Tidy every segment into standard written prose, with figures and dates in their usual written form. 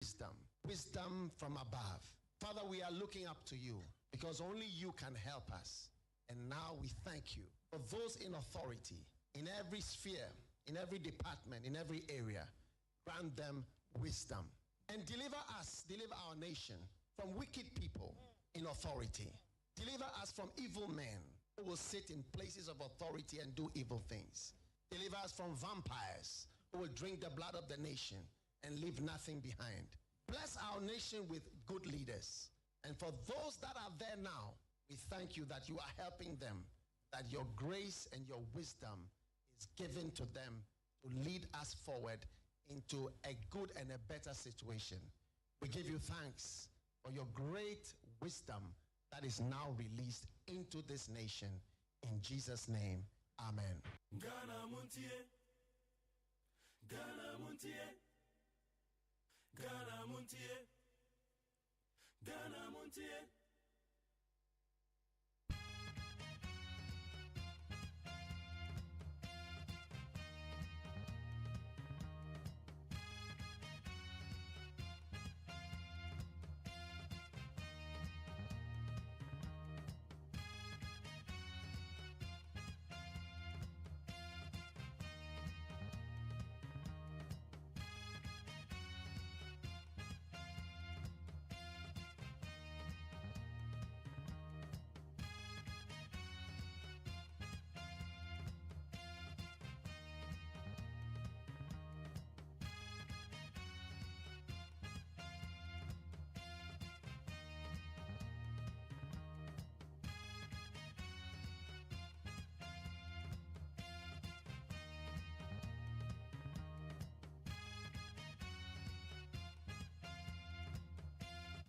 wisdom from above. Father, we are looking up to you because only you can help us. And now we thank you for those in authority, in every sphere, in every department, in every area. Grant them wisdom and deliver our nation from wicked people in authority. Deliver us from evil men who will sit in places of authority and do evil things. Deliver us from vampires who will drink the blood of the nation and leave nothing behind. Bless our nation with good leaders. And for those that are there now, we thank you that you are helping them, that your grace and your wisdom is given to them to lead us forward into a good and a better situation. We give you thanks for your great wisdom that is now released into this nation. In Jesus' name, amen. Ghana MONTIE, Ghana MONTIE, Ghana MONTIE, Ghana MONTIE.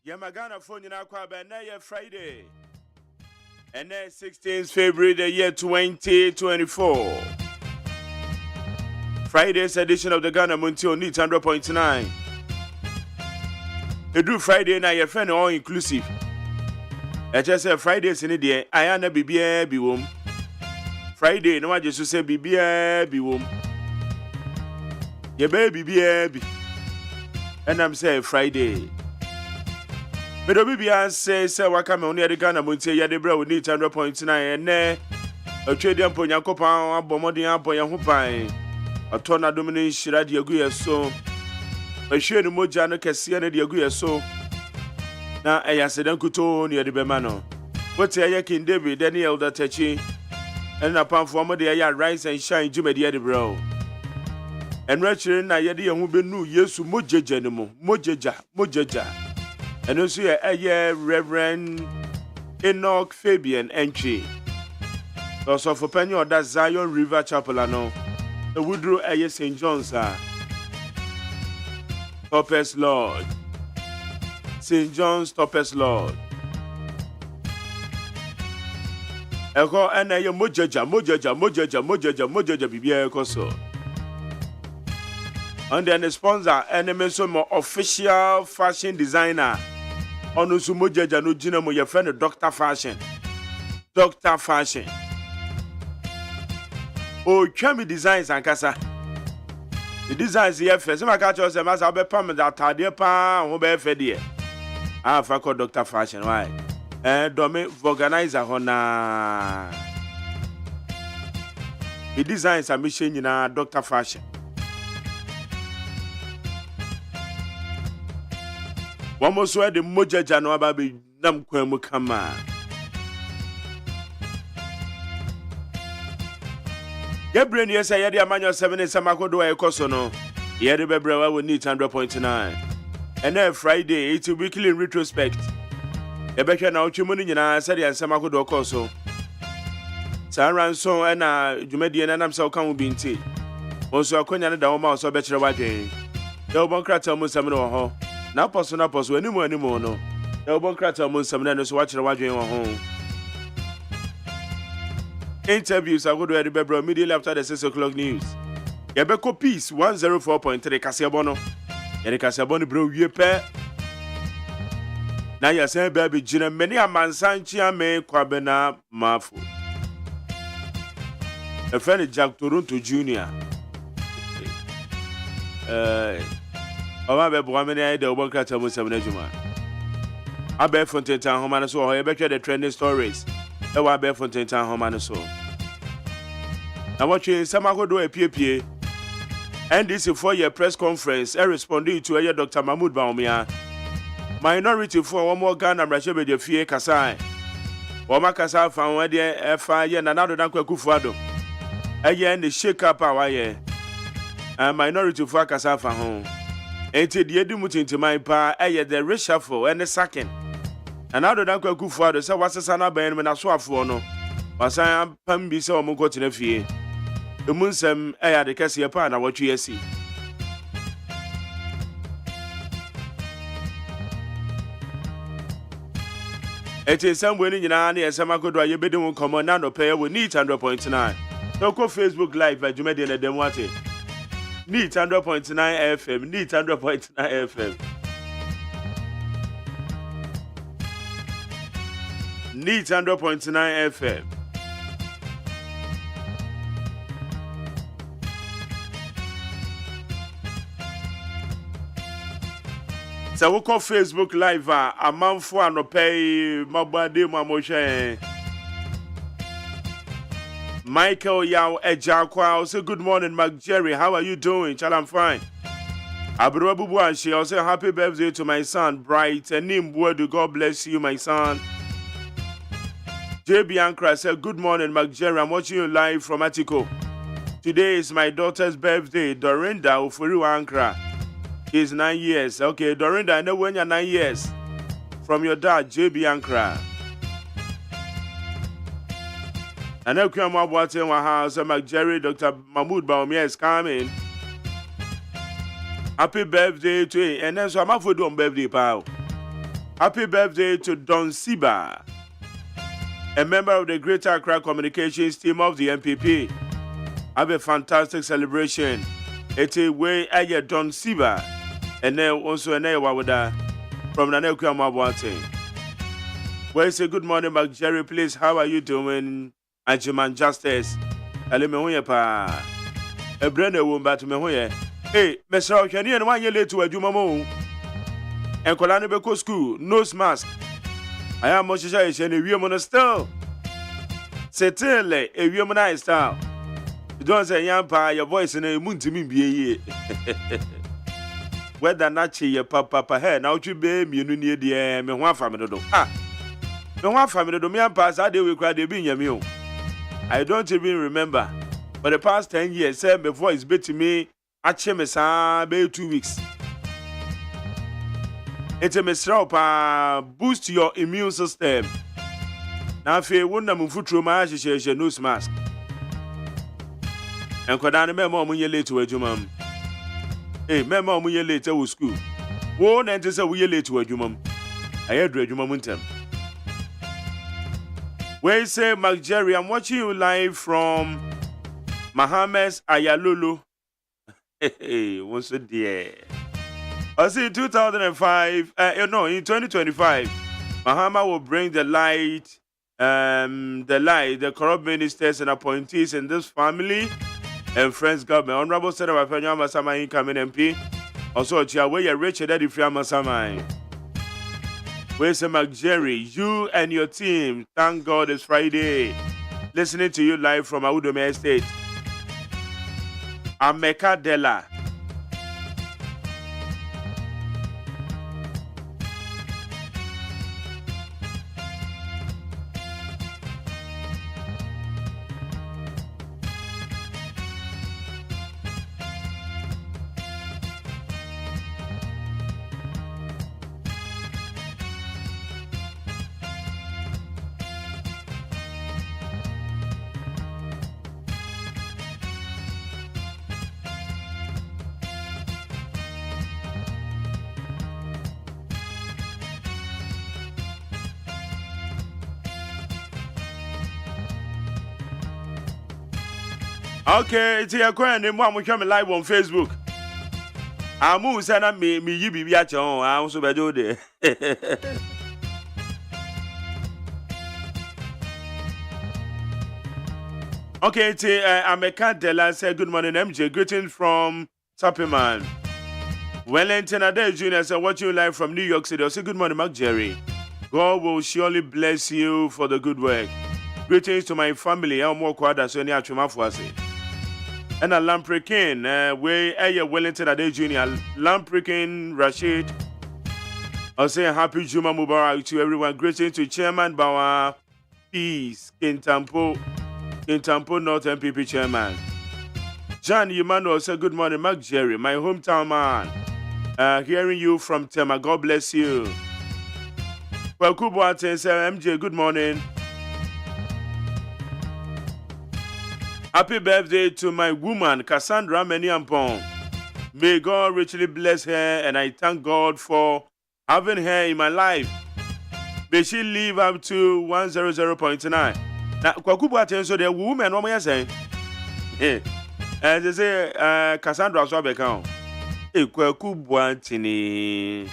Yamagana phone in Aqua Benaya Friday. And then 16th February the year 2024. Friday's edition of the Ghana MONTIE on 100.9. You do Friday now your friend all inclusive. I just say Fridays in the day, I am a BBA be womb. Friday, no I just say BBA be womb. Your baby be. And I'm saying Friday. But the BBA says, welcome on the Ghana MONTIE, Yadebra with 100.9 and a trading point Yakopa, Bomodian Boyahupai, a tornado domination at the Aguya so. A share the Mojano Cassian at the Aguya so. Now I said, Uncle Tony at the Bemano. What's a yakin David, Daniel the Techi, and upon former day, I rise and shine Jimmy the Edinburgh. And Rachel and I had who been new years to Mojaja. And also Reverend Enoch Fabian entry. Also for Penny or that Zion River Chapel, the Woodrow St. John's, Topaz Lord. St. John's Topaz Lord. Echo and I Mojaja Bibia Koso. And then the sponsor and some official fashion designer. Onusu Mojaja no Jinamo, your friend Dr. Fashion. Dr. Fashion. Oh, Chami Designs and Casa. The designs here first. I catch us a mass I'll be permanent that Tadia Pa, who be Fedia. I forgot Dr. Fashion. Why? Domain organizer Hona. The designs are mission in Dr. Fashion. One more swear the Mojaja no baby nam kwemukama. Gabriel yes I had the manual 7 is Samako do a cosono. Yeri Bebrewa will need 100.9. And then Friday, it's a weekly in retrospect. The Becca now Chimunina said and Samako do coso. Saran so and Jumedian and I'm so come being tea. Also, a conya da Oma so better wagging. The Oboncrata Musamino. Now, person, anymore, no. The Oboncrata Musamino is watching a wagging on home. Interviews are good to the Bebro immediately after the 6 o'clock news. Yabeko Peace 104.3 Casiabono. Yeri Casiabono bro, ye pair. Now, you say, baby, Gina, many a man Sanchia may Quabena Mafu. A friend Jack Toronto Jr. Oba be bo amene ide obo krata mu sem na adwuma. Abe Fontaine Town home so ho ye betwe the trending stories. E wa Abe Fontaine Town home so. Na watwe samagodo epiepie. NDC 4-year press conference responding to Dr. Mahmoud Baumia. Minority for one more Ghana Brashe de Fie Kasai. Wama Kasai found where the FIA and another than Kufuado. Again, the shake up our year. And minority for Kasai for home. Ain't it the Edumutin to my pa, the reshuffle and the second. Another than Kufuado, so what's the son of Ben when I saw for no. Was I am Pambi so Mungo to the Fie. The Munsem air the Cassia Pana, what you see. It is somewhere in Yanani and Samakodo, you better come on and pay with neat 100.9. Don't go Facebook Live by Jumedi and Demwati. Neat 100.9 FM, neat 100.9 FM. Neat 100.9 FM. So we call Facebook Live a man for no pay mabade mamoshe. Michael Yao Ejakwa say good morning, Mark Jerry. How are you doing? Chal, I'm fine. Abruabubu and she also happy birthday to my son, Bright. And name word, God bless you, my son. JB Ankra said good morning, Mark Jerry. I'm watching you live from Atiko. Today is my daughter's birthday, Dorinda Ufuru Ankra. He's 9 years. Okay, Dorinda, I know when you're 9 years. From your dad, JB Ankra. I know come up watching my house, Mark Jerry, Dr. Mahmoud Baumia is coming. Happy birthday to him. And then so I'm for doing birthday, pal. Happy birthday to Don Siba, a member of the Greater Accra Communications team of the MPP. Have a fantastic celebration. It's a way I get Don Siba. And then also an Wawada from Naneku Mabwate. Well, say good morning, Mark Jerry. Please, how are you doing? AGYEMAN Justice. Alemehoye pa. A brand new woman to me. Hey, Mr. Kenny and 1 year late to a Jumamo. And Colano Beko School, nose mask. I am Moshe and a woman still. Settle a woman style. You don't say Yampa, your voice in a moon to me be a year. Whether not your papa hair, now you be me near the me one family. Ah, no one family do me and pass. I do cry the being your meal. I don't even remember. For the past 10 years, sir, before it's better me, I chemisa be 2 weeks. It's a misrapa boost your immune system. Now, if you wouldn't move through my association, nose mask. And Kodana Memo when you late to a jumum. Hey, Memo when you late to school. Won't enter so we late to a jumum. I had read jumum. Where say Mark Jerry, I'm watching you live from Mahames Ayalulu. Hey, what's it there? I see in 2005, in 2025, Mahama will bring the light, the corrupt ministers and appointees in this family and friends government. Honorable Senator Afenyo Masama incoming MP. Also, Chiawe, Richard Eddie Masama. Where's Mark Jerry? You and your team, thank God it's Friday. Listening to you live from Audome Estate. Ameka Della. Okay, it's your coin and one will come live on Facebook. I'm who said I me you be at your own. I also be do there. Okay, I'm a cat. Della say good morning, MJ. Greetings from Suppleman. Wellington Ade Jr. said, watching you live from New York City. I say, good morning, Mark Jerry. God will surely bless you for the good work. Greetings to my family. I'm more quad as any actual. And a Lamprekin, where Wellington Ade Jr., Lamprekin Rashid. I'll say happy Juma Mubarak to everyone. Greetings to Chairman Bawa Peace, Kintampo North MPP Chairman. John Emmanuel said, good morning, Mark Jerry, my hometown man. Hearing you from Tema, God bless you. Well, Kubuate said, MJ, good morning. Happy birthday to my woman, Cassandra Meniampong. May God richly bless her, and I thank God for having her in my life. May she live up to 100.9. Now, Kwakubuate so the woman, what am I saying? As they say, Cassandra Swabekon. Kwakubuate.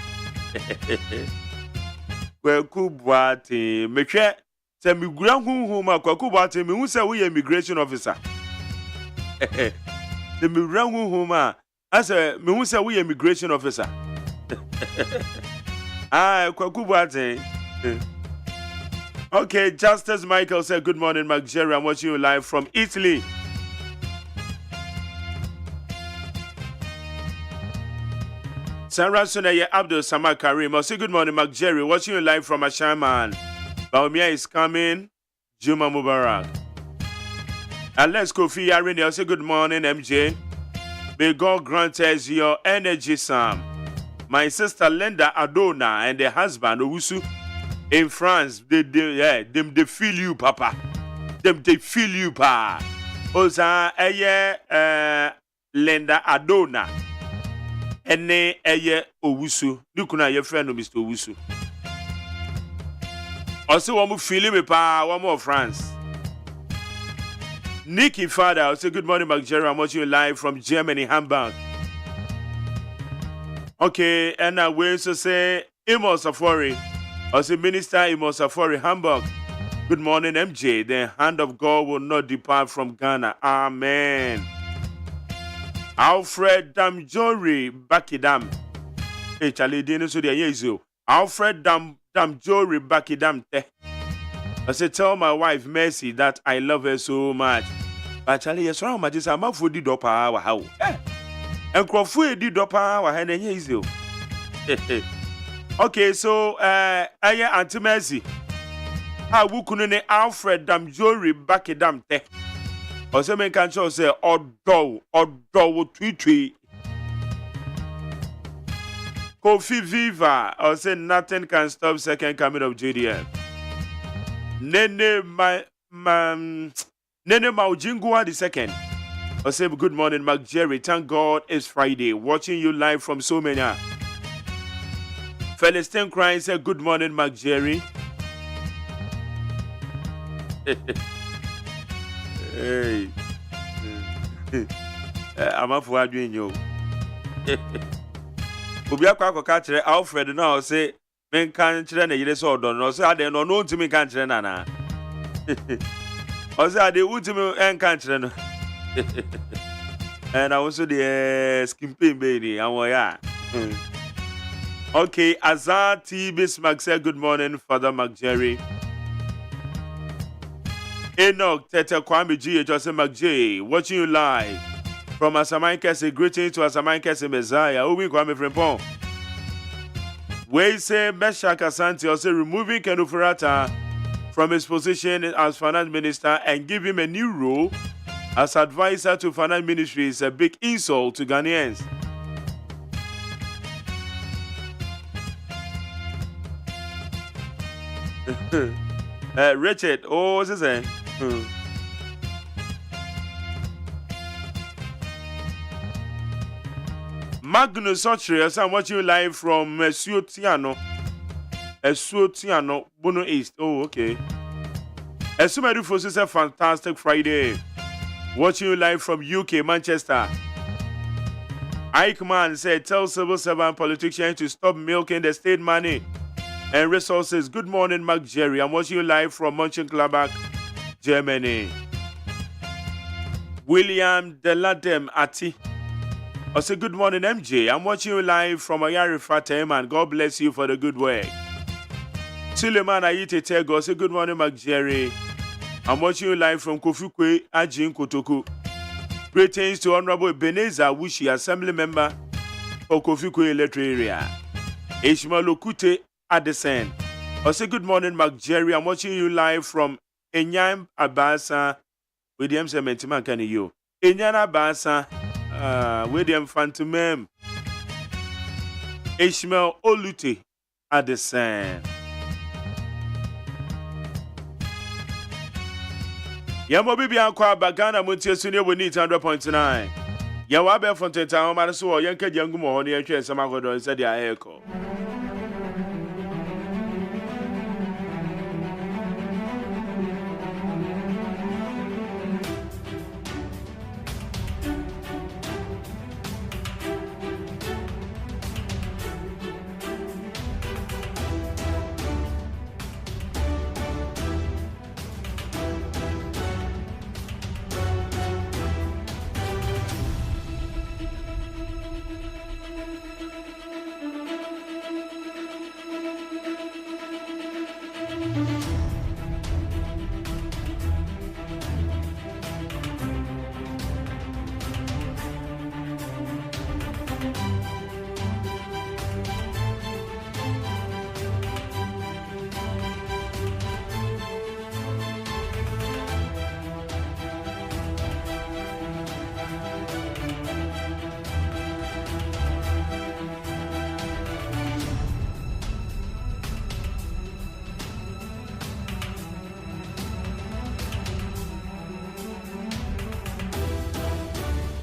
Kwakubuate. Make sure. Say me gran hu ma Kwaku Buate me hu say we immigration officer. Say me gran hu ma ase me hu say we immigration officer. Kwaku Buate. Okay, Justice Michael said good morning, Mark Jerry. I'm watching you live from Italy. Sarah Sunaye Abdul Samad Karim. I say good morning, Mark Jerry. Watching you live from Ashaman. Baumia is coming. Juma Mubarak. And let's go for Yarini. I'll say good morning, MJ. May God grant us your energy, Sam. My sister Linda Adona and the husband Owusu in France. They feel you, Papa. They feel you, Pa. Osa Linda Adona. Ene Owusu. Dukuna your friend Mr. Owusu. Also, one more feeling pa, one more France. Nikki Father, I say good morning, Mark Jerry. I'm watching you live from Germany, Hamburg. Okay, and I will also say Imo Safari. I say Minister Imo Safari, Hamburg. Good morning, MJ. The hand of God will not depart from Ghana. Amen. Alfred Damjori Bakidam. Hey, Charlie, didn't so the Alfred Damjori Bakidam te. I said, tell my wife Mercy that I love her so much. But Charlie, yes, I'm a just a food dopa our how. And Crawford did dopa our hand and yes, you. Okay, so I Auntie Mercy. How couldn't Alfred Damjori Bakidam te? Or some can show say, or tweet. Kofi Viva, I say nothing can stop second coming of JDM. Nene Maujingua the second. I say good morning, Mark Jerry. Thank God it's Friday. Watching you live from so many. Celestine crying say good morning, Mark Jerry. Hey. I'm up for doing you. Obi akwa catch Alfred now say men can chire na yire so odon no say ade no no ntimi kan chire na na o say ade untimi en kan chire no and also the skin pain baby awon ya. Okay, Azar T Bismarck say good morning, Father Mark Jerry. Enoch Tete Kwame G just say Mark J watching you live from Asaman Kese. Greeting to Asaman Kese Messiah. Obi Kwame Frimpong. We say Meshach Asante also removing Ken Ofori-Atta from his position as finance minister and give him a new role as advisor to finance ministry is a big insult to Ghanaians. Richard, what's he saying? Magnus Ochre, I'm watching you live from Esuotiano, Bono East. Oh, okay. Esumadu Fosu, a fantastic Friday. Watching you live from UK, Manchester. AGYEMAN said, tell civil servant politicians to stop milking the state money and resources. Good morning, Mark Jerry. I'm watching you live from Mönchengladbach, Germany. William Deladem Ati. I say good morning, MJ. I'm watching you live from Ayarifa Teman. God bless you for the good work. Suleiman Ayite Tego, say good morning, Mark Jerry. I'm watching you live from Kofukwe, Ajin Kotoku. Greetings to Honorable Ebenezer Wushi, Assembly Member for Kofukwe Electric Area. Ishmael Okute Addison. I say good morning, Mark Jerry. I'm watching you live from Enyam Abasa. William Sementiman can you? Enyana Abasa. William Fantomem. Ishmael Olute Addison. Yamo bibi akwa bagana montie sunye we need 100.9. Yawa be fonten ta ma so o yenka jangu mo ho ne yetwe nsema godo nse dia eko.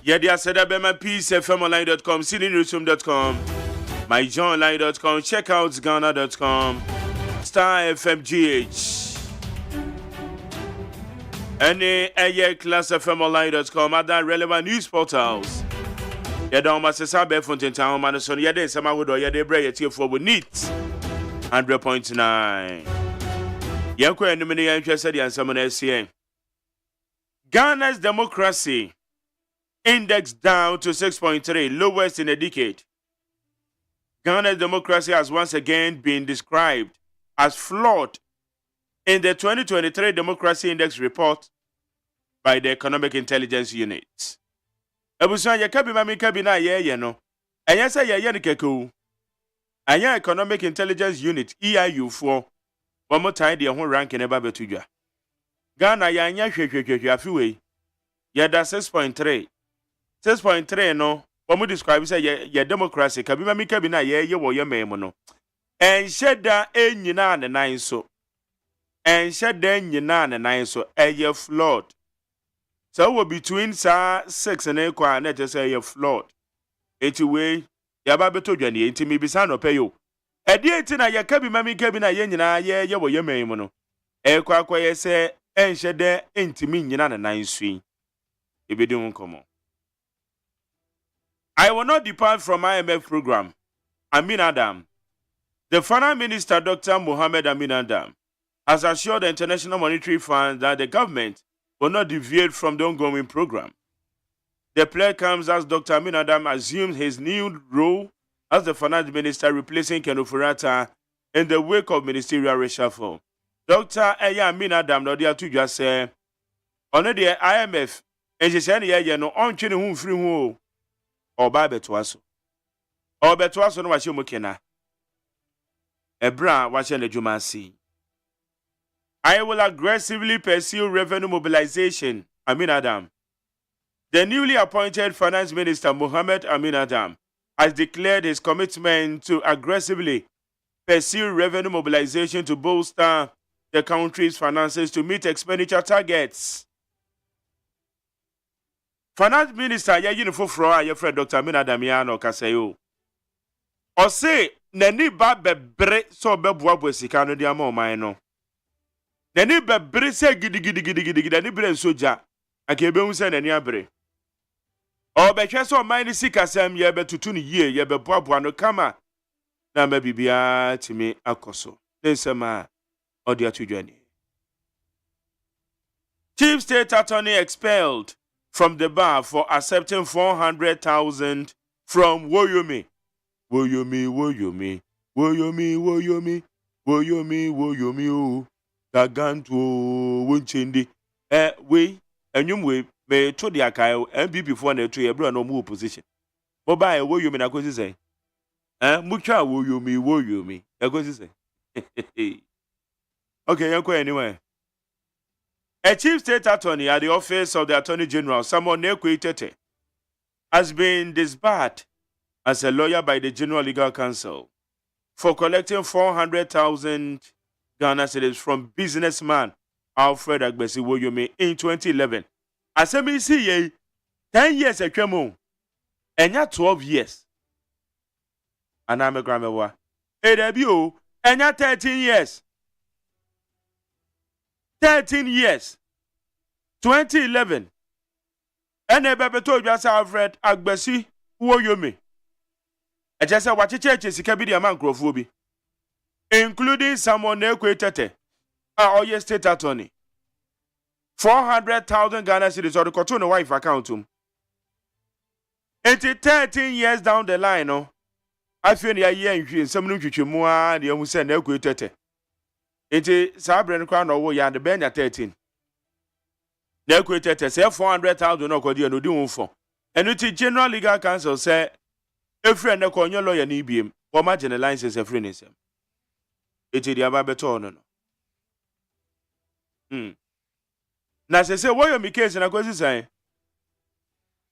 Yedia Seda Bema Peace FMonline.com, CityNewsroom.com, MyJohnOnline.com, checkoutsGhana.com, Star FMGH, any Air Class FMonline.com, other relevant news portals. Yeda Omasesa Befonten Town Madison, Yede Samagodo, Yede Bray, Tier4 with NEAT 100.9. Yanko and many interested in some SCA. Ghana's democracy index down to 6.3, lowest in a decade. Ghana's democracy has once again been described as flawed in the 2023 Democracy Index report by the Economic Intelligence Unit. Ebusan yakabi mami kabina ye no. Anya say ye ne keku. Anya Economic Intelligence Unit EIU for one more time the ho rank ne ba betudwa. Ghana ya anya hwehwehwehwe afiwe. Ye da 6.3. 6.3 no, what describe say ye democracy, kabima mi kabina ye wo ye memo no. En sheda enyina ne nan so. En sheda enyina ne nan so ye flawed. So we between sa 6 and 8 kwa na say ye flawed. Eti we ya ba beto dwane enti mi bisa no peyo. E die enti na ye kabima mi kabina ye nyina ye wo ye memo no. E kwa ye say en sheda enti mi nyina ne nan so yi. Ebedum komo. I will not depart from IMF program. Amin Adam. The Finance Minister, Dr. Mohammed Amin Adam, has assured the International Monetary Fund that the government will not deviate from the ongoing program. The plea comes as Dr. Amin Adam assumes his new role as the Finance Minister, replacing Ken Ofori-Atta in the wake of ministerial reshuffle. Dr. Amin Adam, no dia to just say, on the IMF, and she said, yeah, no, on chini hum free ho. Oba betwaso no wache mukena ebra wache na jumasi. I will aggressively pursue revenue mobilization. Amin Adam. The newly appointed Finance Minister Mohammed Amin Adam has declared his commitment to aggressively pursue revenue mobilization to bolster the country's finances to meet expenditure targets. Finance Minister ya foforo a ye Fred Dr. Amin Adam ya no kasayo. O say nani ba bebre so beboa sika no dia ma oman no. Nani bebre se gidi nani bre soja aka ebe hu se nani abre. O be hwe so oman ni sika sam ye betutu ni yie ye beboa no kama na ma bibia timi akoso. Nsema o dia tudwane. Chief State Attorney expelled from the bar for accepting 400,000 from Woyomi. Woyomi, Woyomi, Woyomi, Woyomi, Woyomi, Woyomi, oh, Gaganto, Winchindi. We, and you may to the Akayo, and be before the tree, a brand no more position. Mobile, Woyomi, I could say. Mucha, Woyomi, Woyomi, I could say. Okay, you're going anyway. A chief state attorney at the office of the Attorney General, Samuel Nekwe Tete, has been disbarred as a lawyer by the General Legal Counsel for collecting 400,000 Ghana cedis from businessman Alfred Agbesi Woyomi in 2011. As I see, 10 years a cremo, and not 12 years. And I'm a grandma. A debut, and not 13 years. 13 years. 2011. And a baby told us Alfred Agbesi Woyomi. I just said what church is a man Grofobi, including someone Nekwe our Oyo State Attorney. 400,000 Ghana cedis or the Cotonou wife account. 13 years down the line, no. I feel the year in some new more the almost said Nekwe Tete. It is Sabran Crown or Woya and the Benya 13. Nekwe Tete say 400,000 no Kodia no do for. And it is General Legal Counsel say a friend no call your lawyer ni BM or marginalizes a friend is him. It is the Ababeton. Now say what you make case and I go say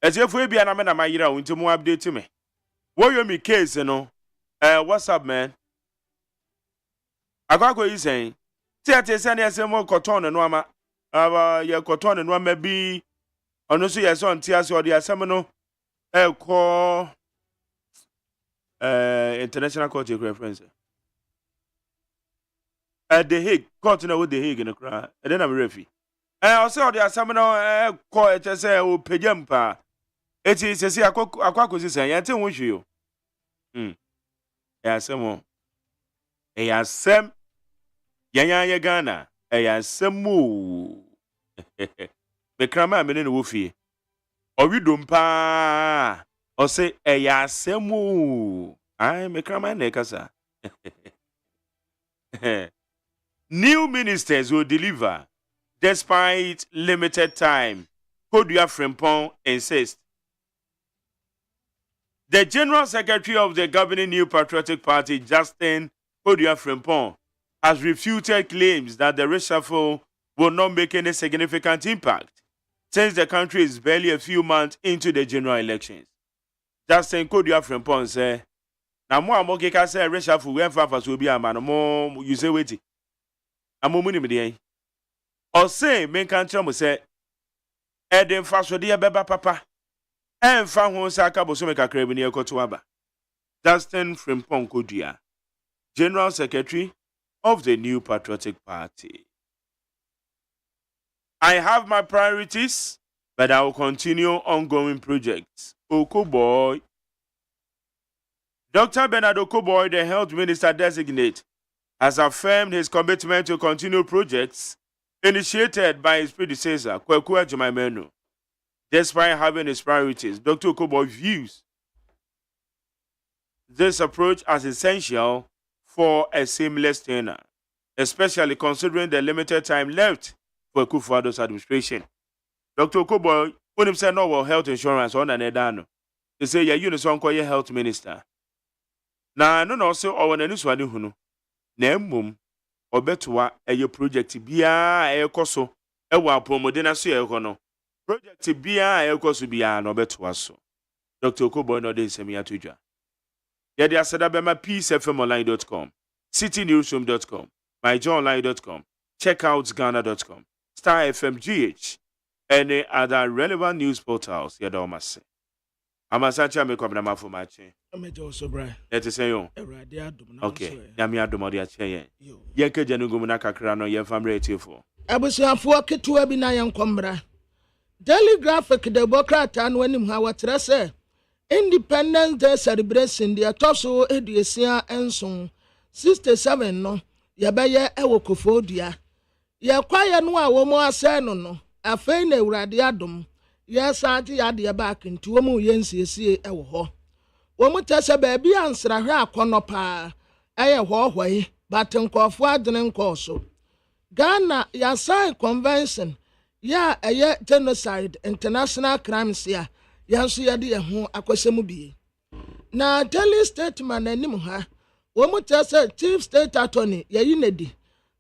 as if we be an amena my year into more update to me. What you make case, you know? What's up, man? I got what you saying. Theatre send us more cotton and wama. Your cotton and one may be on also your son tears or the seminal call international court reference. At the Hague, cotton with the Hague in the crowd, and then I'm referee. And also the seminal call it as a pejampa. It is a see a quack is saying, I tell you. Yes, some more. Yes, some. Yanya Ghana, Semu. The crama meaning woofy. Or we don't pa. Or say, Semu. I'm a crama nekasa. New ministers will deliver despite limited time. Kodua Frimpong insists. The General Secretary of the governing New Patriotic Party, Justin Kodua Frimpong, has refuted claims that the reshuffle will not make any significant impact since the country is barely a few months into the general elections. Justin Kodua Frimpong said, "Na mo amokeka say reshuffle we fa so bi ama no mo you say wait. Amomuni me dey. O say men kan tell mo say e dey fa so dey beba papa. En fa ho sa ka bo so me kakra bi ne ekoto aba." Justin Frimpong Kodua, General Secretary of the New Patriotic Party. I have my priorities, but I will continue ongoing projects. Okoboy. Dr. Bernard Okoboy, the health minister designate, has affirmed his commitment to continue projects initiated by his predecessor, Kwaku Agyeman. Despite having his priorities, Dr. Okoboy views this approach as essential for a seamless tenure, especially considering the limited time left for Akufo-Addo's administration. Dr. Okoboy, when he said no health insurance on an edano, they say ya unison call your health minister. Na no no so or na nuswade hunu. Na mmom obetwa eye project bia ekoso e wa promodena so e no. Project bia ekoso bia na obetwa so. Dr. Okoboy no dey semi atodwa. Yede asada bema peacefmonline.com, citynewsroom.com, myjoyonline.com, checkoutghana.com, Star FM GH, any other relevant news portals. Yede omase. Amasacha me kwabna mafo mache. Amejo so bra. Let us say yo. Erade adom na. Okay. Yami adom odi ache yen. Yenke janugum na kakra no yen famre etifo. Abusuafo ketua bi na yen kombra. Daily Graphic the Bokrata no anim ha watre se Independence Day celebration the atoso eduesia enson 67 no yebeye ewo Kofodua. Ye kwaye no a wo mo ase no afei na Ewurade adom. Yes, I did the back into a more yensiesie ewo ho. wɔn tɛ sɛ baabi a nsrahwɛ akɔnɔ paa ɛyɛ hɔɔhɔe but nkɔɔfoɔ adwene nkɔɔ so. Ghana yɛasign convention yɛ a ɛyɛ genocide international crimes ya yɛn nso yɛde yɛn ho akɔhyɛ mu bie. Na daily statement anim ha wɔn tɛ sɛ chief state attorney yɛyi n'adi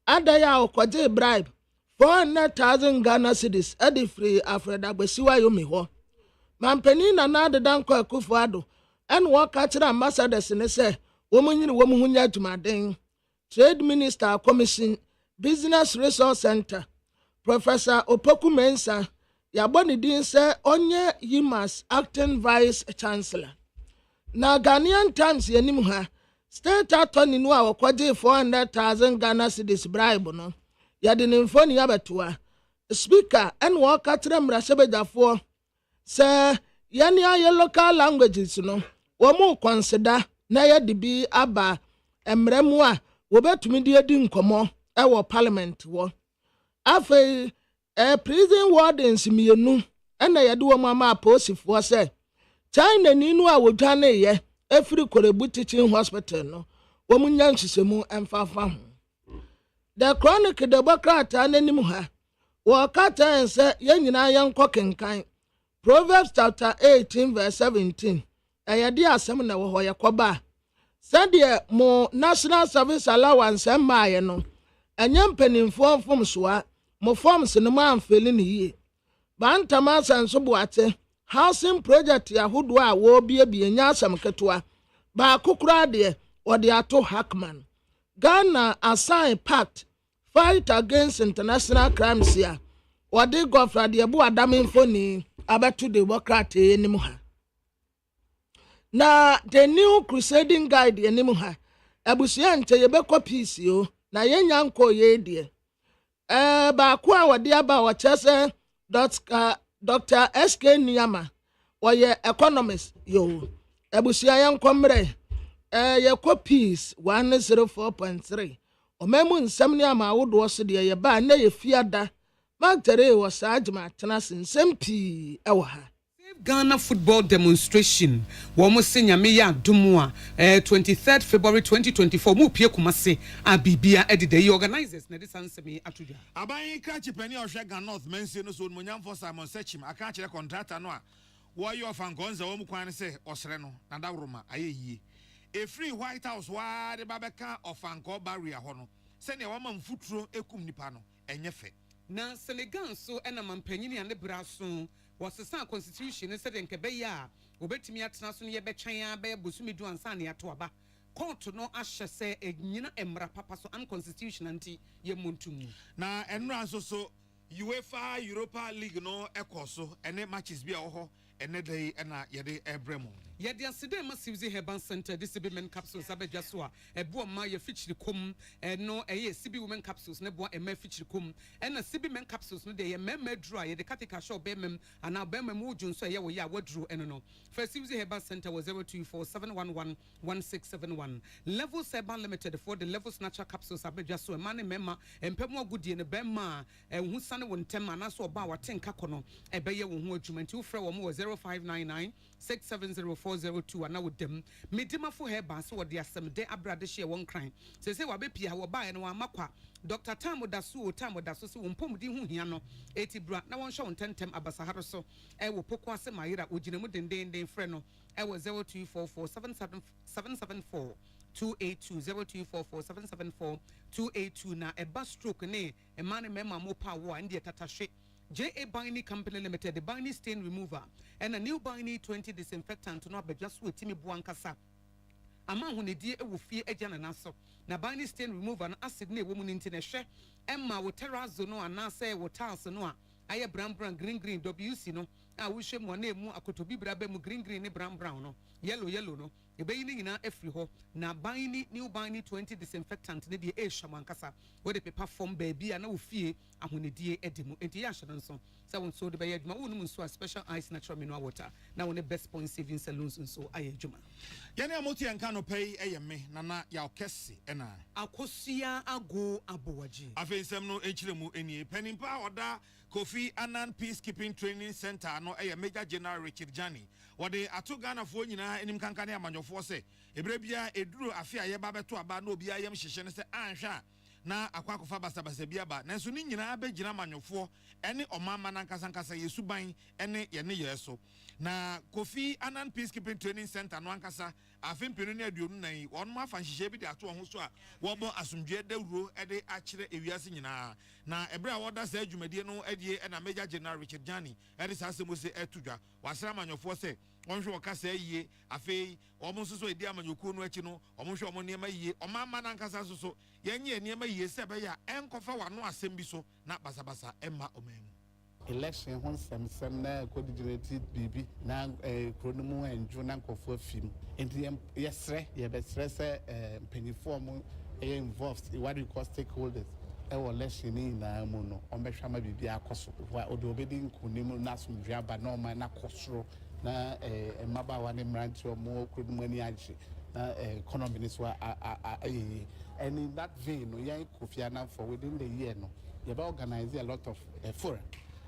adayɛ a ɔkɔgye bribe 400,000 Ghana cedis ɛde firi Alfred Agbesiwa Yomi hɔ. Mampanin Nana Adeda Nkɔ Akufo-Addo ɛna wɔka kyerɛ ambassadors ne sɛ wɔn nyine wɔn ho nyɛ adwumaden. Trade Minister Commission Business Resource Center Professor Opoku Mensah yabɔ ne din sɛ ɔnyɛ YIMA's acting vice chancellor. Na Ghanaian Times yɛnim ha state attorney no a wɔkɔgye 400,000 Ghana cedis bribe no yɛde ne mfoni abɛtoa. Speaker ɛna wɔka kyerɛ mmarahyɛbadwafoɔ sɛ yɛne ayɛ local languages no wɔn consider na yɛde bi aba mmerɛ mu a wɔbɛtumi de adi nkɔmmɔ ɛwɔ parliament wɔ. Afei prison wardens mmienu ɛna yɛde wɔn ama apolisifoɔ sɛ China ni no a wɔdwane yɛ efiri Korebu Teaching Hospital no wɔn nya nhyehyɛmu ɛmfafa ho. The Chronicle Democrat n'anim ha wɔka kyɛn sɛ yɛn nyinaa yɛnkɔ kenkan Proverbs chapter 18 verse 17 ɛyɛ de asɛm na wɔ hɔ yɛkɔba sɛdeɛ mo national service allowance ɛmmaayɛ no ɛnyɛ mpanimfoɔ mfomsoa mo forms no ma amfeli ne yie. Bantama asanso boate housing project yahodoɔ a wɔbiebie nya asɛm ketewa baako koraa deɛ wɔde ato Hackman. Ghana assign pact fight against international crimes ya wɔde Godfrey Adebo Adam mfoni abeto Democrat anim ha. Na the new crusading guide anim ha abusua nche yebekɔ peace yo na yenya nkɔ ye die. Baako a wɔde aba wɔkyɛ sɛ Dr. SK Niyama wɔyɛ economist yo abusua yɛnkɔ mmerɛ yɛkɔ peace 104.3 ɔmamu nsɛm ne ama awodoɔ so deɛ yɛba na yɛfiada magtere wɔ saa agyema atena nsɛm pii ɛwɔ ha. Ghana football demonstration wɔn se nyame yɛ adom a 23rd February 2024 mu pie Kumase a bibia edida yi organizers na de sansɛm ato dwa. Aban krachi pani ɔhwɛ Ghana North mense no so monyamfo Simon Sechim aka kyerɛ contractor no a wɔyɛ ofankonza wɔn kwan sɛ ɔsrɛ no na daworoma ayɛ yie. Efree White House wa de babeka ofanko barrier hɔ no sɛ ne wɔma mfuturo ekum nipa no ɛnyɛ fɛ. Na Senegal so ɛna mampanyini ane braso wɔsesa constitution ne sɛ de nkɛbɛyɛ a obetumi atena so ne yɛbɛtwɛn abɛ bosumidu ansa ne ato aba court no ahyɛ sɛ enyina emra papa so unconstitutional anti ye montum. Na enra nso so UEFA Europa League no ɛkɔ so ɛne matches bi a wɔ hɔ ɛne dai ɛna yɛde ɛbrɛ mu. Yɛde asede ma Sivzi Herbal Center de CB Men capsules abɛdwa so a ɛboa ma yɛ fikyiri kom ɛno ɛyɛ CB Women capsules ne boa ɛma fikyiri kom ɛna CB Men capsules no de yɛ mɛmɛ duro a yɛde katika show bɛmɛm ana bɛmɛm wo dwon so ɛyɛ wɔ yɛ a waduro ɛno no for Sivzi Herbal Center was 0247111671 Levels Herbal Limited for the Levels Natural capsules abɛdwa so ɛma ne mɛma ɛmpɛmu agudie ne bɛma ɛhu sane wɔ ntɛm ana so ɔba watenka kɔno ɛbɛyɛ wo ho adwuma nti wo frɛ wɔ mo 0599 670402 ana with them medima for hair ban so what the asem de abrade share one crime say wabepia wo ba no amakwa Dr. Tamo Dasu so wompom di hu hia no eti bra na won show tentem abasaharo so e wo poko ase mayira oginemu den frɛ no e wo 02447774 282 0244774282 na eba stroke ne e man mema mo pa wo ande tatashe JA Binding Company Limited, the Binding Stain Remover, and a new Binding 20 disinfectant to not be just with Timmy Buankasa. Among when the dear will fear a jan and aso. Na Binding Stain Remover and acid ne woman in Tineshe, Emma will terrazzo no and nasa will tals no. Aya brown green WC no. I wish him one name more a could be brabem green brown no. Yellow no. Ebe ni nyina efri ho na ban ni new ban ni 20 disinfectant ne de shaman where the paper form baby and ofie ahonedie edimu enti ya hye nso se won so de be adwuma wonum nso a special ice natural mineral water na won best point saving saloons nso aye adwuma yene amoti enka no pay me nana ya okese ena akosia ago abowaji afensem no echiremu eni penimpa oda Kofi Annan Peacekeeping Training Center no Major General Richard Jani wode ato Ghana fo nyina enim kankane amanyofo se ebrebia eduru afia ye ba beto aba na obi ayem hyehye ne se anhwa na akwakofa basabasa biaba nanso ni nyina abegyina amanyofo ene omama na nkasa yesuban ene ye ne yeso na Kofi Annan Peacekeeping Training Center no ankasa afempenu ne aduonu nan wonmo afa hyehye bi de ato ho so a wobo asomdwe dawuro ede akire ewiase nyina na ebra woda sa adwumadie no edie na Major General Richard Jani ede sa asemo se etudwa wasra amanyofo se onhwe okasa yie afei omo nso so edi amanyoku no achi no omo hwe omo niema yie omama na nkasa so yenye niema yie se be ya enkofa wano asem bi so na basabasa emma omam election hon sem na coordinated bibi na kronomu enjo na nkofo afim enti yesre ye besre se penifo mo involved what we call stakeholders election ni na mu no ombehwa ma bibi akoso wa ode obedi nkonimu na asomdwe aba na oma na kosoro na maba wa ne mranti omo kronomu ani agye na economy ni so and in that vein no yan Kofi Annan for within the year no you be organize a lot of forum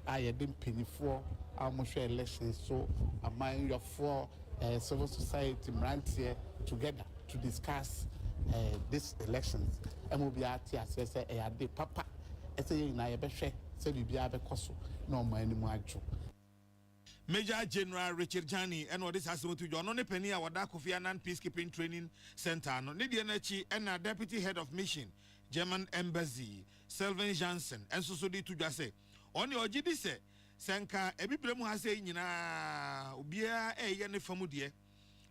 I been penny for almost elections so among your four civil society branches here together to discuss these elections and we'll be at here say the papa say na ye be hwe say bibia be koso no man ni mu adwo Major General Richard Jani and what this has to do on the penny our Kofi Annan Peacekeeping Training Center no Lydia Nechi and a Deputy Head of Mission German Embassy Sylvain Jansen and so di to just say on your GD say Senka ebi blemu ha say nyina obia ye ne famu de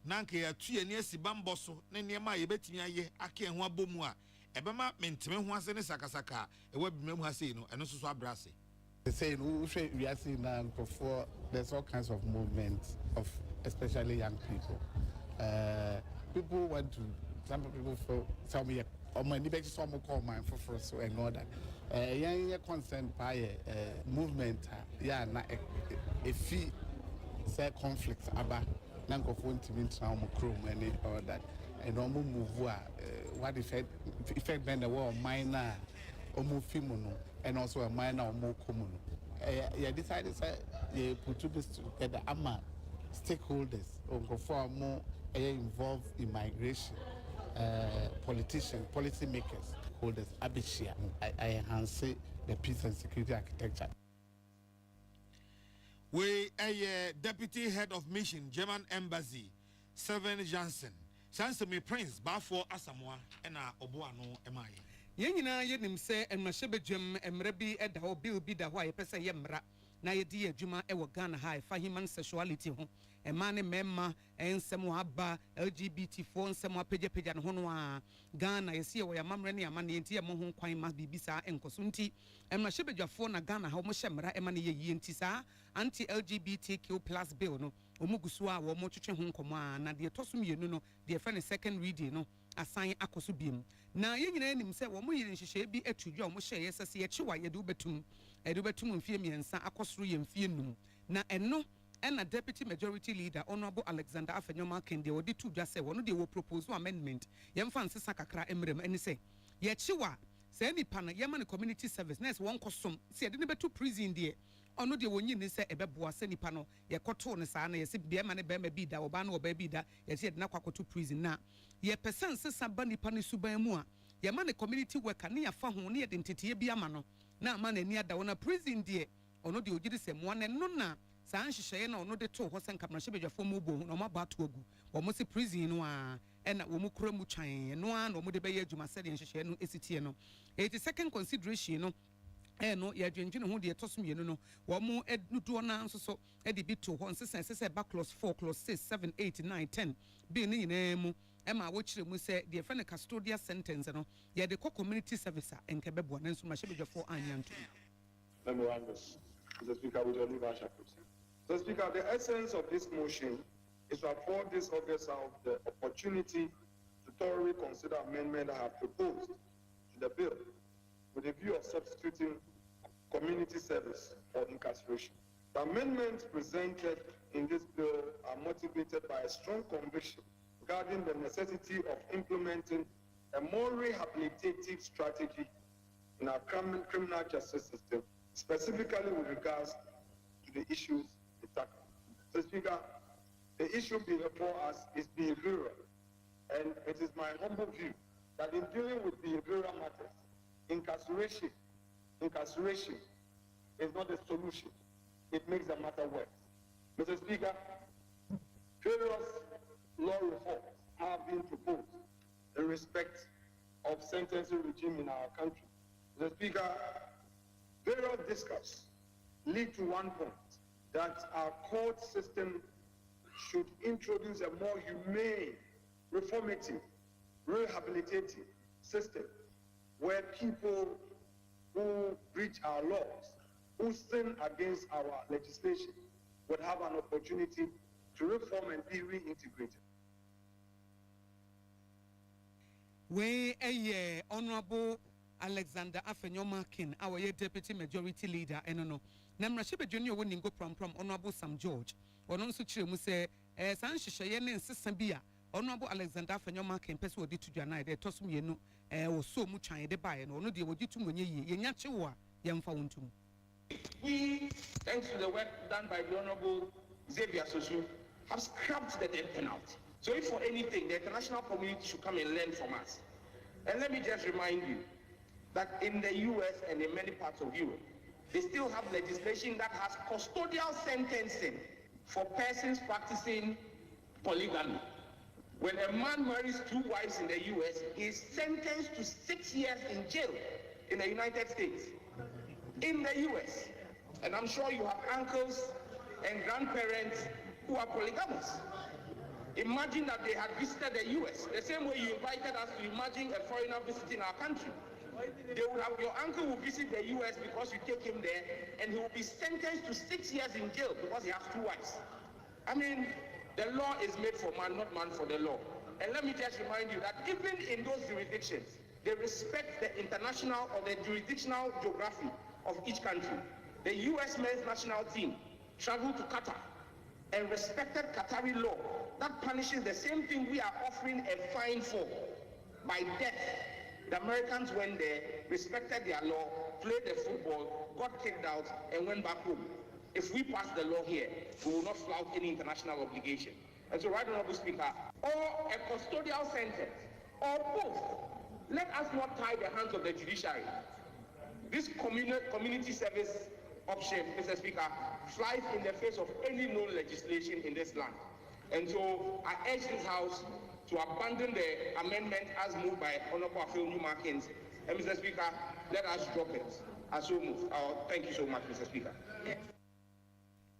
nanka ya tue ne asibambo so ne niema ye betimi aye ake ho abomu a ebema menteme ho ase ne sakasaka e wabimemu ha say no eno so so abrase. They say we are seeing now before there's all kinds of movements of especially young people. People want to, some people tell me, oh my, maybe some call mine for so and all that. Young concerned by movement, yeah, na a fee say conflicts about nanko phone to mean some chrome and all that. And no move what effect bend the world minor or move fimono. And also a minor or more common. You decided to put this together. I'm stakeholders or go for more involved in migration, politicians, policymakers, holders, Abishia. I enhance the peace and security architecture. We a Deputy Head of Mission German Embassy, Sylvain Jansen. Sansome Prince, Bafo Asamoah, and Obuano Emai. Yenina yenim se enmashebedwem emrebi eda ho bill bi da ho a yepese yemra na yedi adwuma e wo Ghana ha fa human sexuality ho emane memma ensem aba LGBT4 ensem apegya ne ho no a Ghana yesi wo yamamre ne amane enti mo ho kwan ma bibisa enkoso nti emashebedwafo na Ghana ha mo hyemra emane yeyi enti sa anti LGBTQ+ bill no omugusu a wo mo twetwe ho nkomo a na de tosum yenu no de fa ne second reading no asan akoso biem na ye nyina anim se wo mo yire nhyehyɛ bi atudwa mo hyɛ yesase ye kyewa ye de ubetum mfie miensa akosoro ye mfie num na eno na deputy majority leader honorable Alexander Afenyoma Kende odi tudwa se wono de wo propose amendment ye mfa nsesa kakra emrem ani se ye kyewa se nipa na ye ma ne community service na se won kosom se ye de ne betu prison de ono de wonyi ni se ebeboa se nipa no ye koto ne saa na ye se bia ma ne be ma bi da oba na oba bi da ye se de na kwakoto prison na ye percent sesa ba nipa ne suban mu a ye ma ne community worker ne ya fa ho ne ye de ntete bi ama no na ama na ni ada wona prison de ono de ogidi se mo na no na saa nhyehyɛ na ono de to ho se nkamra hyebedwafo mu bo no ma ba to agu wo mo se prison no a ena wo mu kura mu twan no a no mo de be ye adwuma se de nhyehyɛ no esitie no 82nd consideration no no ya dwenjene ho de tosom yenu no wo mo edudo na nso so e de bi to ho nsese ba clause 4 clause 6 7 8 9 10 bi ni nyina mu e ma wo kire mu se de fa ne custodial sentence no ya de community service a enke bebo na nso ma hyebedwafo anyanto. Let me run this. Mr. Speaker, with your leadership. Mr. Speaker, the essence of this motion is to afford this August South the opportunity to thoroughly consider amendments I have proposed to the bill with a view of substituting community service for incarceration. The amendments presented in this bill are motivated by a strong conviction regarding the necessity of implementing a more rehabilitative strategy in our criminal justice system, specifically with regards to the issues we tackle. Mr. Speaker, the issue before us is behavioral, and it is my humble view that in dealing with behavioral matters, incarceration is not a solution. It makes the matter worse. Mr. Speaker, various law reforms have been proposed in respect of sentencing regime in our country. Mr. Speaker, various discourse lead to one point, that our court system should introduce a more humane, reformative, rehabilitative system where people who breach our laws, who sin against our legislation, would have an opportunity to reform and be reintegrated. We Honorable Alexander Afenyomakin, our Deputy Majority Leader, and no. Namrashibe Junior winning go from Honorable Sam George. Ononsu Chimu say, San Shishayen and Sisambia, Honorable Alexander Afenyomakin, Pesu di to Janai, de Tosum Yenu, was so much I de buy, and ono de Wojitum Yenyachiwa, Yamfauntum. We, thanks to the work done by the Honorable Xavier Sosu, have scrapped the death penalty. So if for anything, the international community should come and learn from us. And let me just remind you that in the US and in many parts of Europe, they still have legislation that has custodial sentencing for persons practicing polygamy. When a man marries 2 wives in the US, he is sentenced to 6 years in jail in the United States. In the US. And I'm sure you have uncles and grandparents who are polygamous. Imagine that they had visited the US, the same way you invited us to imagine a foreigner visiting our country. They would have, your uncle will visit the US because you take him there, and he will be sentenced to 6 years in jail because he has 2 wives. I mean, the law is made for man, not man for the law. And let me just remind you that even in those jurisdictions, they respect the international or the jurisdictional geography of each country. The US men's national team traveled to Qatar and respected Qatari law that punishes the same thing we are offering a fine for, by death. The Americans went there, respected their law, played the football, got kicked out, and went back home. If we pass the law here, we will not flout any international obligation. And so, Right Honorable Speaker, or a custodial sentence, or both, let us not tie the hands of the judiciary. This community service option, Mr. Speaker, flies in the face of any known legislation in this land. And so I urge this House to abandon the amendment as moved by Honorable Afenyomakin. And Mr. Speaker, let us drop it as so moved. Thank you so much, Mr. Speaker.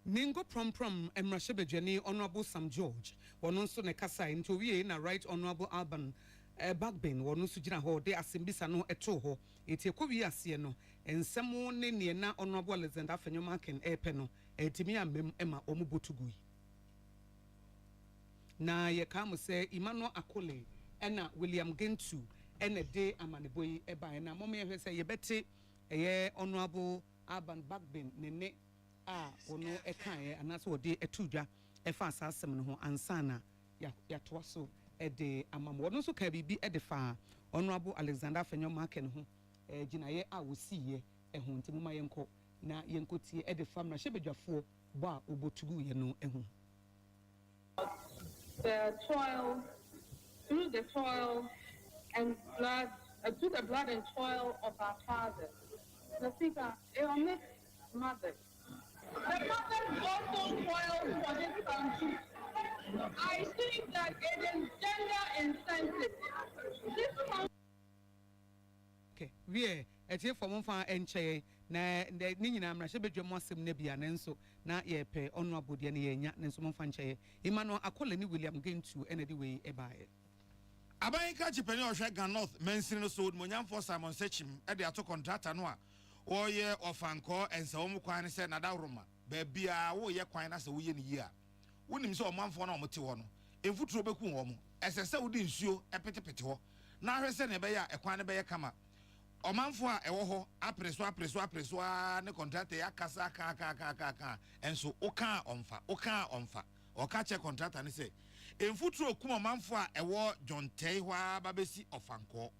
Ningo prom Emrashebe Jenny, Honorable Sam George, Wononso Nekasa, into we in a Right Honorable Alban Bagbin, Wonusu Jina Ho, de Asimbisa no etoho, Etiokobi Asieno, and someone near na Honorable Alexander Afenyomakin Epeno, Etimia Mem Emma Omubutugui. Na ye kamu say Emmanuel Akole, Enna William Gentu, and a day Amaneboy Eba, and a moment say ye bete, a Honorable Alban Bagbin, Nene. Ono ekaye anaso de etuja efa asasem no ho ansana ya toaso de amamo no so ka bibi de fa Honorable Alexander Afenyomakin ho ginaye a wosiye ho ntemu ma yenko na yenkotie de fa mra hyebedwafo bo a obotugu ye no ho. The toil, through the toil and blood, through the blood and toil of our fathers. The Speaker, it will make mothers. The mothers also toil for this country. I think that it is gender insensitive. Okay, we etie for monfa enche na ni nyina mra hyebedwam asem na bia nanso na ye pe Honorable de na ye nya nanso monfa enche Emmanuel Akole ni William Gentu ene de we ebae Abayinka chipeni ohwe Gan North mensin no so monyam for Simon Sechim e de ato contractor no a oye ofanko ensa wo mu kwan se nada roma ba bia wo ye kwan na se wo ye ni yi a wonim se omanfo na omote ho no emfuturo beku wo mo esese wodi nsuo epetepete ho na ahwese ne be ya ekwan ne be kama omanfo a ewo ho apreso ne contractor ya kasa ka enso oka onfa oka che contractor ne se emfuturo kuma omanfo a ewo jontei hwa babesi ofanko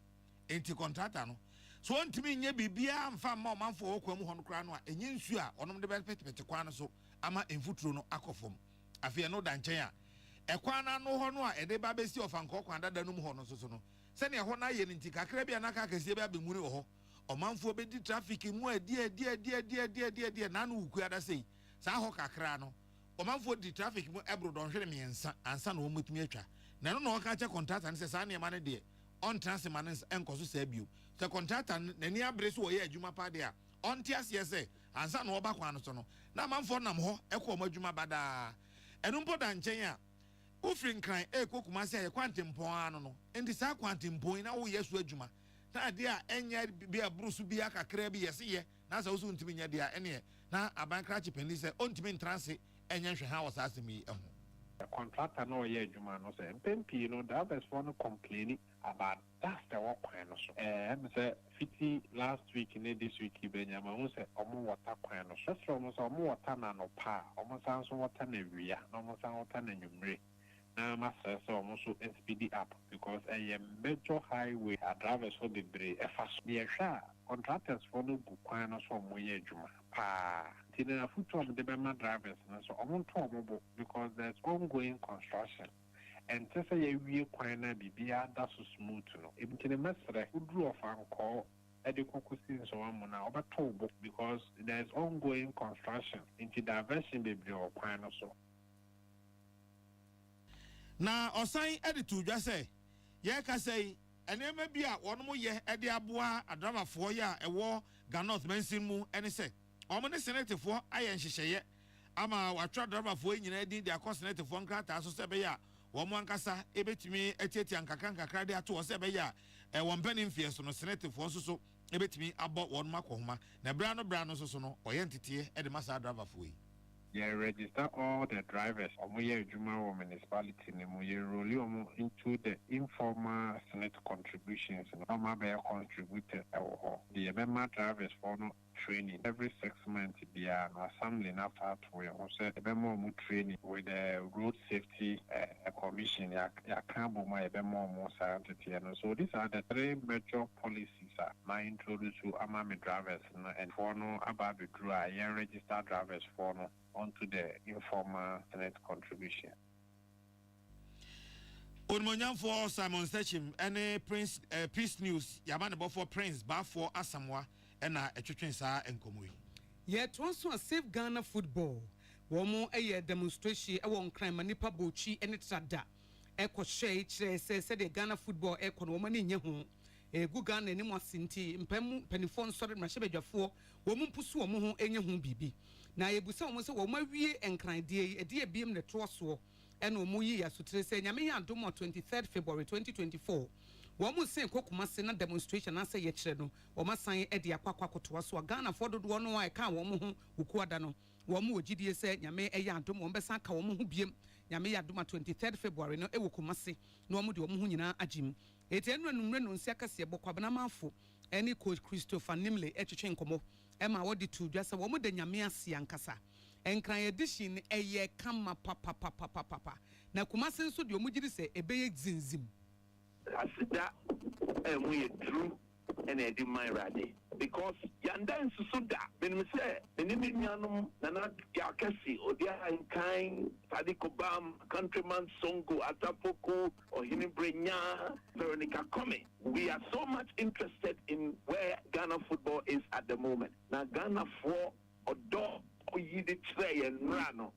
enti contractor no so ntimi nye bibia mfa ma omanfo okwa mu ho no kra no a enye nsu a onom de pete kwan no so ama emfuturo no akofom afia no danchen a ekwan na no ho no a ede babesi ofanko kwan dada no mu ho no so no se ne ho na ye nti kakra bia na ka kasie bia bemuri wo ho omanfo be di traffic mu adi na no wuku ada sei sa ho kakra no omanfo di traffic mu ebro don hwere miensa ansa na wo mutumi atwa na no no ka che contractor ne se sa ne ma ne de on transmanence enkoso sa bio se contractor na ni abre so wo ye adwuma pa de a on ti ase se ansa na wo ba kwa no so no na manfo nam ho ekọ mo adwuma bada enu mpo da nchen a ufrin kran kokuma se ye kwantempon ano no enti sa kwantempon na wo yesu adwuma na de a enya bia brusu bia kakra bi yese ye na sa wo so ntimi nya de a ene na abankra chipeni se ontimi ntranse enya hwe ha wo sa asemi ehu contractor no ye adwuma no se mpempi no drivers for no complaining about that's the work no so em say fiti last week in this week ibenya ma hu say omo water kwan no so from so omo water na no pa omo san so water na wia na omo san water na nwumre na ma say so omo so speed up because a major highway drivers for the break fast near sha contractors for no bu kwan no so omo ye adwuma pa tinna futu of the Bema drivers so omo to omo because there's ongoing construction. And to say we kwana bibia that so smooth no ebitine mesre udru of anko edikokusin so amuna obato because there's ongoing construction into diversion bebre o kwana so na osan editu dwa say ye ka say enema bia wono ye ede aboa adramafo ya ewo Ganot mensin mu ene say omo ne senate fo aye nhyehyeye ama watwa adramafo nyina din de akọ senate fo nkrata so se be ya womo ankasa ebetimi etieti ankakra de ato se be ya won panin fie so no senate fo so ebetimi abo won makohoma na bra no so no oyentete e de masa driver fo yi yeah register all the drivers omo ye adwuma wo municipality ne mo ye roll into the informal senate contributions no ma be contributed the member drivers for no training every 6 months be an assembly after we also more training with the road safety commission ya kambo ma more scientific and so these are the three major policies na introduce to amami drivers and for no about the draw registered drivers for no onto the informal senate contribution. Unmonyam for Simon Sechim any Prince Peace News yamane for Prince ba for Asamwa ena etwetwen sa enkomoi ye tonso a Save Ghana Football womo eye demonstration e won kran manipa bochi ene trada e ko hwe kire se de Ghana Football e ko no mani nye ho e gu Ghana ni mo sinti mpam panifon sori ma hyebedwafo womo mpusu womo ho enye ho bibi na ye busa womo se womo awie enkran de e de biem ne toso ene womo yi ya sutre se nyame ya adom 23rd February 2024 womu sen kokuma se na demonstration na se ye kire no woma san e de akwakwa kotoa so Ghana for dodo no a ka womo ho ukuada no womu ogidie se nyame e ya adom wombe san ka womo ho biem nyame ya adom 23rd February no e wokuma se no womu de womo ho nyina agim etenu numre no nsia kase bokwabana manfo eni coach Christopher Nimley etwetwe nkomo e ma wodi tu dwa se womu de nyame ase ankasa enkran edition e ye kama papa na kuma se nso de womu gidi se ebeye zinzim asida we true and I demand ready because Yandan Suda, when we say, the Nimianum, Nana Yakasi, or the kind, Sadikobam, Countryman Songo, Atapoko, or Hinibrenya, Veronica Kome. We are so much interested in where Ghana football is at the moment. Now, Ghana for or dog. Oyidi tray and rano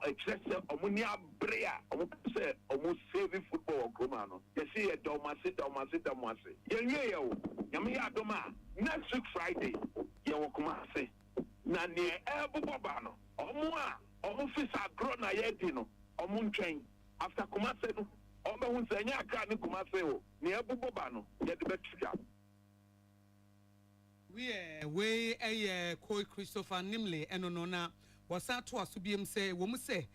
excessive omunia brea omuse omu saving football gromano you see a domasi yenye yo nyame ya doma next week Friday ye wo kumase na ne ebuboba no omu fisa grow na ye di no omu ntwen after kumase no omu hu senya aka ni kumase o ne ebuboba no ye de betuja we coach Christopher Nimley eno no na wasa to asubiem say wo mu say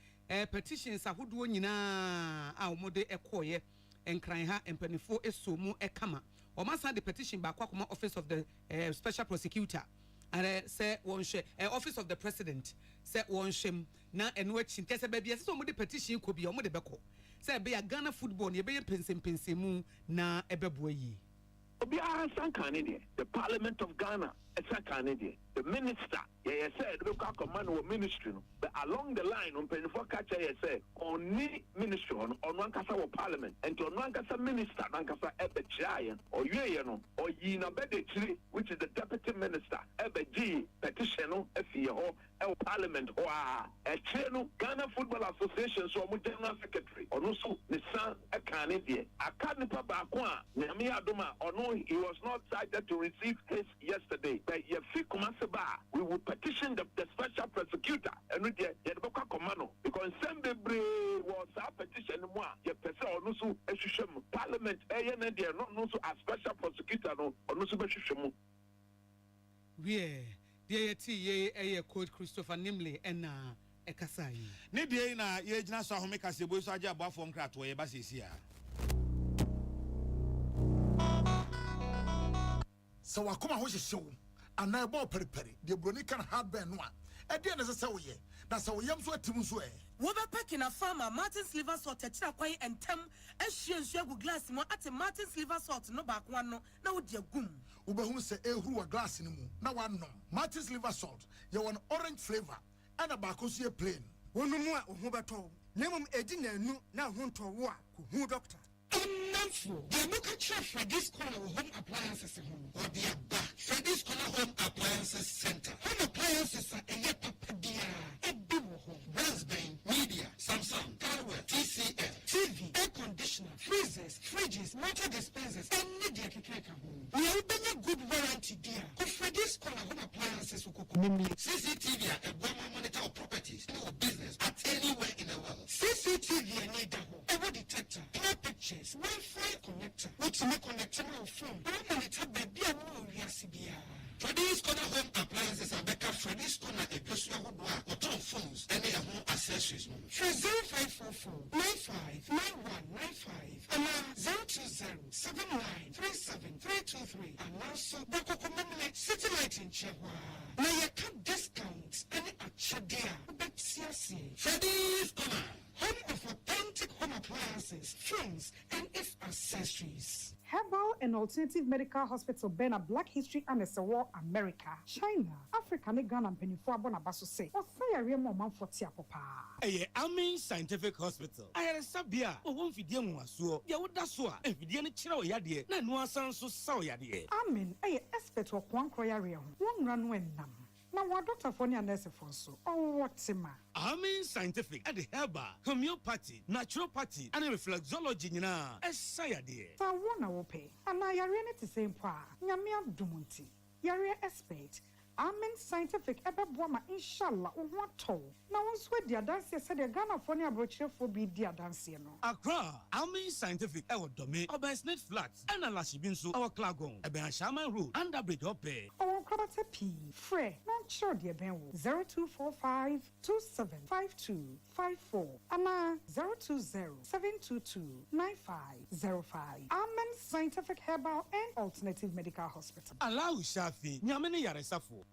petitions ahodoɔ nyinaa a wɔde ɛkɔɔyɛ nkran ha mpanifo eso mu ɛkama ɔmasa the petition baako akoma office of the special prosecutor and say one share office of the president say one shame na enu akyi nkese ba bia say wɔde petition ko bia wɔde bɛkɔ say be ya Ghana football ne be pensempensemu na ɛbɛboa yi obi a sankane de the parliament of Ghana sankane de the minister yeah said we ka command our ministry no but along the line on penifo catcher yeah say oni ministry on wankasa wo parliament and on wankasa minister wankasa ebe chia or ye no or yi na be de chiri which is the deputy minister ebe g petition no efie ho e parliament ho a chiri no Ghana Football Association so mo general secretary ono so ne san akane de aka nipa ba ko a nyame adoma ono he was not cited to receive his yesterday but ye fi kumase ba we will petition the special prosecutor and we get the command because Sembebre was a petition moi ye person ono so ehwehwem parliament eye na de no so a special prosecutor no ono so behwehwem we the ye code Christopher Nimley and ekasai ne de na ye gina so ahome kasebo so agya aboafo nkrato ye ba sesi a so wakoma ho hyehyew ana ebo periperi de broni kan hardware no a e de na se wo ye na se wo yam so atim so e wo be packing a farmer Martin's liver salt techira kwai entem ehwie nsu agu glass mo ate Martin's liver salt no ba kwa no na wo de agum wo be hu se ehuru wa glass ni mu na wa nom Martin's liver salt ye won orange flavor ana ba ko so ye plain wonu mu a ho beto nemum edi na anu na ho nto wo a ko hu doctor the look at Freddy's Corner Home Appliances or the Abba Freddy's Corner Home Appliances Center. Home appliances are a yet a Raspberry, media, Samsung, Carwell, TCL, TV, air conditioner, freezers, fridges, water dispensers, and media home. We are a good warranty dear. Freddy's Corner Home Appliances CCTV and monitor properties or business at anywhere in the world. CCTV and a detector, clear pictures, Wi-Fi connector, which may connect your phone. Monitor baby Freddy's Corner Home Appliances and backup Freddy's Corner a personal or phones and their home accessories. 0544 95 9195 and 020 79 37 323 and also the City Light in Chewa. Now you can discounts any at Shadia. Freddy's Corner, home of authentic home appliances, phones, and its accessories. Herbal and Alternative Medical Hospital Bena Black History and War America, China, Africa, Ghana, and Penifua Bonabaso say, or say a real moment for Tiapopa. AGYEMAN Scientific Hospital. I had a sabia, or one video was so, Yawudasua, and Vidiana Chino Yadi, Nanua Sanso Sawyadi. Amen, a expert of one croyarium, one run when nam. Now, what Dr. Fonia Nurse Fonso, or what's him? AGYEMAN Scientific at the herbal, homeopathy, naturopathy, and reflexology, a sayadi. So, one will pay, and I are in it the same power. Yamia Dumunti, Yari expert. AGYEMAN Scientific Ebabwama inshallah what to. Now once with the dance said the Ghana Fonia brochure for be the dance no. Accra, AGYEMAN Scientific Ewo Dome, Obersnet Flats, and Alashibinsu, our Klagon, Eben Shaman Road, Underbridge Ope. Our Krabate P, Frey, not sure dear Ben 0245 275254 and 020 722 9505. AGYEMAN Scientific Herbal and Alternative Medical Hospital. Allow Shafi, Nyamini Yaresafu.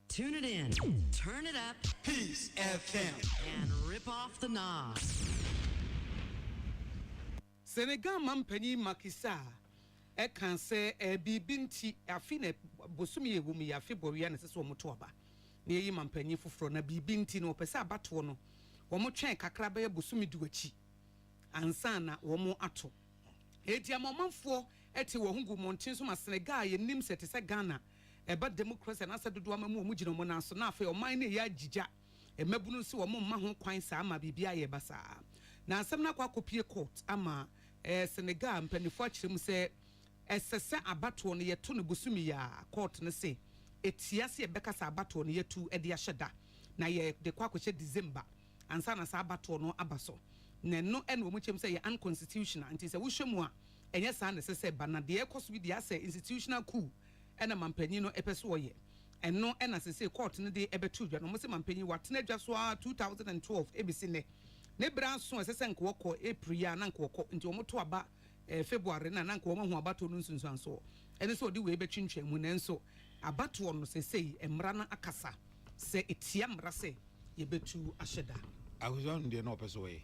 Tune it in, turn it up, Peace FM, and rip off the knobs. Senegal mampani Makisa can say a bibinti afine bosumi wumi yafi boria na sese omo to aba na yi mampani foforo na bibinti no pese abato no omo twen kakra ba bosumi duachi ansa na omo ato edi amomanfo ete wo hungu montin so ma Senegal ye nim sete se Ghana eba democracy na asa dodo amamu omu gina omo na so na afa oman na ya jija emabunu se omo ma ho kwan sa ama bibia ye basa na asem na kwa kopie court ama Senegal mpanifo akirem se esese abato no yeto no bosumi ya court no se etiase ebeka sa abato no yetu ede ahyeda na ye de kwa kwche December ansa na sa abato no abaso na no ene wo muchem se ye unconstitutional anti se wo hwemu a enye sa na sese ba na de ekoso bi de ase institutional coup ena mampanyi no epeso wo ye and no and as I say court no de ebetu dwa no mo se mampanyi watena dwa so 2012 ebisi ne bra so asese nkwo April ya na nkwo nti omo to aba February na nkwo mo hu abato no nsunsuan so ene so odi we betwintwa mu nenso abato no sesei emra na akasa se etia mra se ye betu ahyeda ahuzon de no person we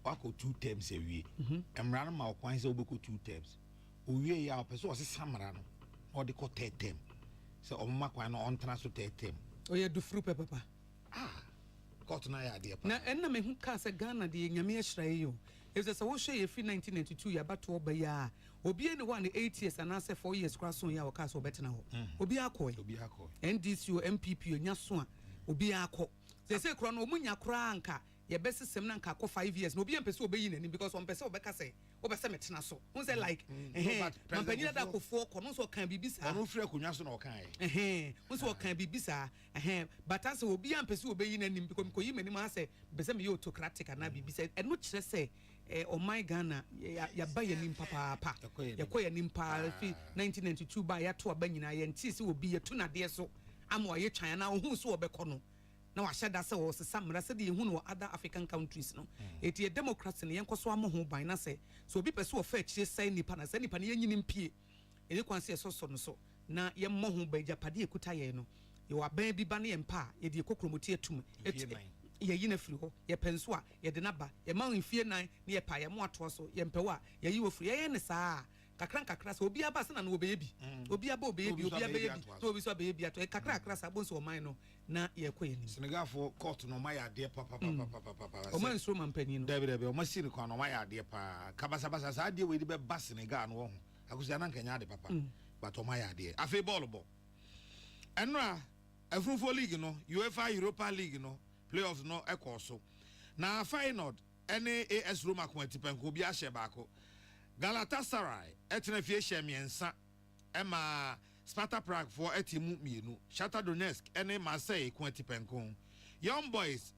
wako 2 terms ewie emra na ma okwan se obeko 2 terms owie ya person o se samra no o de ko 3 term se omma kwan no on transfer 3 term o ye du fru papa court na ya de pa na enna me hu ka se Ghana de nyame ahirae yo if se wo hwe ye fi 1992 ya bato oba ya obi ene 8 years and say 4 years cross on ya wo ka so betena ho obi akoy NDC o MPP onya so a obi akọ se kro no omunya kra anka ye besesem na nka akọ 5 years no obi empese obeyi nani because on pese obeka say obese metena so won say like mampanyina da kofo kọ no so kan bibisa ono fira konwa so na okan won so kan bibisa but as obi empese obeyi nani because ko yi mani ma say bese me autocratic na bibisa eno kire say oh my Ghana ya ba ya nim papa ya ko ya nim pa fi 1992 ba ya to aba nyina ya nti se obi ya tu na de so ama ye twan na ohun so obekọ no na wa hyeda se wo se samra se de ehun no other African countries no eti democracy ne yenkoso amoho ban na se so obi pese wo fa chire sai nipa na se nipa ne yenyini mpie eni kwanse so no so na ye moho ba japade ekuta ye no ye wa ban bi ba ne ye mpa ye de kokromoti atum ye yina firi ho ye penso a ye de naba ye ma mfie nan ne ye pa ye mo ato so ye mpewa ye yi wo firi ye ne saa kakra so obi aba se na no obeyebi obi aba obeyebi obi abeyebi to obi so abeyebi ato kakra sa bonso oman no na ye koye ni Senegal for court no ma ya de papa o man so mampani no debe o ma sini kwa no ma ya de pa kabasa sa de we de be ba Senegal no ho akusia na nkanya de papa but o ma ya de afi ball enra afrufo league no UEFA Europa League no playoffs no ekoso na final any AS Roma ko atipenko bi ahye baako Galatasaray etena fie hyemiensa ema Sparta Prague for etimu mienu Shakhtar Donetsk ene Marseille ko atipenko Young Boys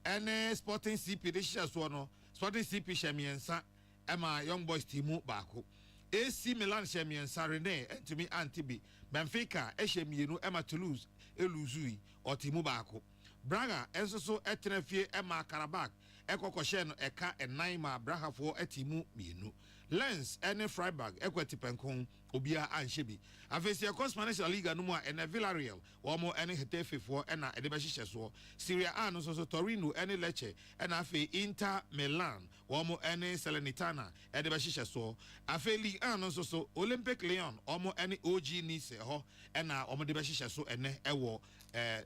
ene Sporting CP de hyeso no Sporting CP hyemiensa ema Young Boys timu baako AC Milan hyemiensa Rennes etumi Antibi Benfica hyemienu ema Toulouse eluzui otimu baako Braga enso etena fie ema Karabakh ekokoshe no eka enan ma Braga for etimu mienu Lens ene Freiburg ekwati penkon obia anhyebi afesi ekos Spanish Liga no mu a ene Villarreal wo mo ene Getafe for ena ede be hyehye so Serie A no so Torino ene Lecce ena afi Inter Milan wo mo ene Salernitana ede be hyehye so afi Ligue 1 no so Olympic Lyon wo mo ene OG Nice ho ena wo mo de be hyehye so ene ewo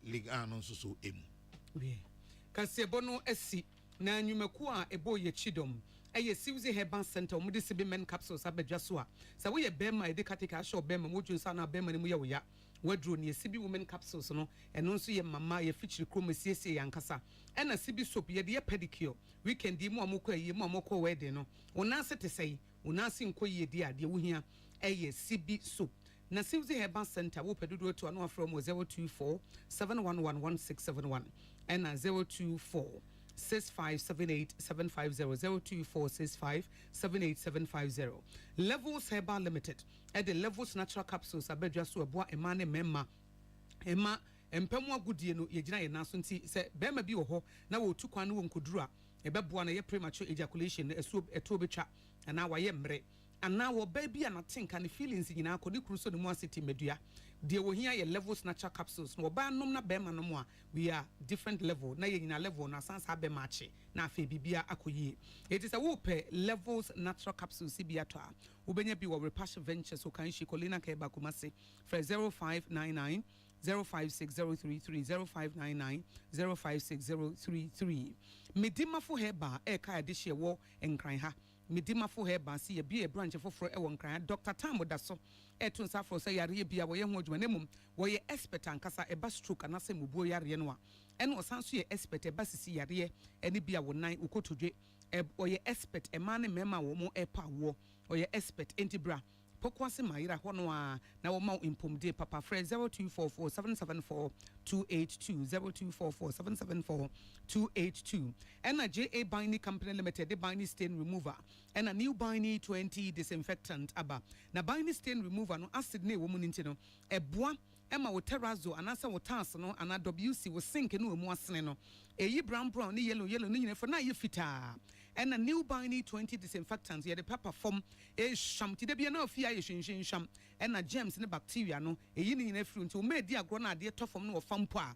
Ligue 1 no so emu kasebo no asi na nyumaku a ebo ye chidom eye Siwzi Herbal Center mu de sibi men capsules abedwa so a sa wo ye bema ede katika show bema mo dwunsa na bema ne mu ye wo ya wadro ne sibi women capsules no eno nso ye mama ye fichiri krom siesie yankasa ena sibi soap ye de pedicure weekend mu amokọ ayi mu amokọ wedding no wona se te sei wona se nko ye di ade wo hia eye sibi soap na Siwzi Herbal Center wo pedodo to ano afro mo 024 7111671 ena 024 6578750 Levels Herbal Limited at the Levels Natural Capsules abedwa so eboa emane memma ema empemu agudie no yegina ye naso nti se bema bi wo ho na wo tu kwan no nkoduru a ebeboa na ye premature ejaculation esu eto betwa na wa ye mre ana wo baby anatenka ne feelings nyina akodi kruso ne mu aseti medua de wo hia ye Levels Natural Capsules no ba nom na bema no mu a we are different level na ye nyina level na sansa be match na afa bibia akoyie it is a wo pe Levels Natural Capsules bia to a wo benya bi wo Repassion Ventures so kan shi Colina ka ba kumase for 0599 056033 0599 056033 medimafo heba e ka de hye wo enkran ha medimafo heba si ye bi e branch foforo e wo nkran Dr. Tam da so eto nsa fro say yare bia wo ye ho adwuma nemum wo ye expert ankasa e ba stroke anase mubuo yare no a ene osanso ye expert e ba sisi yare ene bia wo nan ukotodwe e wo ye expert e ma ne mema wo mo e pa wo wo ye expert entibra pokwase mayira hono a na wo ma impomde papa fre 0244 774 282 and a JA Binding Company Limited, the binding stain remover and a new binding 20 disinfectant aba na binding stain remover no acid ne woman into no e boa Emma wo terrazzo anasa wo tass no ana WC wo sink no emu asene no eyi brown ni yellow ni nyina for na ye fita ena new binding 20 disinfectants ye the pepper form e sham ti de bia na ofia ye hwehwen sham ena germs ne bacteria no eyi ni nyina firi nti o ma di agro na ade to form no wo fampo a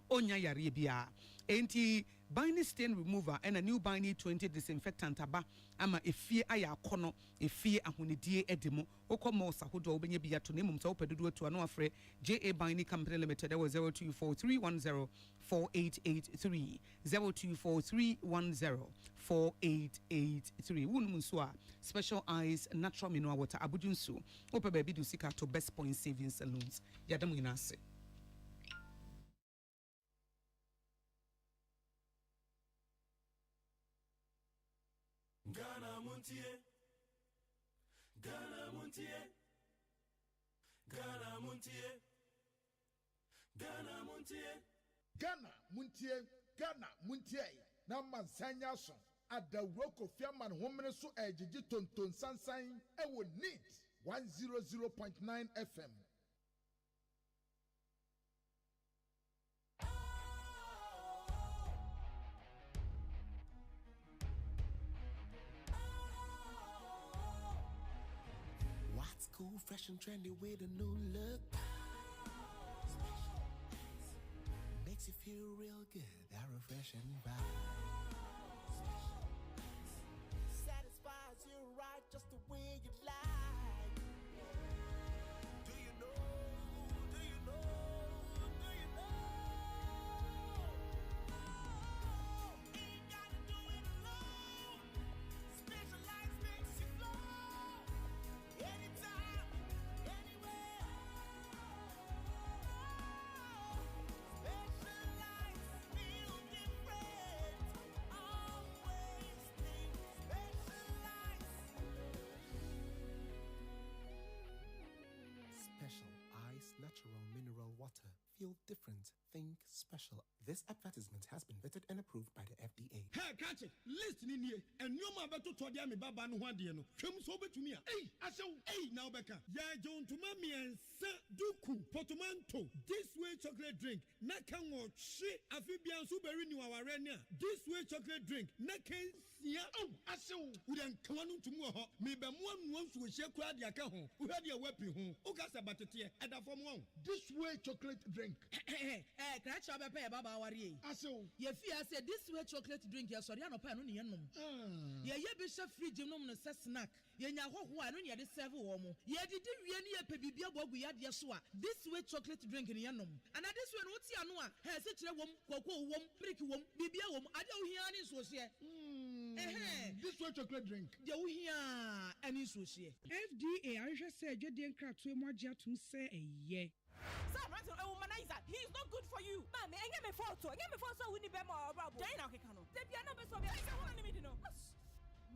onya yare bia enti binding stain remover and a new binding 20 disinfectant aba ama efie aya akono efie ahonedie edemo okomo sahodo obenye bia to nemum so pedodo to ano afre JA Binding Company Limited that was 0243104883 0243104883 wunum so a special eyes natural mineral water abudunsu ope baby do sika to best point savings saloons yadam inase. Ghana Montie, Ghana Montie, Ghana Montie, Ghana Montie, Ghana Montie, Ghana Montie. Na mansanya so adawro Kofiaman homene so ejiji tonton sansan ewo neat 100.9 FM. What's cool, fresh and trendy with a new look? Makes you feel real good, that refreshing vibe. Satisfies you right just the way you like. Do you know? Do you know? Do you know? Ain't gotta do it alone. Specialized makes you flow. Anytime, anywhere. Specialized feel different. Always think specialized. Special Ice Natural Mineral Water. Feel different. Think special. This advertisement has been vetted and approved by the FDA. Hey, catch it. Listen in here. And you ma beto to dia me baba no hwade no. Twem so betumi a. Hey, asew. Hey, now beka. Ya jon to mami ensa duku potomanto. This way chocolate drink. Na kan wo hwe afibia nso beri ni waware ne a. This way chocolate drink. Na kan sia. Oh, asew. Wo den kan no ntum wo ho. Me be mo anu nso wo hye kura de aka ho. Wo hwade a wapi ho. O ka sa batete e da fom won. This way chocolate drink. Crash up a baba worry. Aso. Ye fear said this way chocolate drink, yes, sorry, no pan on yenum. Ye bishop free genome no snack. Ye nya ho ho anu ye de serve wo mo. Ye did really a pebibia bogu ya de so a. This way chocolate drink in yenum. And this one what ya no a. He se kire wom, koko wom, brick wom, bibia wom. Ade wo hia ni so se. This way chocolate drink. Ye wo hia ani so se. FDA ahwe se adwede nkratoe mo agye atum se eye. Sir, right, a womanizer. He is not good for you. Mommy, I get me photo. I get me photo. We need be more about. Then now, Kekano. They be another so. I say, what do you know?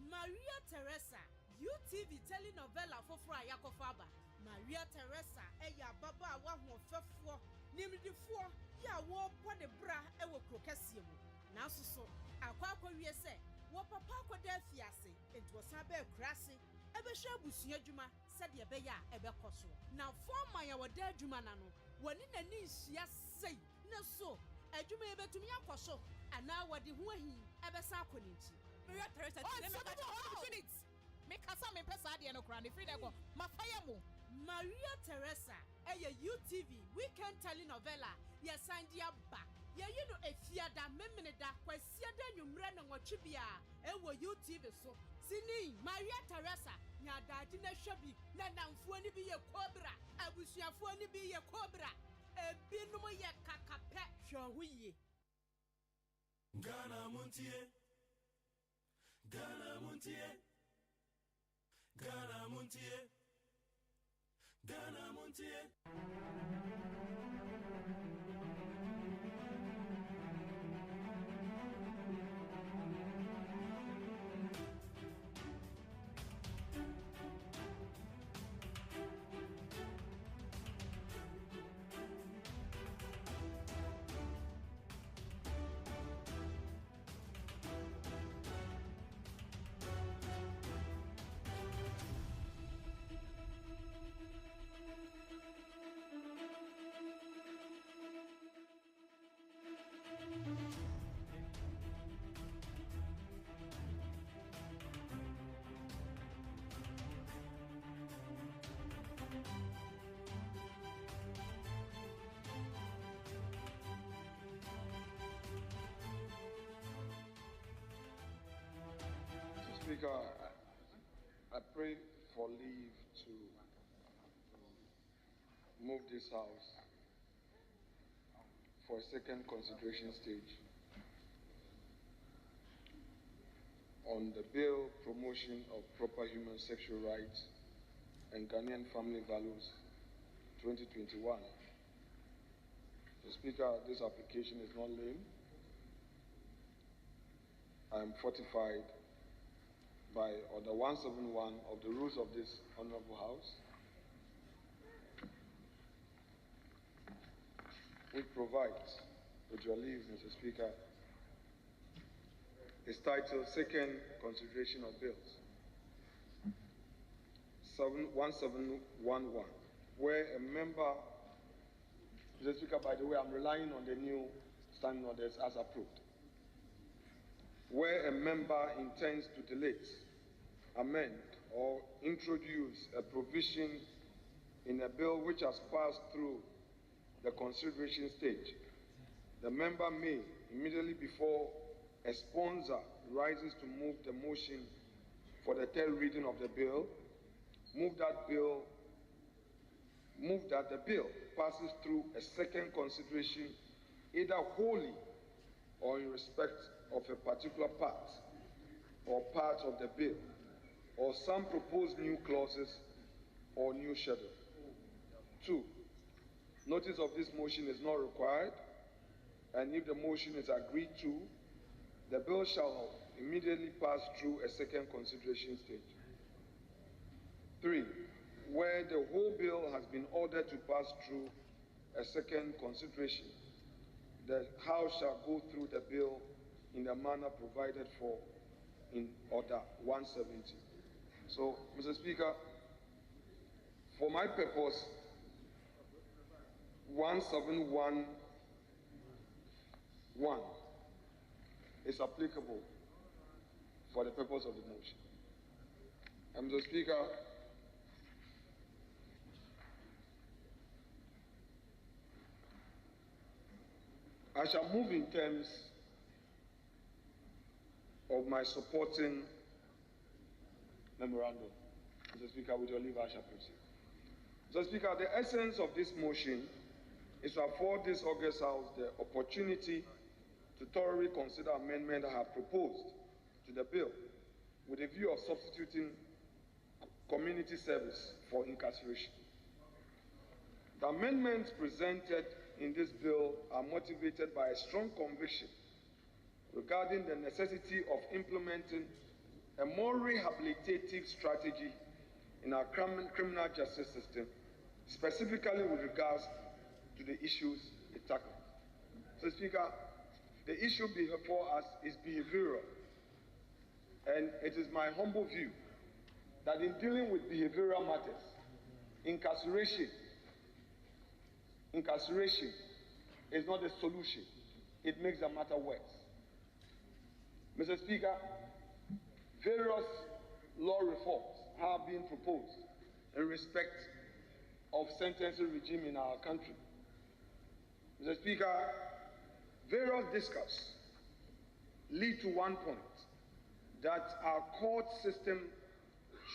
Maria Teresa, UTV telenovela for Fraya Kofaba. Maria Teresa, eya baba wa ho fefo. Nimdi fo ya wo pode bra e wo krokasiemu. Na so akwa wie se wo papa akoda afiase enti wo san be krase ebe hwe abusua adwuma sede ebe ya ebe koso. Na forma ya woda adwuma na no woni nani nhia sei na so adwuma ebetumi akoso ana wode ho ahi ebe sa akoninti. Maria Teresa, let me catch you. Make us some pesa ade no kra ne free go. Mafaya mo. Maria Teresa, UTV weekend telenovela. Yes, Sandia ba. Ye you know efiada memeneda kwasiada nwumre na nwotwebia ewo UTV so. Sini Maria Teresa nya daji na hwabi na namfo ni bi ye kobra, abusuafo ni bi ye kobra. Ebinom ye kakape hwahuye. Ghana Montie, Ghana Montie, Ghana Montie, Ghana Montie. Speaker, I pray for leave to move this House for a second consideration stage on the bill promotion of proper human sexual rights and Ghanaian family values 2021. Mr. Speaker, this application is not lame. I am fortified by Order 171 of the rules of this Honorable House, which provides, with your leave, Mr. Speaker, is titled Second Consideration of Bills 1711, where a member, Mr. Speaker, by the way, I'm relying on the new standing orders as approved, where a member intends to delete, amend, or introduce a provision in a bill which has passed through the consideration stage, the member may, immediately before a sponsor rises to move the motion for the third reading of the bill, move that the bill passes through a second consideration, either wholly or in respect of a particular part or parts of the bill, or some proposed new clauses or new schedule. 2. Notice of this motion is not required, and if the motion is agreed to, the bill shall immediately pass through a second consideration stage. 3. Where the whole bill has been ordered to pass through a second consideration, the House shall go through the bill in the manner provided for in Order 170. So, Mr. Speaker, for my purpose, 1711 is applicable for the purpose of the motion. And Mr. Speaker, I shall move in terms of my supporting memorandum. Mr. Speaker, with your leave, I shall proceed. Mr. Speaker, the essence of this motion is to afford this August House the opportunity to thoroughly consider amendments I have proposed to the bill with a view of substituting community service for incarceration. The amendments presented in this bill are motivated by a strong conviction regarding the necessity of implementing a more rehabilitative strategy in our criminal justice system, specifically with regards to the issues it tackles. So, Speaker, the issue before us is behavioral, and it is my humble view that in dealing with behavioral matters, incarceration is not a solution. It makes the matter worse. Mr. Speaker, various law reforms have been proposed in respect of sentencing regime in our country. Mr. Speaker, various discourse lead to one point, that our court system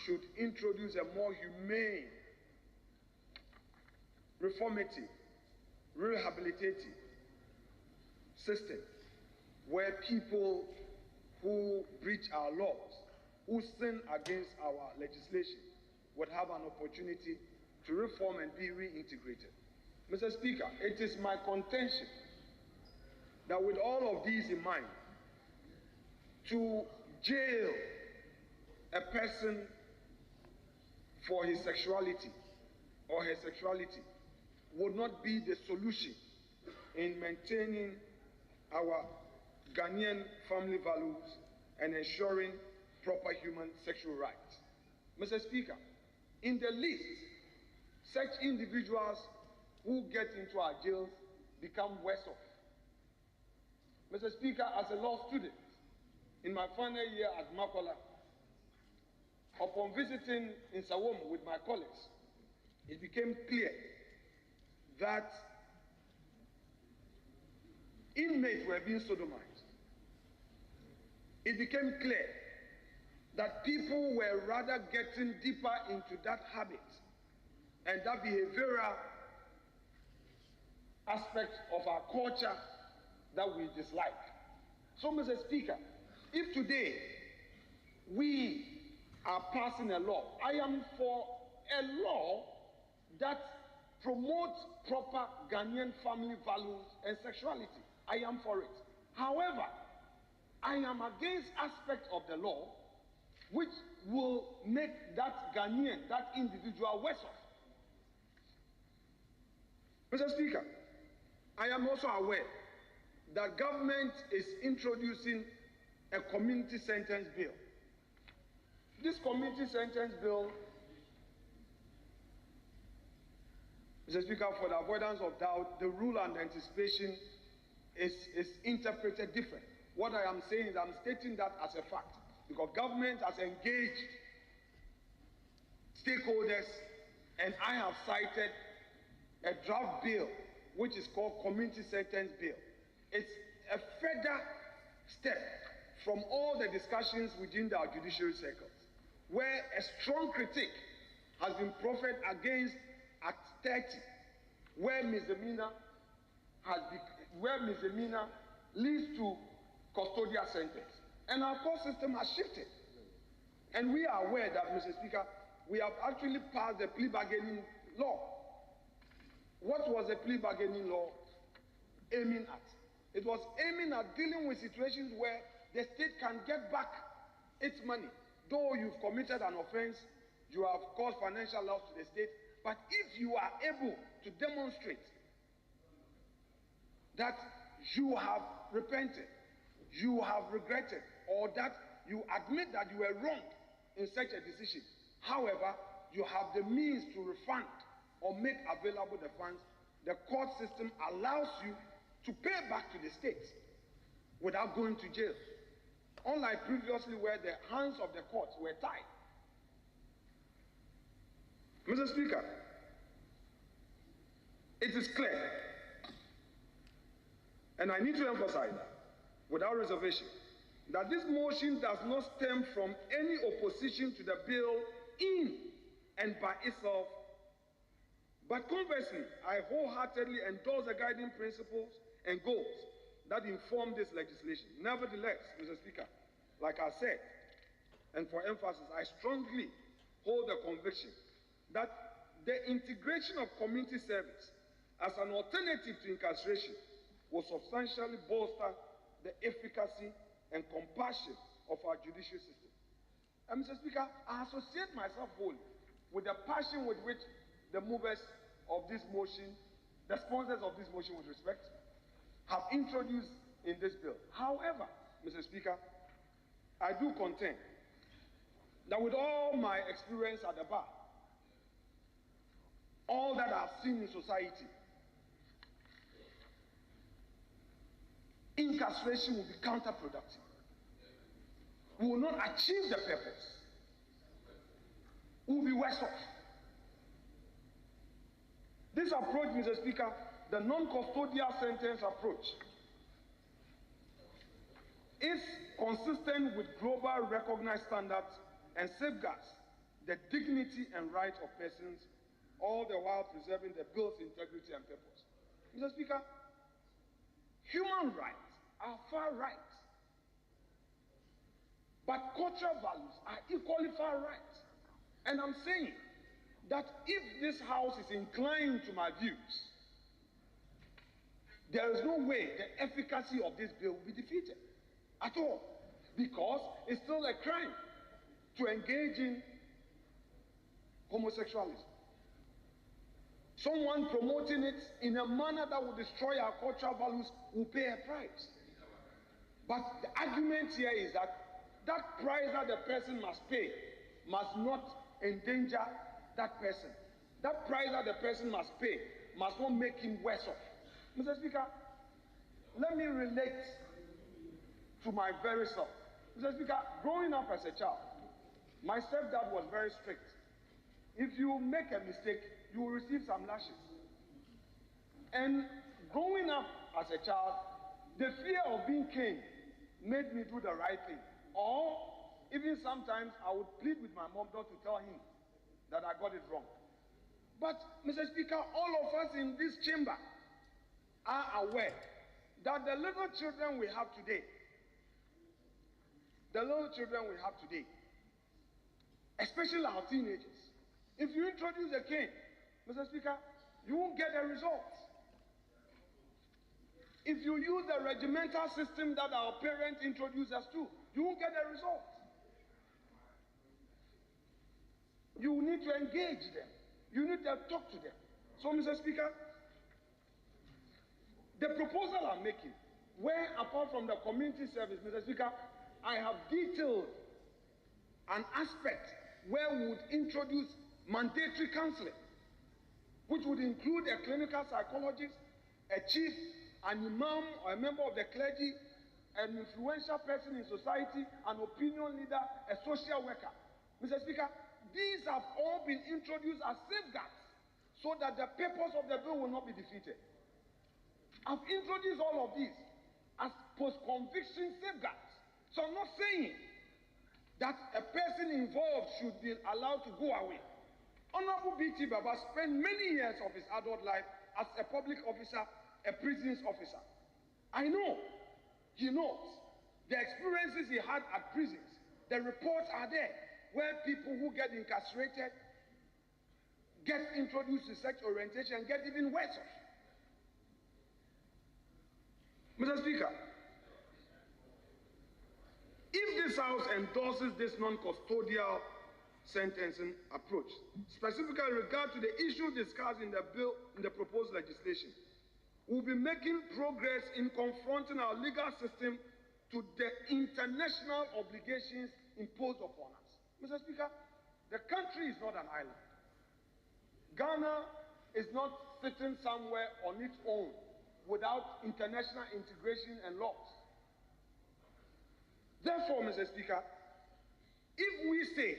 should introduce a more humane, reformative, rehabilitative system where people who breach our laws, who sin against our legislation, would have an opportunity to reform and be reintegrated. Mr. Speaker, it is my contention that with all of these in mind, to jail a person for his sexuality or her sexuality would not be the solution in maintaining our Ghanaian family values and ensuring proper human sexual rights. Mr. Speaker, in the least, such individuals who get into our jails become worse off. Mr. Speaker, as a law student, in my final year at Makola, upon visiting in Sawom with my colleagues, it became clear that inmates were being sodomized. It became clear that people were rather getting deeper into that habit and that behavioral aspect of our culture that we dislike. So, Mr. Speaker, if today we are passing a law, I am for a law that promotes proper Ghanaian family values and sexuality. I am for it. However, I am against aspects of the law which will make that Ghanaian, that individual worse off. Mr. Speaker, I am also aware that government is introducing a community sentence bill. This community sentence bill, Mr. Speaker, for the avoidance of doubt, the rule and anticipation is interpreted different. What I am saying is I'm stating that as a fact, because government has engaged stakeholders, and I have cited a draft bill which is called Community Sentence Bill. It's a further step from all the discussions within our judiciary circles, where a strong critique has been proffered against Act 30, where misdemeanor leads to custodial sentence. And our court system has shifted. And we are aware that, Mr. Speaker, we have actually passed the plea bargaining law. What was the plea bargaining law aiming at? It was aiming at dealing with situations where the state can get back its money. Though you've committed an offense, you have caused financial loss to the state, but if you are able to demonstrate that you have repented, you have regretted, or that you admit that you were wrong in such a decision, however, you have the means to refund or make available the funds, the court system allows you to pay back to the state without going to jail. Unlike previously where the hands of the courts were tied. Mr. Speaker, it is clear, and I need to emphasize that without reservation, that this motion does not stem from any opposition to the bill in and by itself, but conversely, I wholeheartedly endorse the guiding principles and goals that inform this legislation. Nevertheless, Mr. Speaker, like I said, and for emphasis, I strongly hold the conviction that the integration of community service as an alternative to incarceration will substantially bolster the efficacy and compassion of our judicial system. And Mr. Speaker, I associate myself wholly with the passion with which the movers of this motion, the sponsors of this motion with respect, have introduced in this bill. However, Mr. Speaker, I do contend that with all my experience at the bar, all that I've seen in society, incarceration will be counterproductive. We will not achieve the purpose. We will be worse off. This approach, Mr. Speaker, the non-custodial sentence approach, is consistent with global recognized standards and safeguards the dignity and rights of persons, all the while preserving the bill's integrity and purpose. Mr. Speaker, human rights are far rights, but cultural values are equally far rights. And I'm saying that if this House is inclined to my views, there is no way the efficacy of this bill will be defeated at all, because it's still a crime to engage in homosexuality. Someone promoting it in a manner that will destroy our cultural values will pay a price. But the argument here is that that price that the person must pay must not endanger that person. That price that the person must pay must not make him worse off. Mr. Speaker, let me relate to my very self. Mr. Speaker, growing up as a child, my stepdad was very strict. If you make a mistake, you will receive some lashes. And growing up as a child, the fear of being caned made me do the right thing. Or Even sometimes I would plead with my mom not to tell him that I got it wrong. But, Mr. Speaker, all of us in this chamber are aware that the little children we have today, especially our teenagers, if you introduce a cane, Mr. Speaker, you won't get a result. If you use the regimental system that our parents introduced us to, you won't get a result. You need to engage them. You need to talk to them. So, Mr. Speaker, the proposal I'm making, where apart from the community service, Mr. Speaker, I have detailed an aspect where we would introduce mandatory counseling, which would include a clinical psychologist, a chief, an imam or a member of the clergy, an influential person in society, an opinion leader, a social worker. Mr. Speaker, these have all been introduced as safeguards so that the purpose of the bill will not be defeated. I've introduced all of these as post-conviction safeguards. So I'm not saying that a person involved should be allowed to go away. Honorable B.T. Baba spent many years of his adult life as a public officer, a prisons officer. I know, he knows the experiences he had at prisons. The reports are there where people who get incarcerated get introduced to sex orientation and get even worse off. Mr. Speaker, if this House endorses this non-custodial sentencing approach, specifically in regard to the issue discussed in the bill, in the proposed legislation, we'll be making progress in confronting our legal system to the international obligations imposed upon us. Mr. Speaker, the country is not an island. Ghana is not sitting somewhere on its own without international integration and laws. Therefore, Mr. Speaker, if we say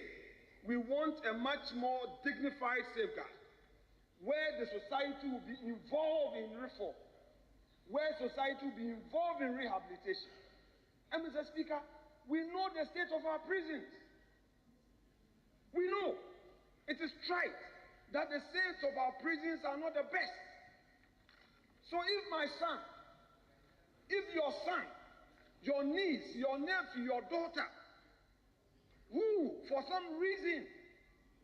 we want a much more dignified safeguard, where the society will be involved in reform, where society will be involved in rehabilitation, and Mr. Speaker, we know the state of our prisons. We know it is trite that the states of our prisons are not the best. So if my son, if your son, your niece, your nephew, your daughter, who for some reason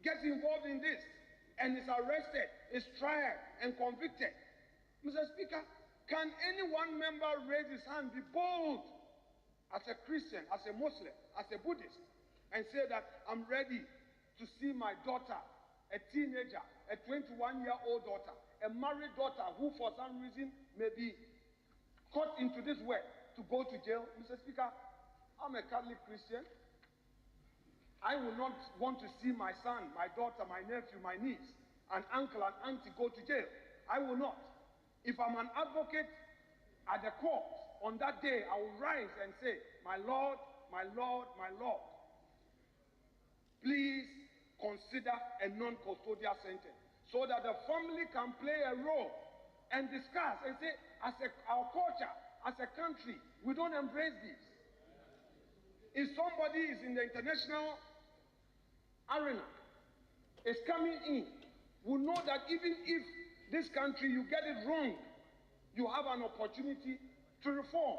gets involved in this and is arrested, is tried and convicted, Mr. Speaker, can any one member raise his hand, be bold as a Christian, as a Muslim, as a Buddhist, and say that I'm ready to see my daughter, a teenager, a 21-year-old daughter, a married daughter who for some reason may be caught into this way to go to jail? Mr. Speaker, I'm a Catholic Christian. I will not want to see my son, my daughter, my nephew, my niece, an uncle, and auntie go to jail. I will not. If I'm an advocate at the court on that day, I will rise and say, my Lord, my Lord, my Lord, please consider a non-custodial sentence so that the family can play a role and discuss and say, our culture, as a country, we don't embrace this. If somebody is in the international arena, is coming in, we know that even if this country, you get it wrong, you have an opportunity to reform.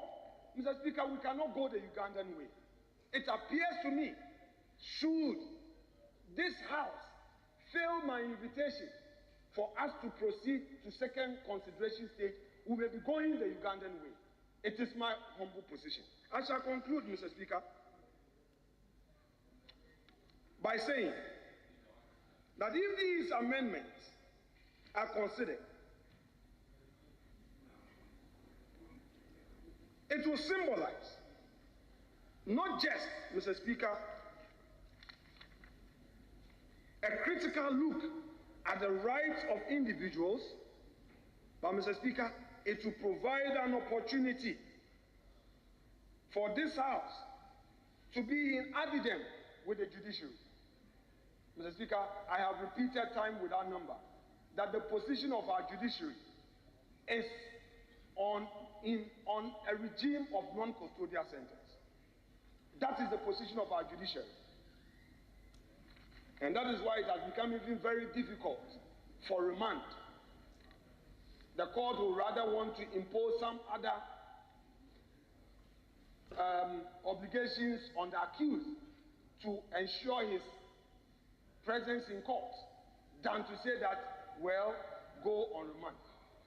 Mr. Speaker, we cannot go the Ugandan way. It appears to me, should this House fail my invitation for us to proceed to second consideration stage, we may be going the Ugandan way. It is my humble position. I shall conclude, Mr. Speaker, by saying that if these amendments are considered, it will symbolize not just, Mr. Speaker, a critical look at the rights of individuals, but, Mr. Speaker, it will provide an opportunity for this House to be in addendum with the judiciary. Mr. Speaker, I have repeated time without number that the position of our judiciary is on a regime of non-custodial sentence. That is the position of our judiciary. And that is why it has become even very difficult for remand. The court will rather want to impose some other obligations on the accused to ensure his presence in court than to say that, well, go on remand.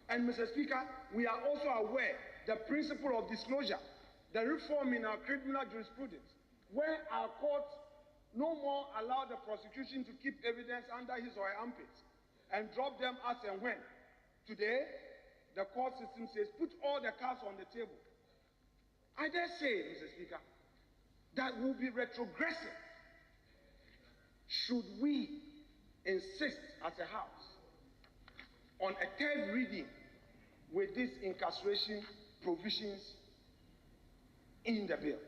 And Mr. Speaker, we are also aware the principle of disclosure, the reform in our criminal jurisprudence, where our courts no more allow the prosecution to keep evidence under his or her armpits and drop them as and when. Today, the court system says, put all the cards on the table. I dare say, Mr. Speaker, that will be retrogressive should we insist as a house on a third reading with these incarceration provisions in the bill.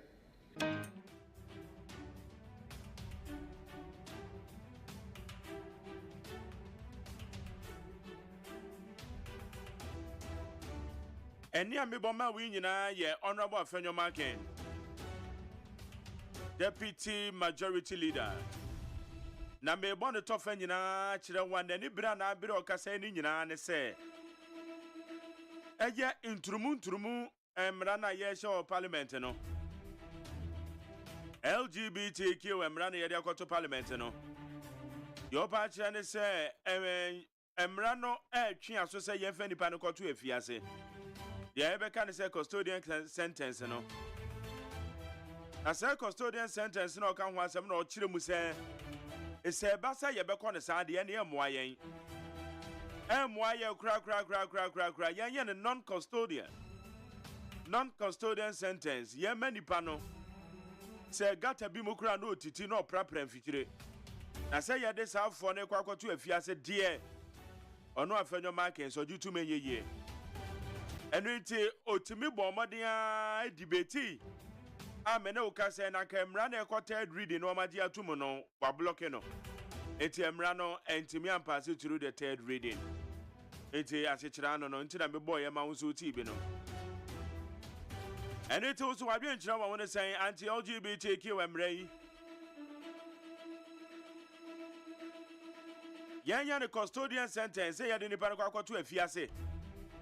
Eni ameboma wi nyina ye Honorable Afenyo Maken, Deputy Majority Leader. Na mebon the tofa nyina kire wan ani bra na abire okasa ni nyina ne se. Eye intrumu emra na ye show parliament no. LGBTQ emra na ye de akoto parliament no. Yo pa kire ne se emra no twe aso se ye fa nipa no koto afiase. The Ebeka say custodian sentence no. I say custodian sentence no can want some no chire mu say. E say basa ye beko ne sa de ne emoa yen. Emoa ye kra yen non-custodian. Non-custodian sentence ye many pano. Say gata bi mu kra no titi no prapra mfitire. Na say ye de sa afo ne kwakoto afiase de. Ono Afenyo Maken so jutu menye. Enwiti otimi bomodia debate amene ukase na kamera na third reading no maji atumo no wa block no enti emra no entimi ampase through the third reading enti asechira no enti na mebo ye ma unso ti bi no enwiti uso wa bi nchira wa wona say anti LGBTQ emra yi yanya ne custodian sentence ye de nipa kwa kwato afiase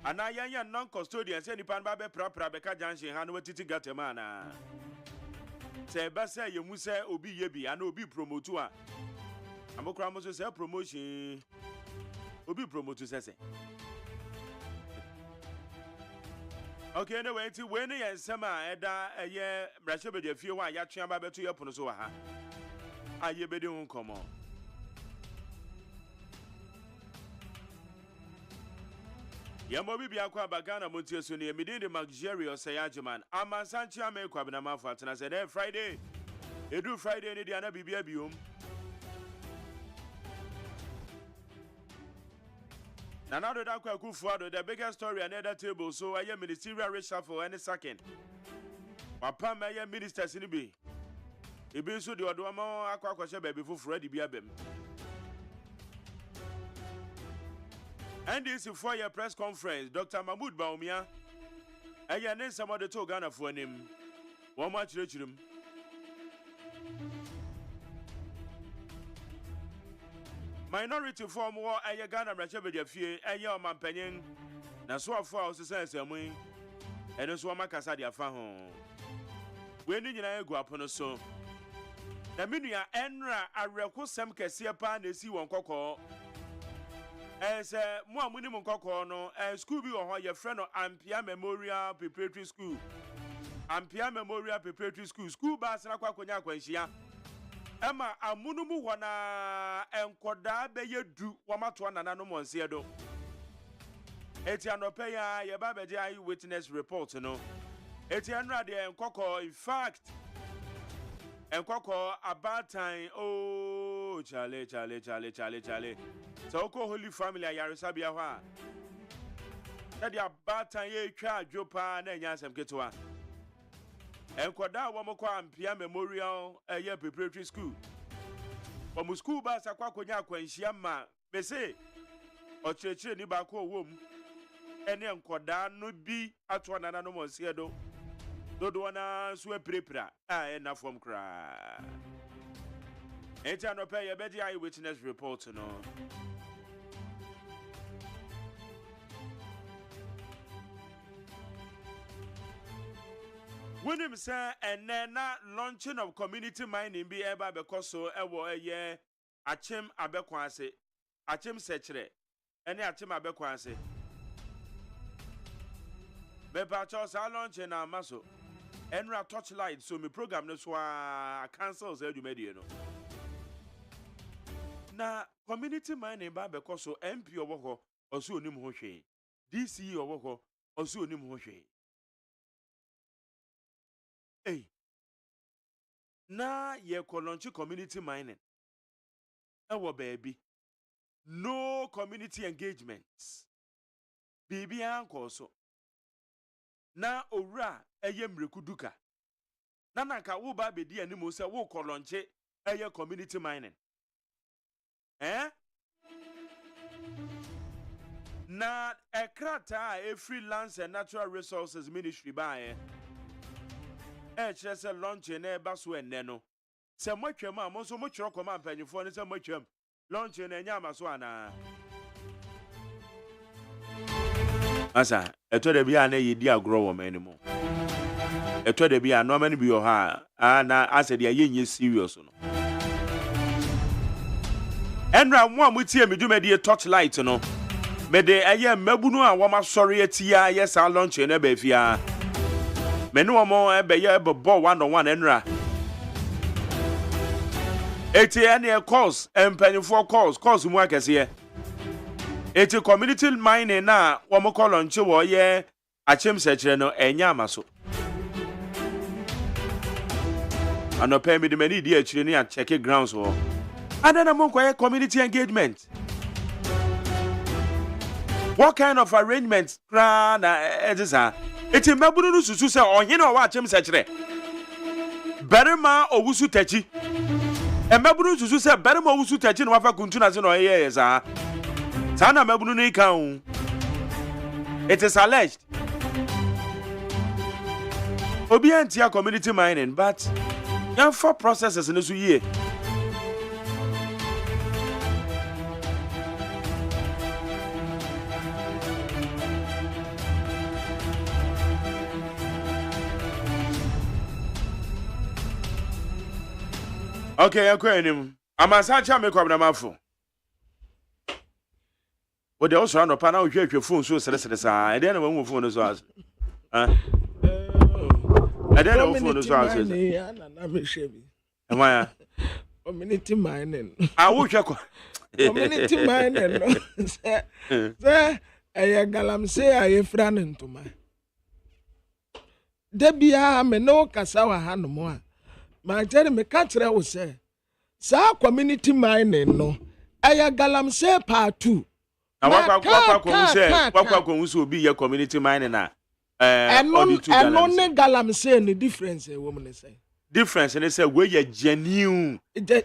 ana yanya non-custodian se nipa ba be pra beka junction ha no watiti gatemana se ba se ye mu se obi ye bi ana obi promote a amokra mo so se promotion obi promote se okay anyway ti we ne yensema eda eye mrahye bede fie wa ya twea ba beto ye pono so wa ha aye bede hu komo Yamo bibi akwa bagana montie so ne midin de luxurious AGYEMAN amansanchi amekwa bina mafu atena se dey Friday edu Friday ne dia na bibia biom na now that akwa kufuado the biggest story another table so aye ministerial reshuffle any second papa ma aye ministers ni bi ebi so de odo ma akwa kwahye baby fufuro di bia bem. And this is 4-year press conference. Dr. Mahmoud Baumia. Aya ne some of the two Ghana for him. One much richer. Minority form war aya Ghana Rachel Fie, aya Mampenyan. Na so for our society, and so Macasa dia Fahon. When you go upon so. The Minia Enra a reco some Cassia Pan, they see one cocoa. As more minimum cocoa no, school be or your friend of Ampia Memorial Preparatory School. Ampia Memorial Preparatory School bus na kwa konya kwanhia. Emma amunumu wana enkoda be yedu wamato nana no monse do. Eti anope ya ye ba be eye witness report no. Eti anra de enkoko in fact enkoko about time oh chale. So ko Holy Family ayaresabia ho a. Na dia about time ye twa adwopa na nya asem ketewa. Enkoda wo mokwa Ampia Memorial Preparatory School. Omu school bus akwa konya akwanhia ma me say ochirechire ni ba ko wom ene enkoda no bi ato nana no monse do dodo na so prepra na from kra enti anopa ye be eye witness report no Winim say and na launching of community mining be eba because so ewo eye achim abekwanse achim sechere ene achim abekwanse Beba cho sa launch na maso enra touchlight so me program no so cancels edumedie no na community mining ba because so MP owo ho oso onim ho hwe DC owo ho oso onim ho hwe Hey, na ye launch community mining. Baby. No community engagements. Bibi anko so. Na ora eye mrekuduka. Na nanka wo ba bedi animo se wo launch eye community mining. Na ekrata a freelance and natural resources ministry ba just a launch in a basso and neno. Some much your mamma, so much your command penny for some much launch in a yamaswana. Asa, a to the biane ye dear grower anymore. A to the bia no many be your ha, and I said, ye yin serious. And round one with me do me dear touchlight, no. Mede a year mebuno and woman sorry at ya, yes, I'll launch in a befia. Menu mo ebe ye ebe bo 1-on-1 enra. Eti any calls empanifo calls mu akese. Eti community mining na wo mo call on che wo ye achem sechere no enya amaso. Ano pay me de mani di akire ni a check grounds wo. Adana mo kwa community engagement. What kind of arrangements na edisa? Eti mabunu no susu se ohene o wa achem sechere berema owusu tachi mabunu susu se berema owusu tachi no wafa kuntu na se no ye za sana mabunu no ikan it is alleged obi antia community mining but yan for processes no so ye Okay, I'm going. I'm a such a make up the mouthful. But they also run up and I'll hear your phone so serious. I didn't know what phone as well. I didn't know what phone as well. Am I? Community mining. I will check. Community mining. There, I galam say I friend into my. Debia me no kasawa hanu moa. My Jeremy Catcher will say, Sa community mining no, I galam say part 2. And what will be your community mining now? And only galam say the difference, a woman say. Difference, and they say, where you genuine the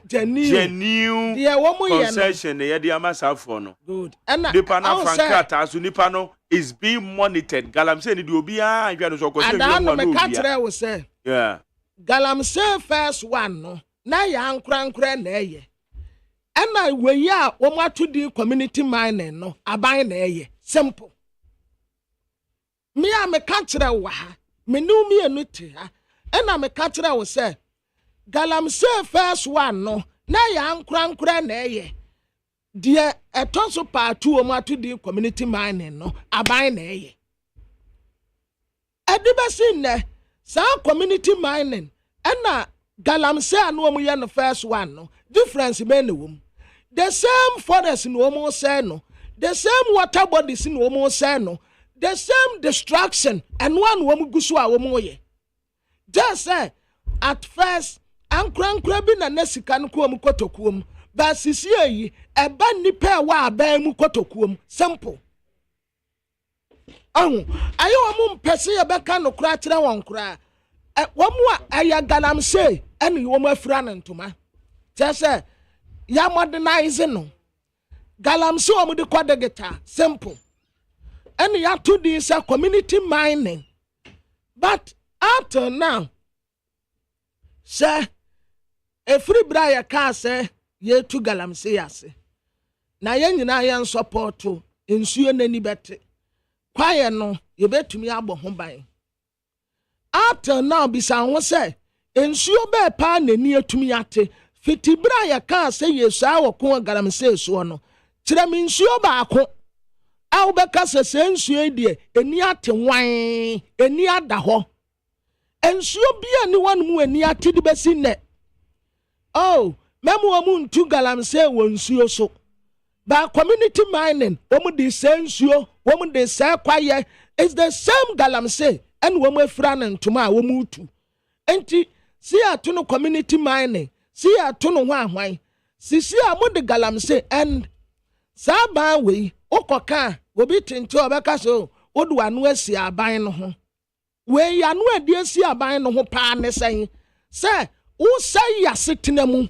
woman concession, the Yadiamas have for no. Good. And the Panafrancata, Sunipano is being monitored. Galam say, it will be a Catcher will say, yeah. Galam say first one no na ya nkran na eye ena we ya wo matu di community mining no aban na eye simple me a me ka kire wa ha me nu me enu ti ha ena me ka kire wo say Galam say first one no na ya nkran na eye die etonso part 2 wo matu di community mining no aban na eye adibasi ne sa community mining ena Galam say anu mu ye no first one no difference be na wom the same forest no mo say no the same water bodies no mo say no the same destruction and one wom gusu a wom ye just say at first ankran bi na nasika no ko mu kotokuom ba sisi yi eba nipa wa aba mu kotokuom simple ayo wom mpese ye beka no kura kire won kura wamu aya Galam say eni wom afira no ntoma tese ya modernize no Galam say wom de kodegeta simple eni ya to this community mining but up till now sɛ efiri bra yɛ kaa sɛ yɛtu galamsey ase na yɛn nyinaa yɛn support nsuo n'ani bɛte kwaeɛ no yɛbɛtumi abɔ ho ban up till now bisa ho sɛ nsuo bɛɛ paa n'ani atumi ate fiti bra yɛ kaa sɛ yɛsua wɔ ko galamsey soɔ no kyerɛ me nsuo baako a wobɛka sɛ sɛ nsuo yi deɛ ani ate wan ani ada hɔ nsuo bia ni wɔn mu ani ate de bɛsi nnɛ oh mɛmo wɔn mu ntu galamsey wɔ nsuo so ba community mining wɔn de sɛ nsuo wɔn de sɛ kwaeɛ is the same galamsey ɛna wɔn afira ne ntoma a wɔn tu nti si ato no community mining si ato no ho ahwan sisi a mo de galamsey and saa ban wei okɔka obi tente ɔbɛka so wodu anu asi aban no ho wei anu adi asi aban no ho paa ne sɛn sɛ wosa yasetena mu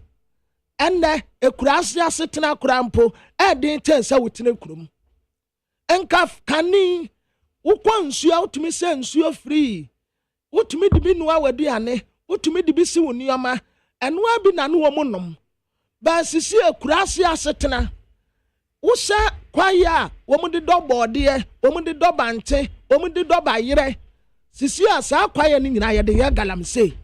ɛnɛ ekurase asetena kora mpo ɛden kyɛn sɛ wotena kurom nka kani wokɔ nsuo wotumi sɛ nsuo free wotumi de bi noa waduane wotumi de bi si wo nneɛma ɛnoa bi na no wɔ mu nom ba sisi ekurase asetena wosa kwaeɛ a wɔn de dɔ bɔɔdeɛ wɔn de dɔ bante wɔn de dɔ bayerɛ sisi a saa kwaeɛ no nyinaa yɛde yɛ galamsey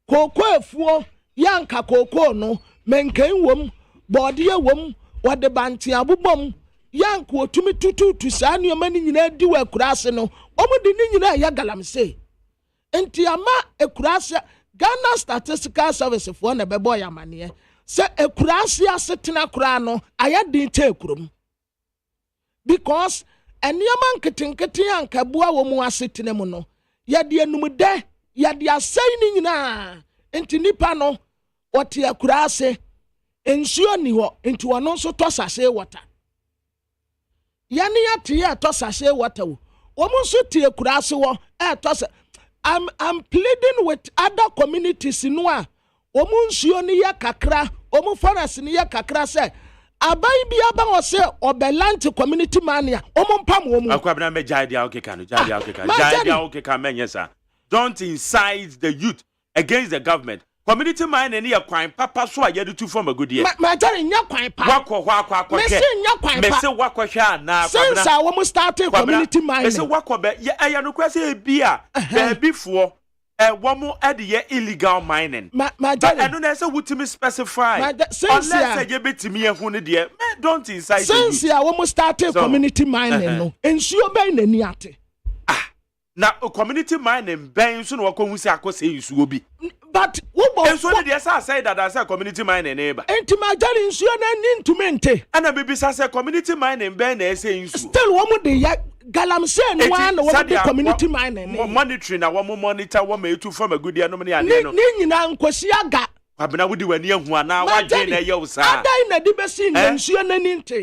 kooko efuo yanka kooko no menken wom bɔɔdeɛ wom wɔde bante abobɔm yanka otumi tututu saa nneɛma no nyinaa di wɔ akurase no wɔn de ne nyinaa yɛ galamsey nti ama akurase Ghana Statistical Service foɔ na bɛbɔ yɛ amaneɛ sɛ akurase asetena koraa no ayɛ den kyɛ kurom because nneɛma nketenkete a nkabua wɔ mu asetena mu no yɛde enumde yɛde asɛn ne nyinaa nti nipa no wɔte akurase nsuo ni hɔ nti wɔno nso tɔ sase water yɛne yɛte yɛ tɔ sase water wo wɔn nso te akurase wɔ tɔ sɛ I'm pleading with other communities no a wɔn nsuo ni yɛ kakra wɔn forest ni yɛ kakra sɛ aban bi aba wɔ sɛ ɔbɛlante community mania wɔn mpam wɔn mu. akɔ abena mɛ gyaade a okeka no gyaade a okeka mɛ nyɛ sa don't incite the youth against the government. Community mine and your crime, papa, so I get to form a good year. My daddy, your crime, papa. Messi, what question now? Since I almost started community mine. Messi, what about I am requesting beer before a woman at the illegal mining. My daddy, I don't know what to me specify. Unless I give it to me and who dear, don't incite. Since I almost started community mining, and she obeyed the niate. Now, community mining, Ben, soon or come say, you will be. But and so the SA say that I say community mining neighbor. And to my daddy, you to maintain. And a baby say community mining, Ben, saying still one with the galamsey and one the community mining. Monitoring, a woman monitor, one may to form a good year. No money, I know. Nina and Kwasiaga. Abena would do a near one now. I didn't know you, sir. I die in a debassing and she and an inter.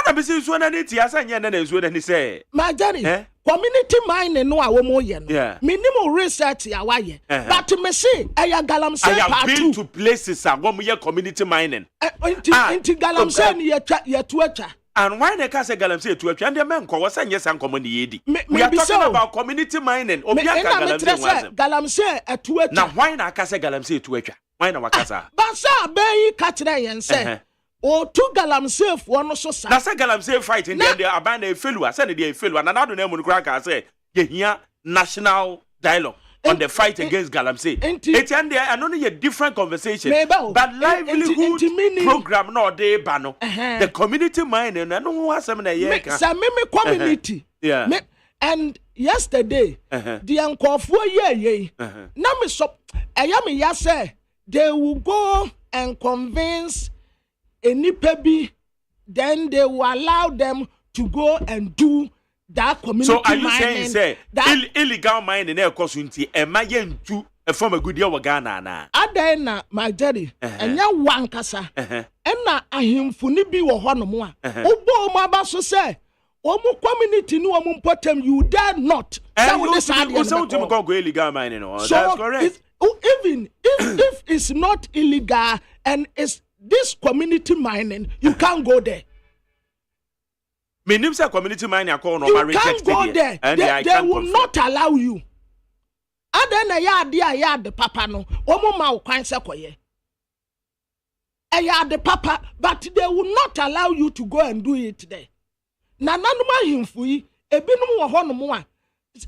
And I see one and it, yes, and then is what he say. My daddy, community mining no our moyen. Yeah. Minimum research ya why. But me say I galamsey. I have been to places a woman community mining. Into galamsey ya tuacha. And why they can't say galamsey to a and the men call us and yes and community. We are talking about community mining. Galamsey at tuacha. Now why not can say galamsey to a why not Wakasa? But sir, bay catch and say. O two galamsey one so sa. Na say galamsey fighting there they abandon a failure. Say they failure. And another name on crack say you hear national dialogue on the fight against galamsey. It's and there and only a different conversation. But livelihood program no day bano. The community mining and no one some year. Some community. Yeah. And yesterday the uncle for ye. Now me so ayami ya say they will go and convince any baby, then they will allow them to go and do that community mining. So are you saying say illegal mining e cost unti e ma ye ntu e form a good year wa Ghana na adena my daddy enya wankasa ena ahimfu ni bi wo hono mo a obo mo aba so say omu community ni omu potem you dare not say we say to go illegal mining no that's correct. Even if it's not illegal and it's this community mining, you can't go there. My name say community mining. You can't go there. They will not allow you. Aden na yard papa no. Omo ma ukwan se koye. Yard papa, but they will not allow you to go and do it there. Na nanuma himfui, ebinum wo honom a.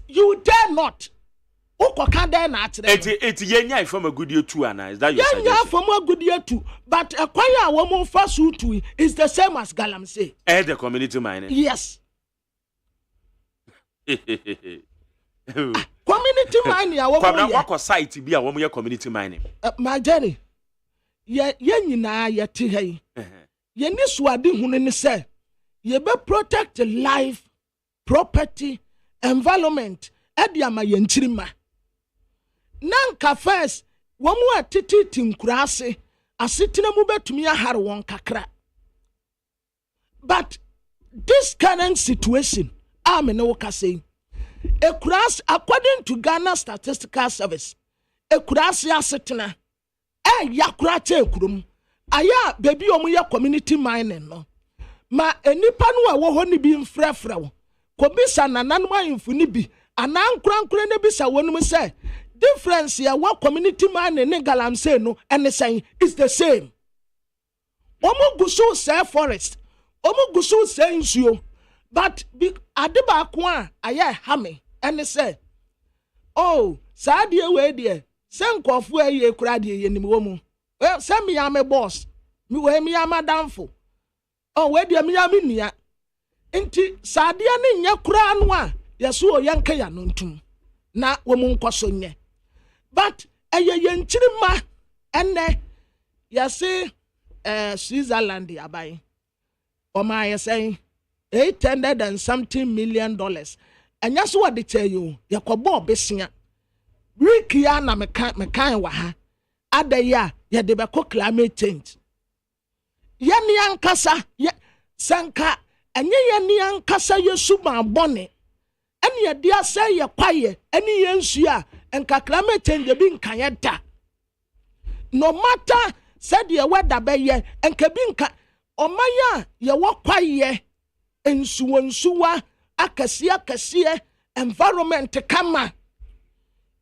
You dare not. Ukoka there na atre. It yenya from a good year too, Anna. Is that your suggestion? Yenya from a good year too. But a kwaya woman first to is the same as Galamsey. The community mining. Yes. Community mining. What site be a woman community mining? My Jenny. Ye nyina ye ti hai. Ye ni swadi huneni say. Ye be protect life, property, environment. Ediama ye nchirima. Nanka first, wamu atiti tinkurase, asitina mubetumi ahare won kakra. But this current situation, say, according to Ghana Statistical Service, ekurase asitina, yakurate ekurum, aya baby omuya community mining no. Ma enipa no a wo ho ni bi mfrefrew, kobisa nananuma infuni bi, anankurankure ne bisa wonum say, difference here what community man and Galamsey no and saying is the same. Omo gusu say forest. Omo gusu say nsuo. But adeba kwa aya hame and say, oh, sadie we there. Sen kofu ye kura de ye nim wo mu. Well, send me am a boss. Me we me am adamfo. Oh, we there me am nia. Enti sadie ne nya kura no a yeso yanka ya no ntum. Na wo mu nkoso nye. But yenchirima ene yase Switzerland yabai. Oma yase $800 and something million. And that's what they tell you. Yakobo besia. Ricky na mekan wa ha. Adaya ya debeko climate change. Yani ankasa ya sanka enye yani ankasa yesuba bone. Eni ya dia say ya kwaye eni yensu and climate change be nkayeda. No matter said ye weather be ye and kabinka omaya ye wakwaye ensuwa akasiye environment kama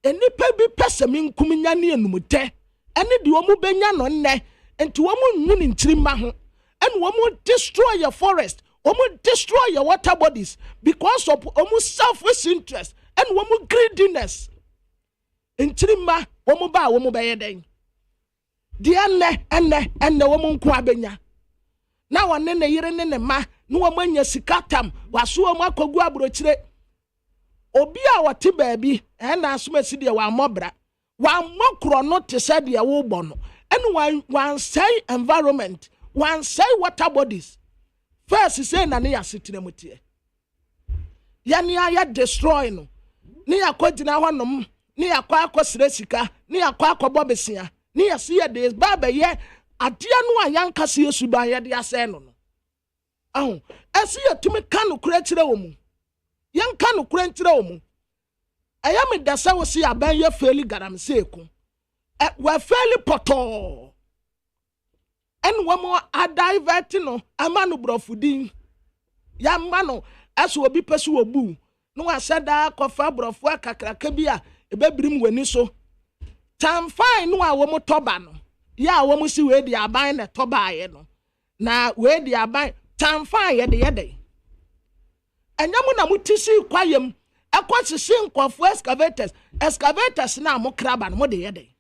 enipa bi pesemi nkuminya ne enumute ene de omu benya no nne enti omu nwuni ntirima ho and omu destroy your forest, omu destroy your water bodies because of omu selfish interest and omu greediness. Intrima womu ba womu be yeden de enne womu nko abenya na wonne ne yire ne ma no womu anya sikatam waso womu akogu abrochire obi a wote baabi na asomasi de wa mobra wa mokro no te se de wo bo no ene wan say environment wan say water bodies first say na ne yasetire mutie ya ne ya destroy no ne yakodina honom ni yakwa akosire sika ni yakwa akobo besia ni yase ye de baba ye ade anu ayanka se yesu ban ye de ase no no ahụ esi yetumi kanu kura kire wo mu yan kanu kura ntire wo mu eya me dasa wo si aban ye feli garam se eku wa feli poto en wo mo adivert no amanu brofudin ya mano aso obi pesu obu no wa sada kofa brofu akakraka bi a ebebrim wani so tam fine no a wo mo toba no ya wo mo si we di aban na toba ye no na we di aban tam fine ye de enyamu na mutisi kwayem akwasisi nkofo excavators na mo kraba no mo de ye de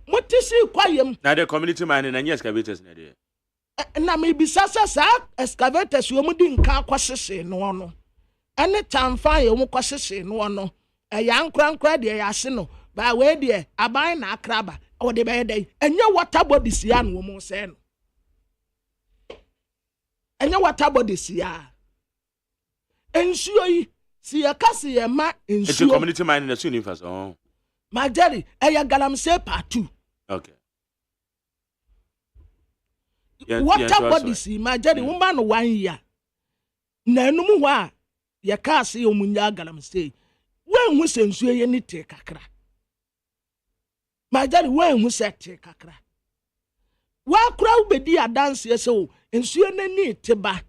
mutisi kwayem na the community mining na excavators na de na me bisasa sa excavators wo mo di nka akwasisi no no ene tam fine ye mo kwasisi no no ya nkra de ya ase no ba we de aban na akraba o de be de enye water bodies ya no mo se no enye water bodies ya ensuo yi si ya kase ya ma ensuo it's a community mining na so infas oh Majeri ya Galamsey part 2 okay water bodies Majeri woman no 1 year na enum ho a ya kase ya omunya Galamsey when hu sensuo ye ni te kakra Majeri when hu se te kakra wa kura ubedi adanse ye so ensuo na ni te ba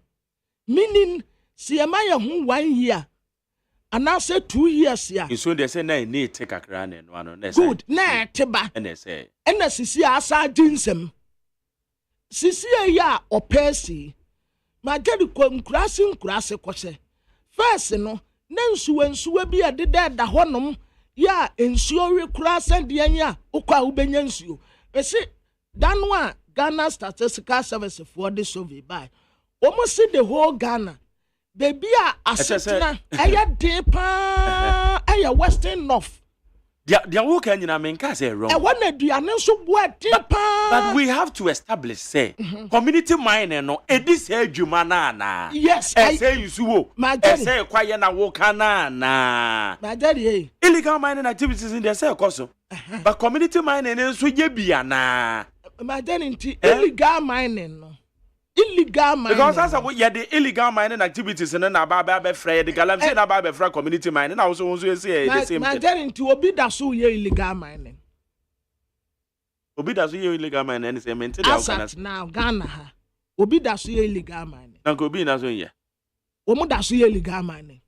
meaning si ema ye hu 1 year and I say 2 years ya. So they say na need take kakra na no ano. Good. Na teba. And they say. And sisi asa jinsem. Sisi ya opesi. Ma jadi ko nkurase kwose. First no, na nsuwe bi adeda da honom ya nsuo we kurase de anya ukwa ubenya nsuo. Esi danwa Ghana Statistical Service for the survey by. Almost see the whole Ghana. Baby a asetina aya depa aya western north. Dia wo kan nyina men ka say wrong. E won aduane so boa depa. But we have to establish say community mining no edi say adwuma na. Yes, I say you suwo. I say kwaye na wo kana na. My daddy illegal mining activities in there say koso. But community mining nso ye bia na. My daddy illegal mining no. Illegal mining. Because as we the illegal mining activities and na ba frɛ the galamsey na ba frɛ community mining na also say the same thing. My daddy obi da so ye illegal mining. Obi da so ye illegal mining and say maintain the organization. Asat now Ghana ha. Obi da so ye illegal mining. Na ko obi na so ye. Omo da so ye illegal mining.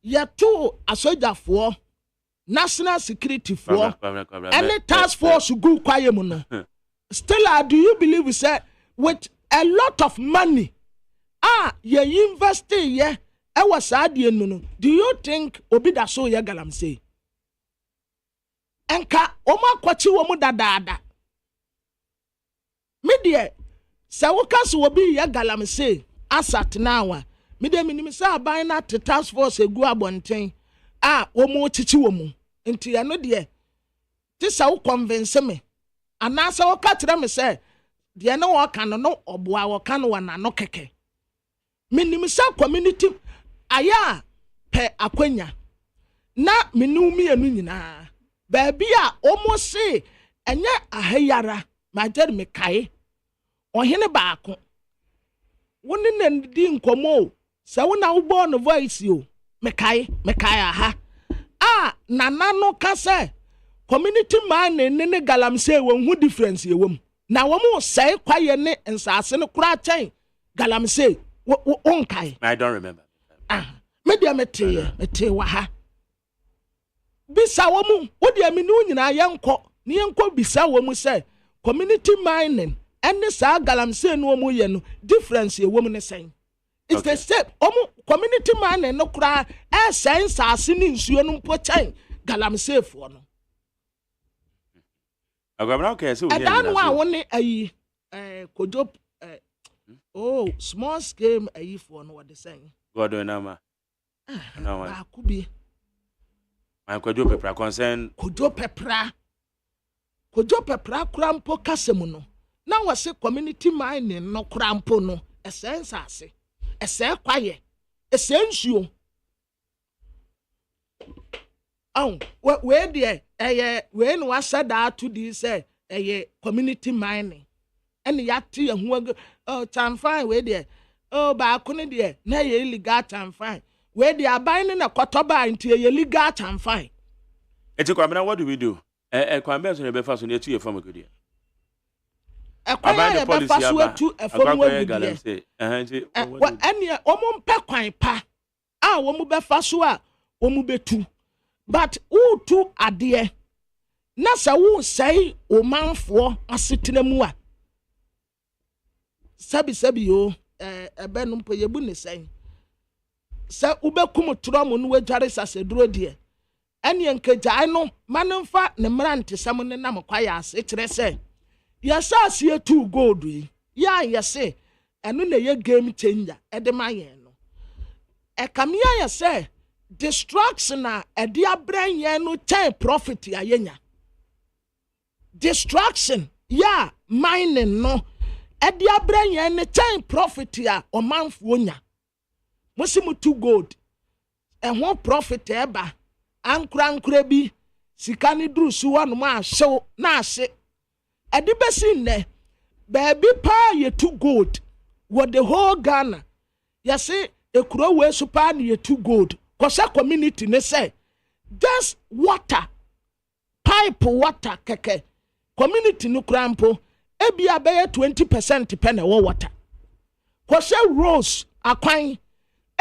Ye to asojafo national security for any task force go kwaye mu no. Still do you believe we said with a lot of money ye university ye was adie no. Do you think obi da so ye galamsey? Enka oma kwachi wo mu dadaada. Me de se wo ka so obi ye galamsey asat now a me de minim say aban na task force egu abonten wo mu chichi wo mu nti ya no de ti sa wo convince me anasa wo ka tire me say de na wo ka no oboa wo ka no na no keke minim say community aya pe akwanya na minumi enu nyina baabi a omo se enye ahayara ma jere me kai ohene baako woni na ndi nkomo se wo na wo born voice o me kai aha nana no ka say community man ne galamsey wo hu difference ye wom na wo mo say kwaye ne nsase ne kura chen galamsey on kai. I don't remember. Me dia mete wa ha bisa wo mu wo dia me nu nyina yenko bisa wo mu say community mining ene sa galamsey no wo mu ye no difference ye wom ne sen. It's the same. Community mining no kura sense as in nsuo no mpo chen galamsey fo no. Agwabra okay so we dan wa woni ayi kojo small scale ayi fo no what they saying. God na ma. Na wa. Akubi. My kojo pepra concern. Kojo pepra kura mpo kasem no. Na wa se community mining no kura mpo no sense ase. Ese kwaye esensuo we de we no asada to di say community mining ene yate yehu tamfine we de ba ko ne de na ye illegal tamfine we de aban na kotoba nti ye legal tamfine eti kwamena what do we do kwambe so ne be fa so ne etu ye fam akodi about the policy ene omo mpe kwan pa womu be fa so a womu betu but who to ade na sa wo sei o manfo asetena mu a sabi yo ebe no mpo yebu ne sei sa ubekum trom no wadware saseduro de ene nkejai no manamfa ne mrante sam ne nam kwaya ase kire sei yes as ye too gold ya yes eno na ye game changer edema no ekamia yes destruction na ede abran yen no chain profit ya yenya destruction ya mining no ede abran yen ne chain profit ya omanfo onya musimu too gold ho profit eba ankura bi sika ni duru suwa no ma hyew na ahye adibesi ne baby pa ye too good what the whole Ghana you say ekuro we super ye too good cause community ne say just water pipe water keke community no krampo ebi abeye 20% pe na water cause rose akwan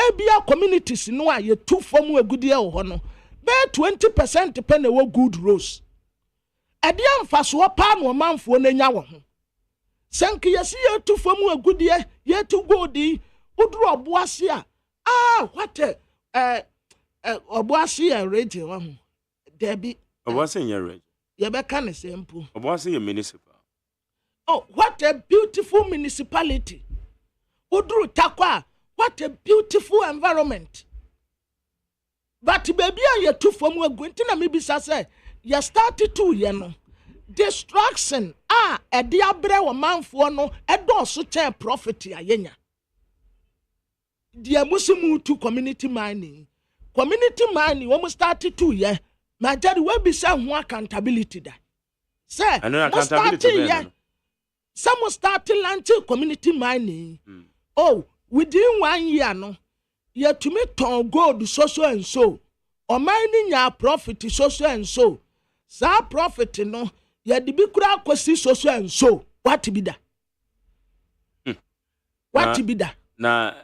ebia communities no a ye two form agudie wo ho no be 20% pe na wo good roads ade amfaso pa no manfo na nya wo ho senke yesi ye two form agudie ye two godi udru oboase a what oboase ya region wo ho debi oboase ya region ye be ka ne sempo oboase ya municipal. Oh, what a beautiful municipality. Udru Takwa, what a beautiful environment. But baby, you two from we going to maybe say, you started to, you know. Destruction, a diabre or man for no, a door such a profit, a yenya. Dear Musimu to community mining. Community mining, when we started to, yeah, my daddy will be some accountability there. Sir, I know accountability, yeah. Some started launching community mining. Oh, within 1 year, no, you to me ton gold social and so, or mining your profit social and so. Sa profit, no, you the big crowd question social and so. What to be that? What to be that? Na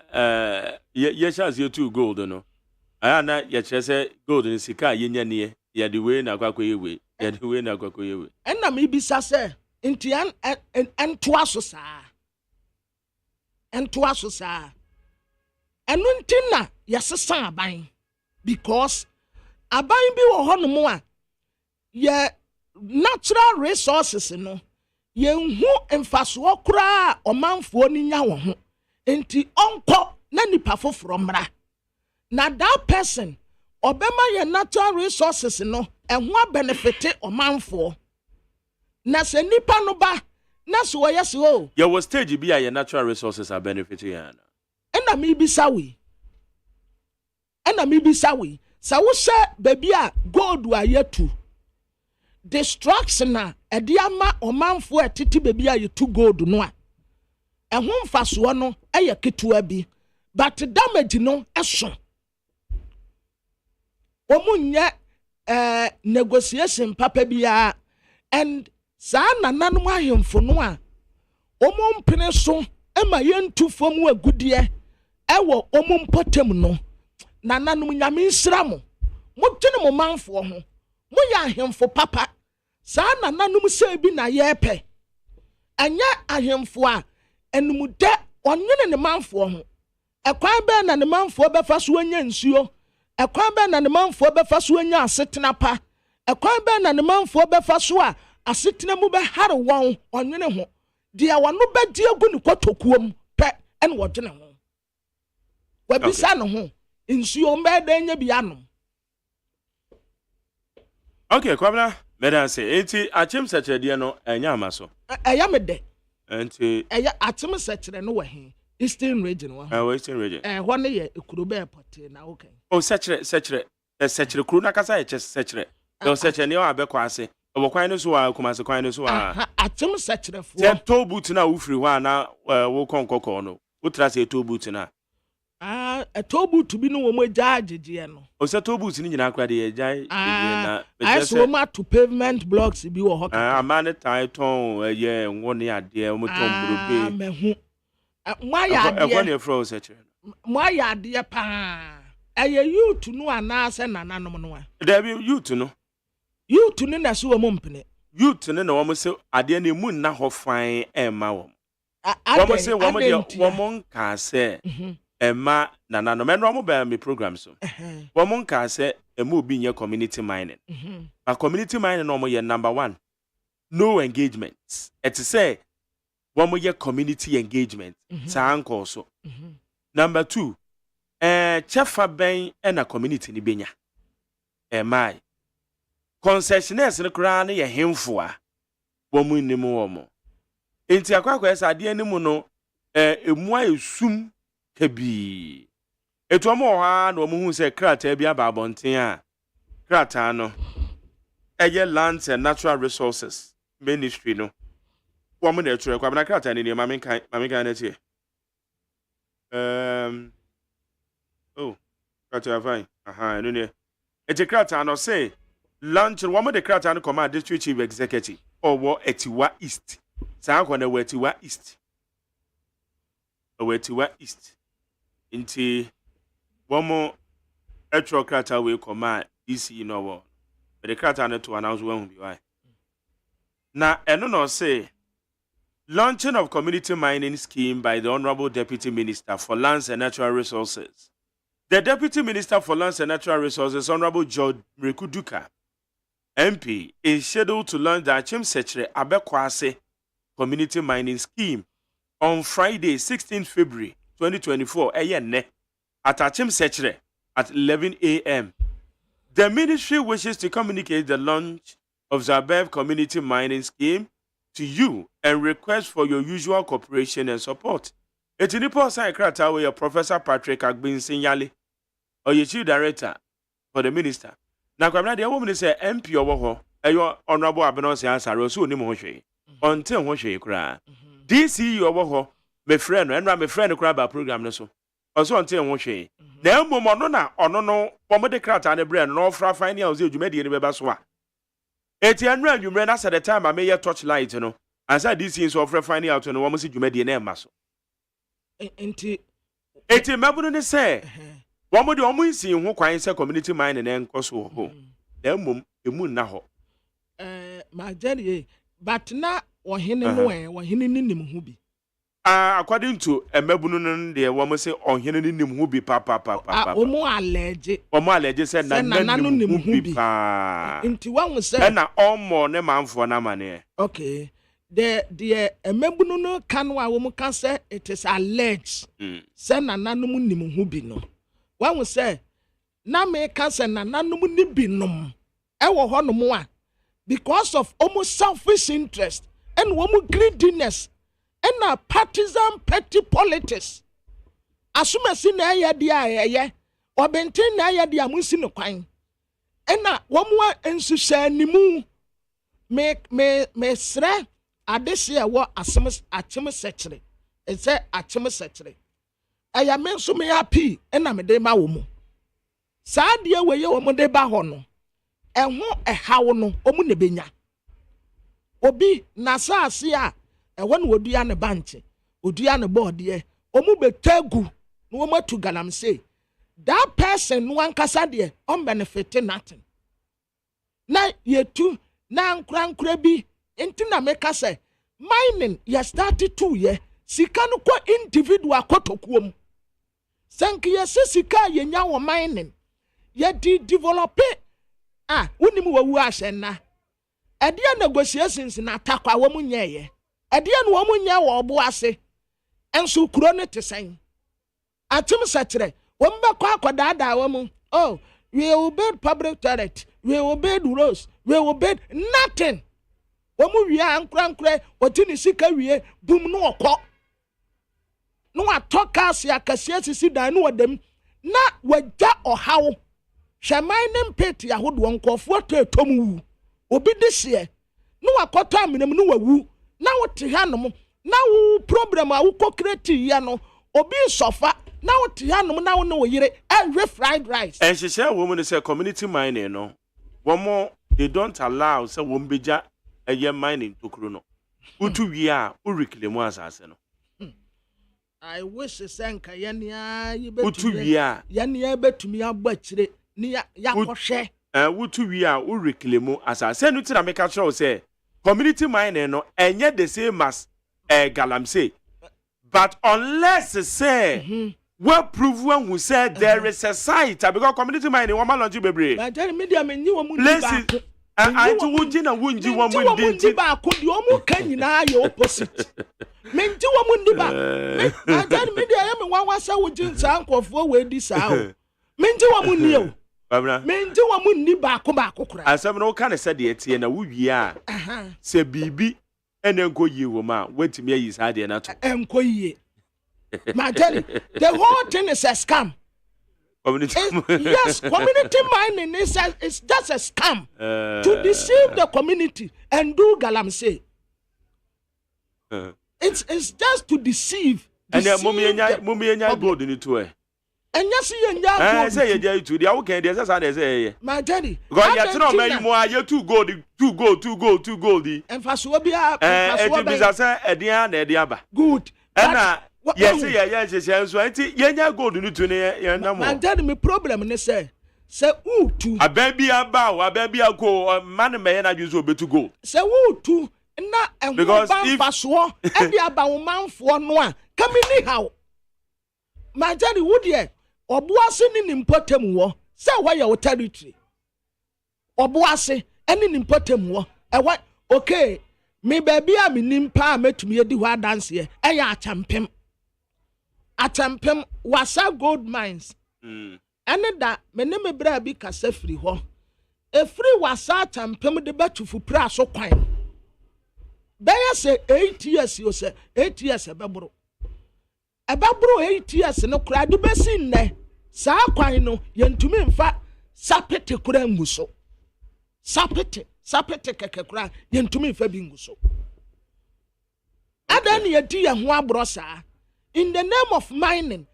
yes, as you two gold, no. I na ye say gold in sika yenya ne ye the way na kwakoye we. Ye the way na kwakoye we. And na me bisa say inti and twaso sa and twaso sa enu nti na yesesa aban because aban bi wo ho no mo a ye natural resources no ye hu emfaso kura omanfo ni nya wo ho enti onko na nipa foforo mra na that person obema ye natural resources no ehua benefit omanfo na se nipa no ba na so yes o you was stage be your natural resources are benefiting yana ena mi bisa we sa wo se baby a gold wa yetu destruction na ede ama omanfo etiti baby a yetu gold no a ehun faso no eye ketua bi but damage no eso omunye negotiation papa bia and sa nananum ahemfo no a omompene so ema yentu fom agudie ewo omompotem no nananum nyame nsira mo motwene mo manfo ho mo ya ahemfo papa sa nananum se bi na yepe anya ahemfo a enumude onwene ne manfo ho ekwan be na ne manfo befa so anya nsuo ekwan be na ne manfo befa so anya asetena pa ekwan be na ne manfo befa so a asetena mu be hare won onwene ho dia wano be die gu ne kotokuom pe en wodwene ho wabisa no ho nsuo mbe da nya bi anom. Okay, kwabna medan say enti achem sechere no enya amaso eya mede enti eya achem sechere no wa he Eastern region wa Eastern region ho ne ye Ekurobe airport na okay oh sechere kuru na kasa ye sechere no sechere ne wa abekwa ase obokwan no so wa kumase kwan no so wa achem sechere fo te to boot na wo free ho na wo konkoko no wo tra se to boot na a to boot bi no wo mo jaagege no o se to boot ni nyina akra de ye jai na I saw ma to pavement blocks bi wo ho ka man title ye wo ne ade o mo ton burobe mehu mo ya ade e ne fro sechere mo ya ade pa eye youth no anase nananom no a there be youth no na so wo mpene youth ne na wo se ade na mu na ho fan e ma wo wo se wo de wo mon ka se Emma nananom no mo ba me program so wo mon ka se emu obi nye community mining a community mining no mo ye number 1 no engagement it say wo mo ye community engagement sa anko so number 2 chefa ben na community ni benya mai concessionaires ne kra na ye hemfo a wo mu nim wo mo enti akwakwa esa ade ni mu no emu ayesum kabi etu omo ha na omo hu se krata bi aba abonten a krata no eye lands and natural resources ministry no wo mo na eture kwa na krata ni mama kan na tie oh krata fine no ne ete krata no say launch wo mo de krata no command district chief executive owo Etiwa East sa akwa na Etiwa East inti one more etro krata we command EC no wo. But the krata na to announce when be why. Now, eno no say launching of community mining scheme by the Honorable Deputy Minister for Lands and Natural Resources. The Deputy Minister for Lands and Natural Resources, Honorable George Mrekuduka, MP, is scheduled to launch the Achim Sechere Abekwase community mining scheme on Friday, 16 February 2024, at Achim Sechere at 11 a.m. The ministry wishes to communicate the launch of the above community mining scheme to you and request for your usual cooperation and support. Etinipo Osei Krata we Professor Patrick Agbin Sinyale, or your chief director for the minister. Na kwamna de woman say MP owo ho, eyo honorable Abenos answer so ni mo hwe. Until ho hwe kra. DC owo ho, me friend no, enra me friend kra ba program no so. Also until ho hwe. Na mmom no na ono no pomode krata ne bre no ofra final ze dwumadi ne beba so a. Eti enra nwumre na said the time I may touch light no. Ansa DC so ofra final out no wo mo se dwumadi na ema so. Eti mabunu ne say womo de omo nsi ho kwan se community mine na enkoso ho. Na mmom emu na ho. Ma jeri but na ohene no ohene nim ho bi. According to mabunu no de womo se ohene nim ho bi pa. Omo allege say na nim ho bi pa. Nti wanwo say na omo ne manfo na mane. Okay. The mabunu no kan wa womo kan say it is alleged. Say na nanom nim ho bi no. Wanwo say na me kan say na nanom ni bi nom. E wo ho no mo a because of almost selfish interest and womo greediness and partisan petty politics. Asumasi na ya dia ye obenten na ya dia munsi no kwan. Ena womo ensu sha nimu me sre adese e wo asem achim sechere. E say achim sechere. Aya men so me happy ena me de ma wo mu. Sa de we ye wo mu de ba ho no. Eho ehawo no omu ne benya. Obi na saase a ewo na odua ne banche, odua ne board ye, omu betagu no omu atu galamsey. That person no ankasa de on benefit nothing. Na yetu na nkura bi enti na meka say mining ye started 2 ye sika no kwa individual kotokuom. Sanki ye sika ye nya wo mining ye develop unimu wawu ahyenna. Edia negotiations na atakwa wo munyeye. Edia no wo munye wo obo ase. Enso kuro ne tesen. Atim sechere, wo mbekwa akodada wo mu. Oh, we will build public toilet, we will build roads, we will build nothing. Wo mu wi ankra otini sika wie bum no okọ. No atoka se akasia sisi dan no wadam na wagya ohawo. Shamainem pet ya hodo nkofo to etomu obi dehye no akoto amenem no wawu na wote hanom na wo problem a wo create ya no obi sofa na wote hanom na wo no yire every fried rice and she say woman say community mining no one more they don't allow say wo mbeja eye mining tokuro no utu wi a o reclaim asase no. I wish senka yania yibetu utu wi a yania betumi agba kire ni yakohwe wutu wi a wo reclaim asase no tira make sure say community mining no enye the same as galamsey but unless say we prove when who said there is a site because community mining wo malonji bebre but tell me dia me nyi wo mu ba I to wunji na wunji wo mu ndi ba ko di o mu kan nyina ya opposite me nti wo mu ndi ba tell me dia me wan wasa wunji nsa nkofo we di sa o me nti wo mu ni o me nti wo mu ni ba ko kura asem no kan se de etie na wo wi a se bibi ene nko yi wo ma wetimi ayi sa de na to enko yi my daddy, the whole thing is a scam. Yes, community mining is just a scam to deceive the community and do galamsey. It's just to deceive. And mommy enya gold in to her. And yes, you enya. Say you to the okay. There's a say. My daddy, because you know me more. You two gold. And for so be a. It is a say edian ediaba. Good. And Yes, so I think yenya gold no to ne na mo. Man tell me problem ne say utu. A baby ako man me na juzo betu gold. Say utu na ehwo ba so e dia ba wo manfo no a kame ni how. Man tell you wo de oboase ni nimpotem wo say why your territory. Oboase eni nimpotem wo e wa okay me baby a me nimpa metumi edi ho dance ye e ya Atampem wasa gold mines. Ene da me ne me bra bi kasa firi ho. E firi wasa atampem de batufu pra so kwan. Be ya say 8 years yo say 8 years e bebro. E bebro 8 years no kura de besi nne. Sa kwan no yentumi mfa sapete kura nguso. Sapete keke kura yentumi mfa bi nguso. Adan ye di ye ho abro saa. In the name of mining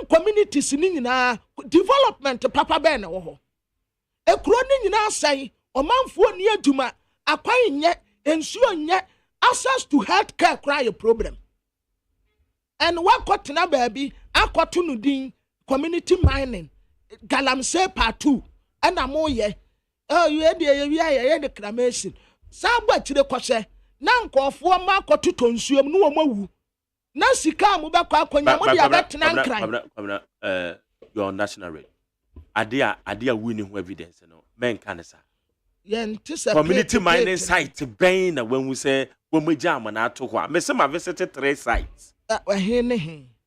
communities ni nyina development papa be na wo ho ekro ni nyina sai omanfo ni aduma akwan nye ensuo nye access to health care cry problem and what got na baby akoto no din community mining galamsey part 2 and amoye you dey the clamation sabo chire kwose na nkofo ma akoto tonsuom no wo mawu na sika mu be kwa akonya mo dia betena nkran your national rate adia winning who evidence no men kan sa community mining site ben na when we say when we jam na to ho me say ma visit 3 sites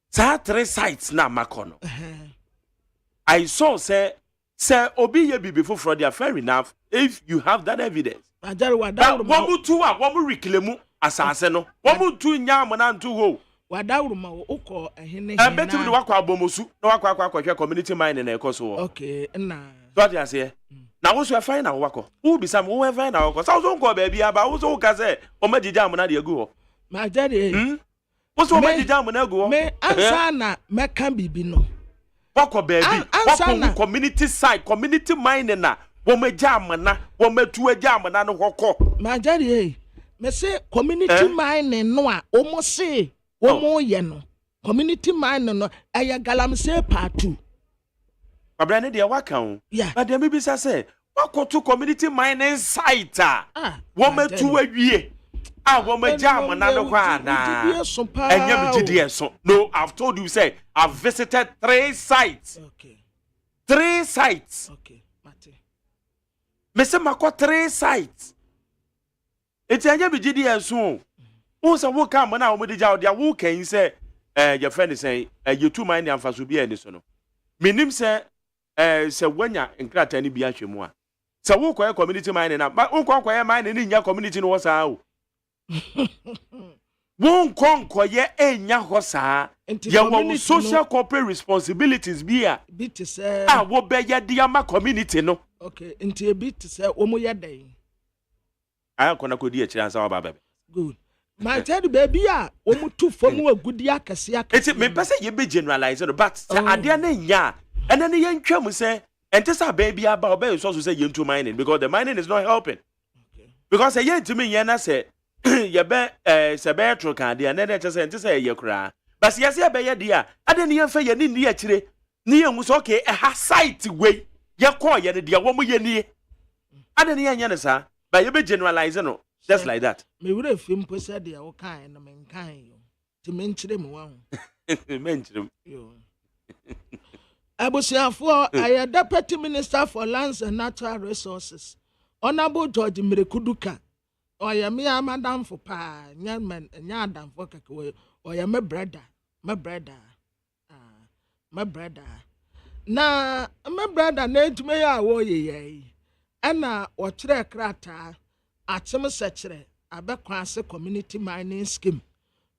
sa 3 sites na makono I saw say obi ye bibi for dia fair enough if you have that evidence wamu tu a wamu reclaim asase no wamu tu nyam na ntu ho wadawruma uko ehene betu de wakwa abomosu na wakwa community mining na ekoso okay na so dia say na wo so fine na wakọ wo bisa me wo fine na wakọ so so nko ba bia ba wo so ka say o magija mo na de agu ho ma jare wo so magija mo na agu ho me ansa na meka bibi no wakọ ba bi wakọ community side community mining na wo magija mo na wo matu agija mo na no hokọ ma jare me say community mining no a o mo say Womo ye no community mining no aya galamsey part 2 Abrane de waka o but dem bi say wakoto community mining site wo matu awie wo majam na no kwa na enya me gidi so no I've told you say I've visited 3 sites 3 sites me say mako 3 sites enya me gidi so who say wo come na wo de ja dia wo kan say your friend say you two mind amfaso bi ani so no menim say say wanya nkrata ni bi ahwemu a say wo koye community mining na wo koye mining ni nya community no wo saa o wo koye enya ho saa ye wo social corporate responsibilities bi a bit say wo be ye dia ma community no okay nti bit say wo mo ye dan aya kona kodi e kira sa ba bebe good my tell baby a omutu fomu agudi akase eti me pese ye be generalize no but ade na nya ene ne ye ntwam se ente sa baby aba obey so say ye ntu mining because the mining is not helping because ye ntimi ye na say ye be se be tro kan de na na che say ente say ye kura but ye say be ye de a ade ne ye fa ye ni ya kire ni ye ngu so okay ha site we ye call ye de wo mo ye ni ade ne ye nya ne sa but ye be generalize no just like that. Me would have film said the kind of mankind to mention him one. Mention him. I was here for a deputy minister for lands and natural resources. Honorable George Mirekuduka. Or ya me a madam for pa, young man, and yardam for kakaway, or ya my brother. My brother. Na my brother named me a warrior. Anna or tre crata. Atem sechere abekwa ase community mining scheme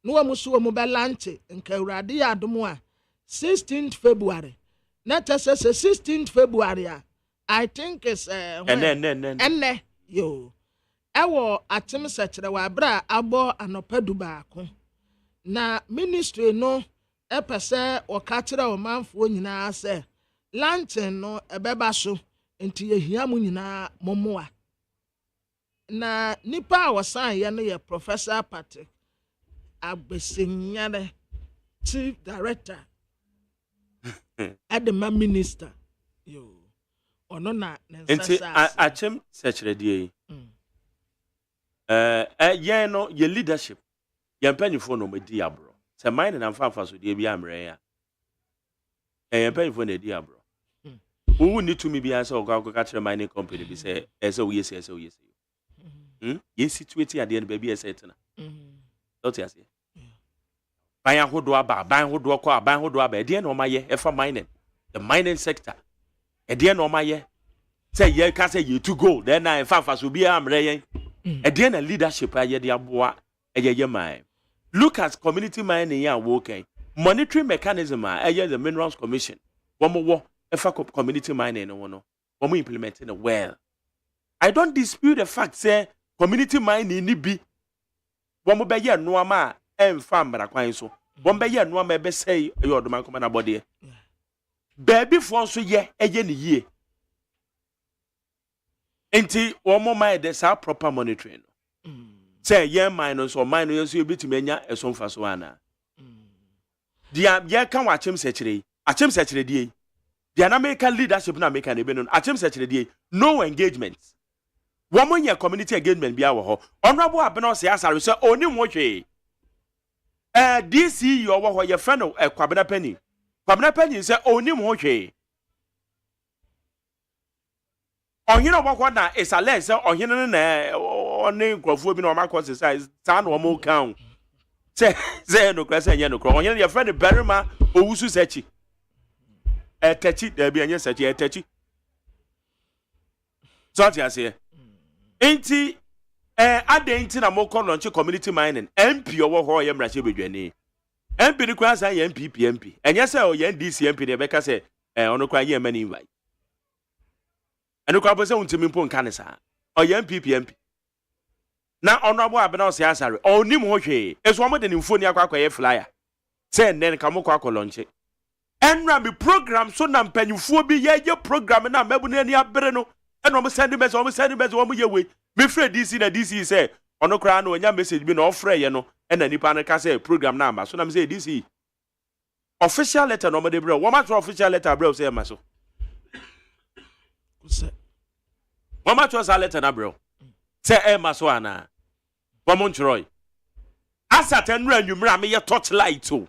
no amuso mo belante nka urade ya adomo a 16th February na tese 16th February I think is enne yo ewo atem sechere wa bra abo anopedu baako na ministry no epese o ka kire o manfo nyina se lantern no ebeba so enti yehia mu nyina momoa na nipa a wasan ye no ye Professor Patrick Abesenyare chief director at the minister yo ono na enti achem secretary yen no ye leadership ye mpanyifo no medi abro se mine na mfa so de bi amre ya mpanyifo na di abro who need to me be answer go catch mining company be say ese we yes ye situate at the end baby ese tena don't you see ban hodo aba ban hodo kwa ban hodo aba e de na o maye e fa mining the mining sector e de na o maye say ye ka say you to go then na fa so bi amre yen e de na leadership aye de aboa ye man look at community mining ya working monitoring mechanism the minerals commission wo community mining no implementing it well. I don't dispute the fact say community mining ni bi wo be ye no ama emfa mbra kwan so wo be ye no ama be say yodoman come na body baby for so ye eye ni yie enti wo mo mind the sa proper monitoring say ye mine so mine no so ebitimi anya esomfa so ana dia ye kan wa chem sechere die the American leadership na American ebe no achem sechere no engagement woman your community engagement bia wo ho honorable abena say asare say oni wo hwe DC yo wo ho ye friend kwabena pani say oni wo hwe ohina wo ho na isale say ohina na oni nkrofo bi na o makọ say sa na o mo kan say no kwese nye no kro ohina your friend berima owusu sechi etechi there be anya sechi etechi so what you say enti adenti na moko launch community mining MP owo ho ye mrache bedwane MP ni kwa san ye MP enye se o ye DC MP de be ka se ono kwa ye mani invite eno kwa bo se untimi mpo nka ne sa o ye MP na ono abo abena o se asare onim ho hwe eso omo de ni mfoni akwa ye flyer se nen ka moko akọ launch enra mi program so na mpanyufuo bi ye program na mabu na ni abere no eno mo send message wo mo ye we me frɛ DC na DC say ono kra na onya message bi na ofrɛ ye no ena nipa na ka say program na ama so na me say DC official letter no mo de bro wo ma tro official letter bro say ma so wo ma tro letter na bro say ma so ana wo mo ntroi asat enra nwumra me ye torchlight o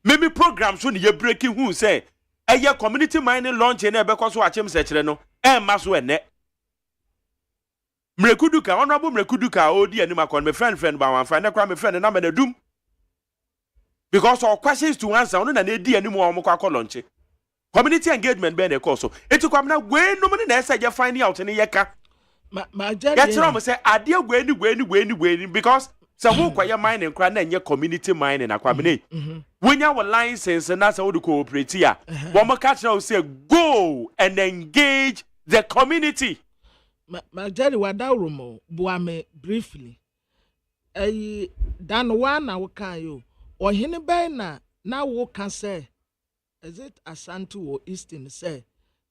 me program so ne ye breaking who say eye community mining launch na ebe ko so achem sechere no ma so ene mrekuduka honorable mrekuduka odi anim akon me friend ba wan friend na me friend na me na dum because all questions to answer no na edi anim wo mo kwa launch community engagement be na call so eti kwam na gwe no na ese je find out ne ye ka ma jari ya tell me say ade gwe ni because so wo kwa ye mining kra na nye community mining akwa me wonya wo license na say wo de cooperate ya wo mo catch now say go and engage the community. Ma Jerry wadawrumo buame briefly. Dan one na wokan yo. Ohene ben na wo kan say is it Asante or Eastern say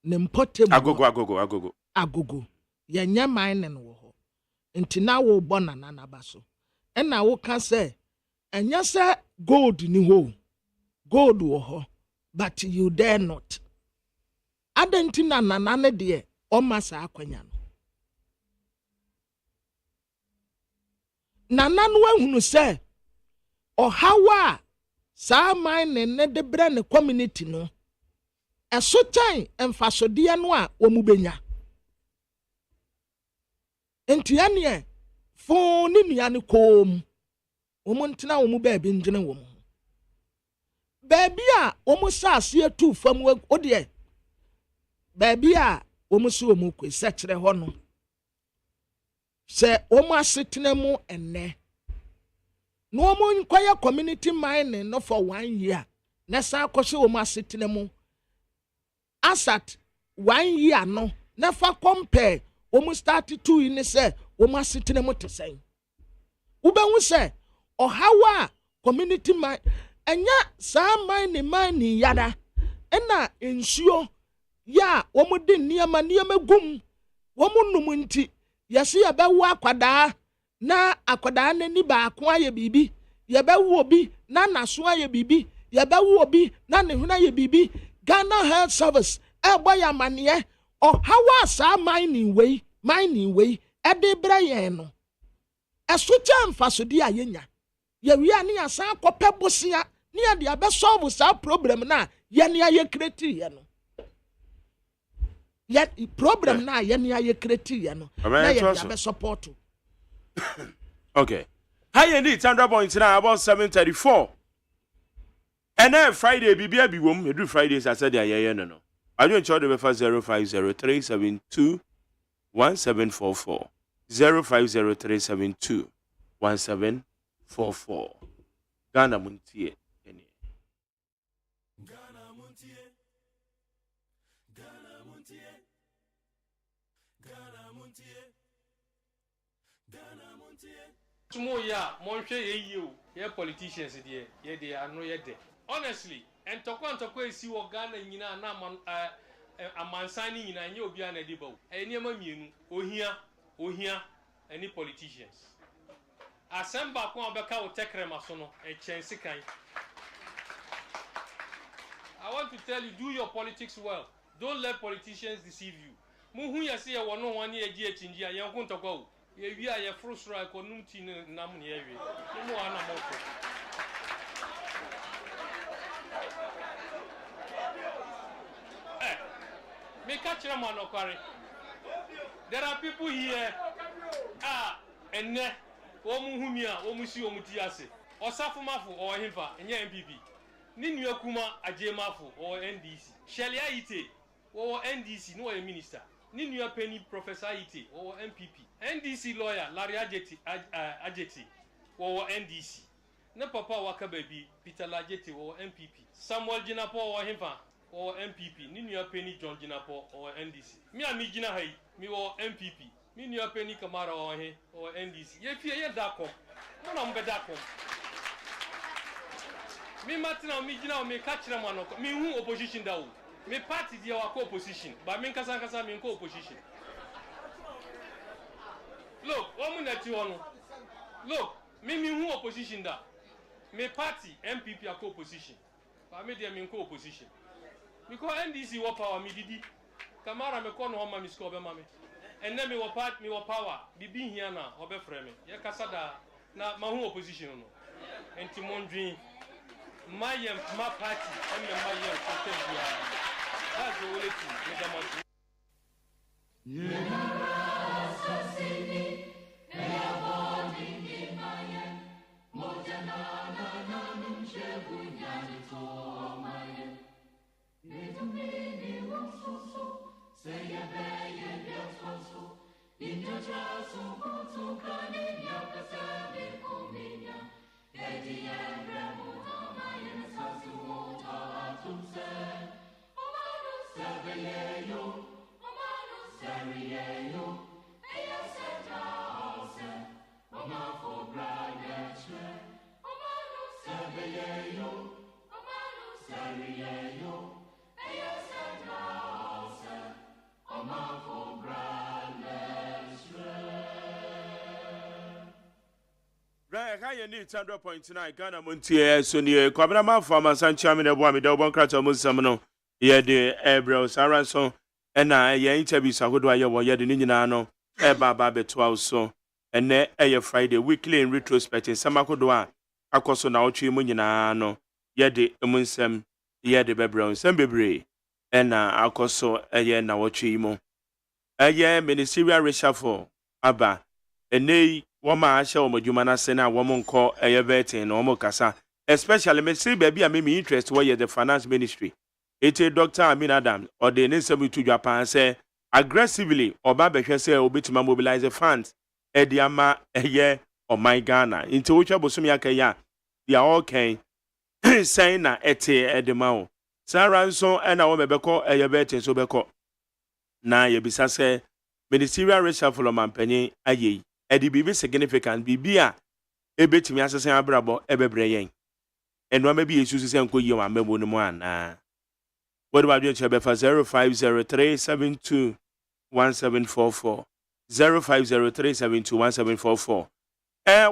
nempotem agogo. Yenya mining wo ho. Nti na wo bona na nabaso. Na wo kan say enya say gold ni ho. Gold wo ho. But you dare not. Adenti na nanane de o masa akwanya no. Nananu ehunu se ohawa sa mine ne de bre ne community no eso tan emfasode no a omubenya entiane fo ni nua ne kom omuntina omu ba bi ngene wo mu baabi a omu saase atu fam ode baabi a omu so omu kwese kire ho no se omu asetena mu enne no omu nkwaya community mining no for 1 year na sa akose omu asetena mu asat 1 year no na fa compare omu start 2 ni se omu asetena mu tesen ubehu se ohawa community mine enya sa mining yada ena ensuo ya omu de niema gum omu num nti yesi ya bewu akwada na akwada na ni ba ako aye bibi ya bewu obi na naso aye bibi deɛ bɛwo obi na ne ho ayɛ biribi Ghana Health Service ɛbɔ yɛ amanneɛ ɔhaw a saa mining wei ɛde brɛ yɛn no ɛso kyɛ mfasodi a yɛnya yɛwia ne yɛsan akɔpɛ bosia ne yɛde abɛsolve saa problem na yɛne ayɛ kreti yɛ no yɛ problem na yɛne ayɛ kreti yɛ no na yɛde abɛsupport. Okay. High need 100 points now about 7:34. And then Friday, BBA be wom. You do Fridays, I said, yeah, no. I don't charge the 0503721 1744. 0503721 1744. Ghana Montie. Tomorrow, yeah, Monche, you, politicians, dear, they are no yet there. Honestly, and Toko see what Ghana in a man signing in a new Biana Debo, any Mamun, or here, any politicians. Assemble Kwambaka will take Remasono, a chance. I want to tell you, do your politics well. Don't let politicians deceive you. Muhuya say, I want no 1 year, India, young to go. We are a first right or Nutin Namuni area. No one me catch a man of there are people here. And ne, Omuhumia, Omusi Omutiase, or Safumafu or Himpa, and your MPP. Ninu Kuma, AGYEMAN or NDC. Shelia Ite or NDC, no a minister. Ninu Penny Professor Ite or MPP. NDC lawyer Larry Ajeti or NDC. Ne Papa Waka baby Peter Lajeti or MPP. Samuel Jinapo or Himpa or MPP. Ninu Penny John Jinapo or NDC. Me and me Jina Hay, me or MPP. Ninu Penny Kamara or NDC. Ye fear Dakom. No number Dakom. Me Martina me Jina me catch them one me who opposition da. Me party dia wa co-opposition. But me kasa me co-opposition. Look, look, me who opposition da. Me party MPP are co-opposition. But me dem in co-opposition. Because NDC wa power me didi. Kamara me kono homa mi score be mame. And then me wa part me wa power. Bibi here na obe frame. Ye kasa da na ma who opposition no. Enti mondwin my party and my that's the only thing. High need 100.9 Ghana Montie, so near Quabrama Farmer San Chamin, a woman, the one crater Musamano, ye de Ebro, Saranson, and I, ye interviews a good way, ye the Ninjano, Eba Babet so, and ne a Friday weekly in retrospect in Samakodoa, Akoso Nauchi Munyanano, ye de Munsem, ye de Bebron, Sembebre, and Akoso a ye Naochimo. A ye ministerial reshuffle, Abba, and nay. Wama asha omo jumana sena woman call a vetin omo kasa especially me say baby I me interest where the finance ministry it Dr. Amin Adam or the nesemi to Japan say aggressively oba behwe say obitima mobilize funds e di ama eye o my Ghana into which abosom yakaya they are all can saying na ete edema o saranso e na wo mebeko e vetin so beko na ye bisa say ministerial reshuffle mampanyin aye Edi bibi significant bibia ebetimi asese abrabo ebebre yen eno ma bi yesu sise nko yie wa mebo no mu ana what about you chebe fa 0503721744 0503721744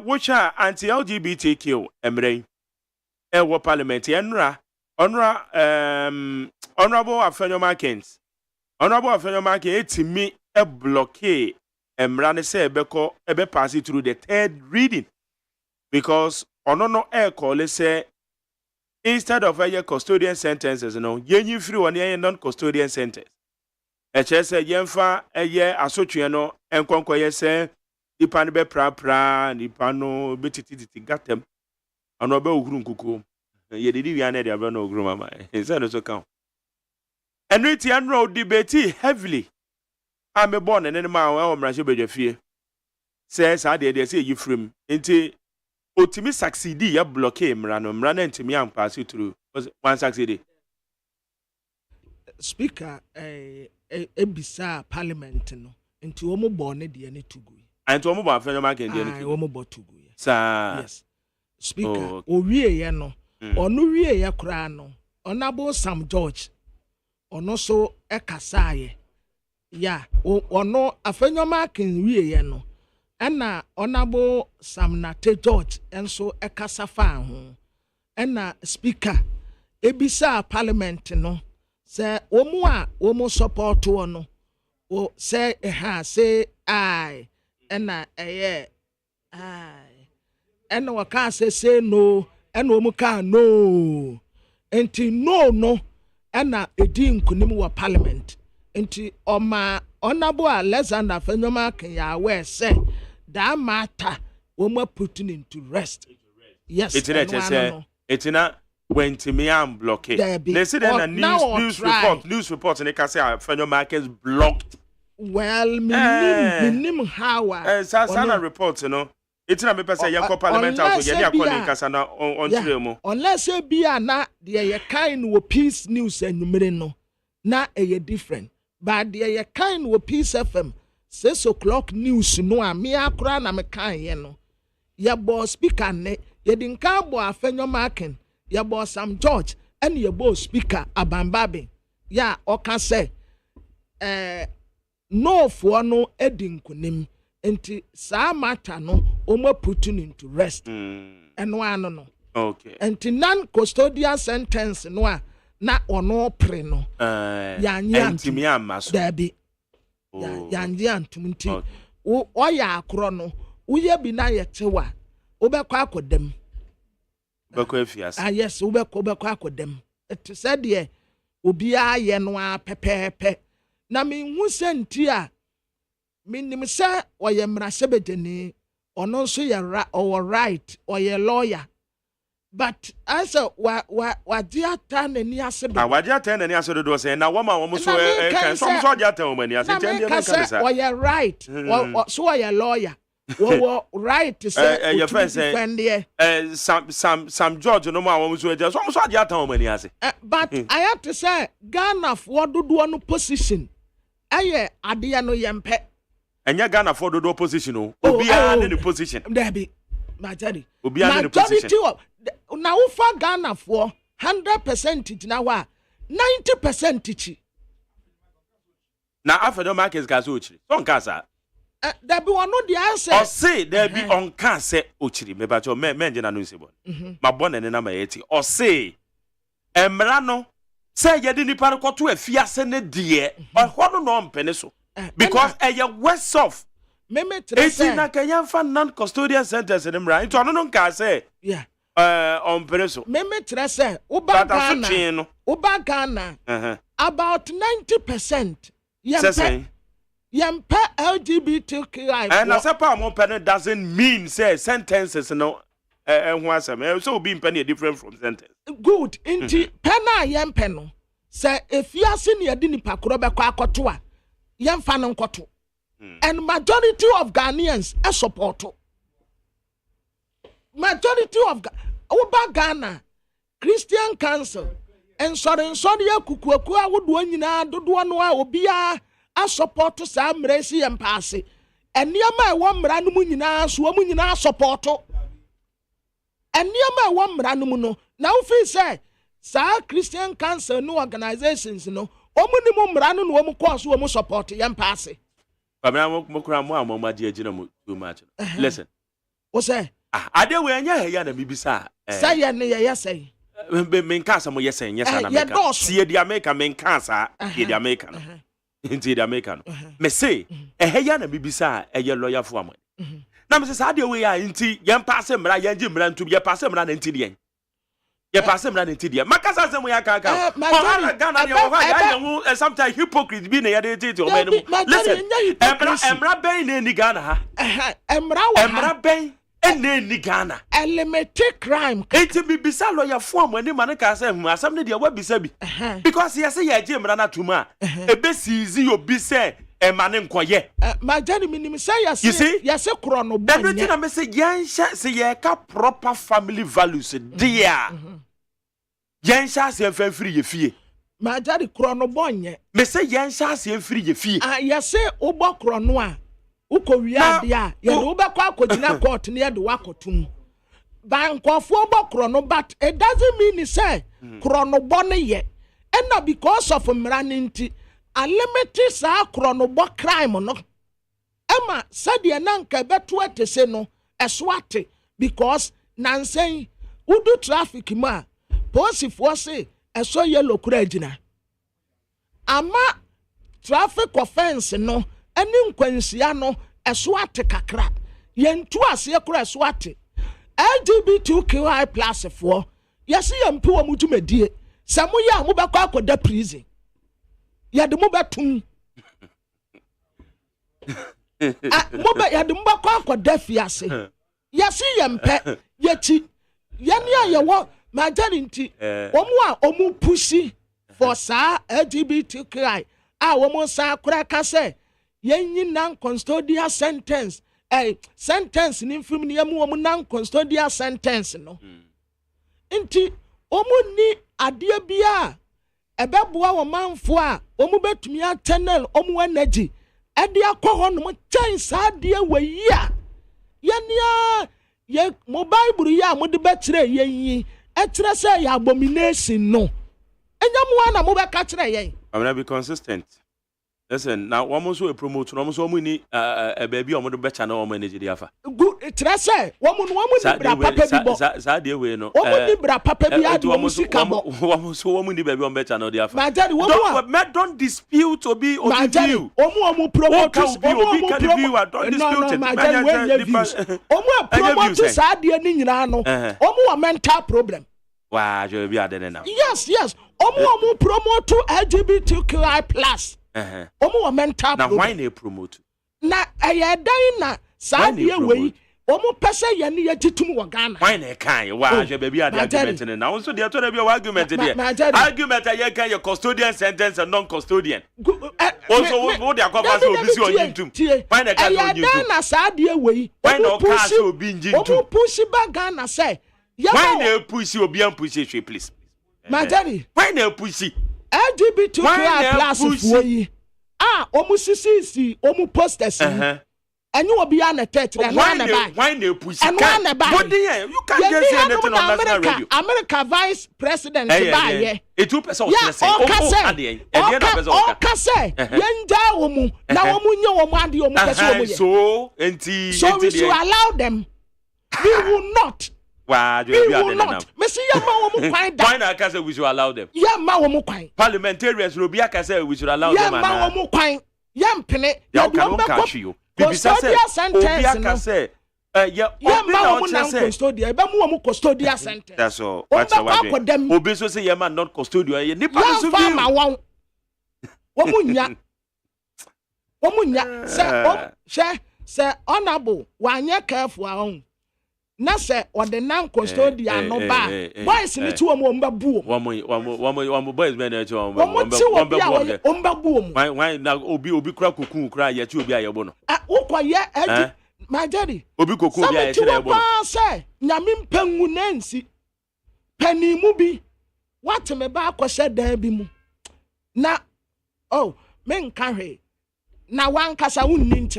which are anti LGBTQ emre ewo parliament enra honorable Afenyo Markins etimi e blockade emra ne say ebe pass it through the third reading because no e call say instead of a custodian sentences yenyi free one non custodian sentence say yemfa asotwe no enkonko say nipa ne be pra nipa no betititi gatem ano be ohuru nkuku ye didi wi ane de abra no oguru mama say no so kan enriti anro debate heavily ame born ne ma o mrahye bedwafie say sa de say yi frem enti otimi succeed ya blockade mra na ntimi am pass through one succeed speaker ebisa parliament no enti wo mo born de ne tugu anti wo mo born Afenyo Markins de ne tugu wo mo bo tugu sa yes speaker o wie ye no onu wie ye kura no Honorable Sam George ono so ekasaye ya ono Afenyo Markins wie ye no ena Honorable Sam Nate George enso ekasa fa ho ena speaker ebisa parliament no say omu support ono o say say I ena ena waka say no ena omu ka no enti no ena edi nkunim wa parliament enti oma Honorable Alexander Afenyo Markins ya we say that matter omu putting into rest yes it's when to am blockade. They say that news report and they can say Afenyo Markins blocked. Well, minim how sana report it's not me say yanko parliament house ye akoni kasa na on tremo. Unless e bia na de kind wo peace news enumere no na e different. But de kind wo peace FM 6 o'clock news no a me akura na me kan ye no. Ye bo speaker ne ye din kan bo Afenyo Markins ya bo Sam George and ya bo speaker Abambabe ya oka say no for no edinkunim enti sa matter no omo putting into rest and one no okay enti non custodial sentence no a na ono pre no ya ntimi amaso dabi ya nyantum nti o ya akro no wo ye bi na ye tewa obekwa akodem yes, ubeko akodem. It said ye ubia ye no a pepepe. Na mi hu senti a minim se oye mrasebedeni ono so ye right or ye lawyer. But as a wa dia tan ni asebe. Wa dia tan ni asebe do say na woma wo so kan so dia tan wo ni asebe dia kan say oye right so ye lawyer. Well, right to say your friend say Sam George no ma wo so just so dia tan mani ase but I have to say Ghana for dodo no position aye ade no yempe enya Ghana for dodo position o obia na the position there be majority obia na the position na wo fa Ghana for 100% na wa 90% chi na Afenyo Markins ka so chi so nka sa there be one no the answer or say there be on can say ochiri me ba cho men na no nsebo ma bon ne na ma yeti or say emra no say ye di nipa ko to afiase ne de ho no mpene so because ye west off meme trese na kanya fa non custodian sentence ne mra into no nka say yeah on mpene so meme trese uba Ghana about 90% yeah Yampa LGBTQI. And as a palm open doesn't mean say sentences no so being penny different from sentence. Good. Inti pena yampeno. Say if you are senior dini pakrobe kwa kotua yamfa kotu. And majority of Ghanaians are support. Majority of Uba Ghana Christian Council and sorry kukuakua would one yina do one wa obia a support to some racy and pass it. And near my one ranumina, swamina support. And near my one ranumuno. Now, if say, Sir Christian Council, no organizations, no, Omunimum Ranun, woman course, woman support, young pass it. But I won't too much. Listen. What's that? I dare wear your hair and be beside. Say ya ne ya say. Men ka some yes and yes and America. See the America men cancer, the American. Into the American. Me say, a heya na bibisa a ye lawyer for me. Na me say the way I inti yan pass him ra yan jim ran to be pass him ran into the end. Ye pass him ran into the end. Makasa some way I can come. Ghana you sometimes hypocrite be na ya de tete o men. Listen, emra ben ni Ghana ha. Emra ben ene Ghana. Elementary crime. Enti bibisa lawyer for me ni man ka say asam ne de wa bisa bi. Because ye say ye jim ran atuma. Ebe sizi obi say emane nkoye. My journey minimum say yes krono bon. Everything I say yansha say ye ka proper family values dear. Yansha say free ye fie. My journey krono bon ye. Me say yansha say free ye fie. Yes obo krono a uko wi ade a ye no be kwa akogina court ne de wakotum. Bankofo obo krono but it doesn't mean he say krono bon ye. And not because of mraninti unlimited sa kronobo crime no ema sadia nanka beto atese no eswate because nansen udu traffic ma posifo say eso yellow kura agina ama traffic offense no eni nkwansia no eswate kakra yentu ase kura eswate LGBTQI+ for yesi yempi wo mutumedie samu ya mu bekọ akoda prison yade mu betum yade mu bekọ akoda fiase yesi yempe yeti yene ayewo majarinti omu a omu pushi for sa LGBTQI omu sa kura ka se yenyi non custodial sentence sentence ni film ni yamu omu non custodial sentence no nti omu ni adie bia ebeboa wo manfo a omu betumi atennel omu energy ade akọ no chen sa adie wayi a yenia ye mobile buru ya mo de betre yeyi etre se ya abomination no enyamu na mo be ka kire yen I'm gonna be consistent. Listen, now one more so promote, one more so many a baby on the better no woman energy afa. Good, it's say woman ni bra papa bi bo. Sa de we no. Woman ni bra papa bi ade wo musika bo. One so woman ni baby on better no de afa. Don't dispute obi view. Omu promote obi don't dispute it. Omu promote sa de ni nyina no. Omu mental problem. Wow, you be ade now. Yes. Omu promote LGBTQI+. Omu mental now why they promote na ayadan na saadie wei omu pese ye ne yagitum wo Ghana why na kan wa je baby ade argument ne na so dey to na be argument there argument ye kan your custodian sentence and non custodian also wo dey akwa so obi si onyintum why na kan onyintum ayadan na saadie wei why na ka so obi njintum omu push ba Ghana say why na push obi am push please Majari why na push LGBTQI+ for omu sisi omu posters enyu obi ya na tetre why na push what you can't just say anything on national radio America vice president ba ye e 2% say yenja omu na omu nye omu ade omu pese omu ye so we should allow them we will not. Wow, you will not. Messi Yama Womu Why not? I say we should allow them. Yama Womu Parliamentarians will be a say we should allow them. Yama Womu Yam Pene, you. Custodial sentence. Yama custodial, Bamu custodial sentence. That's all. What's our them? Obeso say Yama not custodial. You nipa so be. Womunya. Say honorable. Wanya careful on. Na se o de nan custodian no ba boys ni ti wo mo mbabu wo boys be na ti wo mbabu why na obi kura kokun kura ye ti obi ayebo no ukoye my daddy obi kokun bi aye tire ebo se nyame mpangu nansi pani mu bi what me ba akose dan bi mu na men ka hwe na wan kasa wunni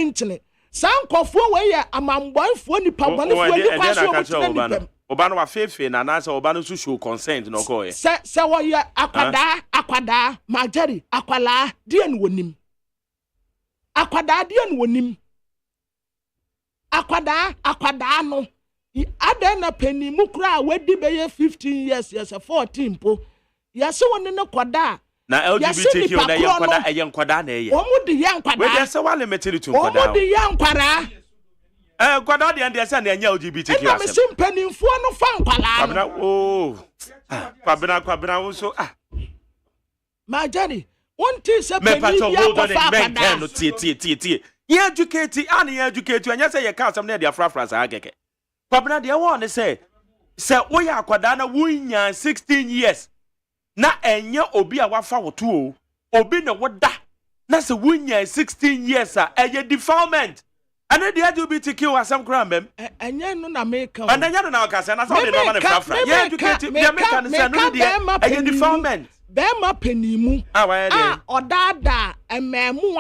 ntene sankofo we ye amamboyfo nipa bwanefo ni kwaso obutina oba no wa fefe na na se oba no so show consent no ko ye se wo ye akwada majari akwala die no wonim akwada die no wonim akwada no Ada na penny mu kura wedi be 15 years yes 14 po. Yase woni ne kwada. Na LGBTQ na yen kwada na eye. Omu de yen kwada. We dey say wa limit to kwada. Omu de yen kwada. Kwada de dey say na yen LGBTQ. Na me sim penimfo no fa nkwala. Kwabena oh. Kwabena wo so Ma Jenny, one thing say penny ya ko fa kwada. No tie. Ye educate and ye educate you and say you can't some na dia frafra sa ageke. Kwabena de won say wo ya kwada na wo nya 16 years. Na enye obi a wafa woto o obi na woda na se wunya 16 years a eye defilement ane de LGBTQ asem kra mbem enye no na make and enye no na okasa na so de no na frafra ye educate me make an say no de eye defilement be ma panimu odada ememu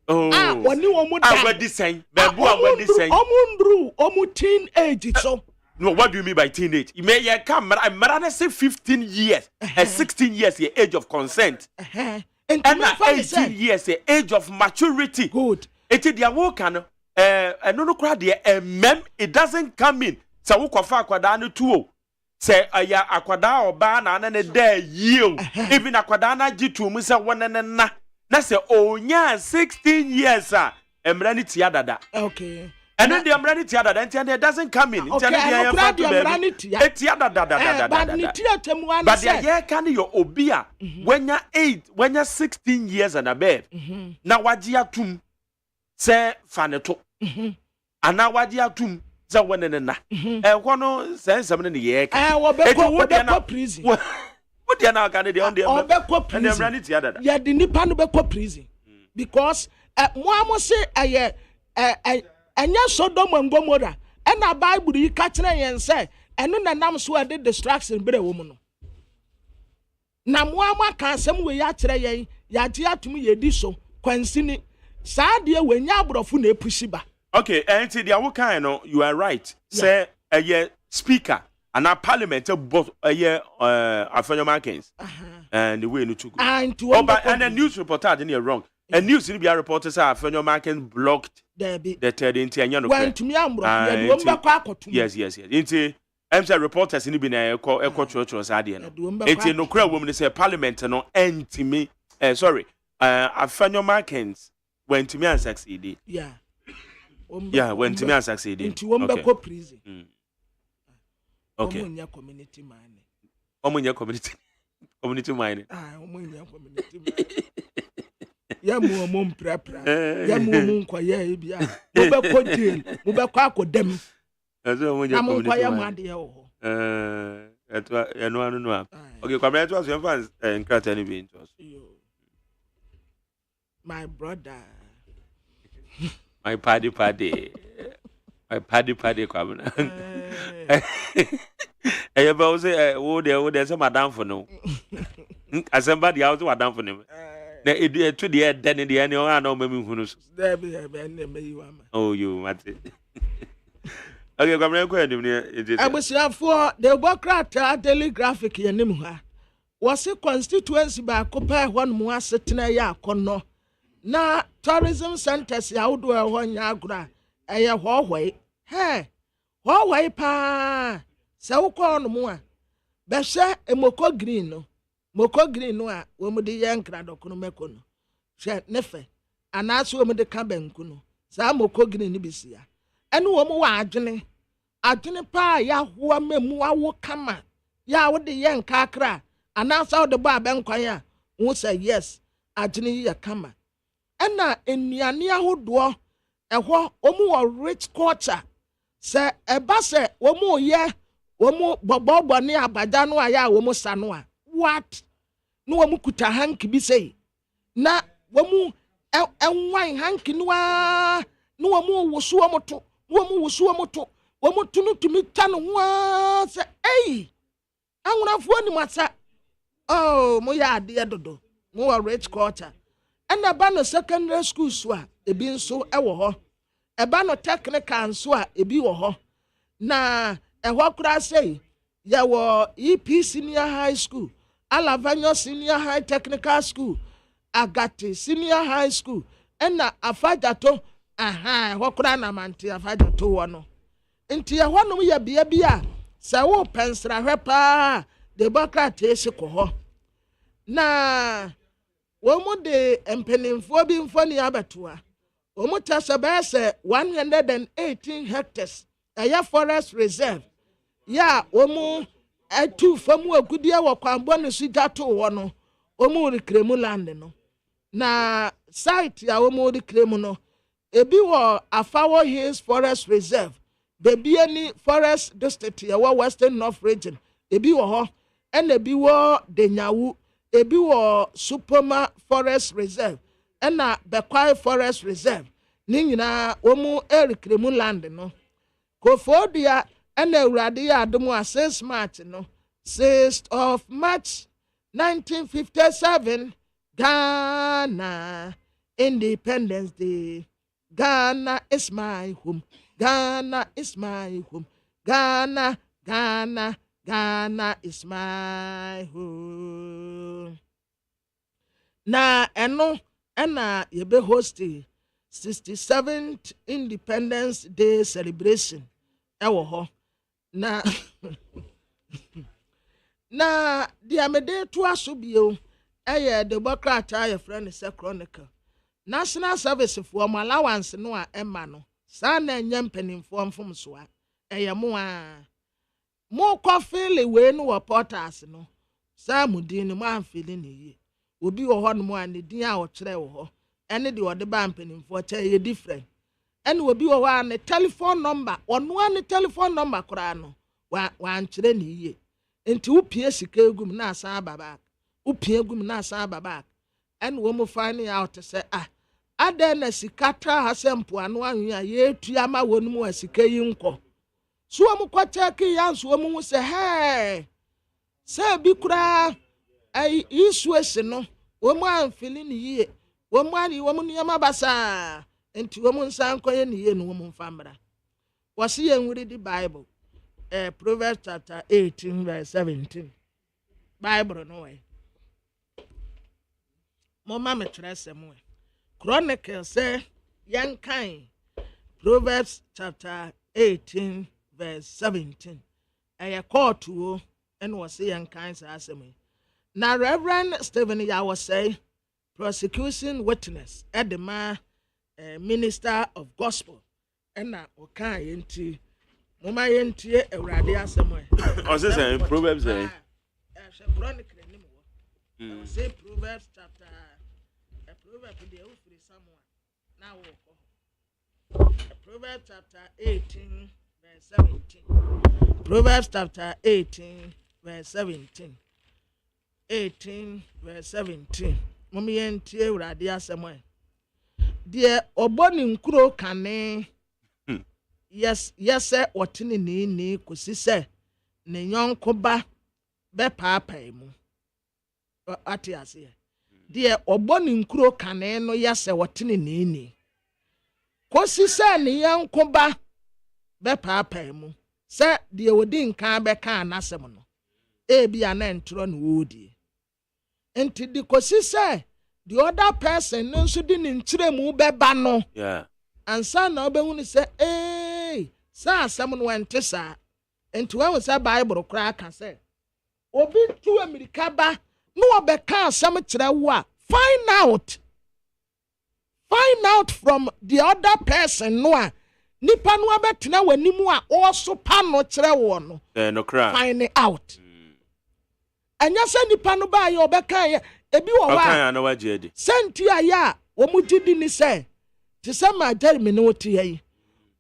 oni wo mu da awadi sen be bu awadi sen omundru omu teenage so. No, what do you mean by teenage? You may come, I say 15 years, 16 years, the age of consent, and 18 years, the age of maturity. Good. It is the work and no crowd there, mem, it doesn't come in. So, we can aquadana too. Say, ya aquada or ban and a day yield. Even aquadana G2, Mr. One and na. Na say, oh, yeah, 16 years, sir. And ready to yada. Okay. And then the umbrella theater, then it doesn't come in. Okay, I'm glad the umbrella but the year can you obia when you're 8, when you're 16 years and above. Now what you tum say faneto. And now what you tum say one and na. One say something in the year. What prison? What you now can the on the umbrella theater? Yeah, the Nipan be prison because one say enya Sodom and Gomorrah and a Bible you catch and say and no nam so de distraction be woman na moama kan sem we ya kire yen ya je atum ye di so kwansini saa de we nya abrofo na epushi ba. Okay, and the awo kan no you are right. Say a speaker and a parliament both a year Afenyomakins and the way no too good. And the news reporter didn't hear wrong. And news media reporters are Afenyomakins blocked the third into yes. Into I'm reporters in the echo church was adding. It's no crowd woman say parliament no end to me. Sorry, Afenyomakins went to me and succeeded. Yeah. Yeah, when to me and succeeded. Into Wombako prison. Okay. Community mining. Community mining. Community mining. Ya mu mum prapra ya mu nkwa ya bia mo be ko jail mo be kwa akodam ya mo nkwa ya ma de ho eto anu no okay kwa me to so fans nkrata ni bi into my brother my paddy my paddy kwa na e ba o say wo de say madam for no asemba dia wo madam for no na edu to the den the any on na mami hunu so there be na me ama oh you mate okay kwamre ko edim ne abusiafo the Democrat Daily Graphic yenim ha was constituency ba ko pa ho no mu asetena ya akono na tourism centers ya wodo ho nya agora eye hohoi hohoi pa se wo ko no mu a be hye emoko green no moko green no a wo mu de yankra dokunu mekono hwe nefe anaso wo mu de ka banku no sa moko green ni bisia ene wo mu wa adwene pa ya ho memu awo kama ya wo de yanka akra anaso wo de ba bankwan a wo say yes adwene ya kama ena enuane ahodo eho wo mu wo rich culture se eba se wo mu ye wo mu bobobo ne abaja no a ya wo mu sa no a what no wamu kuta hanki bi sei na wamu enwan hanki noa no wamu wusu amoto wamu tunu tumi tanu wa se anwurafo ni masa oh mo ya ade dodo mo wa rich culture and ba no secondary school so a ebi nso ewo ho eba no technical nso a ebi wo ho na eho kura sei ya wo EP senior high school Alavanyo Senior High Technical School, Agati Senior High School, and Afajato, hokura na manti Afajato wano. nti ɛhɔ nom yɛ bea bi a sɛ wo pensra hwɛ paa Democrat esi kɔ hɔ na wɔn mu de mpanimfoɔ bi mfoni abɛtoa wɔn mu tɛ sɛ bɛyɛ sɛ 118 hectares ɛyɛ forest reserve ya wɔn mu atu fam agudie wɔ kwanbɔ ne so gya to hɔ no wɔn mu rekremu land no na site a wɔn mu rekremu no ebi wɔ Afawo Hills Forest Reserve beebi ani forest district yɛwɔ Western North region ebi wɔ hɔ ɛna ebi wɔ Denyawu ebi wɔ Supoma Forest Reserve ɛna Bekwai Forest Reserve ne nyinaa wɔn mu rekremu land no Kofodia ɛna Awurade yɛ adom a 6 March no 6th of March 1957 Ghana Independence Day. Ghana is my home. Ghana is my home. Ghana, Ghana, Ghana is my home. Na eno yebe hosti 67th Independence Day celebration. Ewo ho. Na na diamede to asobio eye Democrat aye friend se Chronicle. National Service for allowance no a emma no sa na enya mpanimfo mfom so a eye mo a mo kofele we no wo portals no sa mudin mo amfili ne yi obi wo ho no mo an din a wo kire wo ho ene de ode ba mpanimfo cha ye different ene obi wo wa ne telephone number ono an telephone number kora no wa ankire ne yi enti upie sika egum na asa baba upie egum na asa baba ene wo mo find out say adena sikatra hasempo anu anwe a yetu ama wonum asika yi nko so am kwacha ke yanso am hu se he se bi kura ai isu ese no wo mu amfili ni yie wo mu ani wo mu niama basa enti wo mu nsan koye ni yie no wo mu mfamra wose ye nwuri di Bible Proverbs chapter 18 verse 17 Bible no way mo ma me trese mo Chronicle say yankan Proverbs chapter 18 verse 17 aya court o and was say yankan sa asemi na Reverend Stephen Yawo say prosecution witness edema minister of gospel and na okan yenti moma yenti Awurade asemi o say Proverbs say Chronicle ni mo say Proverbs chapter Proverbs chapter 18 verse 17 Proverbs chapter 18 verse 17 18 verse 17 Mommy yentie Awurade asɛm de oboni nkuro kane yes otini ni kosi sɛ ne nyɔnko ba bɛ paapai mu ate ase de oboni nkuro kane no yase wotene ni kosi sɛ ne nyɔnko ba bɛ paapai mu sɛ de odi nkan bɛ ka anasɛm no ebi ana ntro no wodi enti di kosi sɛ the other person no nso di ne nkyeremu bɛba no ansa na obehu ne sɛ sa asɛm no wente saa enti wɔn sɛ Bible kora aka sɛ obi tu America ba no obeka asɛm kyerɛ wo a find out from the other person no a nipa no abetena wanimu a also pa no kyerɛ wo no find it out anya sɛ nipa no ba yɛ obeka yɛ ebi wɔ wa aka na wagye di senti aya wo mu gidi ni sɛ te sɛ ma Jeremy no te yi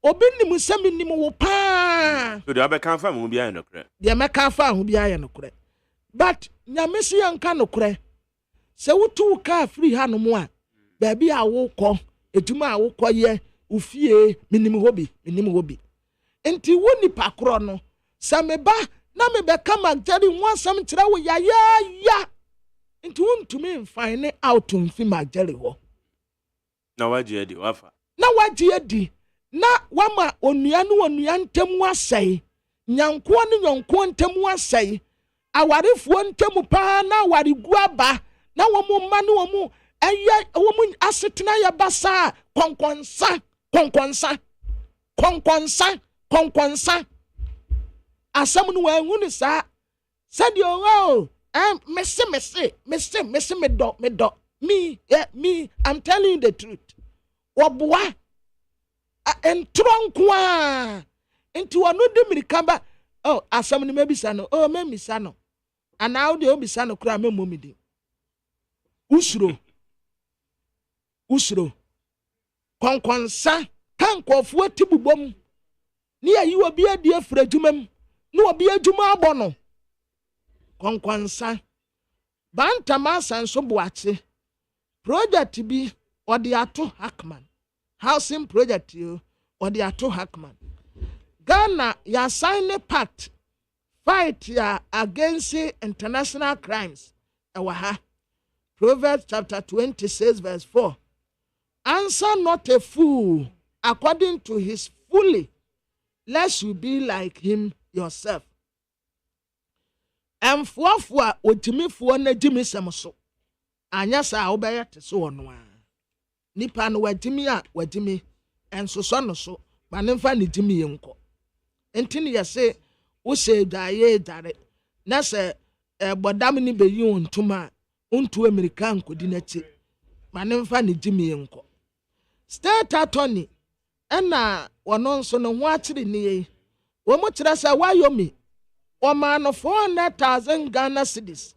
obi nim sɛ minim wo pa so de abeka fa mu bi ayɛ no korɛ de meka fa ho bi ayɛ no korɛ but nyame se yanka no korɛ sɛ wotu ka free ha no mu a baabi a wo kɔ eduma a wo kɔ yɛ ufie minim hobi enti wo nipa korɔ no sɛ me ba na me bɛka Magdali ho asɛm kyerɛ wo ya enti wo ntumi find out mfi Magdali hɔ na wagye di wafa na wama onua ntemu asɛe nyanko ne nyonko ntemu asɛe awarefoɔ ntemu pa na aware gu aba na wɔn ma ne wɔn ɛyɛ wɔn asetena yɛ basa konkonsa konkonsa asam no wa hu ni sa said you messe me do me I'm telling you the truth oboa entronkwa into ono de mirikamba oh asam no mabisa no oh memisa no ana wo de obisa no kura memomidi usro konkonsa kankofo atibubom ni ayi obi adi afrajumam ni obi adwuma abono konkonsa bantama sanso boache project bi odi ato Hackman housing project yo odi ato Hackman Ghana ya sign a pact fight ya against international crimes ewa Proverbs chapter 26 verse 4 answer not a fool according to his folly lest you be like him yourself. Emfuafua otimifuo na jimisem so. Anya sa obeye te so ono a. Nipa no wajimi a wajimi ensoso no so. Ma nemfa ne jimi yenko. Enti ne yese wo se daye dare. Na se bodam ni beyi ontuma ontu America nkodi na chi. Ma nemfa ne jimi yenko. State attorney ena wono nso no ho akire ne yi. Wo mo kire sa wayomi Oman 400,000 Ghana cedis.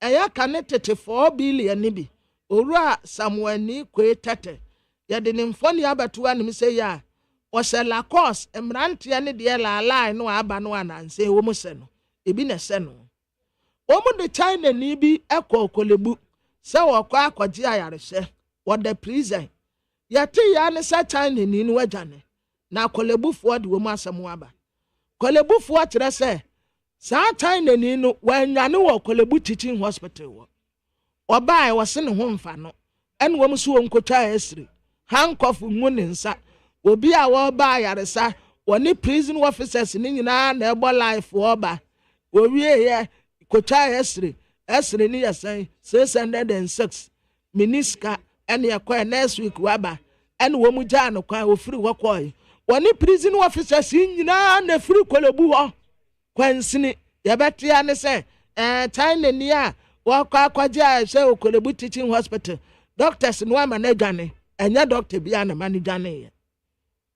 Eya kanetete 4 billion nibi. Ora Samuani kwe tete. Yade nimfoni abatu anim se ya. Ose la course emranti ya ni de la no aba no ananse wo mo se no. Ebi ne se no. Omo de China ni bi ekọ kolebu. Se wo kwa akwaji ayarehye. Wo de prison. Yate ya ne sa China ni no wajane. Na kolebu fo de wo mo asem aba. Kolebu fo kire se saa China ni no wanyane wo kolebu teaching hospital wo obai wo se ne ho mfa no ene wo mso wonkotwa esri handcuff mu ne nsa obi a wo ba yaresa woni prison officers ni nyina na ebo life wo ba owie ye kotwa esri ni yasan 606 miniska ene yakwa next week waba ene wo mu ja no kwa ofiri wo koy woni prison officers nyina na firi kolebu ho kwansini yabetia ne se China ni a wakwa kwaja se okolebu teaching hospital doctors no ama na dwane enya doctor bia na mani dwane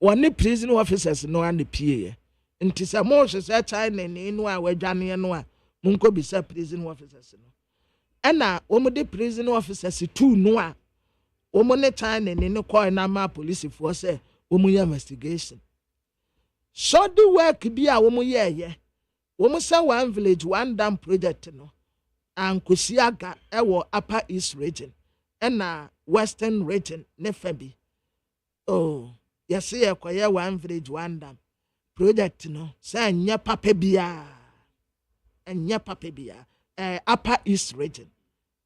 woni prison officers no an pie nti se mo se China ni no a wadwane no a munko bisa prison officers no ena wo de prison officers tu no a wo ne China ni no call na ma police for se wo mu investigation so the work bia wo mu ye Womu say one village, one dam project no. And Kusiaga ewo Upper East region. And Western region nefebi. Oh, yes, ye kwaye one village, one dam project no. Say nya papebia. And nya papebia. Upper East region.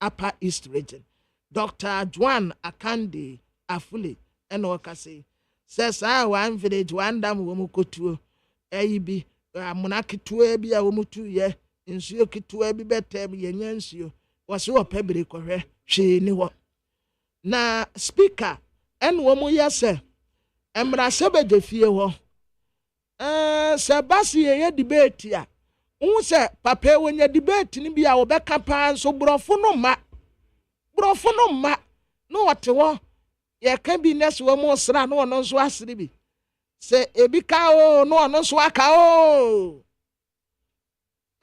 Upper East region. Dr. Juan Akande Afule and Okase says one village, one dam womu kotuo. Bi amuna kitue bi a womutu ye nsuo kitue bi betem ye nyansuo wose wo pebere kohwe hwe ni ho na speaker en wo mu yese emra sebeje fie ho se basi ye debate a hu se papa wonya debate ni bi a wo beka pa nso brofo no ma no wote wo ye ka bi nesu wo mu sra no no nso asiri bi se ebika o no ono so aka o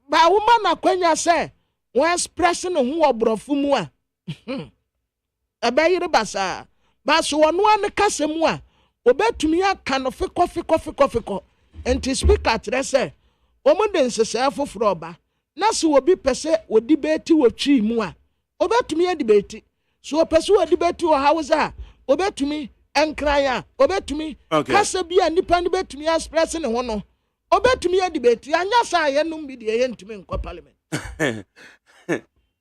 ba woman akwanya se won express no ho obrofo mu a abayire basa ba so ono an kasemu a obetumi aka no fikọ enti speaker tre se omude nsese foforo ba na so obi pese odi beti wotwi mu a obetumi adibeti so pese odi beti o hausa obetumi enkraya obetumi kasa bia nipa ni betumi express ne ho no obetumi adibeti anya sa ye num bi de ye ntumi nkọ parliament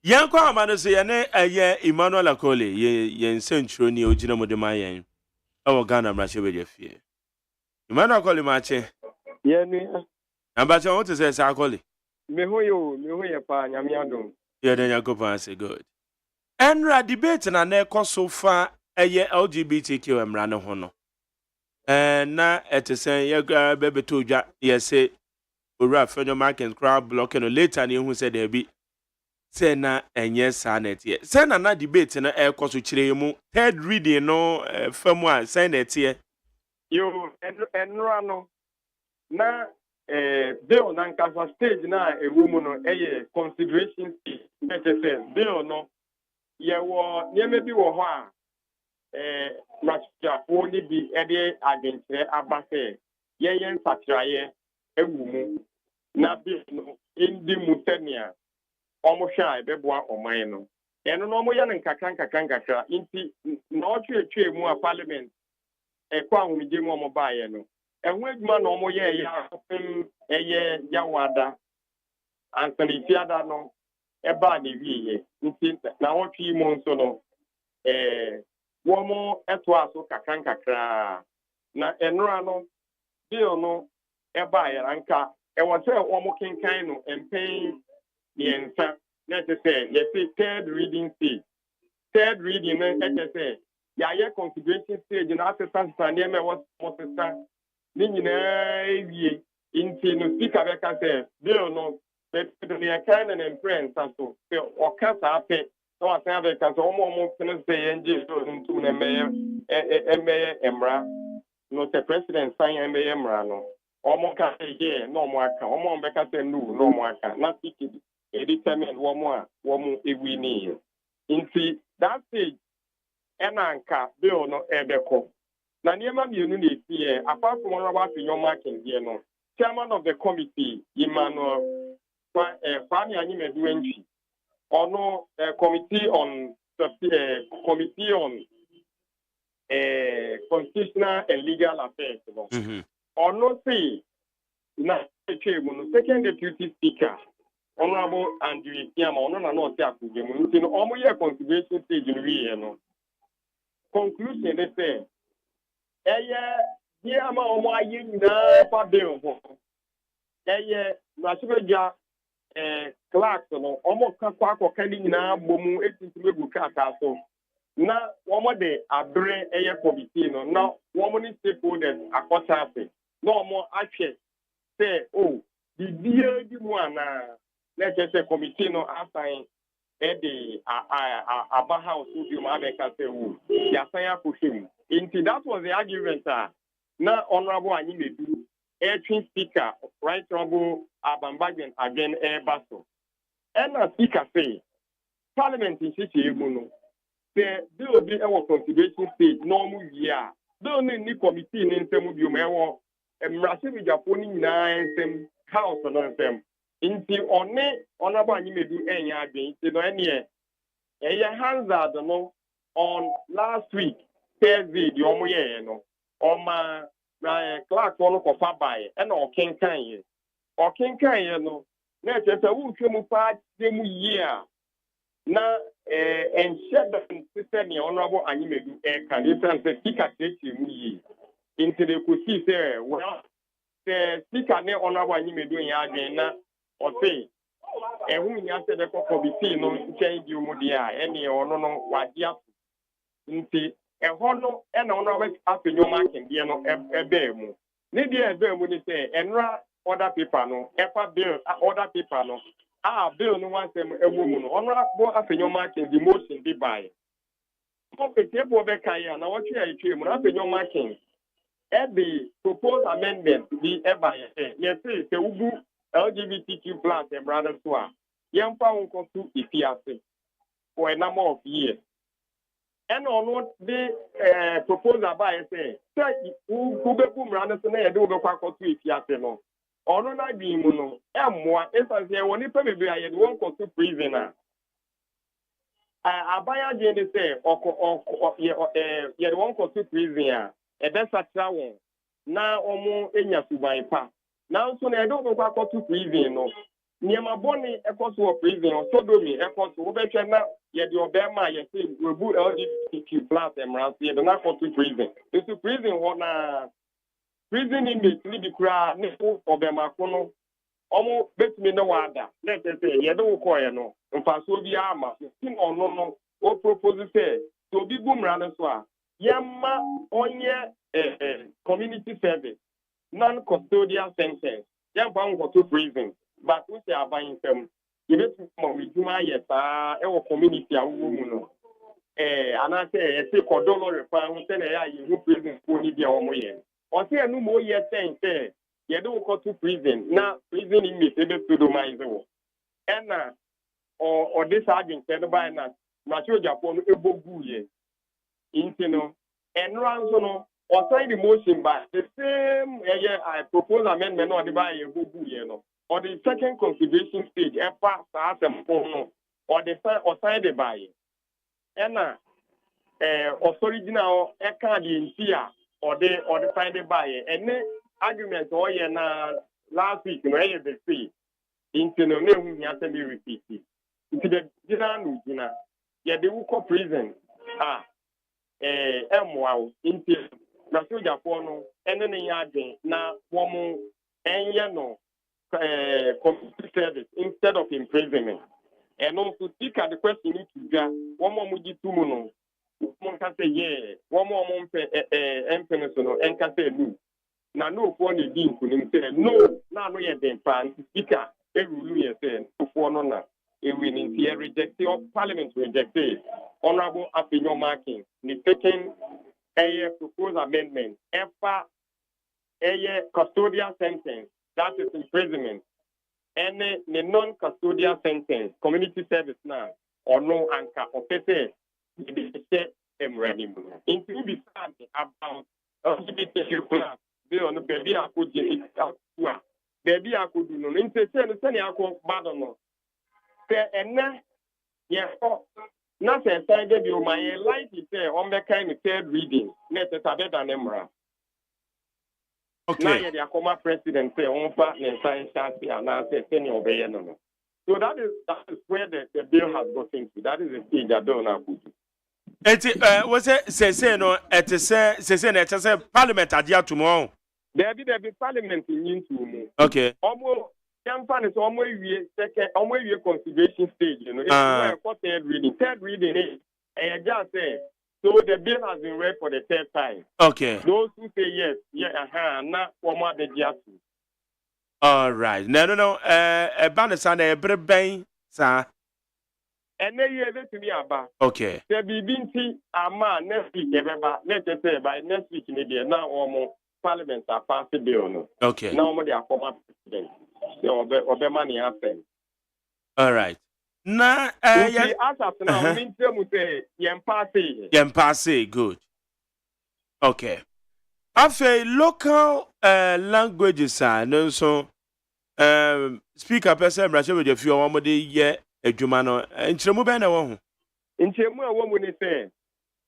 yanko amano se ye ne eye Emmanuel Akole ye nsentro ni ogina modema yen awo Ghana mrahye beje fie Emmanuel Akole ma che ye ni ambache won te se sa Akole me ho ye pa nyame adom ye den yakopa say good enra debate na na ekoso fa eye LGBTQ emra ne ho no na etesen ye gra bebeto dwa ye se owura fenyo market crowd block no later na ehu se there be say na enye sa na tie say na debate na e koso kire mu third reading no famu a say na tie yo enra no na bill na nkasa stage na ewu mu no eye consideration stage na say bill no ye wo nyeme bi wo ho a racha oni bi ede agentre abase ye yen satraye ewu mu na bill no indi mutania omusha ebeboa oman no eno no mo ya nkakra inti na otwetwe mu a parliament kwa ahumije mu omo baaye no ehu adwuma na omo ye ya eye yawada ansani fiada no eba na wiye nti na otwi mu nso no womo eto aso kakra na enura no bill no eba ya nka ewo se omo kenkan no empen yensa na te say you see third reading stage third reading na te say ya ye consideration stage na assistant stand me was sister ni nyina ewie inti no speaker be ka say bill no be to the kind and imprint so o ka sa pe so asan be ka so omo finish say nje so ntu na me emra no the president sign me emra no omo ka say no mo aka omo be ka say no mo aka na speaker determine woman ewi ni inti that stage enanka bill no ebeko na niema mienu na esi apart from Robert Senior Marking here no chairman of the committee Emmanuel Fani Anyimedu Enchi ono committee on constitutional and legal affairs no ono say na second deputy speaker Honorable Andrew Tiama, on na no say akugemu nti no omo ye consideration stage no wi no conclusion they say ye ama omo aye nyina fa bill ho na sibeja clerk no omo ka kwa ni nyina bomu etinti egu kaka so na omo de abre committee no na omo ni stakeholders akota afi na omo ahwe say oh the deal di mu ana let's just say committee no assign the Aba House to Mabeka say who Yasaya Pushim. Indeed, that was the argument. Now, Honorable Animedu, Air Speaker, Right Honorable Abambagan again Air Basso. And a speaker say, Parliament in City Muno, there will be our consideration stage normal year. Don't need committee in some of you may want a massive Japanese nine house on them. Inti one Honorable Animedu enya adwen ti no ene Hansard no on last week Thursday the omo ye no oma Clark no ko fa bae e na okenkan ye no na cheta wu twemu pa demu year na enshedon system ya Honorable Animedu kan different speaker techi mu yi inti de ko si say well the speaker ne Honorable Animedu ya adwen na o say ehun nya se de kokko bi ti no nchen di umudi a ene ono no wadia nti eho no e na ono we afenyo marking die no ebe mu ne die ebe mu ni say enra order paper no efa bill order paper no bill no wan sem ewo mu no ono bo afenyo marking the motion bi by ko pete bo be kan ya na wo twa etwe mu afenyo marking the proposed amendment the eba yes say ubu LGBTQ plus and brothers who are young pound to Ifiase for a number of years. And on what the proposal by say, who be boom runners and they do the quack to Ifiase no. Or not be mono, and more, as I say, when you probably I had one to prisoner. I buy again, say, or yet one to prisoner, a best at one. Now, almost in your subai. Now, so I don't know what to prison. No, near my bonny, a cost of prison or sodomy, a cost of overture. Yet your Bama, you see, will boot LGBTQ plus and round here, the not to prison. It's to prison what prison in the Libby crowd, Nipo or Bemacono, almost bet me no other. Let us say, you don't call no, and Faso be armor, sing or no, or propose say, so be boom round as well. yamma onye community service non-custodial sentence yamfa ngo to prison but we say aban fam yebetu mo wijuma ye saa e wo community awu mu no ana say e say kodolo refa hu say na ya ye prison ko ni dia omo ye o say enu mo ye say ye do ko to prison na prison inmate ebe pseudomize wo ena or this agent said by na natural Japan ebogu ye intino and ranso no or sign the motion by the same I propose amendment or the by ebogu ye no or the second consideration stage e pass as or the sign the by ena original e can the intia or the sign the by and argument or ye na last week no ye the see intino ne hu ya se be repeat into the dinner, yet the Wuko prison. Wow, into Nasu Japono, and then yarding now, woman, and yano, community service instead of imprisonment. And also, speak at the question to Ga, one more Muji Tumuno, one can say, yeah, one more month, empenational, and can say, no. Now, no, for the dean could say, no, now, no, yet, then, pan, speaker, every Louis said, for no. Winning here rejected or parliament rejected honorable opinion marking the second proposed amendment a custodial sentence that is imprisonment and the non-custodial sentence community service now or no anchor or pese into be about LGBTQ plus they on the baby I could baby I could do no interest any alcohol bad or no. And not a side of you, my life is there on the kind of third reading. Let us have it an emra. Okay. Now, the president say, on partner science and I say, senior obey. So that is where the bill has got into. That is the stage that bill now put. Was it say no at say parliament at tomorrow? There be parliament in you. Okay. Almost. Is almost consideration stage, you know. It's third reading. Third reading is, and just say, so the bill has been read for the third time. Okay. Those who say yes, not one more the just. All right. No. Banner every bang, sir. And then you have to be about. Okay. There be binti ama next week, let us say by next week in the now or more parliament are passed the bill. No. Okay. Now more they are former president. Money happen. All right. Na yes. Now mean to say yempase good. Okay. Afe local languages are no so speaker person brashe with a few one day ye adwuma no nchiremu ben na wo ho. Nchiremu a wo mu ni say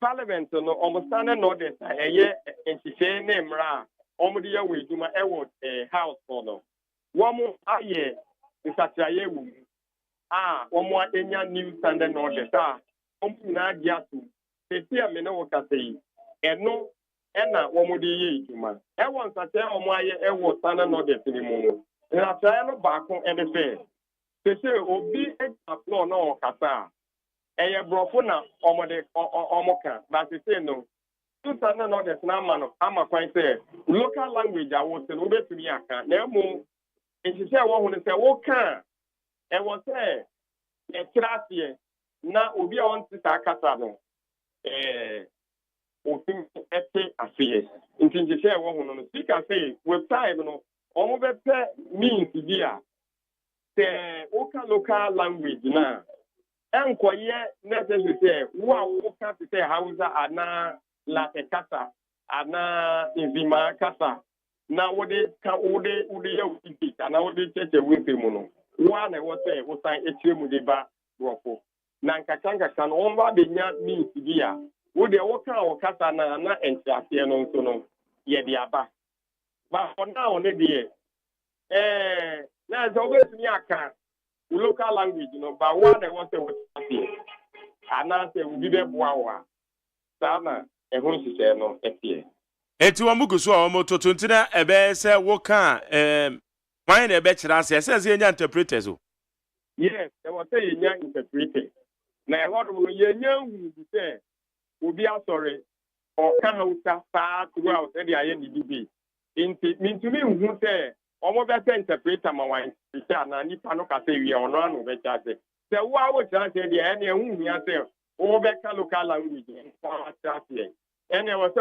parliament no almost standing order eye nhihye na mra omo de ye we adwuma e wo house for no. One aye is at a woman. One more new standard order. Na Giatu. They see a minute what I say. And no, and not one more day, man. I want to tell my was standard order anymore. And I try no back on any fair. They say, Obi a floor no Kasa. And you brought for now, Omoka, but they say no. Two standard orders now, man. I'm a quite say local language. I was a little bit to me. No more. And she said, "One who say, what can?" And was say, "A class here now. Obi on to Takasano. Open ete affair." And she said, "One who speak and say, with time, no, almost means here. The local language now. And quiet necessary say, wow, can to say Hausa ana Latin Kasa ana Inzima Kasa." Now what they can all they and now they check the winter mono. One I was saying was I deba ropo. Nankatanga can over the young means here. Would they walk out Katana and Safian so no? Yet the abba. But for now, on the day, there's always me a car. Local language, you know, but one I want to say, and I say, we give Wawa. Sama, and when she said no, Eti wa mugu so omo to ntina ebe se wo kan wan na ebe kira se se ze nya interpreters o. Yes, they were saying nya interpreters. Na e hodo ye nya hu bi se obi asore ɔka hausa saa throughout ɛde ayɛ ne debate nti mentumi nhu sɛ ɔmo bɛsɛ interpreter ma wan sɛ na nipa no kasa wie ɔno ano bɛkyɛ sɛ sɛ wo a wokyerɛ sɛ deɛ ɛne ɛho hia sɛ wobɛka local language ɛkyerɛ sɛ ɛne ɛwɔ sɛ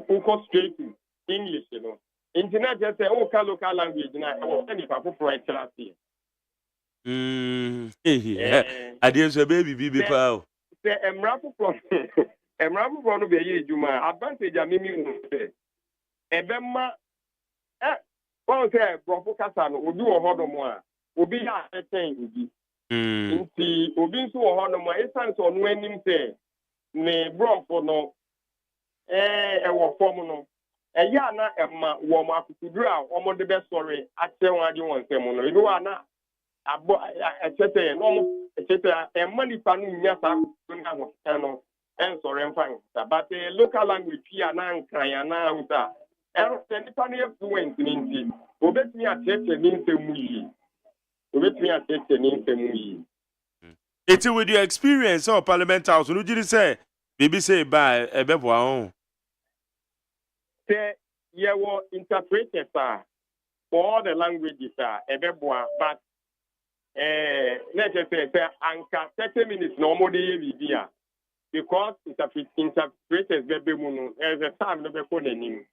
wokɔ straight to English no nti na kyerɛ sɛ woka local language na ɛwɔ sɛ nipa foforɔ ɛkyerɛ sɛ adeɛ nso ɛbɛyɛ biribi paa o sɛ mmara foforɔ no bɛyɛ adwuma advantage a mimi hu sɛ ɛbɛma wɔn sɛ borɔfo kasa no obi wɔ hɔ nom a obi yɛ atɛtɛn obi nti obi nso wɔ hɔ nom a ɛsiane sɛ ɔno anim sɛ ne borɔfo no ɛwɔ fam no ɛyɛ a na ɛma wɔn akokuduro a wɔn de bɛsɔre akyɛ wɔn agye wɔn nsɛm no ebi wɔ a na abɔ ɛkyɛtɛ no ɛkyɛtɛ ɛma nipa no nya saa akokuduro no ahokyɛ no ɛnsɔre mfa nkuta but local language a na nkran ya na ahokyɛ ɛrɛ nipa no yɛ fluent ne nti obetumi akyerɛkyerɛ ne nsɛm mu yie obetumi akyerɛkyerɛ ne nsɛm mu yie. Eti with your experience of Parliament House, no jiri say bibi say ba ɛbɛboa ho. Sɛ yɛwɔ interpreters for all the languages ɛbɛboa but na kyerɛ sɛ anka 30 minutes na ɔmo de yɛ biribi a because interpreters bɛbɛ mu no ɛsɛ time no bɛkɔ n'anim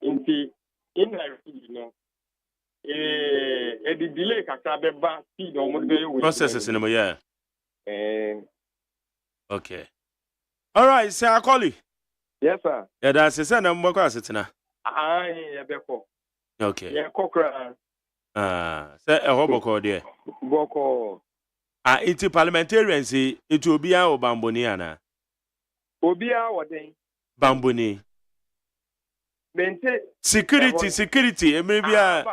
nti indirectly no the delay kakra bɛba speed ɔmo de bɛyɛ processes no yeah. Okay. All right, sir Akoli. Yes sir. Yeah, that's it. Na mbɔ kɔ asetena. Aye, yɛbɛkɔ. Okay. Yɛkɔ kra. Sɛ ɛhɔ bɔkɔ deɛ. Bɔkɔ. Iti parliamentarians iti obia o bamboni ana. Obia wɔ den. Bamboni. Mente. Security. Maybe yes,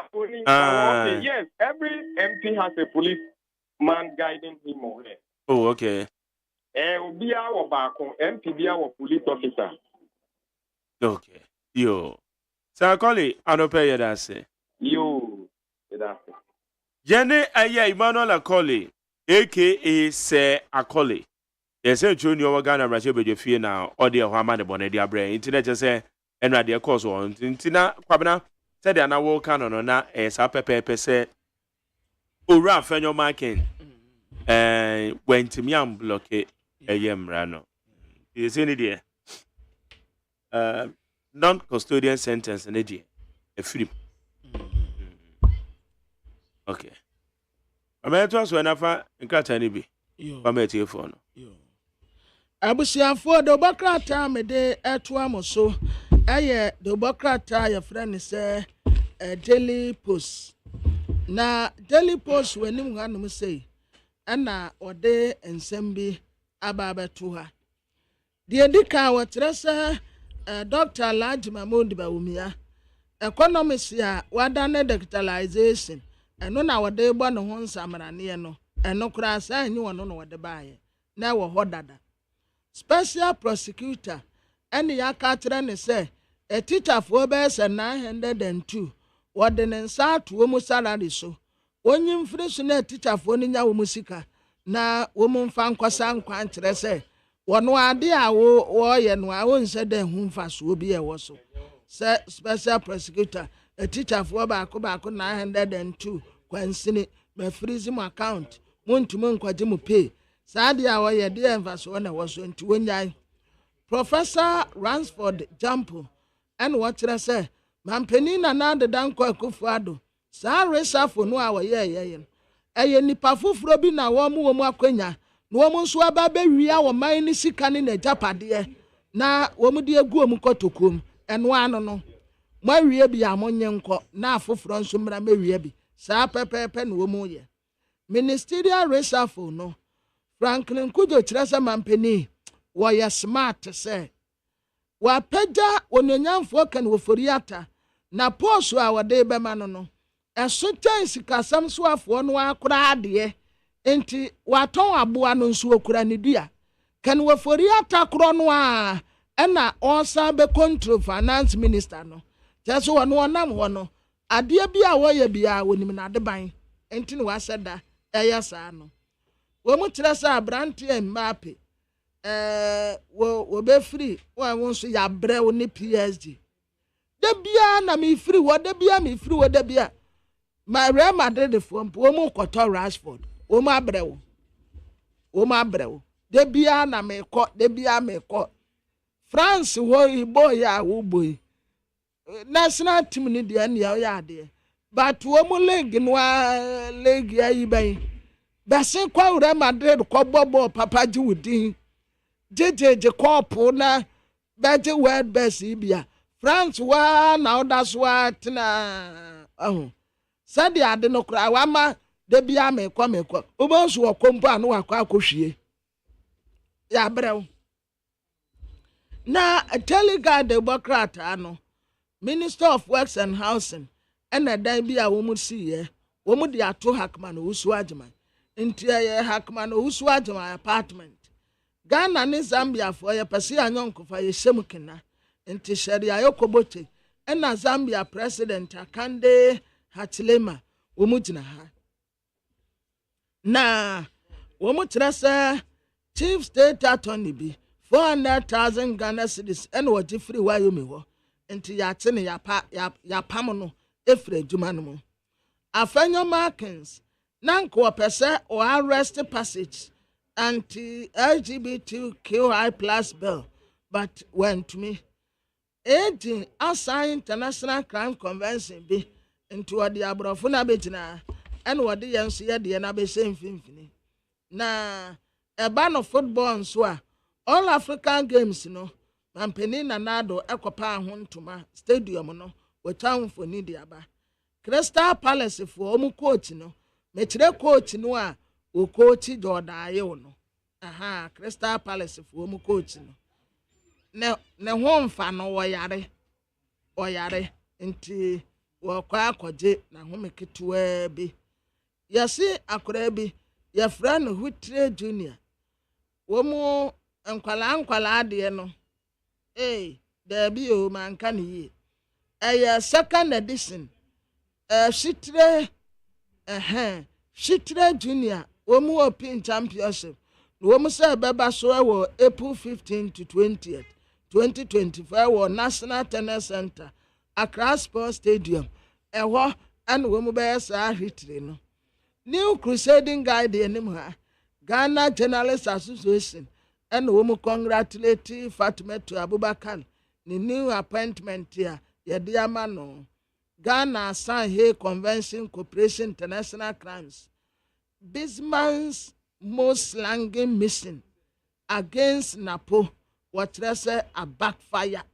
every MP has a policeman guiding him or her. Oh, okay. Obia wɔ baako, MP bia wɔ police officer. Okay. Yo. Sir Akoli, anope yedase. Yo. Yedase. Yene aya Emmanuel Akoli, aka Sir Akoli. Yes, Junior Wagana Raja Bejefie now, or the Hamad Bonedia brain, internet just say, and radia cause one. Tintina, Quabana, said the Anna Canon on that as a pepe say, Ura Fenyo Markin, and went to Miam blockade a yam rano. Is any dear? Non-custodian sentence and a free. Okay. I'm at us whenever in Catanibi. I'm at your phone. Abusiafo do bakrata me de etuamo so eye do bakrata your friend say Daily Post na Daily Post wenim hanum say ana ode ensem bi ababeto ha de dika wotre say Dr. AGYEMAN Bawumia economics ya wadane digitalization eno na wode gbo no ho nsamarane no eno kura sa anyi wono no wode baaye na wo hodada special prosecutor any ya ka kire ne say a teacher for be 902 wode ne nsa to mu salary so onyim firi so na teacher for ni nya wo musika na wo mu mfa nkwasa nkwan kire say wono ade a wo ye no a wonse da hu mfa so obi e wo so say special prosecutor a teacher for baako 902 kwansini ma freeze mu account montumo nkwaje mu pay saade a wo ye de mfa so na wo so nti wonyai Professor Ransford Jampo and what I say Mampenina na de danko akufuado sa resafo no a wo ye eye nipa foforo bi na wo mu akwanya na wo nso aba ba wia wo man ni sika ni na japade na wo mu de egu mu kotokom eno ano no mo awie bi amonye nko na afoforo nso mra mawie bi sa pepepe na wo mu ye ministerial resafo no Franklin Kujo kirasa mampeni wo ye smart say wa pagya ononyamfo kan wo foriata na poso a wode be ma no eso chan sikasam so afo no akora ade enti waton aboa no nso okura ne dua kan wo foriata kro no a na onsa be control finance minister no jeso wono onam ho no ade bia wo ye bia wonim na ade ban enti no waseda eya saa no wo mu kire sa brante Mbappe wo be free wa won so ya bre wo ni PSG da bia na me free wo da bia me free wo da bia my Real Madrid for wo mu koto Rashford wo ma bre wo da bia na me ko da bia me ko France wo ibo ya wo boy national team ni de na ya de but wo mu league no league ya yiban bese kwa Real Madrid ko bobo papa ji wudin jejeje kopo na beje world best ibia France wa na odas wa tena sadi ade no kra wa ma de bia me kwa obansu okompo anu akwa akohwie ya brew na Telegard Democrat ano Minister of Works and Housing ena dan bia wo mu siye wo mu de ato Hakman Usu Agyeman ntia Hakman Usu Agyeman apartment Ghana ne Zambia for ye pese anyonko fa ye shemukena nti sharia yokobote ena Zambia president Akande Hachilema wo mu gina ha na wo mu trasa chief state attorney bi 400,000 Ghana cedis ena wo free wa yo me ho nti ya te ne ya pam no efre adwuma no mu Afenyo Markins nanko opese o arrest passage anti-LGBTQI+ bill, but went to me. 18 outside International Crime Convention be into what the Abrofuna Betina and what the Yansia the Anabe same finfini. Na a ban of football and so all African games, Mampenina Nado Ecopa Huntuma Stadium no, we town for Nidiaba. Crystal Palace for Omu coach metre coach o coach Jordan Ayono. Aha, Crystal Palace for mu coach no. Ne home fan no oyare nti wo kwa akwaje na home ketewa bi. Yesi akora bi ya friend Hutre Junior. Wo mu nkwala de no. There be o man kan yi. Second edition. Shitre Junior Womu Open Championship. Womu say beba so wo April 15 to 20th 2025 wo National Tennis Center Accra Sports Stadium. Eho and womu be sa hitri no. New Crusading Guide enim ha. Ghana Journalists Association and womu congratulate Fatima to Abubakar ni new appointment here yedi amano. Ghana San Hay Convention Corporation International Crimes. Bisman's most slanging mission against Napo was a backfire.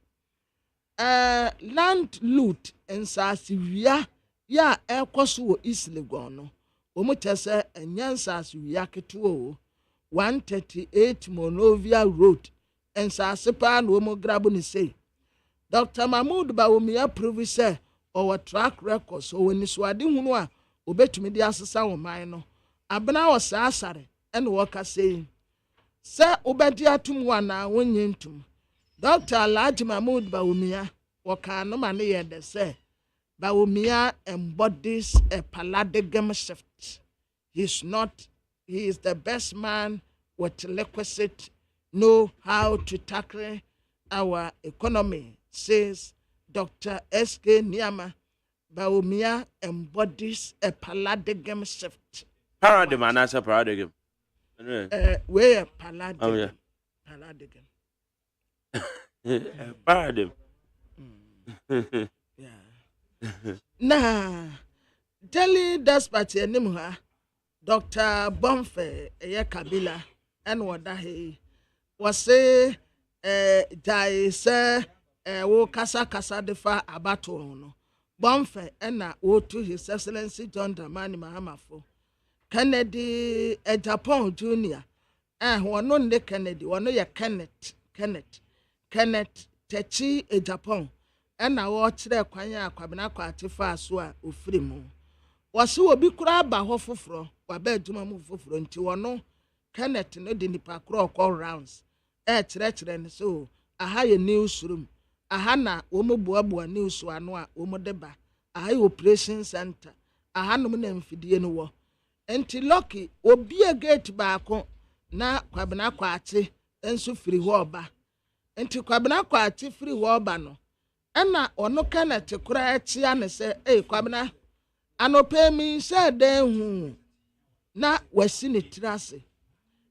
Land loot and Sasivia ya Ekosu Isle Gono. Omutese and Yansasivia Ketuo 138 Monrovia Road and Sasipan Womo Grabuni say. Dr. Mahmoud Bawumia proved our track record so when swadi hunu a obetumi di asesa wo man no abena wo saasare ene wo ka sei se obedi atum wana wonye ntum Dr. Alhaji Mahmoud Bawumia wo ka no ma ne ye de se Bawumia embodies a paradigm shift. He is the best man with requisite know how to tackle our economy, says Dr. S.K. Niama. Bawumia embodies a paradigm shift. Paradigm, and that's a paradigm. Where paradigm? Oh, yeah. Paradigm. Yeah. Nah, Delhi Despatch Nimha, Dr. Bonfe, Kabila, and Wadahi was say, Jai say, wo kasa defa abato no Bonfe ena wo to His Excellency John Dramani Mahama for Kennedy Japan Junior wono ne Kennedy wono ya Kenneth Techi Japan ena wo kire kwan ya kwabena kwa atifa so a ofiri mu wose obi kura ba ho foforo wa ba adwuma mu foforo nti wono Kenneth no de nipa kura call rounds kire ne so aha ye newsroom aha na womo boaboa news ano a womo deba aha operation center aha no na mfidie no wo enti lucky obi a gate baako na kwabena kwaate enso firi hɔ ɔba nti kwabena kɔ ate firi hɔ ɔba no ɛna ɔno Kenneth kora ɛkyea ne sɛ kwabena anɔpɛ mi sɛ dan hu na wasi ne tiri ase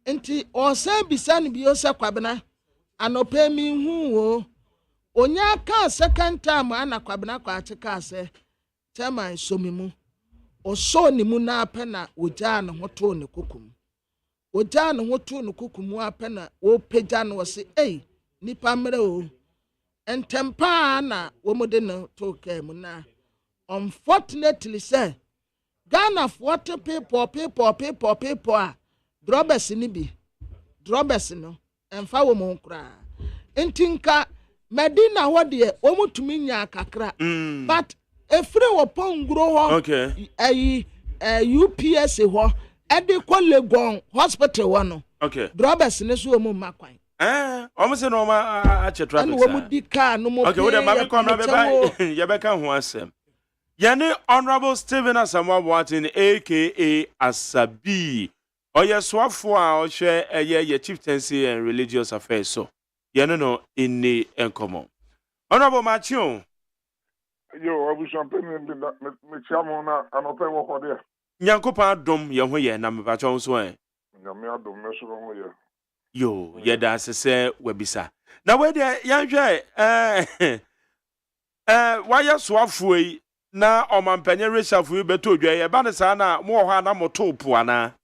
nti ɔsan bisa ne bio sɛ kwabena anɔpɛ mi hu wo onya ka second time ana kwabena kɔ ate ka sɛ tema somi mu ɔsɔ ne mu na apɛ na ogya ne ho to ne kokum ogya ne ho to ne kokum apɛ na wɔpagya no wɔse nipa mmerɛ o entempa na wɔmode no to ka mu na unfortunately sɛ Ghana 40 people a drobbers ni bi drobbers no emfa wo mo kra ntinka Medina hɔ de wɔmutumi nya kakra but efre wo pongro hɔ UPS hɔ ɛde kɔ Legon hospital hɔ no drobbers ne so wɔmu makwan almost no ma a traffic and wɔmu di car no mo okay we dey mama come na beba ye beka ho asɛm Yene Honorable Stephen Asamoah Boateng aka Asabi oye swafo a ohwe ye chieftaincy and religious affairs so yene no inni enkomo Honorable Machio yo abu champagne me chamo na anope wo kode Nyankopa adom ye ho ye na me bacho so nyame adom me so ho ye yo ye da sese wabisa na we de yanhwe waya swafo yi na omampanye reshafu yi beto odwa ye ba ne sa na mo ho ana moto po ana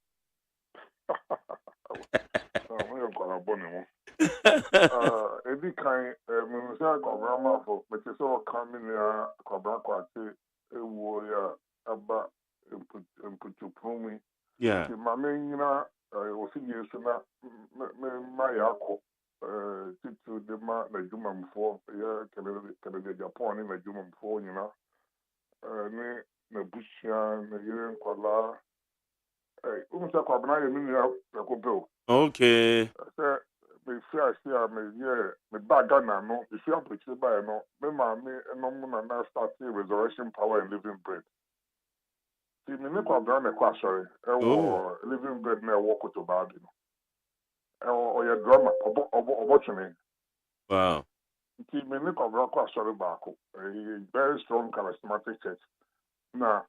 mo yo kola boni mo ebi kan me say kobra for me say o kan mi na kobra kwate ewo ya aba emputu promi ti mama nyina o fi yesu na me ma yakọ titu de ma na jumamfo ya kele Japan ni na jumamfo nyina ne na bushia na yire nkwala umsa kwa bana ye mi ya ko okay me fear me baga na no if you preach by no me ma me no mu na start resurrection power and living bread ti me ne kwa bana me kwa sorry living bread na walk to baby no or your drama obo wow ti me ne kwa bana kwa sorry baako very strong charismatic church na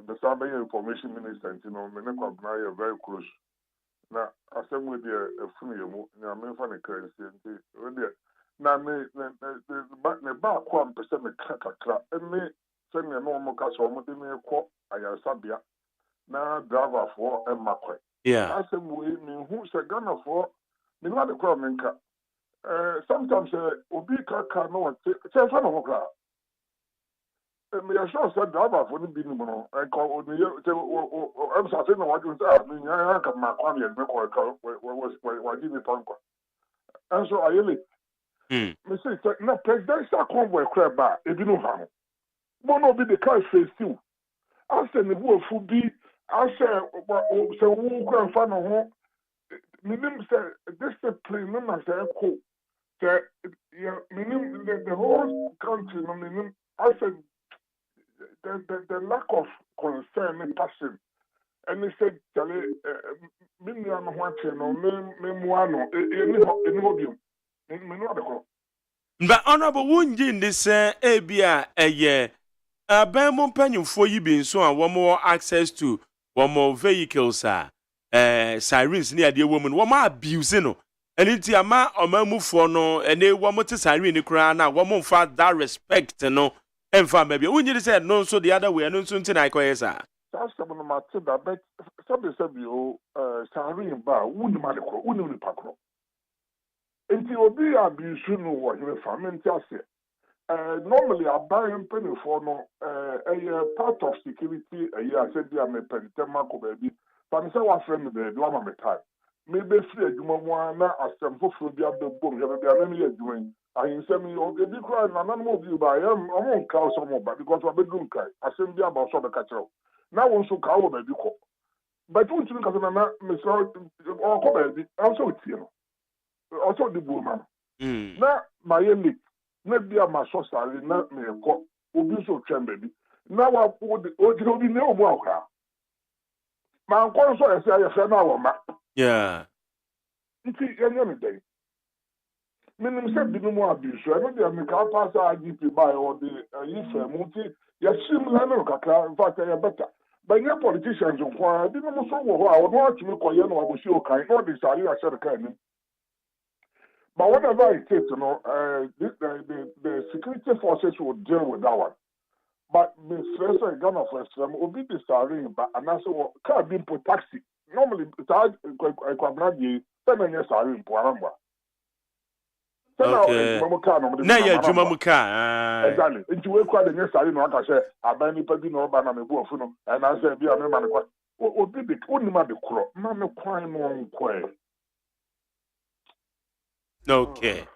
the Sabbath information minister you know me ne kwa bana very close na asem with the funuyemu na me fa ne currency nti we na me ba ko am pese me kakra ene se ne no mo ka so mo de me ko ayasabia na driver for emakwe asem we me hu se Ghana for me no de ko me nka sometimes obi kaka no want se fa no kra me ya sure said driver for ni bi ni mo no ko ni I'm saying no what you say me ya ka ma kwa me me ko wa di me tonko and so ayele me say na presidential convoy crab ba e bi no ha no mo no bi the car face you I say ne bu ofu bi I say se wo kra fa no ho minim say discipline no na say ko say minim the whole country no minim I said the lack of concern and passion. And they said, but honorable wunji in this abia abemo panyumfo yi bi nso a wo more access to one more vehicles sirens near the woman wo ma abuse no enti ama omamufo no ene wo mo te siren ni kra na wo mo fa that respect no emfa mabia wunji say no so the other way no so nti na ikoye sa that's some of my tip but sabi o siren ba wuni ma de ko wuni ni pakro enti obi abuse no wo here family ase normally a buying penny for no a part of security a year said be a me pentema ko baby but say wa friend be do am me time maybe free adwuma mu na asem foforo bi abebom ya be a me ya adwuma ayin say me o be cry na na mo bi ba am on ka so mo ba because we be dum kai asem bi aba so be ka kire na won so ka wo ba bi ko but won tun ka so na me so o ko ba bi also tie no also the woman na my na bia ma so sare na me ko obi so twem baby na wa o di obi ne omu akwa ma nko so ese ya fe na wo ma nti yenye ne dey minim sɛ binom abuse ɛno deɛ meka pa sɛ IGP by or the ife mu nti yɛsim la no kakra in fact ɛyɛ better bɛnyɛ politicians nko a binom so wɔ hɔ a ɔno atumi kɔyɛ no abɔsi okan na ɔde sare ahyɛ no kaa anim. But whatever it takes, the security forces will deal with that one. But the stress of Ghana for them will be deciding, but and also car being put taxi. Normally, it's hard to send a yes, I in Puaramba. Okay. Na ya juma muka. Exactly. Into we quite the yes, I know. I say, I buy me pedi no banana me buo funo, and I say, be a man. What be the only man the crop? Man, no crime on quay. Okay.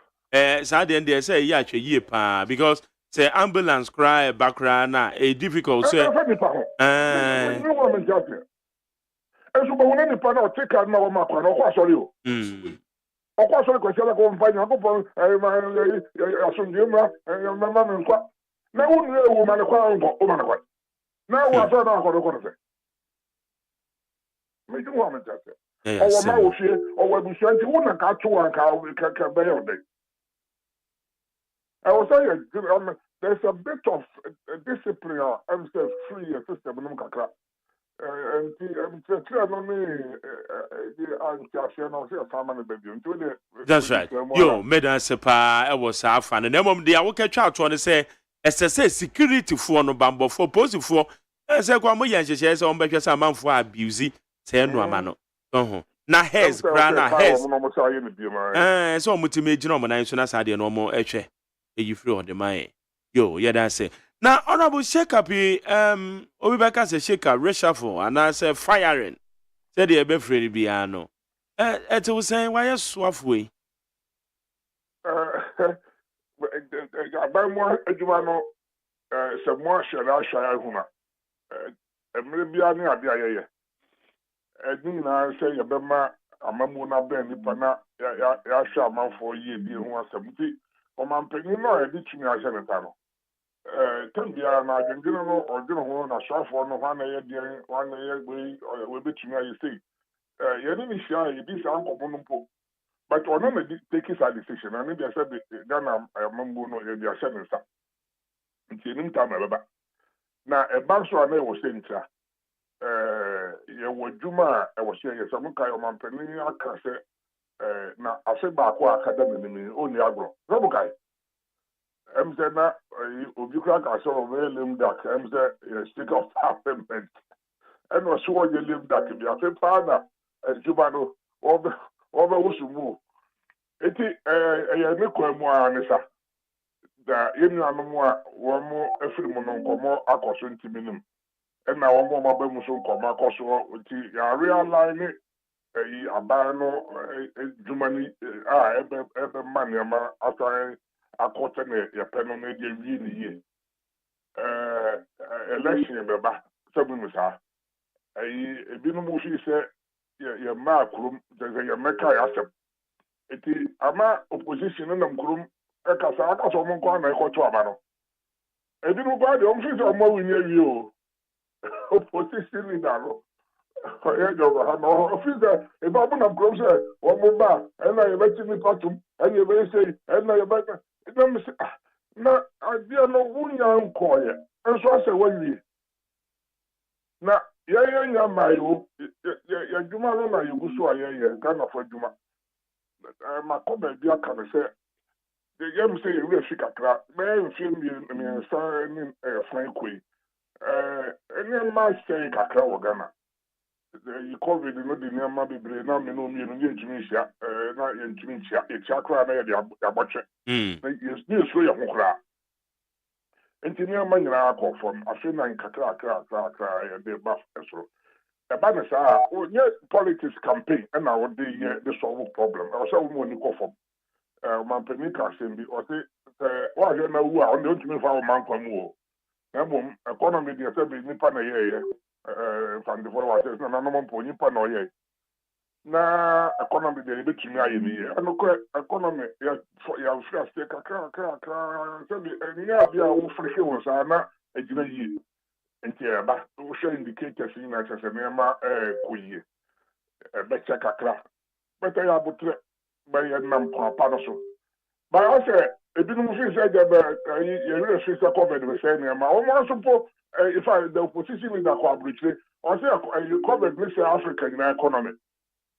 So then they say yeah, ye pa because say ambulance cry background na a difficult say. You want me just here. And so when any partner take out my mark on what sorry you. Of course, I can go and find your couple. I assume you and my mom and what. Now, woman, woman, now what I don't say. Make you want me just here. Or my office, or what we sent you wouldn't got to one car we can bear on day. I was saying, there's a bit of discipline, I'm saying, free system in Mukaka. And that's right. Yo, Medan Sepa, I was half and the mom, the I will catch out on say, as I say, security for no bamboo for positive for. As I come, yes, yes, on back as a man for abusing, say no man. Na hairs, grana hairs. So multimate normal, and soon as I did no more, you free on the mind. Yo, yeah, that's it. Now, honorable Shekapi, Obibaka say Sheka reshuffle and I say firing. Said the be free piano. It was saying why you swap way. By more Ajumano, some more shall share huma. Maybe I knew Abia. I say a bema, a mamuna ben, Nipana, Yasha man for ye, dear one 70, or man penino, a ditching as a tano. Tambia na Argentina no or Gino na Shafo no 1 year during 1 year way or will be to you say. You didn't share this uncle Bonumpo. But on them take his decision. I mean, they said Ghana, I remember no, they are sending some. It's in time, now a bank so I was saying, you were Juma, I was saying, some kind of man, Penina, now I said, Bakwa Academy, only agro. No guy. I'm saying that you crack a sort of very limb duck. I'm saying, stick of parliament. And was sure you live duck. If you have a father, Jubano, over Usumu. It is a Nico Moanisa. The Indian one more every monocomo, a caution to minimum. And now one more Bemuson Coma Cosso, which is a real line. A bano, Jumani, ever money, after according to penalty really election beba seven sa binu mu fi say ya ma kurum ya meka ya sep eti ama opposition na kurum e ka sa aka so mo kwa na ko to aba no binu ba de o fi so mo wi ni wi o opposition leader no ya jo ha no officer e ba mo na kurum say o mo ba e na ye beti mi patum e ye be say e na ye ba na idea no wunya nkoye enso ase wawie na ye nya mayo ya juma no na yugusu aye Ghana for juma makoba bia ka me se ye me se ye we fikakra me mfie mi sa ni fan koi ene ma se kakra wo Ghana the COVID no di nema bebre na me no mi no ye ntumi hia na ye ntumi hia e chakra na ye de abotwe yes so ye hokra engineer man na akofom afi na nkakra akra ye de baf esoro e ba na sa o nye politics campaign na wo de ye the solve problem o sa wo mo ni kofom man pemi ka sembi o se wa je na wu a o de ntumi fa o man kwamu o na bom economy de se be nipa na ye from the forward says na no mo nipa na ye na economy de be tumi aye ni ye ano ko economy ya free stake kakra so be ni abia wo free wo sa na ejina yi enti ba wo show indicators ni na chese me ma koyi be check kakra better ya butre by nam papa no so. But I say ebi no fi say the you really see say COVID we say na ma o mo so po if the opposition leader ko abutre o say COVID we say Africa in economy.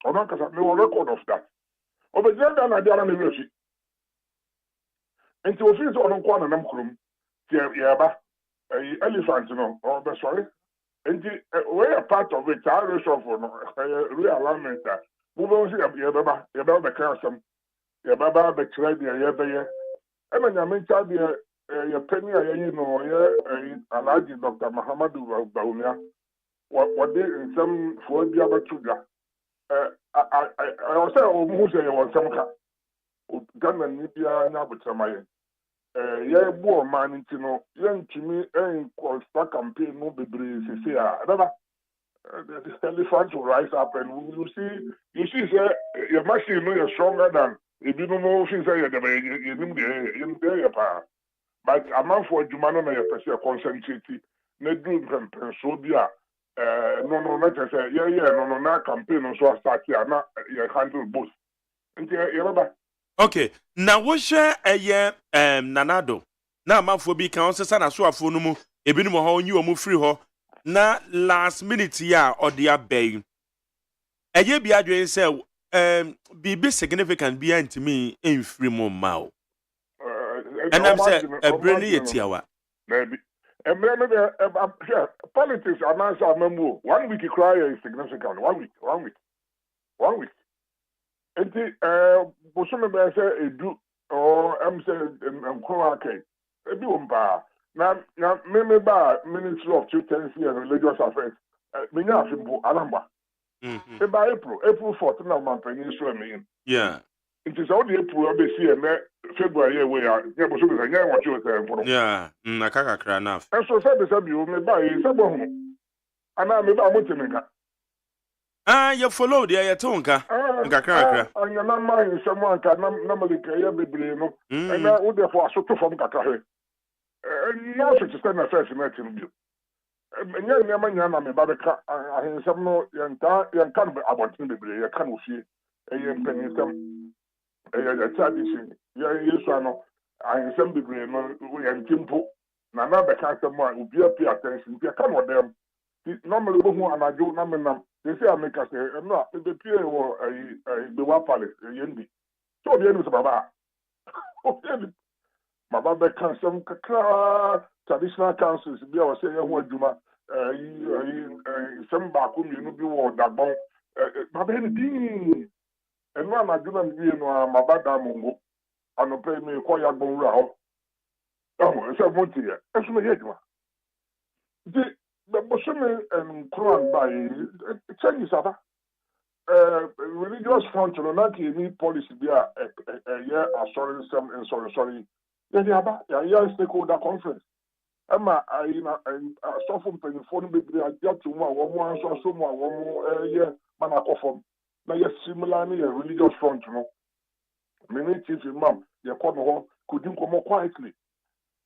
O no kasa me record of that. O be jenda na dia na me refi. Enti o fi say on ko na nam krum. Yeah, ba elephant no or be sorry. And we are part of it. I wish of realignment. We will see your baba, the custom, your baba, the trade, your baby. I mean, I mean, your penny, you know, Alaji Dr. Muhammadu Baumia. What they in some for the other sugar. I also almost say on some Ghana, Nibia, Nabutamaya. Yeah, boy, man, you know, young to me, and called stock campaign, no baby, say, the elephant will rise up, and you see, sir, your machine is stronger than if you don't know, since I in there, but a man for Jumano, I per se concentrate, no do them, so be no, not just say, no, not campaign, so I start here, not your handle both. And yeah, okay, now what share a year nanado na amafo bi kan sesa na so afo no mu ebi no ho nyi o mu free ho na last minute ya or dia bay eye bi adwen say be significant bi antimi in free mo ma and I'm say a brain yetiawa maybe and maybe politics announce amemu 1 week cry is significant 1 week enti bosome be say edu or am say nkwa kai ebi womba na me ba Ministry of Chieftaincy and Religious Affairs me nya afimbo alamba by April 4th na mampani so me yeah it is all the April be see me February we are nya bosome say nya what you say for yeah akaka kra na and so say be me ba yi say bo hu ana me ba motimenka you follow the ayatonka nkakra anya na ma yin someone ka na malika ya bebre no and na wo dey for asoto from kakra no such a thing as first met in you. Nya manya na me ba beka ahensam no yanka no abotin bebre ya kan ofie yen panyisam ya tradition ya yesu ano ahensam bebre no yan timpo na beka sam a obi pay attention ya kan odem normally bo hu anajo na menam they say ameka say no be pay wo be wa palace yendi so obi enu so baba Maba beka some traditional councils bi a say ho adwuma some ba ko mienu bi wo dagbon maba ni din enu anadwuma mi no maba da mongo anope mi ko ya gbon wura ho so montie eso me yedwa di bosome nkran by change saba religious front no na ki ni policy bi a sorry Yadi aba ya stakeholder conference. Ama so from penifo no bebre adia to mu a wo mo anso so mu a wo mo ye mana kofom. Na ye similar ni religious front no. Many chief imam ye come ho kudin komo quietly.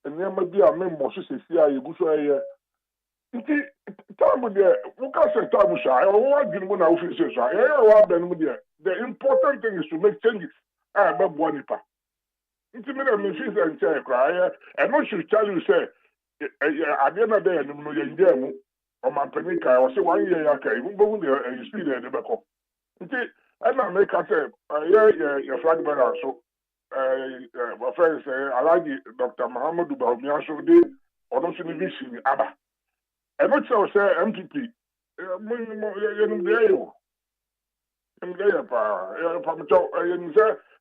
Enema bi a memmo so sesi a ye guso ye. Nti tamu de wo ka se tamu sha wo wadwin mu na wo fi se sha. Ye wa ben mu de. The important thing is to make changes. Be bo nipa. Intimate me fees and say cry, and what should tell you say, at the end of the day, no, or my penica, or say 1 year, okay, you go there and you speak there, the back up. And I make us say, your flag banner, so, my friends say, I like Dr. Muhammadu Baumia, so they, or not in the vision, Abba. And what shall say, MPP,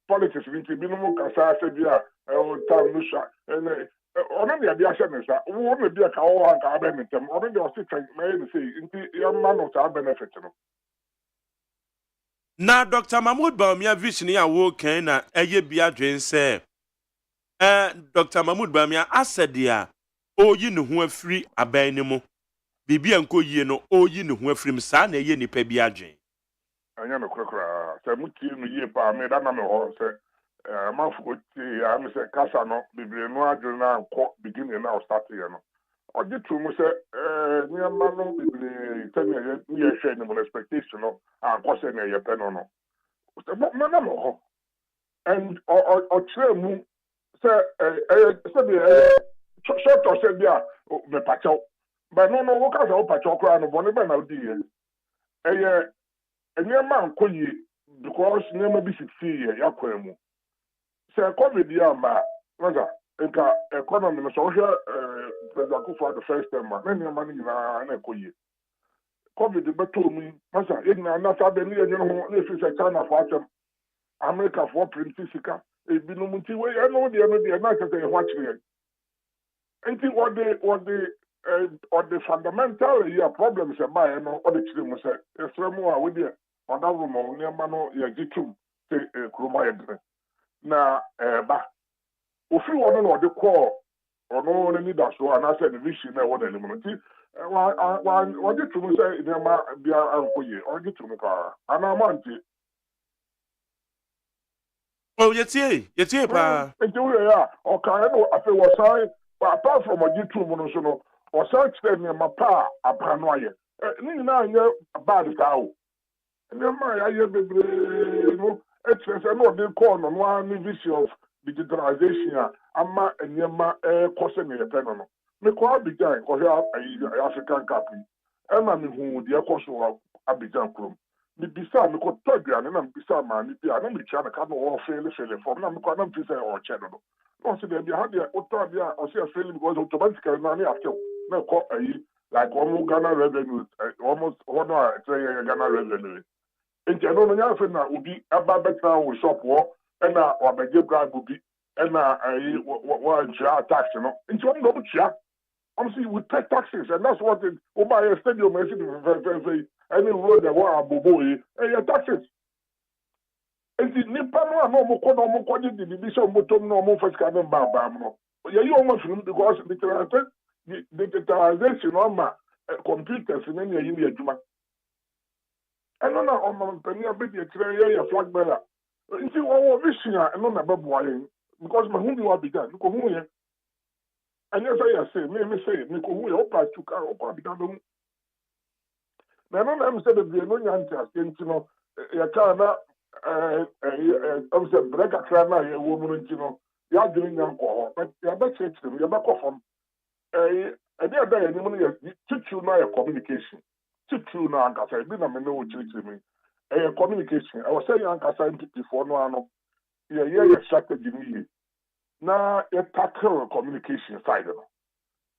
politics nti bi no mu kasa ase bi a time no sha ono ne bia hye ne sa wo ne bia ka wo anka abe mentem ono de o se twen me ne sei nti ya ma no ta benefit no na Dr. Mahmoud Baumia vision ya wo kan na eye bia dwen se Dr. Mahmoud Baumia asedia oyi ne ho afiri aban ne mu bibia nko yie no oyi ne ho afiri msa na eye nipa bia dwen anya no krakra se muti no yie pa me da na me ho se manfo ti ya me se kasa no bibre no adwo na nko beginning na start here no oje tu mu se ni ama no bibre tani ye hwe ni mo expectation no anko se na ye pe no Manamo. And or tremu say short or said yeah me pacho. But no what kind of pacho cry no bonne be na odi ye. Man koyi because never be 60 year yakwemu. Say COVID ya ma waza nka economy no so hwe president Akufo the first time man man na koyi. COVID beto mu masa egna na fa be ni enyo ho na fi say China for atem America for print sika ebi no munti we no de na ka say ho akire enti what the fundamental here problems about no all the children mo say esremu a we de odawo mo ne ma no ye gitum say kroma ye na ba ofiri wono no de call ono ne ni da so ana say the vision na wona elimu nti wa de tum say ne ma bia ankoye o de tum ka ana manti. Oh, yetie pa. Nti we ya o kan no afi wo sai apart from ojitu mu no so no o sai tire ne ma pa abano aye ni na anye bad ka o ne ma ya ye bebre no etre se no de call no one vision of digitalization ama enyema kose ne yepe no me ko Abidjan ko ya African Cup e ma me hu de koso Abidjan krom mi bisa me ko todua ne na mi bisa ma ni bia na mi twa na ka no o fele form na me ko na mi bisa o che no no se de bia ha de o to bia o se fele because automatically na ni after na ko like almost Ghana revenue almost one Ghana revenue nti no no nya fe na obi aba betra wo shop wo na obege grab obi na wa ntia tax no nti wo no bua see we pay taxes and that's what it buy a stadium very any road that wa abobo taxes nti nipa no mo ko di division motom no mo first can ba no ye you almost because the digitalization on my computers in any yin adwuma eno na o mo mpani abedi ekire ye flag bearer nti wo vision eno na beboa yin because my hu bi wa bigan ko hu ye and yes I say me say me ko hu ye o pa chuka o pa bigan do na no na me say be no nyanti asenti no ya ka na am say breka kra na ye wo mu nti no ya dwene nyan ko ho but ya ba chechire ya ba ko fam ade ada ye ni mu ye tutu na ye communication tutu na ankasa bi na me no chechire me communication I was saying ankasa NPP for no ano ye strategy ni na ye tackle communication side no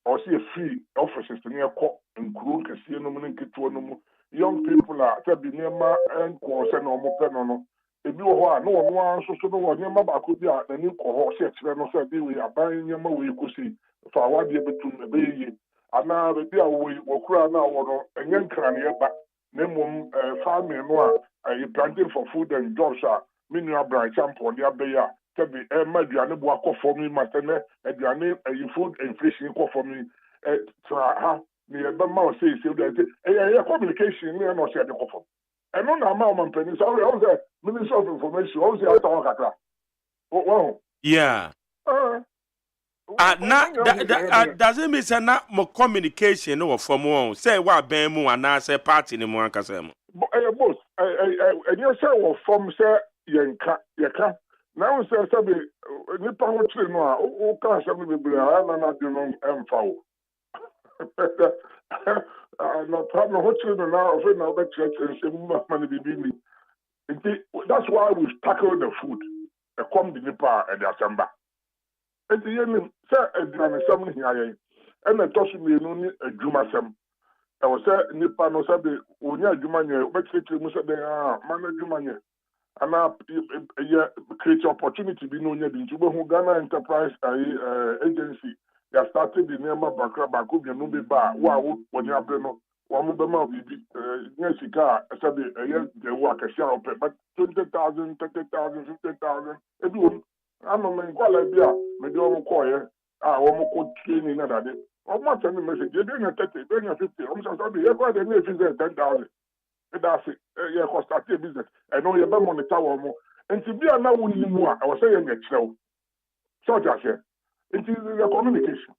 or see a free offices to near co include kesi no mu nketo no mu young people are to be near ma and course no mo pe no ebi wo ho a no wo anso so no wo near ba ko bi a na ni ko ho se kire no so bi we aban near ma we ko si fa wa de betum be yi ana be bi a wo kura na wo no enye nkran ye ba na mum farming no a you planting for food and jobs a mineral branch sample dia be ya to be maduane bo akofo mi matene aduane food inflation kofo mi tra ha ni e ba ma o say communication ni no say de kofo and no na ma o mampani so I was Minister of Information o say ata kakra wow yeah does it mean say na mo communication no from one say wa ban mu ana say party ni mu ankasa mu boss you say wo from say yenka now say be nipa ho tire no a o ka say me be na de no emfa o no problem ho tire no na o fe na o be church say mu ma ni bibi ni that's why we tackle the food come the nipa and the assembly and the say adran sam ni ayen and na tosu me no ni adwuma sam I was say nipa no say be onya adwuma nye o be chire mu say be man adwuma nye ana create opportunity bi no nya bi nti bo Ghana Enterprise Agency ya started the name of Bakra bi no be ba wa woni abre no wa mo be ma bi nya sika sabe de wa ka sha op but 20,000 30,000 50,000 ebi won ama men ko la bia me do mo ko ye wo mo ko training na dade o mo send message e be na 30 be na 50 o mo say ye ko de na 10,000 that's it. Yeah, cost start a business. I know you're monitor more. And to be a now winning more, I was saying it so. So just here. It is the communication.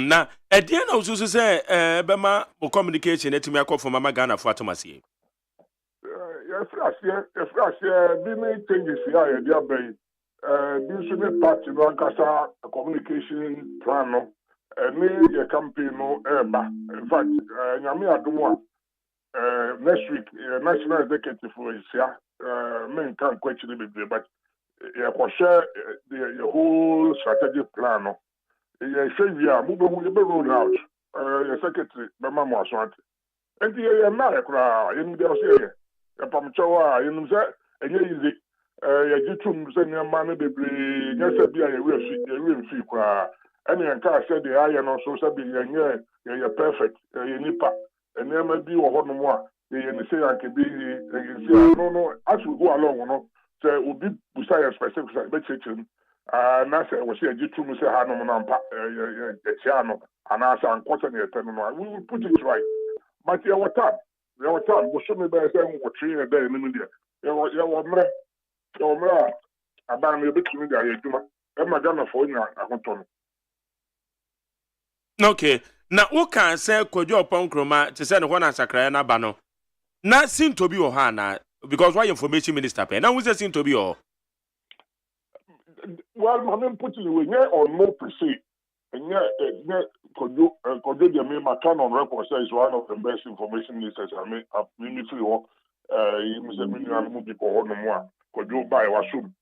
Na at the end of so say Bema communication etimi akọ from Mama Ghana for Atomasi. Efrasia, be changes here, dear bay. This is a part in Lancashire communication plan. Me a campaign no eba. In fact, Nyame Adumwa next week national executive for Asia. Men can't question it, but you share the whole strategic plan. No, you say we are moving. We be rolled out. Your secretary, Mama Mwaswante. And the America, in the Australia, a Pamchawa, in the easy. You do send your money, baby. Yes, I be a real fee. Any entire said the iron also said you're perfect. You nipa. And there may be one more. You say I can be. No. As we go along, no. So we be beside a specific section. Nasa was here. You two say Hanum Nampa, Chiano, and Asa and Cotton. We will put it right. But your time. We should be better saying what 3 a day in India. Your about me a bit to me. I'm not gonna phone you. I want to. Okay. Na wo kan say Kwadwo Opon Kroma to say no na sakra na ba no. Na sin to be o ha na because why information minister pe. Na who say sin to be o? Well, my name put it away or no per se. And yeah, Kwadwo the me my turn on record says one of the best information ministers I mean free work. You must have been people on no more. Kwadwo by wasum.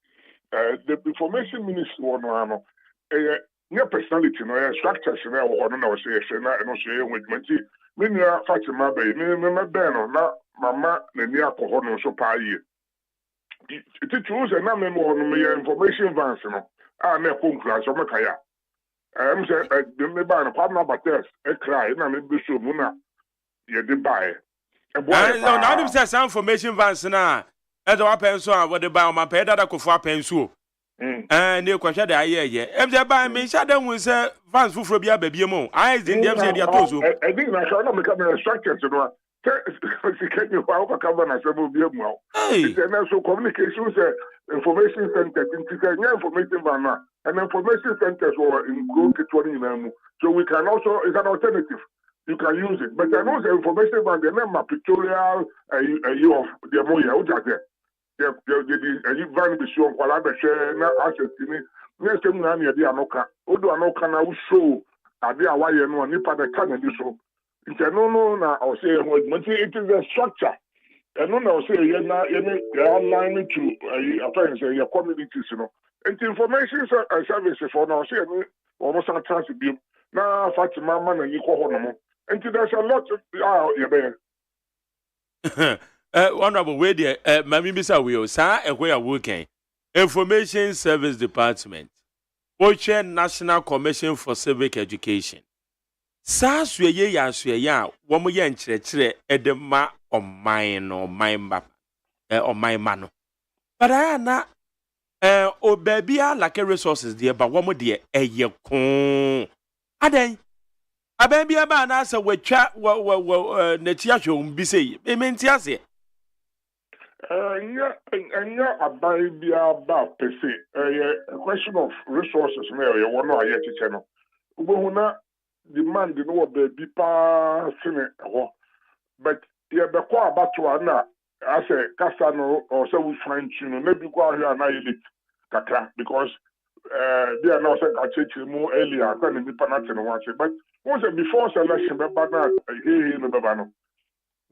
The information minister one no your personality, no structures, no one no say, and also with Montie. When you are Fatima Bay, me Ben, na Mama, and near Cohono so pay. It choose a number more information vans, no. I may come class or Makaya. I'm saying, me ban a partner, but test, a cry, and I may be so muna. You did buy. No, now them say some information vans na. Edo apenso what the buy my pay that ko for apenso. And they question the yeah. If they buy me, shall them will say fans who from baby mo. I didn't them say they are told. I think I shall not become a structure to know. Can you cover and several beer more? International communications, information centers, information van, and information centers were in group 20. So we can also, it's an alternative. You can use it. But I know the information van, the name of pictorial, you of the Moya, you van be shown while I share na access to me. Next time, I need the Anoka. Odo Anoka now show a dear why you know nipa the can do so. It's a no, I'll say it is a structure. And no, I'll say you're online to apparently your communities, you know. And information services for now, say almost a transcript. Now, Fatima man and you call home. And there's a lot of honorable way there, Mammy Missa Will, sir, and where are working. Information Service Department, Oche National Commission for Civic Education. Sa sweye ya, woman yan chere, edema or mine or mine map, or my mano. But I na, oh, baby, like resources dear, but woman dear, ye con. Aden. A baby about answer with chat, Netiacho, be say, Ementiase. Yeah, a baby about per se. A question of resources, Mary, one or yet channel. Ubona demand the no baby pa sene, but yeah, the core about to Anna, I say, Casano, or so we find you, maybe go here and I elite Kaka, because they are now saying I check more earlier than the Panatin watch it. But once before selection, but now, here in the Babano.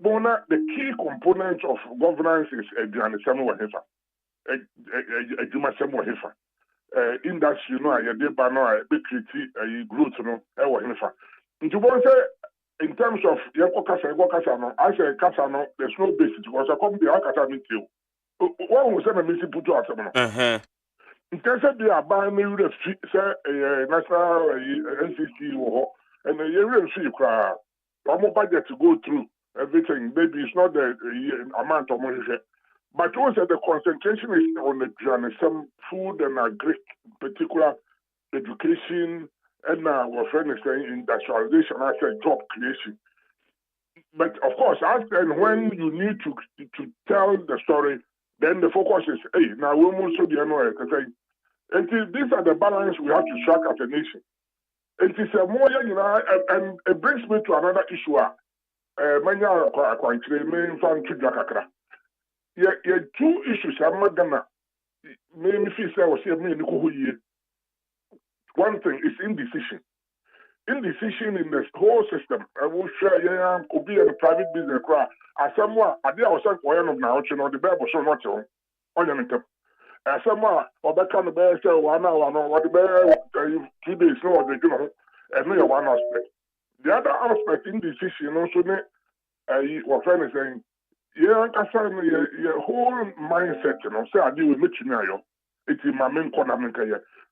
Bona, the key component of governance is a industry, you know, a debano, a big growth, you know, in terms of Casano, I say Casano, there's no basis because I come to Akasami too. What was a missing put to us? In terms of the buying the national NCC and a year fee crowd, budget to go through. Everything, maybe it's not the amount of money, but also the concentration is on the journey, some food and agri, particular education, and our friend is saying industrialization as a job creation. But of course, and when you need to tell the story, then the focus is, hey, now we also be annoyed. And these are the balance we have to strike as a nation. It is a more, you know, and it brings me to another issue. Manya quantity main fan to Jakakra. two issues I'm not gonna me feel say was me one thing is indecision. Indecision in the whole system. I will share could be a private business cry. As someone I did was like one of now you know the Bible so much on your as someone or that kind of bear say 1 hour no what the bear 2 days no they you know and no one aspect. The other aspect indecision also what friend is saying your whole mindset, you know, say I deal with me it's in my main corner.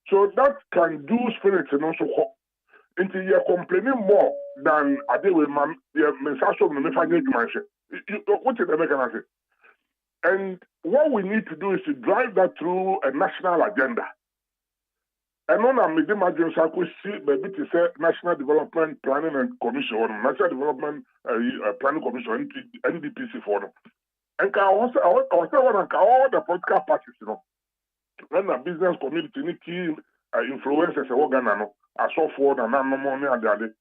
So that can do spirit, you know, so until you're complaining more than I deal with my message of the financial dimension. What is the mechanism? And what we need to do is to drive that through a national agenda. And on a medium agency, I could see maybe to say National Development Planning and Commission or National Development Planning Commission, NDPC for them. And I also want to all the political parties, you know, when the business community need key influencers organ, I saw for the money and the other.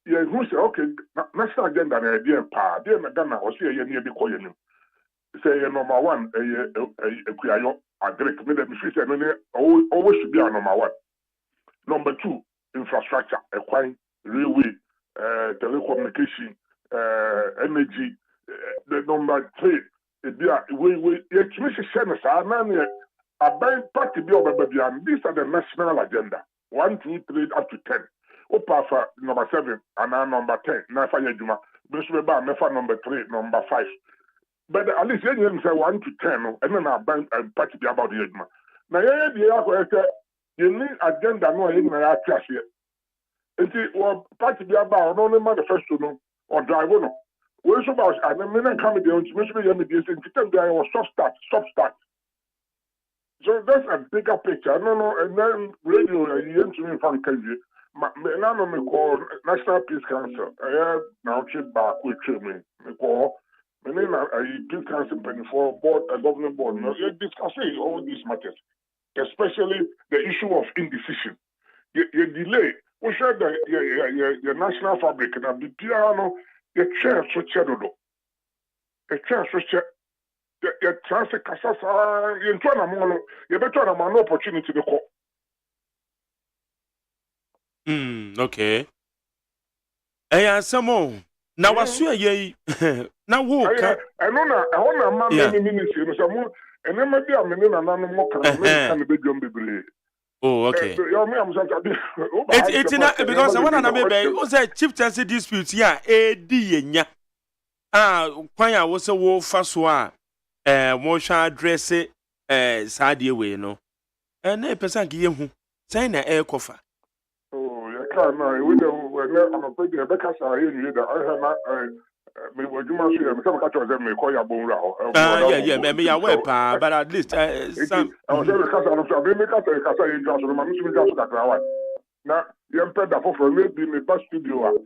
Yeah, who say okay, national agenda and idea power. They na Ghana or see a near the coin. Say number one, a kuyayo, a Greek, me the fish and always should be a number one. Number two, infrastructure, equine, railway, telecommunication, energy. The number three, we party these are the national agenda. 1, 2, 3 up to 10. Opa number 7 and now number 10. Now for Juma. Mefa number 3, number 5. But at least you say 1 to 10, and then I party about the Juma. Now you need agenda no in my class here. And party about no manifesto or drive no. We so about I mean come there to me was stop start. So that's a bigger picture. No, and then radio you to me from Kenya. Me call National Peace Council. I now check back with me. Me call me name Peace Council for board a government board. No, you're discussing all these matters, especially the issue of indecision. You delay. We said that your national fabric and the piano, your chair so chedodo. A chair so chedodo. Your transit casasa, you turn a mono, you better have an opportunity to call. Okay. Eh, some more. Now, I swear, ye. Now, who? I want a man, many minutes, and then maybe I'm in another mocker. Oh, okay. It's enough because I want to maybe was a chieftaincy dispute, yeah, AD, Quanya was a wolf fast one. Motion address it, Sadia way, no. And a person give him, sign a air coffer. Oh, you can't know. We don't, I'm afraid the Becca are in the I me what you must say, I'm some catch of them, call your bone. Yeah, maybe I wear, but at least some. I was going to cast out of me, cast a cassa in Johnson, I'm missing just that crowd. Now, you pay the for maybe me past studio.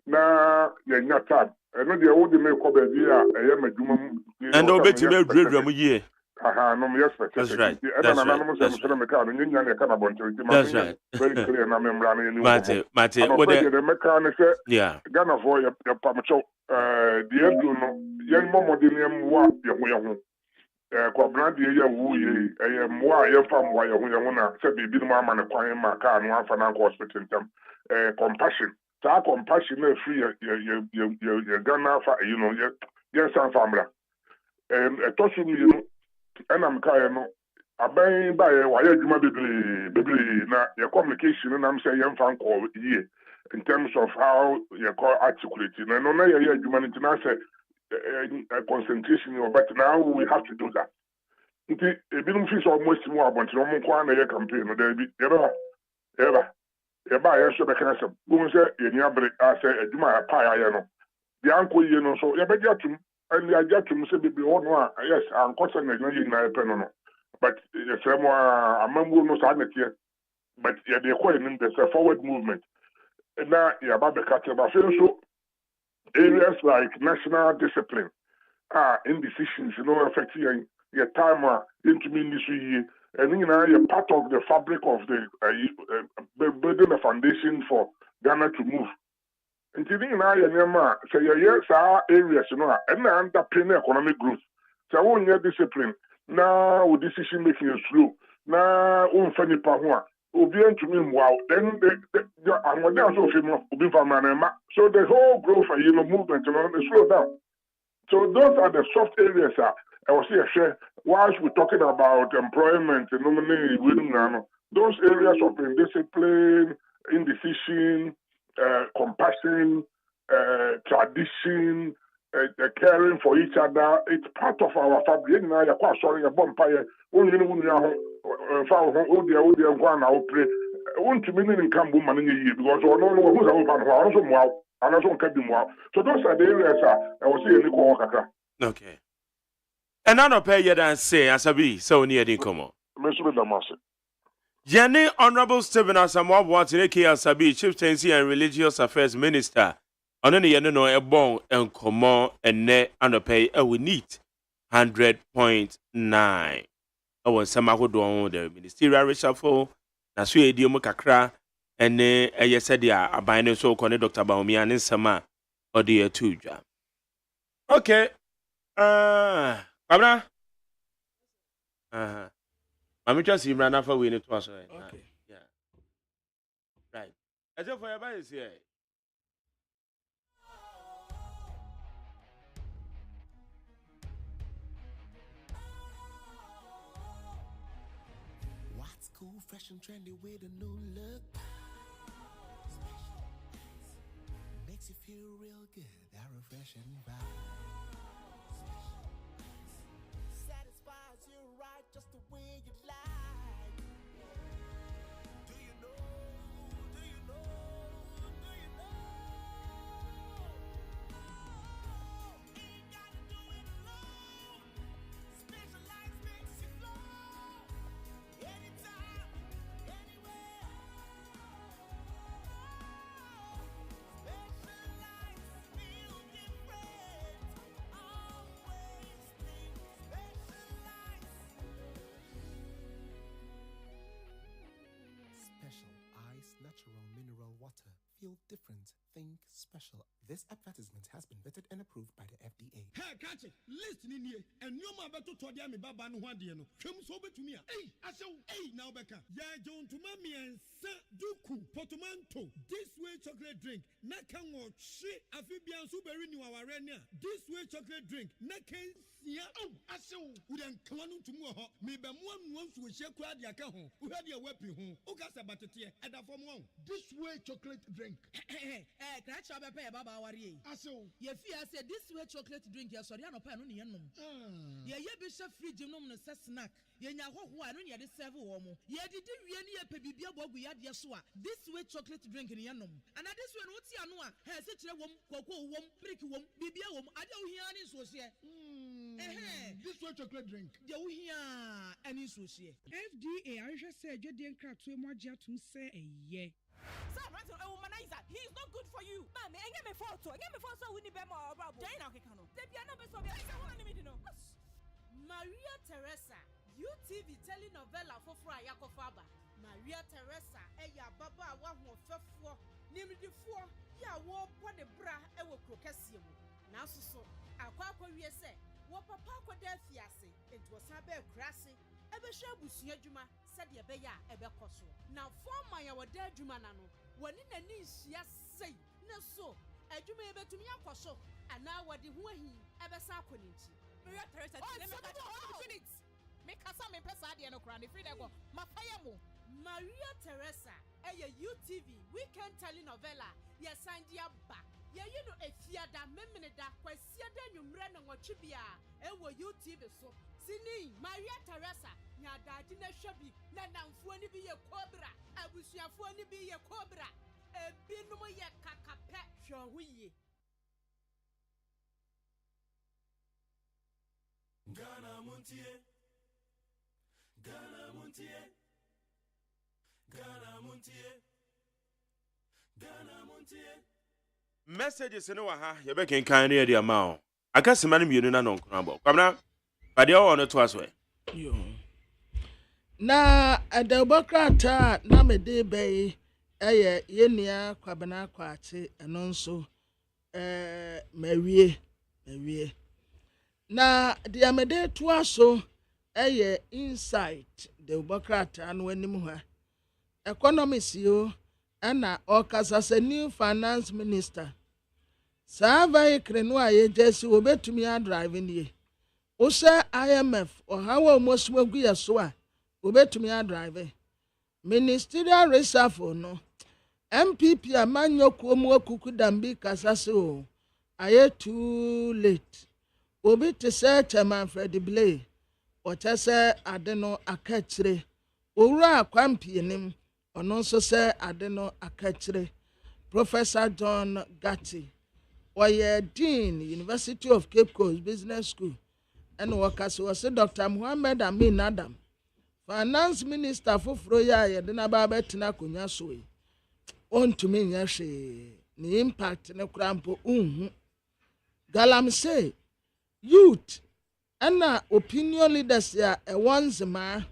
Now, you're not time. And then the old make up a year, I am a human. And obey to me, dream year. Aha, no, yes, that's right. That's right. Very clear, and I'm running. Mate, what the mechanic said? Yeah. Ghana for your pamacho, the end, young Momodinium, what your Quabrandi, who I am why you're from why you said the big man acquiring my car and one for an hospital. Compassion. That compassion free your Ghana, you know, your son family. A tossing you. And I'm kind of a bang by a wire, bibli, your communication, and I'm saying, young fan call ye in terms of how you call articulating. And on a humanity, I say concentration, but now we have to do that. It didn't feel almost more about no more campaign, or there be ever. By so the cancer, who say, in your break, I say, do my pie, the uncle, you know, so you better to. And I get to say, baby, yes, I'm concerned in my pen, but it's a more among no sanity, but yeah, they're calling there's a forward movement. And now, yeah, about the catcher, but so areas like national discipline, indecisions, you know, affecting your time into ministry, and you know, you're part of the fabric of the building a foundation for Ghana to move. And today, now, say, yes, our areas, you know, and underpin economic growth. So when you discipline, now decision making is slow. Now funny power. Obian to me wow. Then I'm also famous. So the whole growth movement is slow down. So those are the soft areas. I was here. Whilst we're talking about employment, those areas of indiscipline, indecision, compassion, tradition, caring for each other, it's part of our fabric. You're quite sorry about empire. Only want to mean in Cambo Mani because no who's so those are the areas I was saying in the Okay. And I don't pay you than say, Asabi, so near the como. Mr. Damasi. Jenny Honorable Stephen Asamoah Watineki Asabi, Chieftaincy and Religious Affairs Minister. On any no a bon and common and net underpay we need 100.9. I want some of the ministerial reshuffle. Na so edi omo kakra ene eyesedia aban ne so kone Dr. Baumia ne nsema odi atudwa. Okay. Abra. Mami just Imran na fa we ne to aso. Okay. Yeah. Right. Eje for your buy is here. Cool, fresh and trendy with a new look. Makes you feel real good, that refreshing vibe. Satisfies you right just the way you like. Do you know? Do you know? Do you know? Ain't gotta do it alone. Specialized makes you flow. Anytime, anywhere. Specialized, feel different. Always think specialized. Special ice, natural mineral water. Feel different. Think special. This advertisement has been vetted and approved by the FDA. Hey, catch it. Listen in here. And you ma beto to dia me baba no hwa de no. Hwem so betumi a. Hey, asew. Hey, now beka. Ya John to mami en sa duku potomanto. This way chocolate drink. Na kan wo hwe afibian so beri ni waware ne a. This way chocolate drink. Na kan sia. Oh, asew. Udan klanu tumu ho. Me be mo anu nsu hye kura de aka ho. Wo hwe de wapi ho. O ka sa batete. Eda fom won. This way chocolate drink. Can I pay baba wari? Aso. Ye fear say this way chocolate drink ya sorry anopa no ne nom. Ye be chef fridge nom no say snack. Ye nya hoho anu ne de serve wo mo. Ye didi wie ne ye pebibia bogu ya de so a. This way chocolate drink ne nom. And this way no ti anu a, he se kire wom, koko wom, brick wom, bibia wom, ade wo hia ni so hye. This way chocolate drink. De wo hia ani so hye. FDA ahwehwe say adwede nkratoe mo agye atum say eye. Sir, a womanizer. He is not good for you. Mami, engage me photo. Engage me photo. We need better or bravo. Jane, okay, cano. Debbie, I know best of you. I say, what do you know? Maria Teresa, UTV telenovela for Fra Yakofaba. Maria Teresa, eya baba wa ho fefo. Nimdi fo, ya wo po de bra e wo krokese mu. Na so akwa wie se, wo papa ko da fiase. Enti wo sabe krase. Ebe hwe abusua dwuma sede ebe ya ebe koso. Na forma ya wada dwuma na no. Wani na ni hia sei. Na so, adwuma ebe tumi akoso. Ana wadi ho ahi ebe sa akoninchi. Maria Teresa, me kasa me pesa de no kra ne free de go. Mapaya mo. Maria Teresa, UTV weekend telenovela. Ye sandia ba. Ye you know efiada memeneda kwasiada nwumre na nwotwe ewo UTV so. Sini Maria Teresa nya daji na hwebi na namfo ni bi ye kobra abusuafo ni bi ye kobra ebinom ye kakape hwehuye. Ghana Montie, Ghana Montie, Ghana Montie, Ghana Montie. Messages no wa ha ye be kenkan ne dia ma o. Aka sema no mienu na no nkran bo. Kwamna Bade o no to aswe. Yo. Na adabokrata na mede bei eye yenia kwabena kwache eno nso mawie. na deɛ mede toa so ɛyɛ insight de wobɔkrataa no anim ha economist yo ɛna ɔkasa sɛ new finance minister saa vehicle no a yɛgye si wobɛtumi adrive nie wosɛ IMF ɔhawa ɔmɔsum agu yɛ so a wobɛtumi adrive ministerial reshuffle no MPP a manyokuo mu akuku dambi kasa sɛ o ayɛ too late obi te sɛ chairman Fred Blay ɔkyɛ sɛ ade no aka kyire owura akwampinim ɔno nso sɛ ade no aka kyire Professor John Gatti ɔyɛ dean University of Cape Coast Business School ɛna wɔkasa wɔsɛ Dr. Muhammad Amin Adam finance minister foforo yɛ a yɛde n'aba abɛtena akonnwa so yi ɔntumi nyɛ hwee ne impact ne kora mpo unhu galamsey youth ɛna opinion leaders a ɛwɔ nzemaa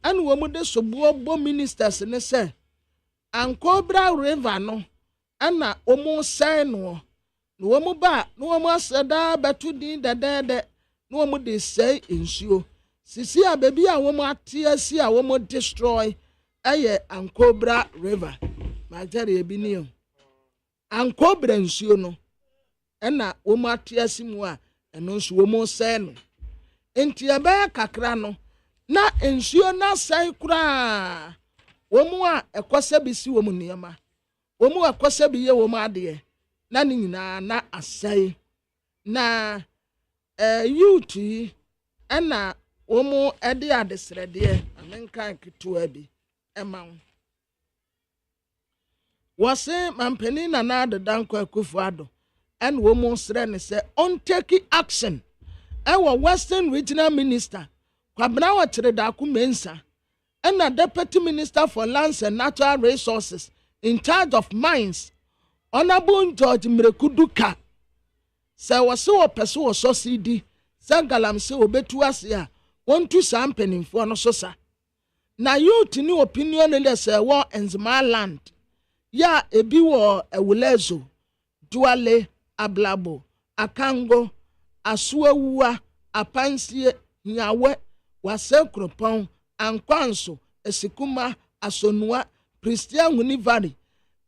ɛna wɔn de sobuo bɔ ministers ne sɛ ankobra river no ɛna wɔn sɛn no na wɔn ba na wɔn asɛda bɛto din dɛdɛɛdɛ na wɔn de sɛn nsuo sisi a beebi a wɔn ate asi a wɔn destroy ɛyɛ ankobra river magere ebi ni o ankobra nsuo no ɛna wɔn ate asi mu a ɛno nso wɔn sɛn no enti ɛbɛyɛ kakra no na nsuo na sɛn koraa wɔn a ɛkɔsɛ bi si wɔn nneɛma wɔn a ɛkɔsɛ bi yɛ wɔn adeɛ na ne nyinaa na asɛn na youth yi ɛna wɔn ɛde adesrɛdeɛ amenka ketewa bi ɛma wɔn wɔse mampanin Nana Addo Dankwa Akufo-Addo ɛna wɔn srɛ ne sɛ ɔntake action ɛwɔ Western Regional Minister Kwabena Wɔkyere Daako Mensa ɛna Deputy Minister for Lands and Natural Resources in charge of mines Honorable George Mrekuduka sɛ wɔse wɔpɛ so wɔsɔ CD sɛ galamsey obetu ase a wɔntu saa mpanimfoɔ no so sa na youth ni opinion le sɛ wɔ Nzema land ya ebi wɔ Ewulezo Duale Ablabo Akango Asuawua Apansie Nyawe Wase Kropon Ankwanso Esikuma Asonua Christian Univari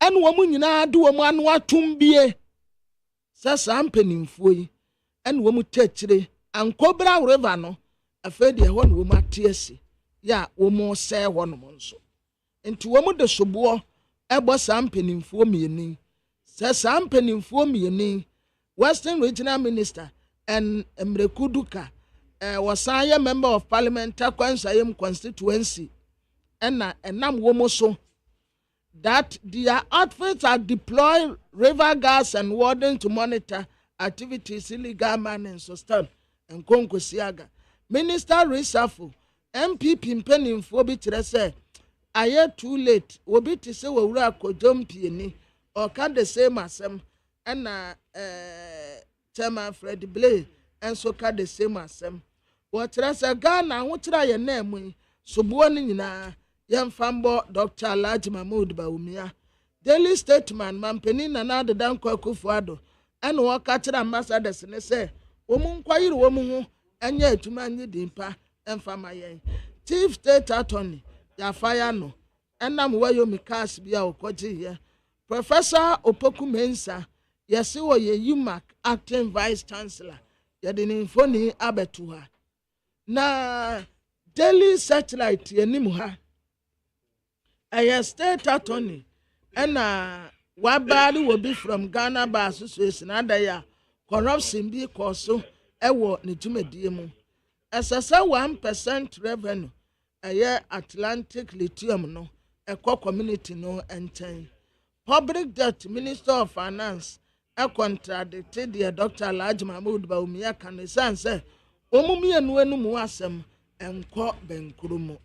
ɛna wɔn nyinaa de wɔn ano atum bie sɛ saa mpanimfoɔ yi ɛna wɔn tɛkyire ankobra river no afei deɛ hɔ na wɔn ate asi ya wɔn sɛ hɔ no nso nti wɔn de soboɔ ɛbɔ saa mpanimfoɔ mmienu sɛ saa mpanimfoɔ mmienu Western Regional Minister and Mrekuduka wɔsan yɛ member of Parliament Akwansayem constituency ɛna ɛnam wɔn so that their outfits are deployed river guards and wardens to monitor activities illegal mining sustain and Konkosiaga. Minister reshuffle MPP mpanimfoɔ bi kyerɛ sɛ ayɛ too late obi te sɛ wɔwura akɔdwom pieni ɔka the same asɛm ɛna chairman Fred Blay ɛnso ka the same asɛm wɔkyerɛ sɛ Ghana ahokyerɛ yɛ na mu yi sobuo no nyinaa yɛmfambɔ Dr. Alhaji Mahmood Bawumia Daily Statement mampanin Nana Addo Dankwa Akufo-Addo ɛna wɔka kyerɛ ambassadors ne sɛ wɔn nkwayiri wɔn ho ɛnyɛ atuma nye dimpa ɛmfama yɛn Chief State Attorney yɛafaya no ɛnam wɔyɛ Mikas bi a ɔkɔgye yɛ Professor Opoku Mensa yɛse wɔyɛ UMAC Acting Vice Chancellor yɛde ne mfoni abɛto ha na Daily Satellite yɛnim ha ɛyɛ State Attorney ɛna wabali will be from Ghana Bar Association adaya corruption bi kɔso ɛwɔ ne dwumadie mu ɛsɛsɛ 1% revenue ɛyɛ Atlantic Lithium no ɛkɔ community no nkyɛn Public Debt Minister of Finance contradicted the Dr. Alhaji Mahmood Bawumia kan sɛ omumienu enu mu asɛm ɛnkɔ benkuru mu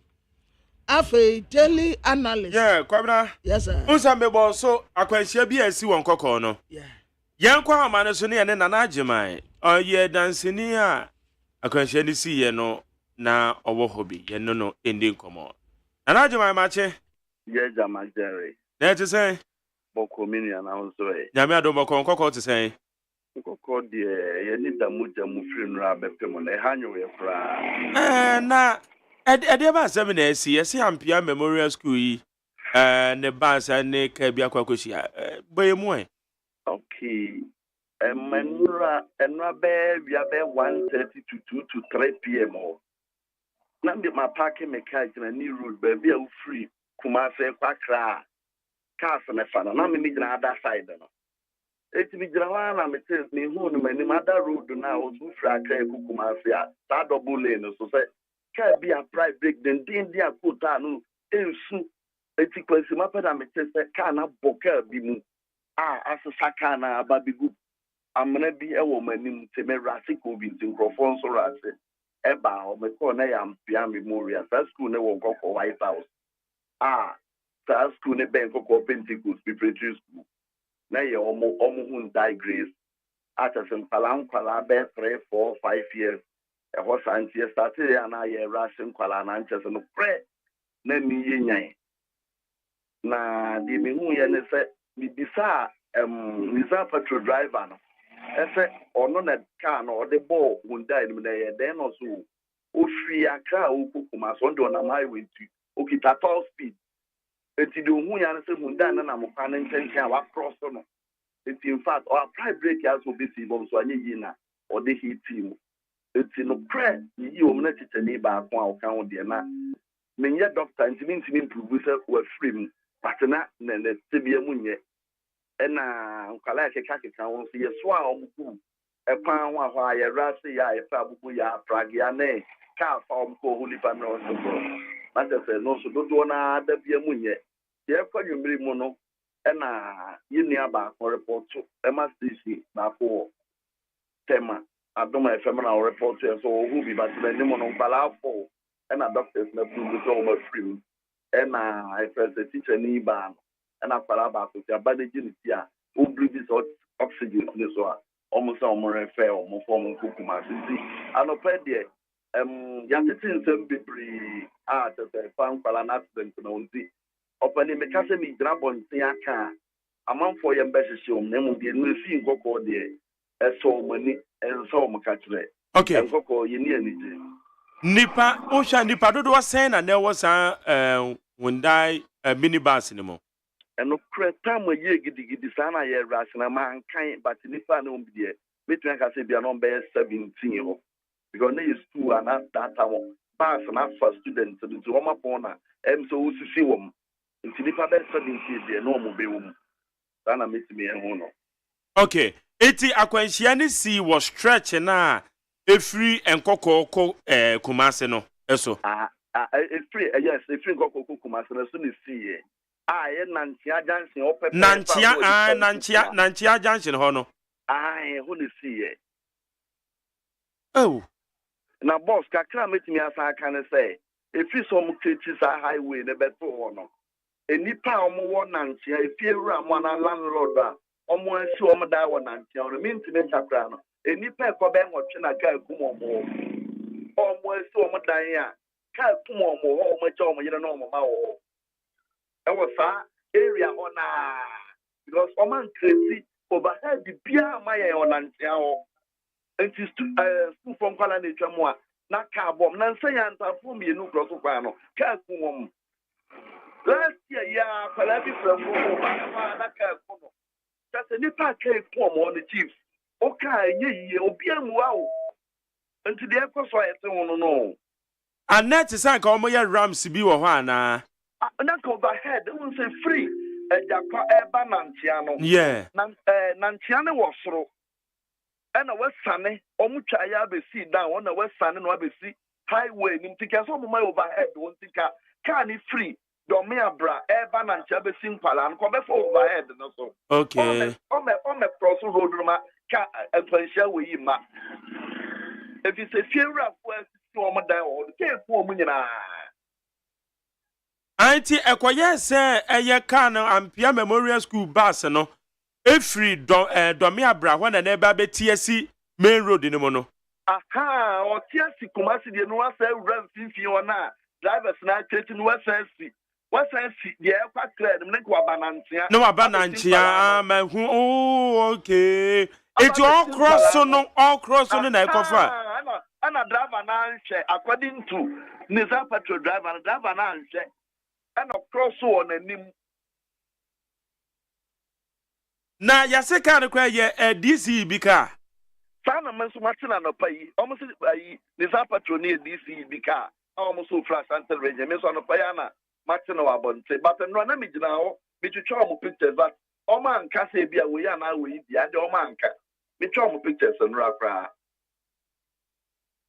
afei daily analyst Kwabena yes sir unsambe so akwanhyia bi asi won kokɔ no yankwa amane so ne ne Nana Agyeman ɔyɛ danseni a akwanhyia ne si ye no na ɔwɔ hɔ bi ye no ending komo Nana Agyeman mache ye jamajere na te sɛ boko mini na unso e nyame adom bɔkɔ kokɔ te sɛ nkɔkɔ deɛ yɛne da mogya mu firi no a bɛpɛ na ɛha nyɛ yɛ koraa. Na ɛdeɛ ba asɛm na ɛsi yɛsi Ampia Memorial School yi ne baasa ne ka bi akɔ akɔhyia bɛyɛ mu ɛ. Okay. Ɛnura bɛɛ wia bɛɛ 1:30 to 2 to 3 p.m. Na mde ma park me car gyina ni road baabi a wo free Kumase kwakra cars ne fa na me gyina other side no. Eti bi gyina wa na me te me hu no mani other road na wo so free akra ku Kumase a ta double lane so say car bi a private break den dia kota no ensu eti kwasi ma pa na me te say car na boka bi mu asesa car na aba bi gu amena bi ewo manim te me rase ko bi nkrofo nso rase eba o me ko na ya Ampia Memorial school ne wo nkoko White House sa school ne ben nkoko Pentecost preparatory school na ye omo hu die grace ata sem kwala be 3 4 5 years e ho santie started ya na ye rase kwala na nchese no pre na mi ye nyan na di me hu ye ne se mi bisa Nisa patrol driver no efe ono na car no the ball wunda ni na ye den no so o free akra o kokuma so ndo na highway tu o kita top speed enti de hu ya na se wunda na mo pa na ntenchen wa cross no enti in fact o apply brake as o bisi bom so anye yi na o de hit team enti no pre yi o mna titani ba ko a o kan o de na menye doctor enti ntimi improve se wa free mu patena na tebia mu nye na nkala ya keka won so yeso a omuku ekwan ho a ya rase ya efa abubu ya pragia ne ka fa omko holy family hospital na se no so dodo na da bia munye ye kwa nwumiri mu no na yini aba ko report MSTC ba ko tema adoma FM na report so who be but the name no nkala afọ na doctors na prove so o free na I first teacher ni ba and akwara ba so ya badage ni tia o breathe oxygen ni so a almost refer almost form kokuma sisi anope de ya titin sem bibri te fan kwala na accident na onti opani me kase mi drabon tin aka amanfo ye mbehyehyem na mu de no fi nkoko de eso mani enso mo ka kire okay nkoko ye ni anije nipa o sha nipa dodo wasen na wo san Hyundai minibus ni mo eno kreta mo ye gidigidi sana ye rasna man kan but nipa na ombie betun ka se bia no be 17 ho because na is school and that time pass na for students to o ma pona so usisi wom nti nipa be 17 de no mo be wom sana metimi e ho no okay eti akwanhia ne si was stretch na efri enkokoko Kumase no eso efri yes efri enkokoko Kumase no so ne si ye ye Nantia Junction o pepe Nantia Junction ho no ho ne si ye oh na boss kakra metimi asa aka ne say efi so mo krechi sa highway ne beto ho no enipa omo wo Nantia efi ewura mo na landlord a omo asi omo da wo Nantia o minti ne chapra no enipa ko be nwotwe na ka kum omo asi omo dan a ka kum omo cha omo yire na omo ma wo was area on because Oman crazy overhead the Pia Maya on Nantia and it's school from Kuala Lumpur na car bomb Nansaya and Tafumi no cross of Pano Kakum last year Palabi from Kakuno that's a nipa cake form on the chiefs okay ye obiam wow until the echo so I no and that is like omoya Rams bi wo ho ana not overhead, they will say free. Eba Nantiano. Yeah. Nantiano was through. And a West Sunny, Omuchaya be see down on the West Sunny, no be see highway. Nintika some my overhead, won't think can it free. Domea bra, Eba Nantia be sing palan, come for overhead. So okay. On the cross road, and shall we ma. If it's a fear of where to die or the care for me. Auntie ekoye se eye kan Ampia Memorial School bus no efri domi abra ho na eba betiasi main road ni mo no aha o tiasi Kumase de no asa ran finfin ona drivers na treat no wasansi de e kwa clear ne kwa banantia no abanantia ma hu oh okay It's all cross on the cover. And a driver now share according to Nizam petrol driver and driver now share and of cross on a nim. Now, Yaseka cry a DC bika. Sana Mansumatin and a pay almost by Nizam petrol near DC bika. Almost so flash until regiment on a payana. Martin or Abonte, but I'm not image now. But you show pictures that Oman Cassie be away and I will eat the other Omanka. Me show pictures and rapra.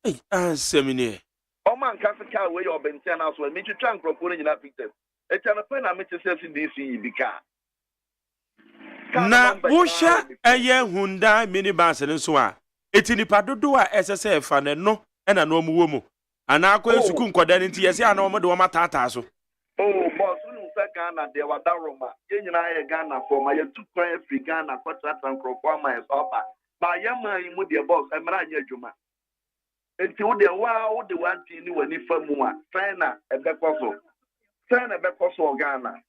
Hey, Semine. Oman Cassie away or Benten house when me to try and propose in that picture. It's an appointment I met yourself in DC bika. Na wosha eye Hyundai minibus ne so a etinipa dodo a SSF fa ne no na no mu wo mu ana akwa esuku nkoda ne nti yesi ana omode wo matata so. Oh boss unu se Ghana de wada Roma ye nyina ye Ghana for ma ye tu kwan free Ghana kwatra trankrofo ma ye sopa ba ye man mu de boss emra anya adwuma enti wo de wanti ni wani famu a fena ebekoso Ghana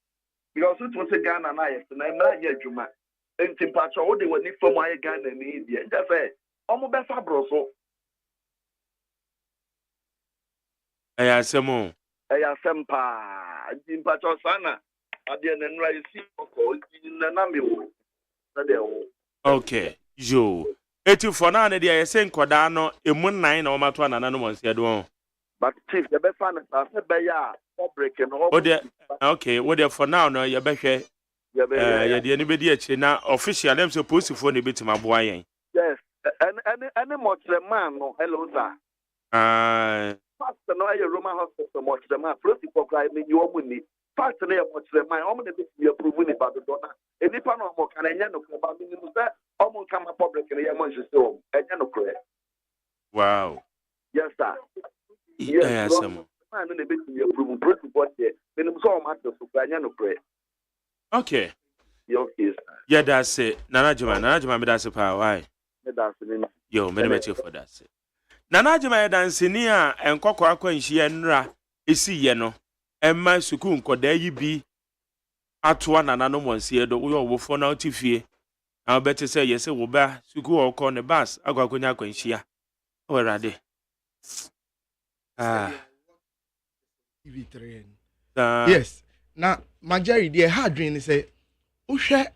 because it was a Ghana na ye na emra anya adwuma enti pacho wo de wani famu aye Ghana ni dia nja say omo be fa broso Eya semo Eya sempa jimpacho sana adie ne nra isi oko na mewo na de wo okay yo eti for na ne de yesen koda no emu nan na o mato anana no monse do but chief the be fan say be ya public no okay what there for now no ye be hwe ye de ni be di achi na official dem so post for ne betima bo ayen yes any much the man no hello sir Pastor no aye Roman hospital much the man plus for cry me you money pastor no much the man omo de be approve ni ba do na enipa no mo kan enya no ko ba mi ni say omo kan ma public ni ye mo nse enya no kre wow yes sir yes man no de be approve protocol there me no so ma to so enya no kre okay okay yeah that's it nana jama me that's pa why that's it yo me me for that Nana Jima dansini a enkokọ akwanhia nra esi ye no emma suku nkoda yi bi atoa nana no monsie do wo wofo na otifie na obete say yese wo ba suku okọ ne bus agwakonya akwanhia werade TV3 yes na majari de ha adwen say wohwe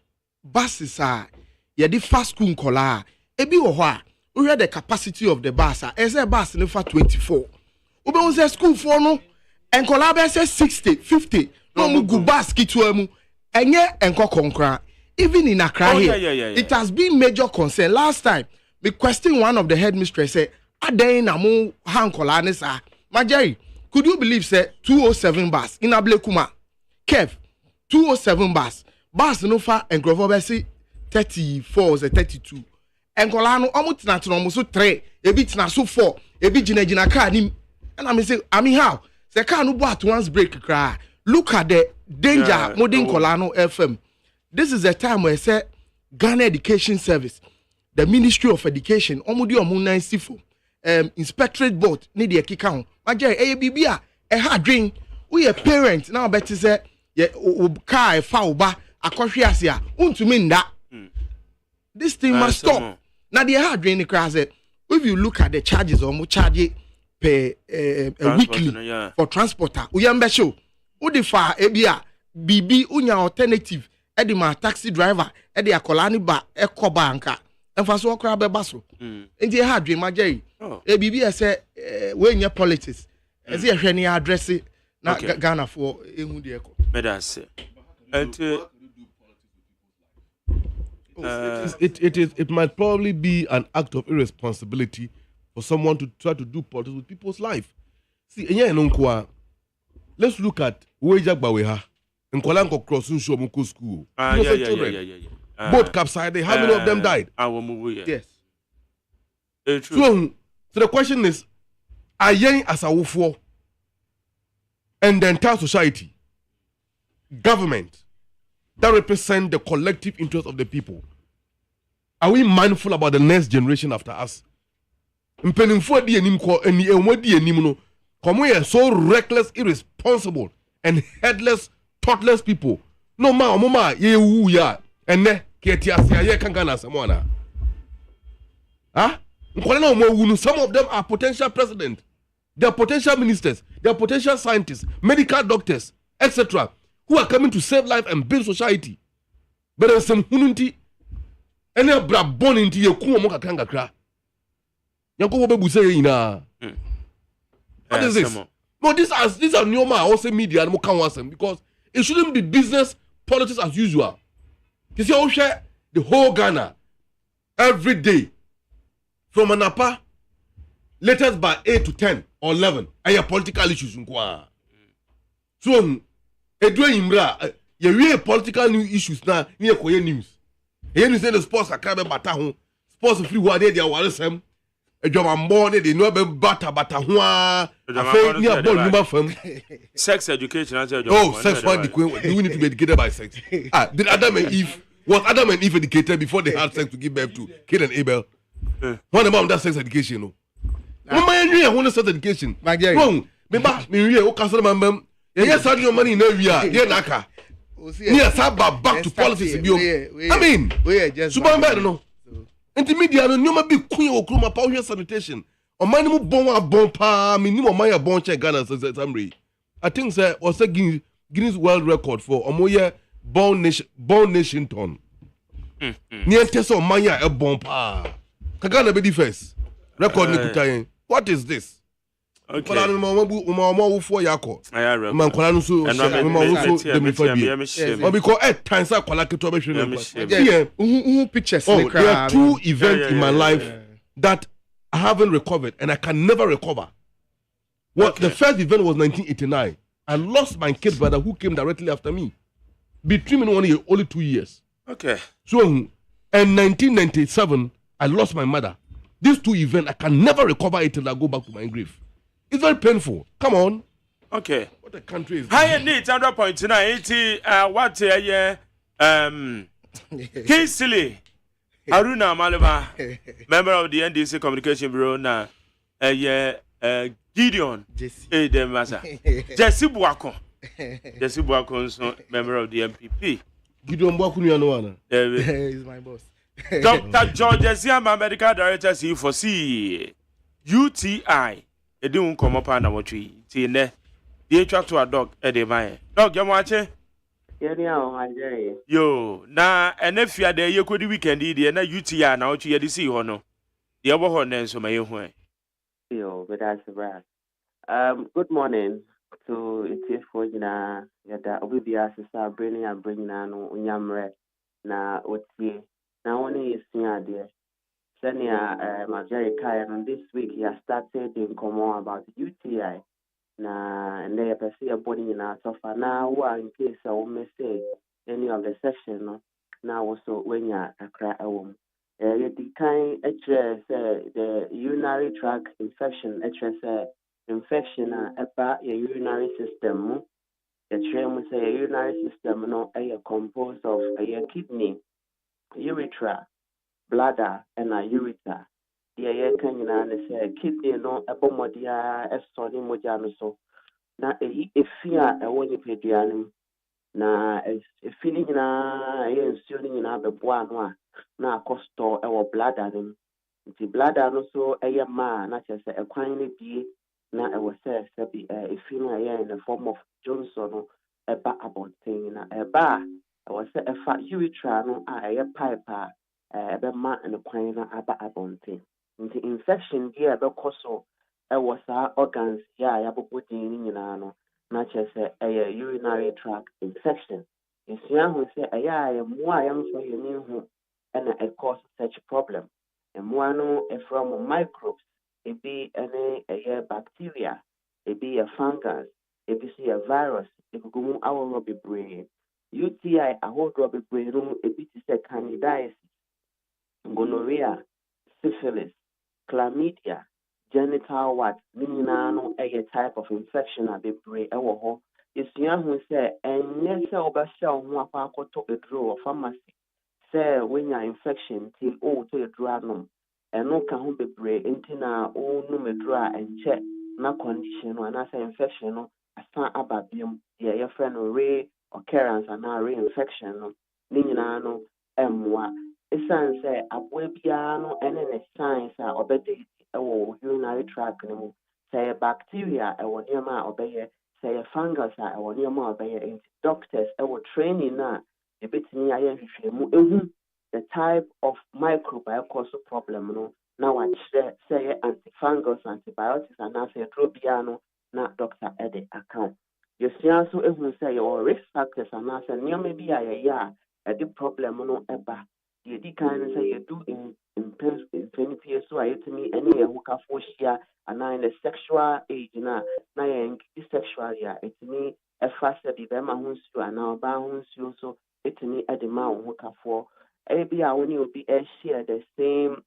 buses a ye di fast school nkola ebi wo ho a we had the capacity of the bus. As a bus in for 24. We be school for no and collab say 60, 50. No mu go bus kitwemu. Enye enko konkra. Even in Accra here, it has been major concern. Last time, we questioned one of the headmistress say, "Ade na mu hankola ne sa." Majari, could you believe say 207 bus in Ablekuma? Kev, 207 bus. Bus no fa and Grover Bessie 34 or 32. Enkola no omo tina no so 3 ebi tina so 4 ebi gina car nim and I say I mean how the car no bo at once break cry look at the danger modern kola no FM. This is a time where say Ghana Education Service, the Ministry of Education omo di omo nan sifo inspectorate board need the kika ho maje bibia e ha dwen we a parent now bet say ye car e fa oba akohwe ase a untumi nda this thing must stop. Now the hard drain the class. If you look at the charges or more charge per weekly for transporter, we am show. Udifa ebia BB unya alternative. Edima taxi driver edi akolani ba eko banka. Enfaso okra be baso. Enti hard drain majey. BB say we nya politics. Ezi ehwe ni address na Ghana for ehu de eko. Medase. It might probably be an act of irresponsibility for someone to try to do politics with people's life. See, let's look at Wejak Baweha and Kolanko crossing Shomuku school. Both capsized. How many of them died? Yes. So the question is, are you as a wufo and the entire society, government, that represent the collective interest of the people? Are we mindful about the next generation after us? So reckless, irresponsible, and headless, thoughtless people. No ma, mama, ye wu ya, and ne, Huh? Some of them are potential president. They are potential ministers. They are potential scientists, medical doctors, etc., who are coming to save life and build society. But there's some hununti. Any bra born into your kuma kakanga kra. Yanko bobe buse ina. What is this? No, these are new also media and more because it shouldn't be business politics as usual. You see, I share the whole Ghana every day from Anapa, latest by 8 to 10 or 11. I have political issues. So, you real political new issues now near Korean news. Here you say the sports are coming bata sports free what they are wallet they know about bata hua. Sex education. Oh, sex do we need to be educated by sex? Did Adam and Eve was Adam and Eve educated before they had sex to give birth to Cain and Abel? What about that sex education? No. I want sex education. Wrong. Me cancel my yes, your money in area. Yeah, naka. Yes, back to politics. I mean, Superman, no. Intermediate, no, you be queen or cruma power sanitation. Or my name bon pa, minimum my bon check Ghana summary. I think sir was a Guinness World Record for Omoye born nation ton. Near Tessa Maya a bon pa. Kagana be the first record Nikutayen. What is this? Okay. For Yako. Man, pictures. Oh, there are two events in my life that I haven't recovered and I can never recover. The first event was 1989. I lost my kid brother who came directly after me. Between me and 1 year, only 2 years. Okay. So, in 1997, I lost my mother. These two events, I can never recover it till I go back to my grave. It's very painful. Come on. Okay. What a country is higher needs 100.9 what Kingsley Aruna Malama, member of the NDC Communication Bureau na Gideon Edemasa. Jesse Buako. Jesse Buako, member of the MPP. Gideon Buako, he's my boss. Dr. George Ziama, medical director, C4C UTI. Edun come up and what we see ne. The attract to a dog at the mine. Dog, you watch it? Yo, na and if you are there, you could weekend, the na UTI now to the sea hono. The other one, so my own. Yo, but that's right. Good morning to it for Jina. Yada, Obibia, Sister, bringing on Unyamre. Na, Otie. Now, only is near there. Senior Majari Kaya, and this week he has started in common about UTI. And they perceive a body in our sofa now, in case I may say any of the session. Now, also when you're a cry a woman. The kind the urinary tract infection, infection about your urinary system. The train say a urinary system, no, composed of a kidney, urethra, bladder and a urethra. The air can say kidney no abomodia estoni mojano so. Na a fear a one pedianum. Na a feeling na a student in a bois na costo our bladder. The bladder no so a man, not just a quantity na a was a feeling in the form of Johnson a bar about thing a bar. I was a fat urethra no a pipe. Bema and the quina aba abonte. The infection here because was our organs, putting not just a urinary tract infection. It's young who say, I am for you knew and it causes such a problem. And one from microbes, it be a bacteria, it be a fungus, it be a virus, it could go our rubber brain. UTI, a whole rubber brain, it be a candidiasis. Gonorrhea, syphilis, chlamydia, genital wart, meaning a type of infection at the brain. It's young who say, and yes, over shall one to a draw of pharmacy. Say, when your infection till all to a dranum, and no can be brain into now all no me dry and check no condition and as infection, a san ababium, your friend ray occurrence and now re infection, meaning no. ɛsiane sɛ aboa biara no ɛne ne signs a ɔbɛda ɛwɔ urinary tract no mu. Sɛ ɛyɛ bacteria ɛwɔ nneɛma a ɔbɛyɛ, sɛ ɛyɛ fungus a ɛwɔ nneɛma a ɔbɛyɛ. Nti doctors ɛwɔ training a ebetumi ayɛ nhwehwɛmu ehu the type of microbe a ɛkɔ so problem no na wakyerɛ sɛ ɛyɛ antifungus, antibiotics anaasɛ ɛduro biara no na doctor ɛde aka ho. Yɛsua nso ehu sɛ yɛwɔ risk factors anaasɛ nneɛma bi a yɛyɛ a ɛde problem no ɛba. Deɛ edi kan no sɛ yɛdu mpanyinpie so a yɛtumi ɛne yɛn ho kafoɔ hyia anaa in the sexual age na yɛnkiti sexually a ɛtumi ɛfa sɛ bi bɛrima ho nsuo anaa ɔbaa ho nsuo nso ɛtumi ɛde ma wo ho kafoɔ. Ɛyɛ bi a wo ne obi ɛhyɛ the same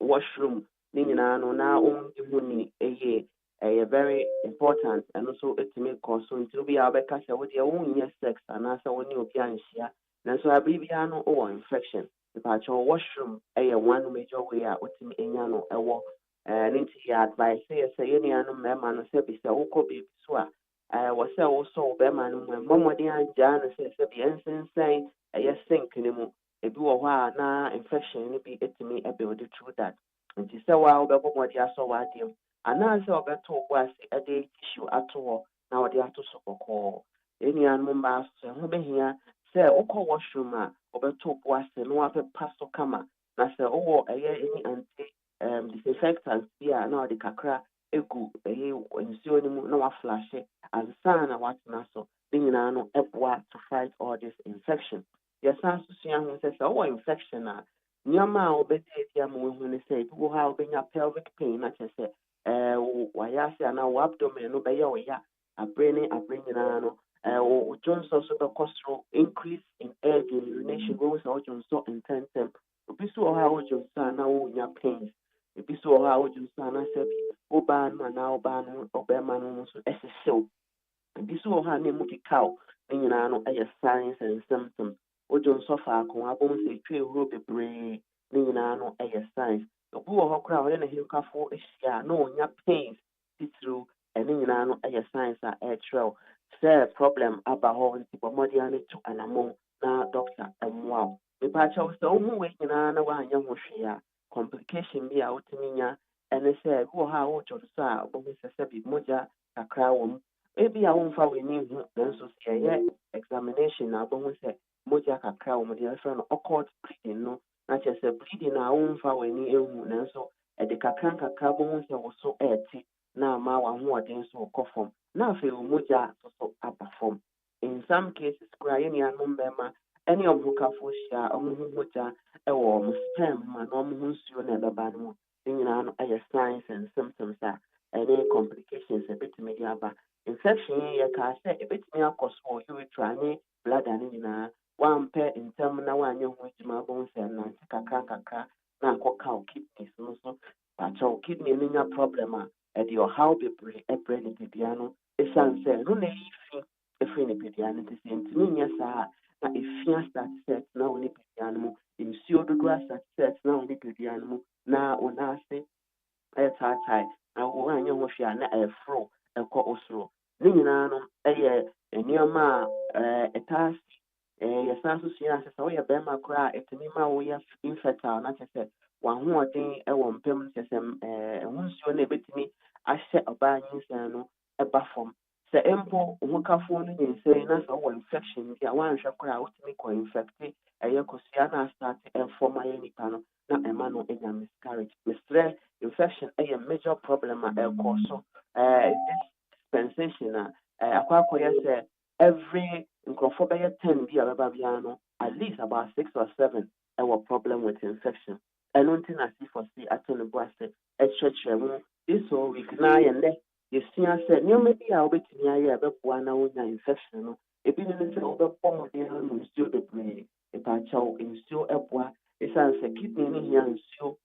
washroom ne nyinaa no na ɔndi ho ni ɛyɛ very important ɛno nso ɛtumi kɔ so. Nti obi a wobɛka sɛ wodeɛ wonyɛ sex anaasɛ wo ne obi anhyia nanso abere biara no wowɔ infection. Nipakyɛw washroom ɛyɛ one major way a wotumi enya no ɛwɔ ne nti yɛ advice yɛ sɛ yɛn nuanom mmarima no sɛ bi sɛ wokɔ baabi so a wɔ sɛ wosɔ wo bɛrima no mu mmɔ mmɔden agyaa no sɛ bi ɛnsensɛn ɛyɛ sink no mu. Ebi wɔ hɔ a na infection no bi ɛtumi ɛbuild through that. Nti sɛ waa wobɛbɔ mmɔden asɔ w'adeɛ mu anaasɛ wɔbɛto wo bo ase ɛde tissue ato hɔ na wɔde ato so kɔkɔɔ. Yɛn nuanom mmaa so ɛho bɛhia sɛ wokɔ washroom a wɔbɛto wo bo ase na wɔapepa so kama na sɛ wowɔ ɛyɛ any anti disinfectant bi a na wɔde kakra egu nsuo no mu na wɔaflashe ansa na wɔatena so. Ne nyinaa no ɛboa to fight all this infection. Yɛsan so sua ho sɛ wowɔ infection a nneɛma a wobɛdi adi ama wohu ne sɛ ebi wɔ hɔ a wobɛnya pelvic pain na kyerɛ sɛ wayɛ ase anaa wo abdomen no bɛyɛ wo ya abere ne abere nyinaa no wo dwonso so bɛkɔ soro, increase in air urination wo sɛ wo dwonso ntɛntɛm. Obi so wɔ hɔ a wo dwonso a na wonya pains. Ebi so wɔ hɔ a wo dwonso a na sɛ bi wo baa no anaa wo baa no ɔbɛrima no nso ɛhyehyɛw. Ebi so wɔ hɔ a na emu kekaw. Ne nyinaa no ɛyɛ signs and symptoms. Wo dwonso faako abom sɛ etwa ehuro bebree. Ne nyinaa no ɛyɛ signs. Obi wɔ hɔ koraa a ɔde ne henkafo ahyia a na ɔnya pains titiriw. Ɛne nyinaa no ɛyɛ signs a ɛkyerɛw sɛ problem aba hɔ. Nti bɔ mmɔden ano to anammɔn na doctor ɛmmoa wo. Mepaakyɛw sɛ wohu wei nyinaa na woanyɛ ho hwee a complication bi a wotumi nya ɛne sɛ ebi wɔ hɔ a wodwo so a wobɛhu sɛ bi mogya kakra wɔ mu. Ebi a womfa w'ani hu nanso sɛ ɛyɛ examination na wobɛhu sɛ mogya kakra wɔ mu. Deɛ yɛfrɛ no occult bleeding no na kyerɛ sɛ bleeding a womfa w'ani ehu nanso ɛde kakra nkakra wobɛhu sɛ wo so ɛɛte na ama w'ahoɔden nso wokɔ fam na afei wo mogya so aba fam. In some cases koraa yɛn nuanom mmarima ɛne ɔmo kafo hyia a ɔmo ho mogya ɛwɔ ɔmo sperm mu a na ɔmo ho nsuo na ɛbɛba no mu. Ne nyinaa no ɛyɛ signs and symptoms a ɛne complications ɛbɛtumi de aba. Infection yi yɛkaa sɛ ɛbɛtumi akɔ so wɔ urethra ne bladder ne nyinaa. Wampɛ ntɛm na wanyɛ ho adwuma abom sɛ nante kakra nkakra na akɔka wo kidneys no so. Pakyɛw kidney no nya problem a ɛde ɔhaw bebree ɛbrɛ nipadua no ɛsiane sɛ ɛno na ɛyi fi ɛfiri nipadua no. Nti sɛ ntumi nyɛ saa a na efi asate sɛ ɛtena wo nipadua no mu. Nsuo dodoɔ asate sɛ ɛtena wo nipadua no mu na wo nan ase ɛtaatae na woanyɛ ho hwee a na ɛforo ɛkɔ wo soro. Ne nyinaa no ɛyɛ nneɛma a ɛtaa yɛsan so sua sɛ sɛ woyɛ bɛrima koraa a ɛtumi ma woyɛ infertile na kyerɛ sɛ w'ahoɔden ɛwɔ mpam no kyerɛ sɛ ɛho nsuo no ɛbɛtumi ahyɛ ɔbaa nyinsɛn no ɛba fam. Sɛ mpo wo kafoɔ no nyinsɛn na sɛ wowɔ infection bi a woanhwɛ koraa a wotumi kɔ infecte ɛyɛ kosua na astarte ɛfɔm ayɛ nipa no na ɛma no ɛnya miscarriage. Mesrɛ infection ɛyɛ major problem a ɛkɔ so this dispensation a akɔ akɔyɛ sɛ every nkurɔfoɔ bɛyɛ 10 bi a bɛba biara no at least about 6 or 7 ɛwɔ problem with infection. Ɛno nti na C4C ato ne bo ase ɛkyerɛkyerɛ mu this whole week na yɛnnɛ yɛsua sɛ nneɛma bi a wobɛtumi ayɛ a ɛbɛboa na wonya infection no. Ebi ne sɛ wobɛbɔ mmɔden anom nsuo bebree. Epaakyɛw nsuo ɛboa ɛsiane sɛ kidney no hia nsuo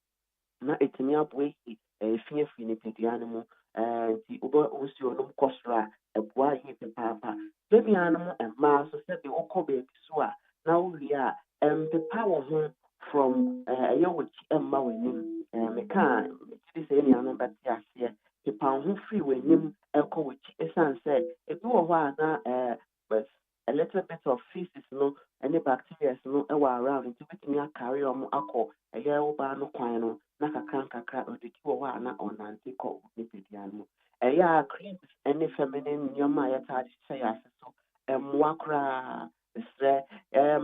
na ɛtumi aboa yi ɛfi afiri nipadua no mu. Nti wobɛ nsuo no kɔ soro a ɛboa yie pepaapa. Bɛbia no mu mmaa so sɛ bi wokɔ baabi so a na wowie a mpepa wɔ ho from ɛyɛ wɔkyi ɛmma w'anim. Meka a mekyiri sɛ ɛnuanom bɛte aseɛ. Pepa wo ho firi w'anim ɛkɔ wɔkyi ɛsiane sɛ ebi wɔ hɔ a na a little bit of feces no any bacteria no around nti betumi akari omo akọ ɛyɛ wo ba no kwan no na kakra ɔde ki wɔ hɔ a na ɔnante kɔ nipadua no ɛyɛ a creams ne feminine nneɛma a yɛtaa de hyɛ yɛ ase so mmoa koraa mesrɛ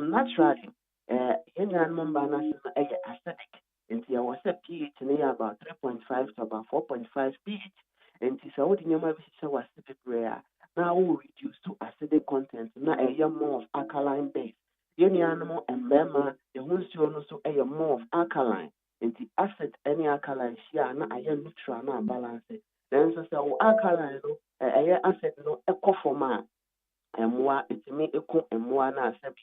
naturally yɛn nuanom mba no ase no ɛyɛ acidic nti ɛwɔ sɛ pH no yɛ about 3.5 to about 4.5 pH nti sɛ wode nneɛma bi hyehyɛ w'ase bebree a na wo reduce to acidic content na ɛyɛ more of alkaline base yɛn nuanom mmarima ɛho nsuo no so ɛyɛ more of alkaline nti acid ne alkaline hyia na ayɛ neutral na balance nanso sɛ wo alkaline no ɛyɛ acid no ɛkɔ fam a mmoa ɛtumi ɛko mmoa no asɛ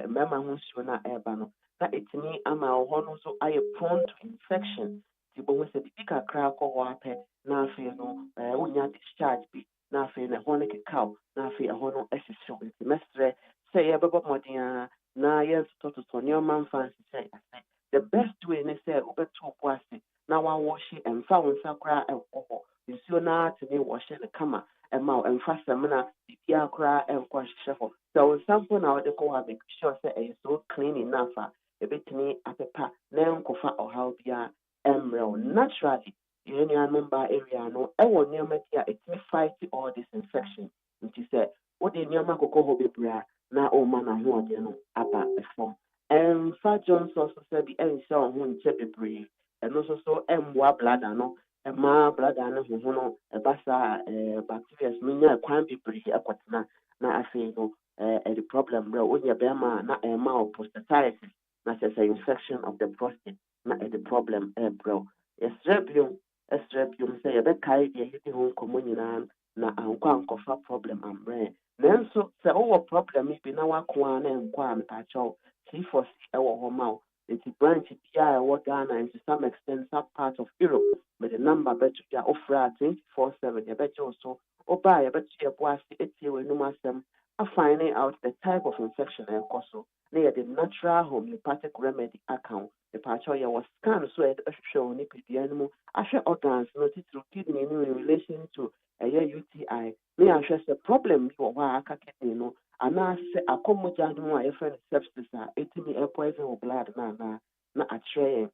mmarima ho nsuo no a ɛreba no na ɛtumi ama hɔ no nso ayɛ prone to infection nti bohu sɛ bibi kakra kɔ hɔ apɛ na afei no wonya discharge bi na afei no ɛhɔ no kekaw na afei ɛhɔ no ɛhyehyɛw nti mɛsrɛ sɛ yɛbɛbɔ mmɔden a na yɛntotɔtotɔ nneɛma mfa nhyehyɛ ase the best way ne sɛ wobɛto bo ase na wawɔhye ɛmfa wo nsa koraa ɛnkɔ hɔ nsuo no atumi wɔhye no kama ɛma wo ɛmfa sɛmina biribiara koraa ɛnkɔ nhyehyɛ hɔ sɛ wo nsa mpo na wode kɔ hɔ a make sure sɛ ɛyɛ so clean enough a ɛbɛtumi apepa na ɛnkɔfa ɔhaw biara ɛmmerɛ wo naturally yɛn nuanom ba area no ɛwɔ nneɛma bi a ɛtumi fight all this infection nti sɛ wode nneɛma kɔkɔ hɔ bebree a na ɔma n'ahoɔden no aba fam ɛmfa johnson so sɛ bi ɛnhyɛ wo ho nkyɛ bebree ɛno nso so ɛmboa blada no ɛma blada no ho no ɛba saa bacteria no nya kwan bebree ɛkɔtena na afei no ɛde problem brɛ wonyɛ bɛrima a na ɛma wo prostatitis na kyerɛ sɛ infection of the prostate na ɛde problem ɛbrɛ wo yɛsrɛ biom sɛ yɛbɛkae deɛ yɛdi ho nkɔmmɔ nyinaa na ankɔfa problem ambrɛ nanso sɛ wowɔ problem yi bi na wako a na ɛnkɔ a mepaakyɛw C4C ɛwɔ hɔ ma wo nti branch biara ɛwɔ Ghana and to some extent some part of Europe mede number bɛto gya wofrɛ a 24/7 yɛbɛgye wo so wobaa yɛbɛto yɛbo ase ɛtie w'anum asɛm afine out the type of infection ɛnkɔ so na yɛde natural homeopathic remedy aka wo mepaakyɛw yɛwɔ scan so a yɛde bɛhwehwɛ wo nipadua no mu ahwɛ organs no titiri kidney no in relation to ɛyɛ UTI ne ahwɛ sɛ problem bi wɔ hɔ a aka kidney no anaasɛ akɔmmɔgya no mu a yɛfrɛ no sepsis a ɛtumi ɛpoison wɔ blood no anaa na akyerɛ yɛn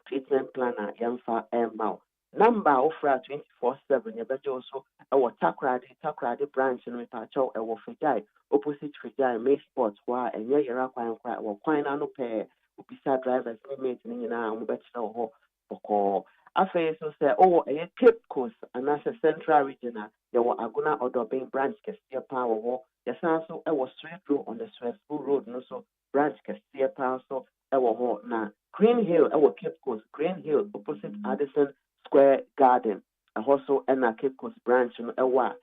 treatment plan a yɛmfa ɛmma wo number a wofrɛ a 24/7 yɛbɛgye wo so ɛwɔ takorade branch no mepaakyɛw ɛwɔ Fagyae opposite Fagyae May Sport hɔ a ɛnyɛ yɛra kwan koraa ɛwɔ kwan no ano pɛɛ wobisa drivers ne mate no nyinaa mobɛkyerɛ wo hɔ bɔkɔɔ afei so sɛ wowɔ ɛyɛ Cape Coast anaasɛ Central Region a yɛwɔ Agona Odobin branch kɛseɛ paa wɔ hɔ yɛsan so ɛwɔ Swedro on the Swedro Road no so branch kɛseɛ paa so ɛwɔ hɔ na Green Hill ɛwɔ Cape Coast Green Hill opposite Addison Square Garden ɛhɔ so ɛna Cape Coast branch no ɛwɔ a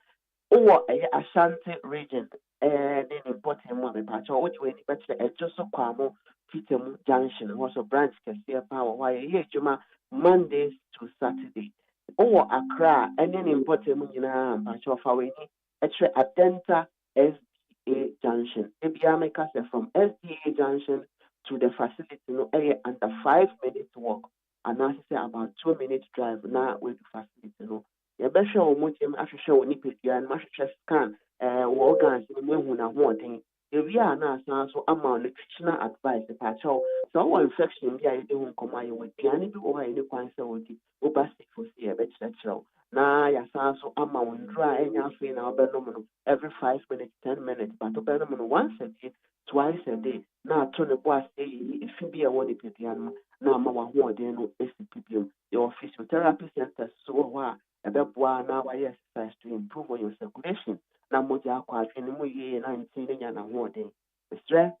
wowɔ ɛyɛ Ashanti Region ne ne bɔtɛn mu a mepaakyɛw wode w'ani bɛkyerɛ ɛgye so kwamo Fitamu Junction hɔ so branch kɛseɛ paa wɔ hɔ a yɛyɛ adwuma Mondays to Saturday. Accra, any important munina, Pachofa Weni, Etre Adenta SDA Junction. Ebiameka from SDA Junction to the facility no area under 5 minutes walk. And now say about 2 minutes drive now with the facility no. Yabesha o mutim afisha o nipedia and masha scan organs in the one we are now so amount nutritional advice the patcho so infection be I do come with piano or any cancer with the obastic for see a better na ya so amount dry and ya feel now every 5 minutes 10 minutes but to once a day twice a day now turn the boss if you be a one piano now mama who are no SCPPM your physiotherapy center so a beboa now I exercise to improve on your circulation. Na moja kwa atwene mu yie na ntine nya na hoɔden mesrɛ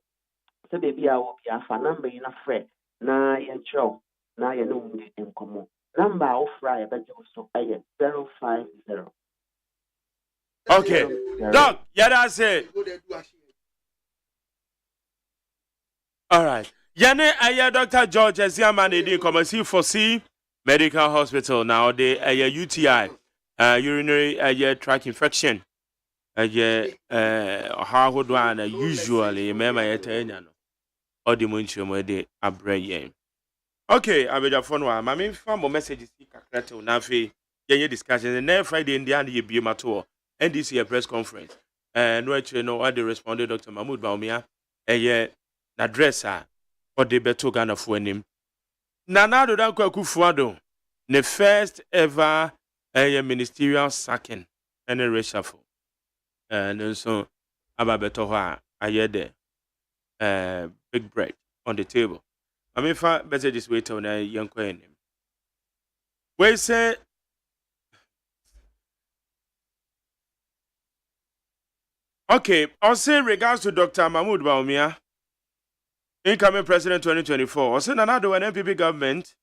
sɛ beebi a wo bia fa number yi na frɛ na yɛkyerɛw na yɛ no mu de nkɔmmɔ number a wofrɛ a yɛbɛgye wo so ɛyɛ 050 okay doc yɛda se alright yɛne ɛyɛ Dr. George Agyemang edi nkɔmmɔ for C Medical Hospital now de ɛyɛ UTI urinary tract infection how would one usually remember it or the munchum de abre. Okay, I will phone one. My main form messages nafi yenye discussion and next Friday in the end you be my tour and this year press conference and no actually no I responded Dr. Mahmoud Baumia na dress a ɔde bɛto Ghana fo anim. Nana Addo Dankwa Akufo-Addo, the first ever ministerial sacking and a reshuffle. And so aba beto hɔ a ayɛ the big bread on the table. I mean, better this way to na yankɔ anim. We say okay, I'll say regards to Dr. Mahmoud Bawumia, incoming president 2024. I'll say Nana Addo and NPP government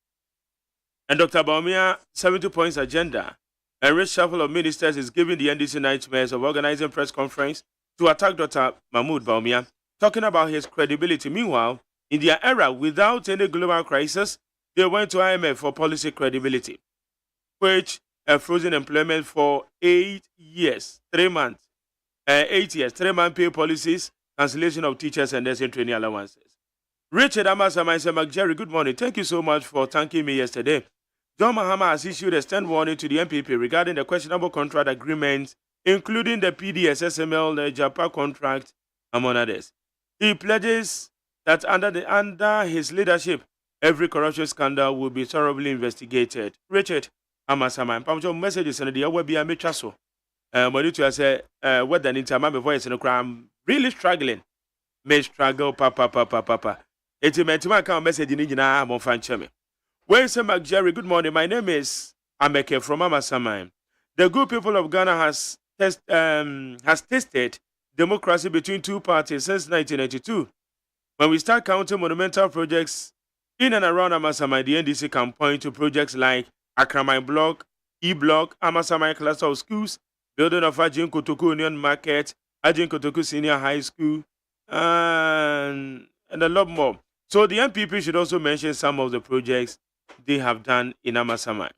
and Dr. Bawumia 70 points agenda and reshuffle of ministers is giving the NDC nightmares of organizing press conference to attack Dr. Mahmoud Bawumia, talking about his credibility. Meanwhile, in their era, without any global crisis, they went to IMF for policy credibility, which frozen employment for 8 years, 3 months, 8 years, 3-month pay policies, cancellation of teachers and nursing training allowances. Richard Amasama said, McJerry, good morning. Thank you so much for thanking me yesterday. John Mahama has issued a stern warning to the MPP regarding the questionable contract agreements, including the PDS, SML, the JAPA contract, among others. He pledges that under his leadership, every corruption scandal will be thoroughly investigated. Richard Amasama, Pamjo messages and the will be a metraso. But to say, what the interma before it's in a crime, really struggling. May struggle, papa. It's a mentima message in India, I'm on fan chemi. Where's McJerry? Good morning. My name is Ameke from Amasama. The good people of Ghana has tasted democracy between two parties since 1992. When we start counting monumental projects in and around Amasama, the NDC can point to projects like Akramai Block, E-Block, Amasama cluster of schools, building of Ajin Kotoku Union Market, Ajin Kotoku Senior High School, and a lot more. So the MPP should also mention some of the projects they have done in Amasama.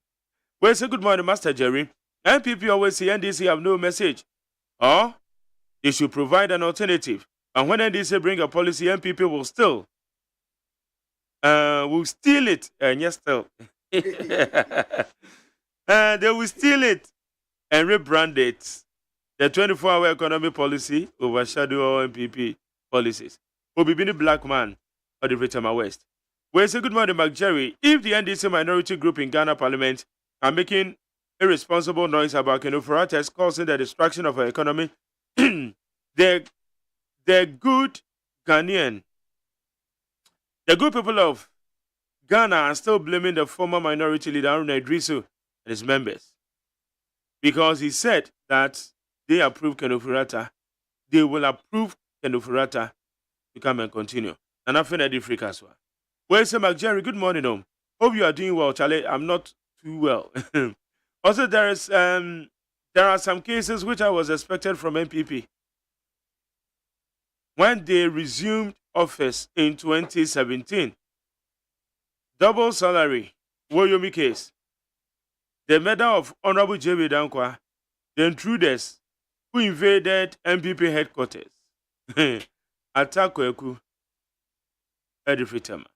Well, say good morning, Master Jerry. MPP always say NDC have no message. Or they should provide an alternative. And when NDC bring a policy, MPP will steal it. And yes, still. They will steal it and rebrand it. The 24-hour economy policy overshadow all MPP policies. Obibini Black Man of the Britama West. Well, say good morning, McJerry. If the NDC minority group in Ghana Parliament are making irresponsible noise about Kenufuratas causing the destruction of our economy, the good people of Ghana are still blaming the former minority leader Haruna Idrisu and his members because he said that they approve Kenufurata. They will approve Kenufurata to come and continue. And I find that Africa as well. Well, say McJerry, good morning, home. Hope you are doing well, Charlie. I'm not too well. Also, there are some cases which I was expected from MPP. When they resumed office in 2017, double salary, Woyomi case, the murder of Honorable J.B. Dankwa, the intruders who invaded MPP headquarters, attack Kweku, Edifritama.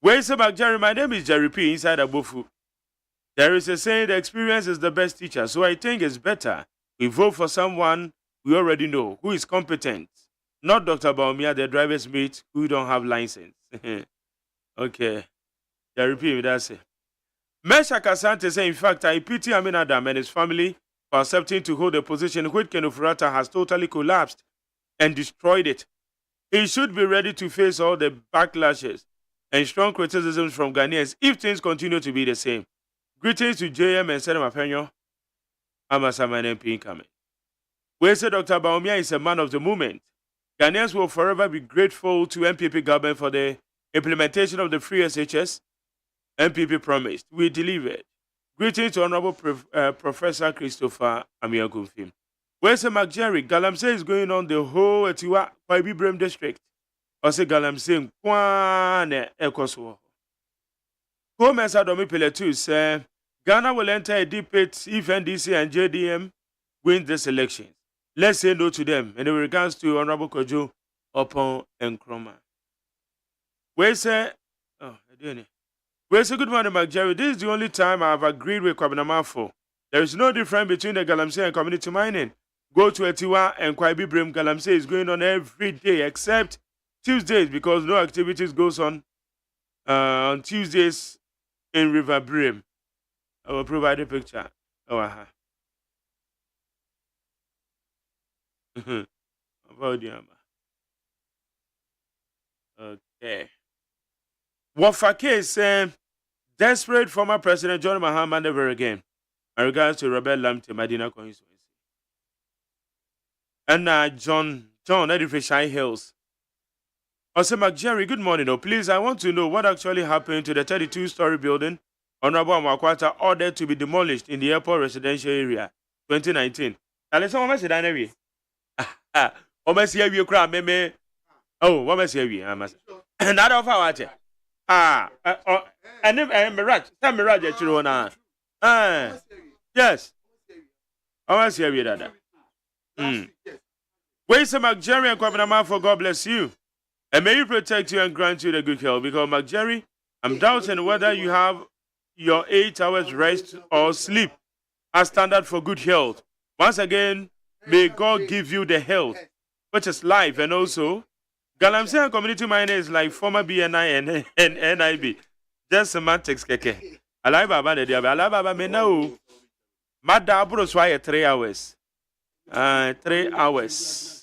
Where is about Jerry? My name is Jerry P. Inside Abofu. There is a saying the experience is the best teacher, so I think it's better we vote for someone we already know who is competent, not Dr. Bawumia, the driver's mate who don't have license. Okay, Jerry P. That's it. Mesha Kasante say, in fact, I pity Amin Adam and his family for accepting to hold a position which Kenufurata has totally collapsed and destroyed it. He should be ready to face all the backlashes and strong criticisms from Ghanaians if things continue to be the same. Greetings to JM and Senator Mapenyo. Amasama MP incoming. We say Dr. Bawumia is a man of the movement. Ghanaians will forever be grateful to MPP government for the implementation of the free SHS. MPP promised. We delivered. Greetings to Honorable Professor Christopher Amiagunfim. Where's the McJerry? Galamsey is going on the whole Etiwa Kwaibi Brem district. I say Galamsey Kwane Ekoswo. Home as Adomi Peletu say Ghana will enter a debate if NDC and JDM win this election. Let's say no to them. And in regards to Honorable Kojo Opon and Kroma. Where's the good morning, McJerry? This is the only time I have agreed with Kwabena for. There is no difference between the Galamsey and community mining. Go to Etiwa and Kwaibi Brem. Galamsey is going on every day except Tuesdays because no activities goes on Tuesdays in River Brim. I will provide a picture. Oh, about the okay. What for case desperate former President John Mahama never again. In regards to Rebel Lamte Medina constituency. And John Edifice Hills. Also, McJerry, good morning. Please, I want to know what actually happened to the 32-story building Honorable Amakwata ordered to be demolished in the airport residential area 2019. Alisa, what message that we? What message we cry meme? Oh, what message we? Not of our water. And if Mirage, some Mirage at you na. Yes. What message we that? Where's the McJerry and Kwabena for God bless you? And may you protect you and grant you the good health. Because McJerry, I'm doubting whether you have your 8 hours rest or sleep as standard for good health. Once again, may God give you the health, which is life. And also, Galamsey community mine is like former BNI and NIB. Just semantics, keke. Alai baba de diabe. Alai baba me now. Mada aburo swaya 3 hours. 3 hours.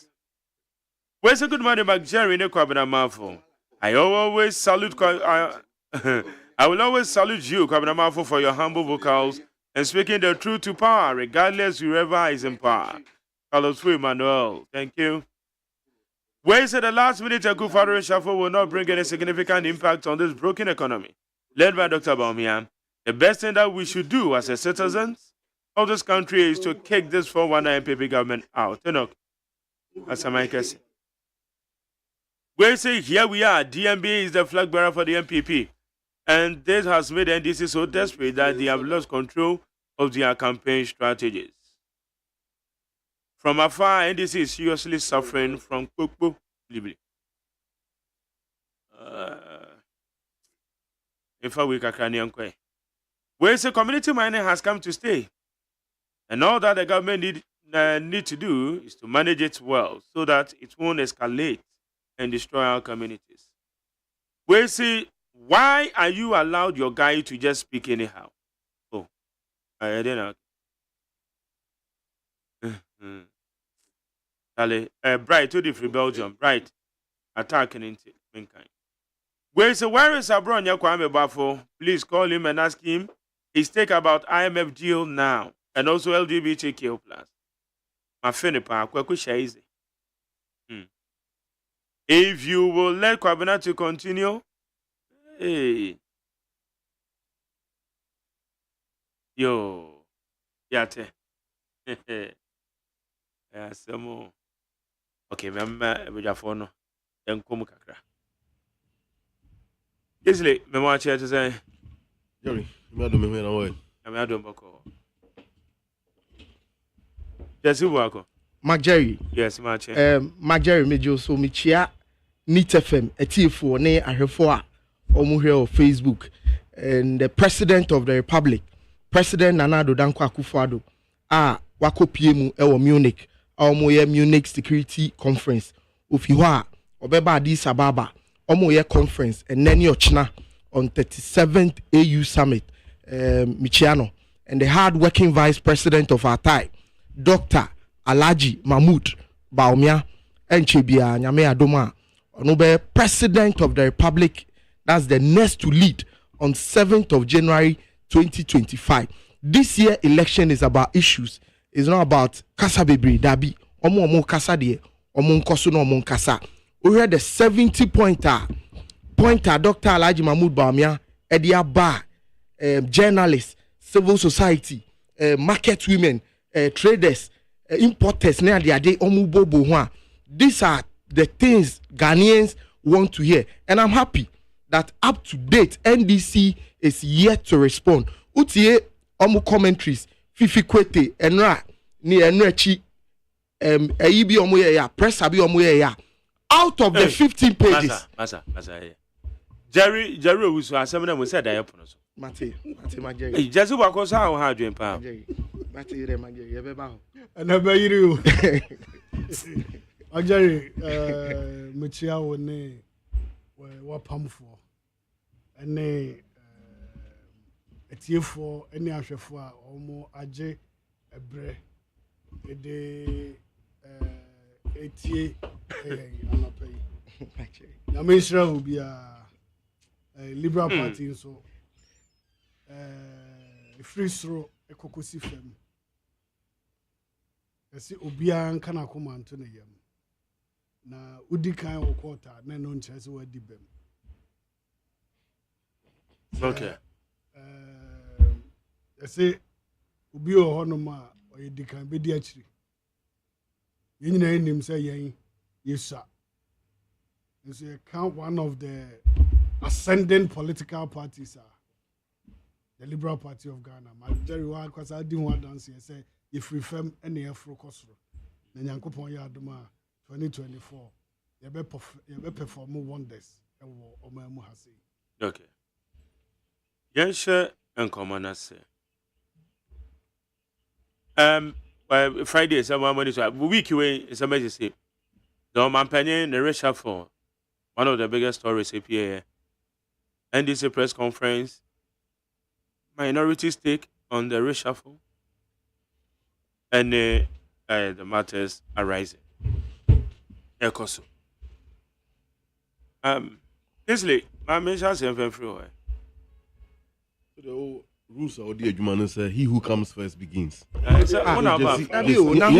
Where's a good morning, McJerry? Ne kwabena mafo. I always salute. I will always salute you, Kwabena Mafo, for your humble vocals and speaking the truth to power, regardless whoever is in power. Carlos Emmanuel, thank you. Where said the last minute Akufo-Addo reshuffle will not bring any significant impact on this broken economy, led by Dr. Bawumia. The best thing that we should do as a citizens of this country is to kick this 419 MPP government out. Enoch, as I say. Where say here we are, DMB is the flag bearer for the MPP. And this has made NDC so desperate that they have lost control of their campaign strategies. From afar, NDC is seriously suffering from Kukbu. In fact, we can where the community mining has come to stay. And all that the government need to do is to manage it well so that it won't escalate and destroy our communities. Where see, why are you allowed your guy to just speak anyhow? Oh, I didn't know. Bright, to the free Belgium, Bright, attacking into mankind. Where is Abronya Kwame Bafo? Please call him and ask him his take about IMF deal now and also LGBTQ+. My Fenipa, Kwakusha easy. If you will let Kwabena to continue, hey. Yo. Yate. Yeah, some okay, remember with your phone and come kakra. Easily, me watch here to say. Jerry, me ado me na way. Me ado mboko. Jesse Wako. Mark Jerry. Yes, match. Mark Jerry me jo so me chia Nit FM etifo ne ahwefo a omo here on Facebook and the president of the republic, President Nana Addo Dankwa Akufo-Addo wakopie mu e wo Munich, omo ye Munich Security Conference. Ofi ho a obeba Addis Ababa, omo ye conference and then ochina on 37th AU Summit, Michiano, and the hard-working vice president of our time, Dr. Alhaji Mahmoud Bawumia, and Chebia Nyame Adoma, Onobe President of the Republic. That's the next to lead on 7th of January 2025. This year election is about issues. It's not about Kasa Bebre Dabi. Omo Kasa de, Omo Nkoso no Omo Kasa. We had the 70-pointer Dr. Alhaji Mahmoud Bawumia, Edia Bar, journalists, civil society, market women, traders, importers, these are the things Ghanaians want to hear. And I'm happy that up to date, NDC is yet to respond. Utie omu commentaries, Fifi Kwete, Enra, ni Enrechi, Eibi omu ya, press abi omu ya. Out of the 15 pages. Masa, Jerry was assembled and said, I open us. Mate, Jesse Wako, how hard you empower. Mate, and I buy you. Ajari metia wo ne wa pamfo ene etiefo ene ahwefo a omo agye ebre ede etie anapai na menshira obi a Liberal Party so free throw ekokosi fam esi obi an kana koma nto ne yam na udi kan wo quarter na no nkyerɛ sɛ wadi bam. Okay. Ese obi wɔ hɔ no ma ɔyɛ di kan bedi akyiri. Yɛn nyinaa nim sɛ yɛn yɛsa. Nso yɛ count one of the ascending political parties the Liberal Party of Ghana. My Jerry wa kwasa di ho dance yɛ sɛ yɛ free fam ɛna yɛ foro kɔsoro. Na Nyankopɔn yɛ adom a 2024 yɛbɛ perform wonders ɛwɔ ɔman mu ha sei. Okay. Yɛnhyɛ nkɔmmɔ no ase. Friday is someone money so week away is a message say the Mampanyin the reshuffle, one of the biggest stories APA NDC press conference, minority stake on the reshuffle and the matters arising. Ekoso. Leslie, my mention something free. The whole rules of the AGYEMAN say he who comes first begins.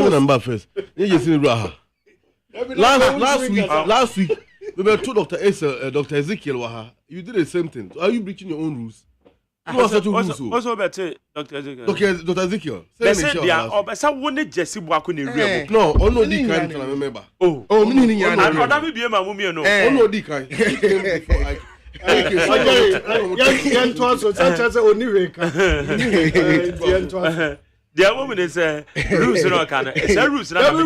Number first. Last week, we were told Dr. Ezekiel Waha, you did the same thing. So are you breaching your own rules? What's about Dr. Ezekiel? Dr. Ezekiel. They said they are but some one Jesse Wakuni real. No, only the kind can remember. Meaning that will be a mummy no. Only the kind. The woman is rules no can. It's a rules na me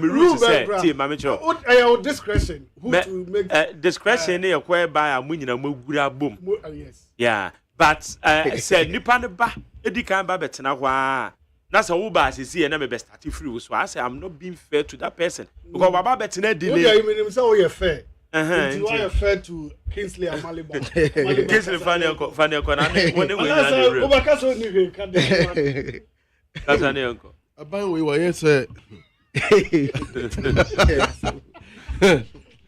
rules say team mamacho. Discretion. Who to make discretion na whereby amunyina magura bom. Yes. Yeah. But said nipa ne ba edi kan ba betena ho a. Na say wo ba sisi na me be start free so I say I'm not being fair to that person because baba betena delay. You mean say we are fair. You are fair to Kingsley and Maliba. Kingsley Fanny na when we na dey. Obakaso ni he ka dey. Kasa ne uncle. Aban we wa yes say.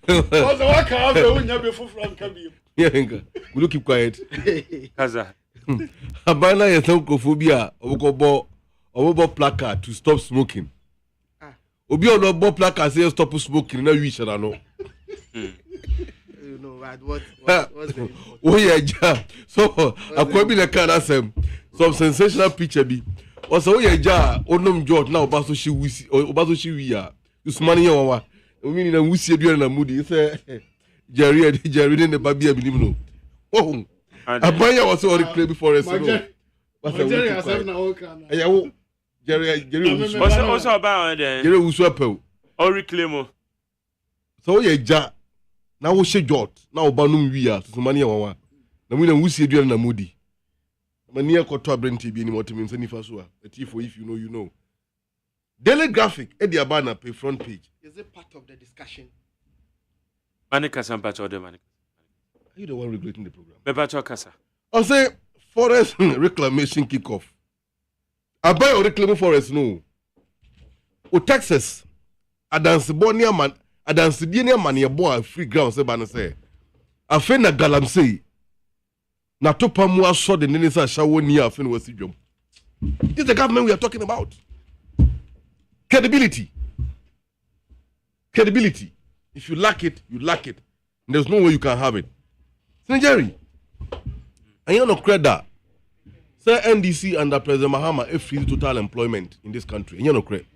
Because what can have we nya be fufran ka bi. Yeah, we keep quiet. Kasa. Aban na yes nkofobia obo placard to stop smoking. Obi on bo placard say stop smoking na we shara no. You know what's the oh yeah, so akwabi na kan asem some sensational picture bi also oh yeah onom George na obaso shi wi ya usmani ye wawa omini na wusi edua na mudi say Jerry ne babia bi nim no oh abanya was already claim before us no Jerry asem na oka na eyawo Jerry also about there Jerry wusu apel or reclaim so oh yeah na wo hye jot na wo ba num wi a so mane wawa na mu na wusi edua na mudi mani ekoto abrenti bi ni motimi nsa nifa so a etifo if you know daily graphic e dia ba na front page is it part of the discussion Manika Sampacho de Manika are you the one regulating the program Bepacho Kasa I say forest reclamation kick off abai o reclaim forest no o Texas adansebo man adansidie ne amane ebo a free ground se ba no say afi na galamsey na topa mu aso de ne sa shawo ni afi no wasi dwom. This is the government we are talking about. Credibility. If you lack it, you lack it. And there's no way you can have it. Jerry, and you know credit. Say NDC under President Mahama a free total employment in this country. And you know credit.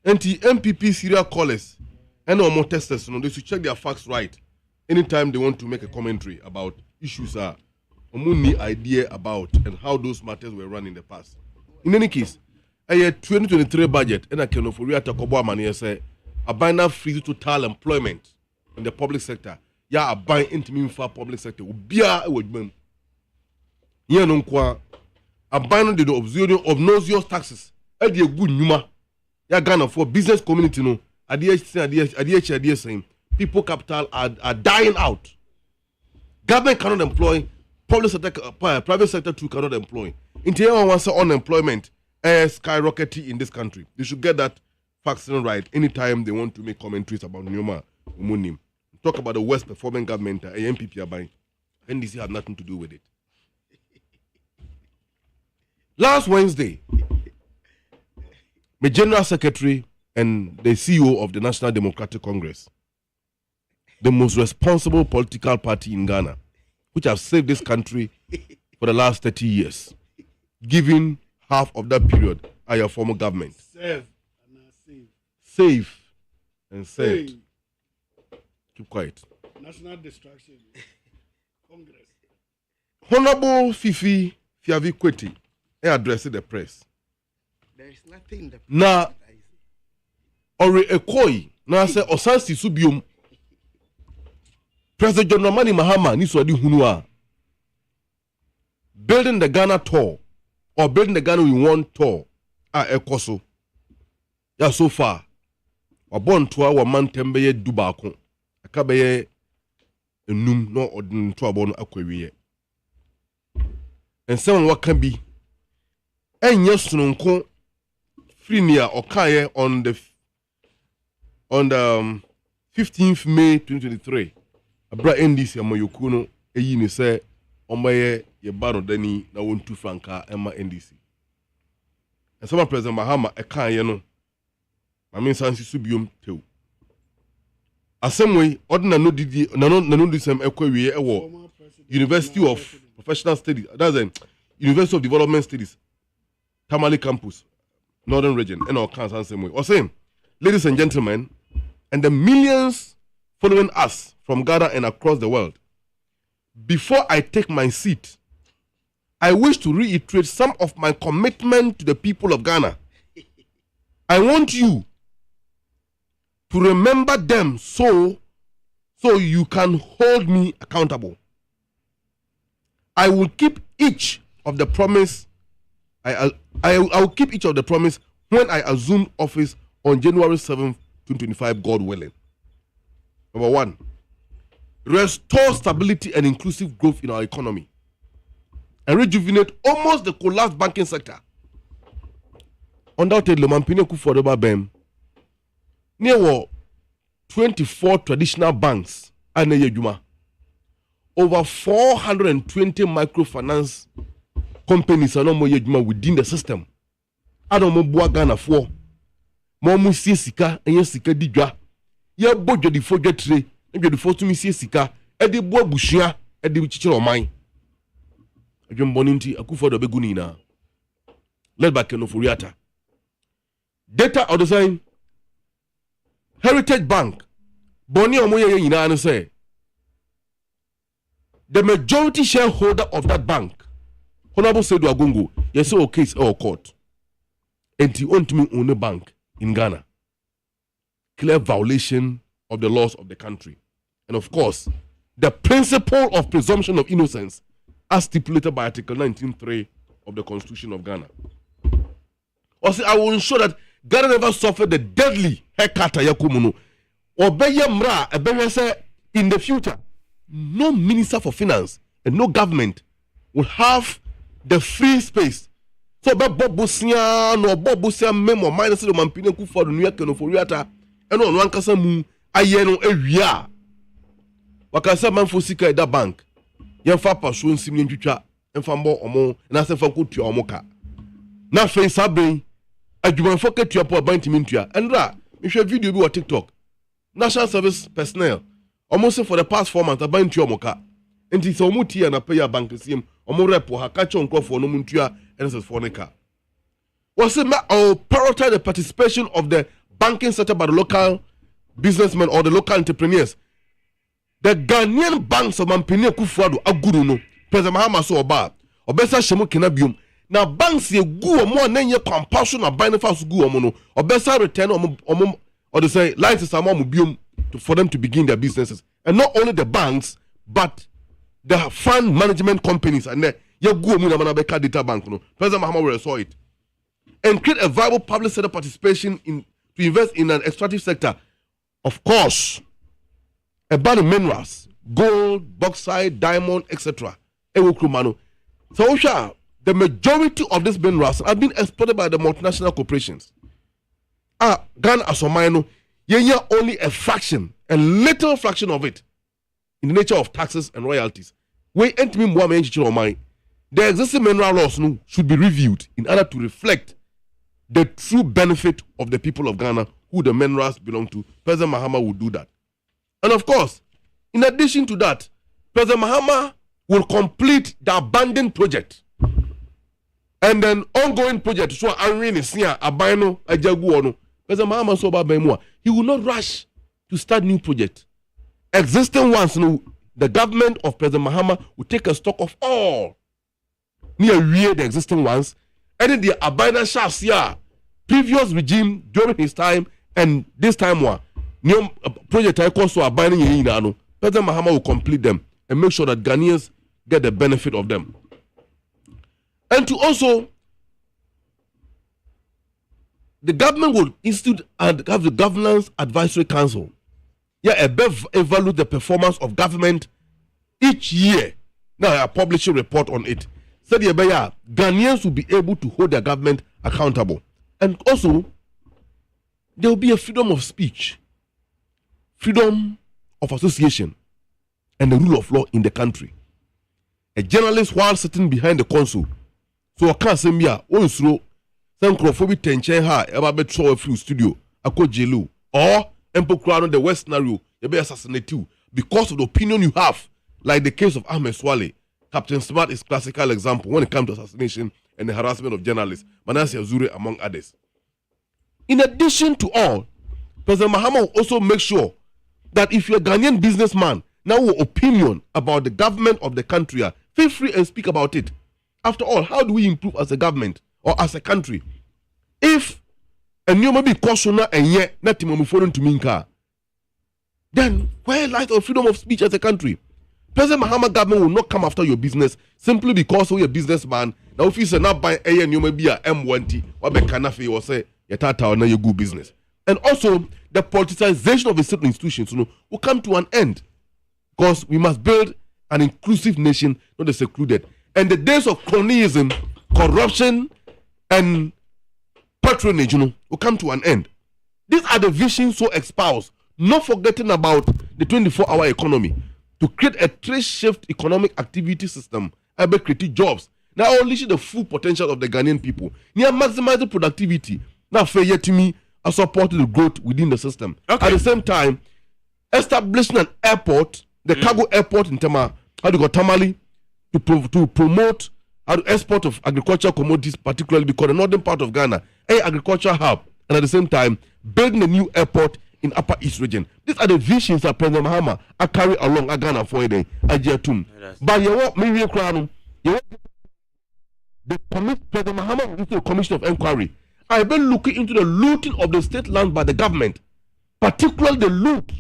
MPP serial callers and no more testers, they should check their facts right anytime they want to make a commentary about issues any idea about and how those matters were run in the past. In any case, a 2023 budget and I can for real takobo money say a binary free total employment in the public sector. Yeah, a buy into me for public sector. Ubia would yeah no kwa a binary the observation of obnoxious taxes. A good numa. Ya Ghana for business community no. Adia saying people capital are dying out. Government cannot employ, private sector too cannot employ. Until anyone wants unemployment skyrocketing in this country. They should get that vaccine right anytime they want to make commentaries about Nyoma Umunim. Talk about the worst performing government, MPP are buying. NDC had nothing to do with it. Last Wednesday, the General Secretary and the CEO of the National Democratic Congress, the most responsible political party in Ghana, which has saved this country for the last 30 years, giving half of that period are your former government. Save and saved. Keep quiet. National distraction. Congress. Honorable Fifi Fiavi Kweti addressed the press. There is nothing in the Na Ore Ekoi na se Osansi Subium President John Ramani Mahama ni swadi hunua building the Ghana tour or building the Ghana we want tour ekoso ya so far wabon tour wa mantem beye dubako aka beye enum no odin tour bo no akwawie ensem waka bi enye sununko frinia okaye on the 15th May 2023 abra NDC amayoku no eyi ni se omaye ye baro dani na wontu franka ema NDC ensema President Mahama ekaye no mame sansi subiom tew asemwe ordinary no didi no disem ekwawie ewo University of Professional Studies, that's University of Development Studies, Tamale Campus, Northern Region, and our Kansas same way. Or same, ladies and gentlemen, and the millions following us from Ghana and across the world. Before I take my seat, I wish to reiterate some of my commitment to the people of Ghana. I want you to remember them so you can hold me accountable. I will keep each of the promise. I will keep each of the promise when I assume office on January 7th, 2025, God willing. Number 1, restore stability and inclusive growth in our economy and rejuvenate almost the collapsed banking sector. Undoubtedly, Mampine Kufuor Bem near 24 traditional banks and Juma. Over 420 microfinance companies are no more within the system. I don't know what Ghana for. Momu sika and sika dijwa. Ya bojo di fo jetre, and the first to me sika, and the boy bushia, and the chichel of mine. A John Boninti, a Kufuor Begunina. Led by Ken Ofuriata. Data of the same. Heritage Bank. Boni Omoye Yina say. The majority shareholder of that bank, Honorable Sedu Agungu, yes, so case or court, and he owned me own a bank in Ghana. Clear violation of the laws of the country. And of course, the principle of presumption of innocence as stipulated by Article 19.3 of the Constitution of Ghana. Also, I will ensure that Ghana never suffered the deadly haircut yakumuno or Beyamra, in the future. No minister for finance and no government will have the free space. So Bob Busia no Bob Busia memo minus the Mampine Kufuor New York no Foriata and on one kasa mu ayeno ewia. Wakasa manfosika da bank. Yemfa paso nsim ntwitwa emfa mbo omo na asefa kotua omo ka. Na fe saben adwumanfo ketua po banti mintua. Endra me hwe video bi wa TikTok. National Service personnel almost for the past 4 months, about into Omoka. And it's a mutia and a payer bank to see him, or more rep or catch on crop for no muntia and says for Nika. Was it or prioritize the participation of the banking sector by the local businessmen or the local entrepreneurs? The Ghanaian banks of Mampine Kufuor are good no. President Mahama so bad. Or better Shemu Kenabium. Now banks ye go more than your compulsion of buying fast go mono, or better return or they say license bium for them to begin their businesses. And not only the banks, but the fund management companies. And you go Munamabeka Data Bank. No, President Mahama saw it. and create a viable public sector participation to invest in an extractive sector. Of course, about the minerals, gold, bauxite, diamond, etc. So the majority of these minerals have been exported by the multinational corporations. Ghana Asomano, only a little fraction of it in the nature of taxes and royalties. The existing mineral laws should be reviewed in order to reflect the true benefit of the people of Ghana who the minerals belong to. President Mahama will do that. And of course, in addition to that, President Mahama will complete the abandoned project. And then ongoing project, so Abino, Ajaguano, President Mahama Soba Bemua, he will not rush to start new projects. Existing ones, the government of President Mahama will take a stock of all near the existing ones, and then the Abina shafts here, previous regime during his time, and this time one new project I call so Abina President Mahama will complete them and make sure that Ghanaians get the benefit of them. And to also, the government will institute and have the Governance Advisory Council. Evaluate the performance of government each year. Now I publish a report on it. So Ghanaians will be able to hold their government accountable. And also, there will be a freedom of speech, freedom of association, and the rule of law in the country. A journalist, while sitting behind the console, so I can't say me on slow, some crofobia tension ha ever bet so a few studio, a jelu, or Empo Crown the West scenario, you be assassinated too, because of the opinion you have, like the case of Ahmed Swale. Captain Smart is a classical example when it comes to assassination and the harassment of journalists, Manasi Azure among others. In addition to all, President Mahama will also make sure that if you're a Ghanaian businessman, now your opinion about the government of the country, feel free and speak about it. After all, how do we improve as a government or as a country? If a new maybe cautioner and yet not to minka, then where lies our freedom of speech as a country? President Mahama government will not come after your business simply because you're a businessman. Now if you say not buy a new maybe a M20 or be canafe or say your tata or your good business. And also the politicization of a certain institutions will come to an end. Because we must build an inclusive nation, not a secluded. And the days of cronyism, corruption, and patronage, will come to an end. These are the visions so espoused, not forgetting about the 24-hour economy, to create a three-shift economic activity system and create jobs. Now unleash the full potential of the Ghanaian people. Near maximizing productivity. Now failure to me, I support the growth within the system. Okay. At the same time, establishing an airport, the cargo airport in Tamale, to promote how to export of agricultural commodities, particularly because the northern part of Ghana, an agricultural hub, and at the same time, building a new airport in Upper East region. These are the visions that President Mahama are carry along Ghana for a day, But you want me crown, the President Mahama is the Commission of Inquiry. I've been looking into the looting of the state land by the government, particularly the loot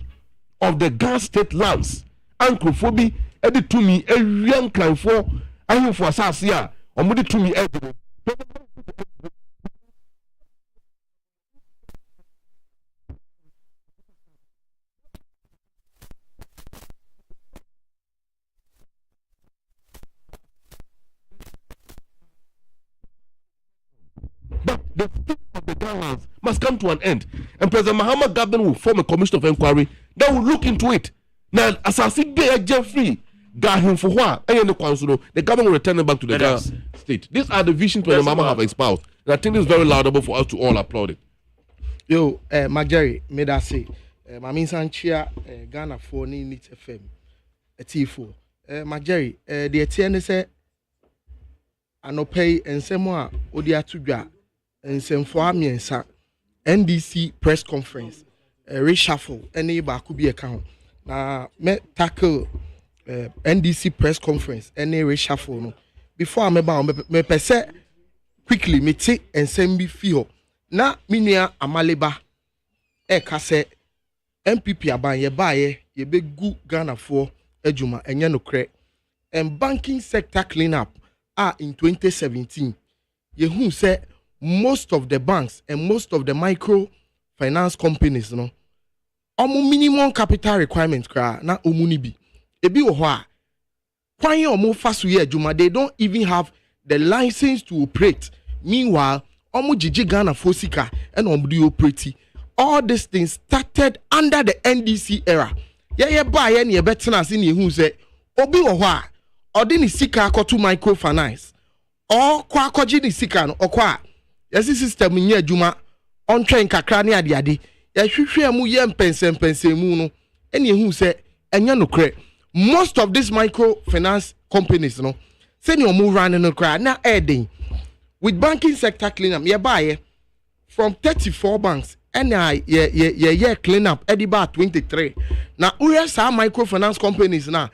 of the gas state lands. Ancrophobia, edit to me, a young client for I have for Sasia, or Moody to me. But the state of the Ghana must come to an end. And President Mahama government will form a commission of inquiry that will look into it. Now, as I see Jeffrey, got him for what? The government will return it back to the Ghana state. These are the visions President Mahama have espoused. And I think it's very laudable for us to all applaud it. Yo, Majari, may I say, Mami Sanchia, Ghana for Nit FM, a T4. Majari, the ATN say, I no pay and some more, Odia Tuga, and some for me and Sa NDC press conference, reshuffle, any Bakubi account. Now, me tackle NDC press conference, any reshuffle. No. Before I'm about me pese quickly, me take and send me feel. Na minia amaleba kase MPP aban ye baye ye be gu Ghana for ejuma enye no kre and banking sector cleanup in 2017 ye hu say most of the banks and most of the microfinance companies, minimum capital requirements na omunibi. Ebi ohwa. Kwanye omo fasu ye juma, they don't even have the license to operate. Meanwhile, omo jiji Ghana fosika and omdi operate. All these things started under the NDC era. Ye ba ye ni betena si ni hu se obi ohwa odi ni sika akoto microfinance. Or kwa koji ni sika no okwa yesi system nye adwuma ontwen kakra ne ade ya hwehwe mu ye mpense mu no ene ehu se enya no kre. Most of these microfinance companies say ni omu run no kra na eden with banking sector cleanup ye buy from 34 banks and ye clean up ediba 23 na uya sa microfinance companies na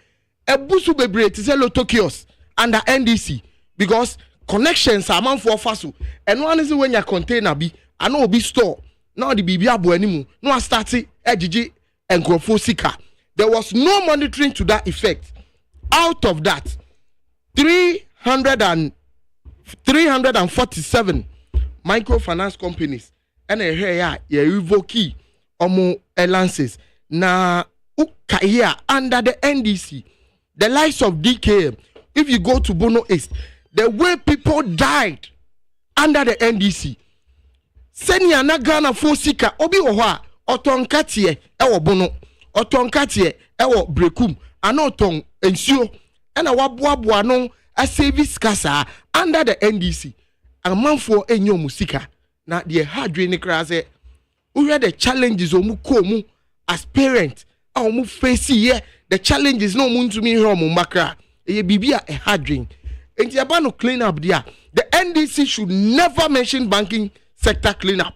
ebusu bebre ti say lotokios under NDC because connections are man for faso and one is when your container be I know be store now the bibi abo animu no start ejiji enkrofo sika. There was no monitoring to that effect. Out of that 347 microfinance companies and a here ye revoke omo licenses na ukaya under the NDC. The likes of DKM, if you go to Bono East, the way people died under the NDC. Senya na Ghana fosika obi ohwa otonkatie ewo Bono, otonkatie ewo Brekum, anoton ensuo ena waboaboa no a service kasa under the NDC. Amanfo enyo musika na the hardware ne kra se we the challenges omu komu as parent omu face here the challenges no muntu mi hwe omu makra e bibia e hardware. And no clean up there. The NDC should never mention banking sector clean up.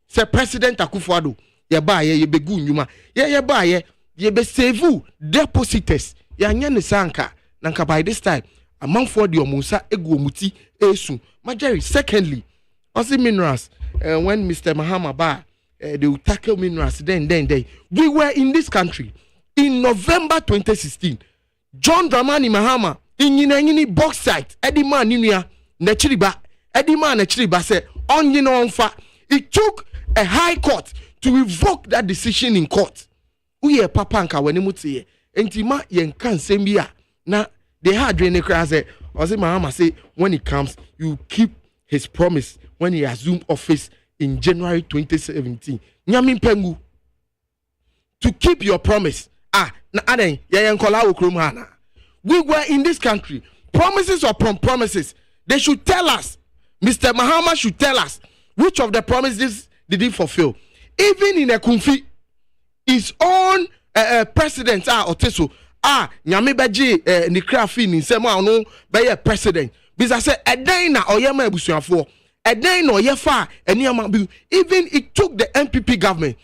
Say President Akufo-Addo, ye be gu nyuma. Ye be save depositors. Ya nyane sanka. Nanka by this time, among for the omusa egu muti esu. Majority. Secondly, also minerals. When Mr. Mahama ba, they will tackle minerals. Then we were in this country in November 2016. John Dramani Mahama. Inyini bauxite edima ninia nechiriba edima nechiriba say onyina onfa. It took a high court to revoke that decision in court. Uye papa nka wani mutie entima yen kan sembia na they had ne kra say Ose Mahama say when it comes you keep his promise when he assumed office in January 2017. Nyami pengu to keep your promise. Na aden ye nkola okrom hana. We were in this country. Promises upon promises. They should tell us. Mr. Mahama should tell us which of the promises did he fulfill. Even in a Kumfi, his own president, Oteso, Nyame Beji, Nikra Fin, in Sema, no, be president. Because I said, a day na Oyama Busuafo, a day no Yefa, and Yamabu. Even it took the MPP government,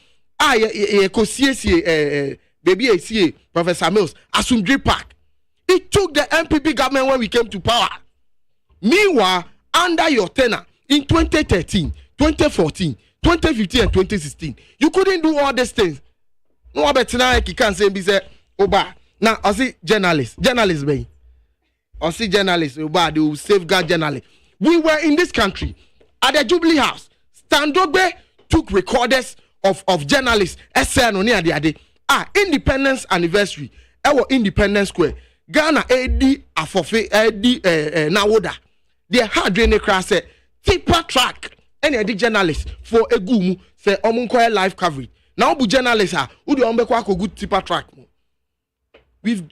baby, Professor Mills, Asumdri Park. It took the MPP government when we came to power. Meanwhile, under your tenure in 2013, 2014, 2015, and 2016, you couldn't do all these things. No, but now you can't say, Oba. Now, I see journalists, me. I see journalists, Oba, they will safeguard journalists. We were in this country at the Jubilee House. Standobe took recorders of journalists. Independence anniversary. Our Independence Square. Ghana AD afofe AD nawoda they had drain crash tipper track any the journalist for egumu say omunko live coverage now bu journalist who the ombekwa ko good tipper track. We've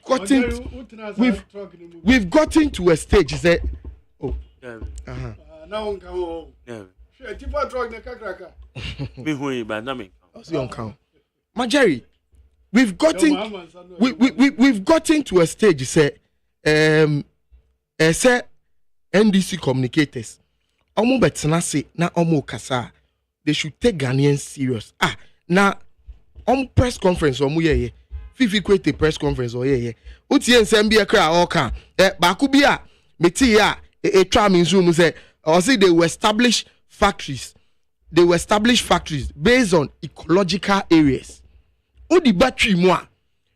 gotten to a stage say now tipper track na kakraka me hui ba na me Majeri. We've gotten to a stage say say NDC communicators omo betena say na omo kasa they should take Ghanaians serious. Na press conference omo ye fifi kwete press conference o ye utie nsem bi ekra o kan ba ku bi a meti ya twa me nzu mu say or say they will establish factories based on ecological areas. Udi battery moi.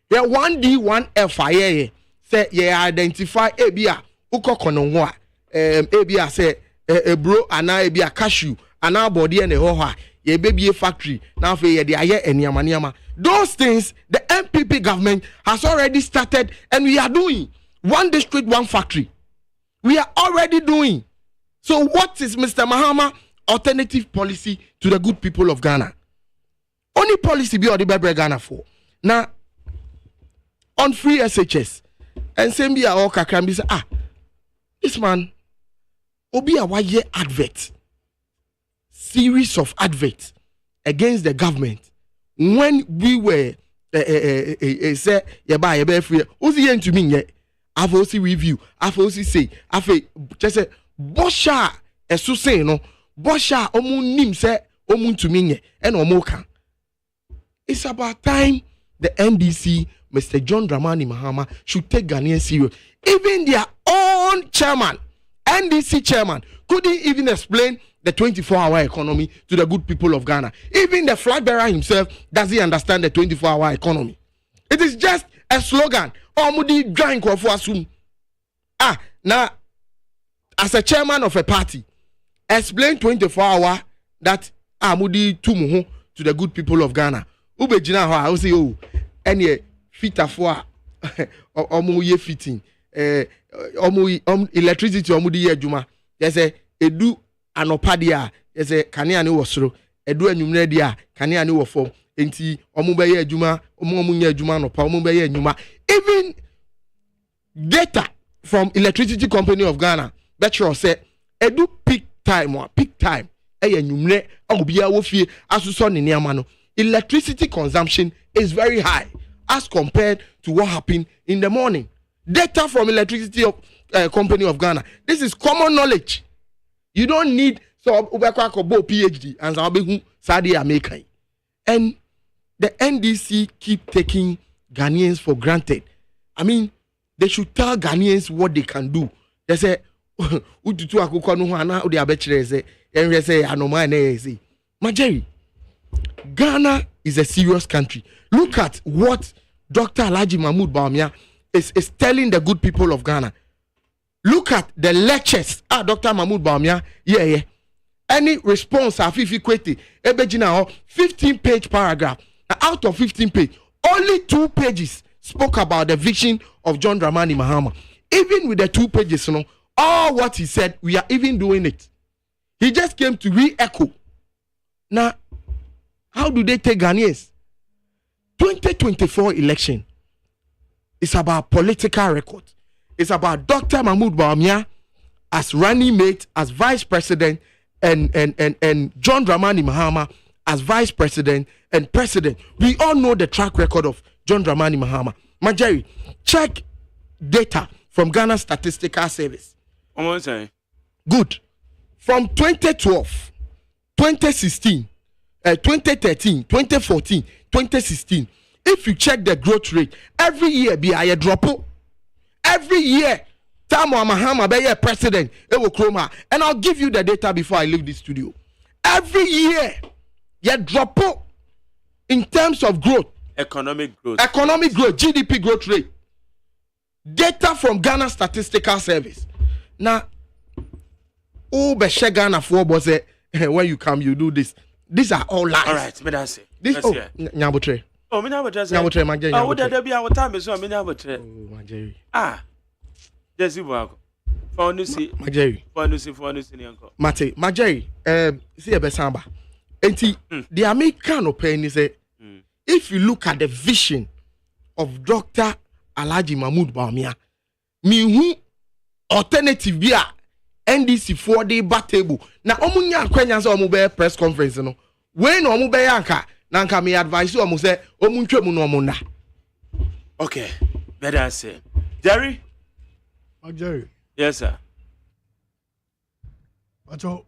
Yeah 1D 1F aye say yeah identify ebia uko kononwa ebia say a bro ana ebi a cashew ana body and a ho ye baby a factory now for ye de aye eniamaniama. Those things the MPP government has already started, and we are doing one district, one factory. We are already doing. So what is Mr. Mahama alternative policy to the good people of Ghana? Only policy be already by Ghana for. Now on free SHS and same be all kakrambi say this man obi a wire advert, series of adverts against the government when we were say yeba free ozi yen to me yet I've also review I've also say I've just say bosha esu say no bosha omu nim say omu to me yet and omo kan. It's about time the NDC, Mr. John Dramani Mahama, should take Ghanaians serious. Even their own chairman, NDC chairman, couldn't even explain the 24-hour economy to the good people of Ghana. Even the flag bearer himself doesn't understand the 24-hour economy. It is just a slogan. Omudi drink of assume. Now, as a chairman of a party, explain 24-hour that Amudi tumuhu to the good people of Ghana. Ube jina ho I say oh any fita for omo ye fitting omo electricity omo di ye adwuma. They say edu anopa dia they say kanea ne wo soro edu anwumre dia kanea ne wo fom enti omo be ye adwuma omo nya adwuma anopa omo be ye anwuma. Even data from Electricity Company of Ghana betro say edu peak time anwumre obia wo fie asuso ne niama no. Electricity consumption is very high as compared to what happened in the morning. Data from Electricity Company of Ghana. This is common knowledge. You don't need so PhD and Saudi American. And the NDC keep taking Ghanaians for granted. I mean, they should tell Ghanaians what they can do. They say, Majeri, Ghana is a serious country. Look at what Dr. Alhaji Mahmoud Bawumia is telling the good people of Ghana. Look at the lectures. Dr. Mahmoud Bawumia, yeah. Any response, Afifi Kweti, Ebejina, 15-page paragraph. Out of 15 pages, only 2 pages spoke about the vision of John Dramani Mahama. Even with the 2 pages, you know, all what he said, we are even doing it. He just came to re-echo. Now, how do they take Ghanaians? 2024 election is about political record. It's about Dr. Mahmoud Bawumia as running mate, as vice president, and John Dramani Mahama as vice president and president. We all know the track record of John Dramani Mahama. Majeri, check data from Ghana Statistical Service. Good. From 2012, 2016, 2013, 2014, 2016, if you check the growth rate, every year be a drop. Every year, Tamu Mahama be a president, and I'll give you the data before I leave the studio. Every year, you drop in terms of growth. Economic growth, GDP growth rate. Data from Ghana Statistical Service. Now, Ghana for was when you come, you do this. These are all lies. All right, me that's it. This Nyabotre. Oh, me Nyabotre. Nyabotre, Majeri. Oh, there be our time is so me Nyabotre. Oh, Majeri. Jesse Wako. Majeri. For Nyanko. Mate, Majeri. See a besamba. Enti the American opinion is if you look at the vision of Dr. Alhaji Mahmoud Bawumia, who alternative bia NDC 4-day table. Na omunya kwenya say omu press conference no. When omu be yanka, na nka me advise omu say omu ntwemu no omu na. Okay, better say. Jerry? Jerry. Yes, sir. Acho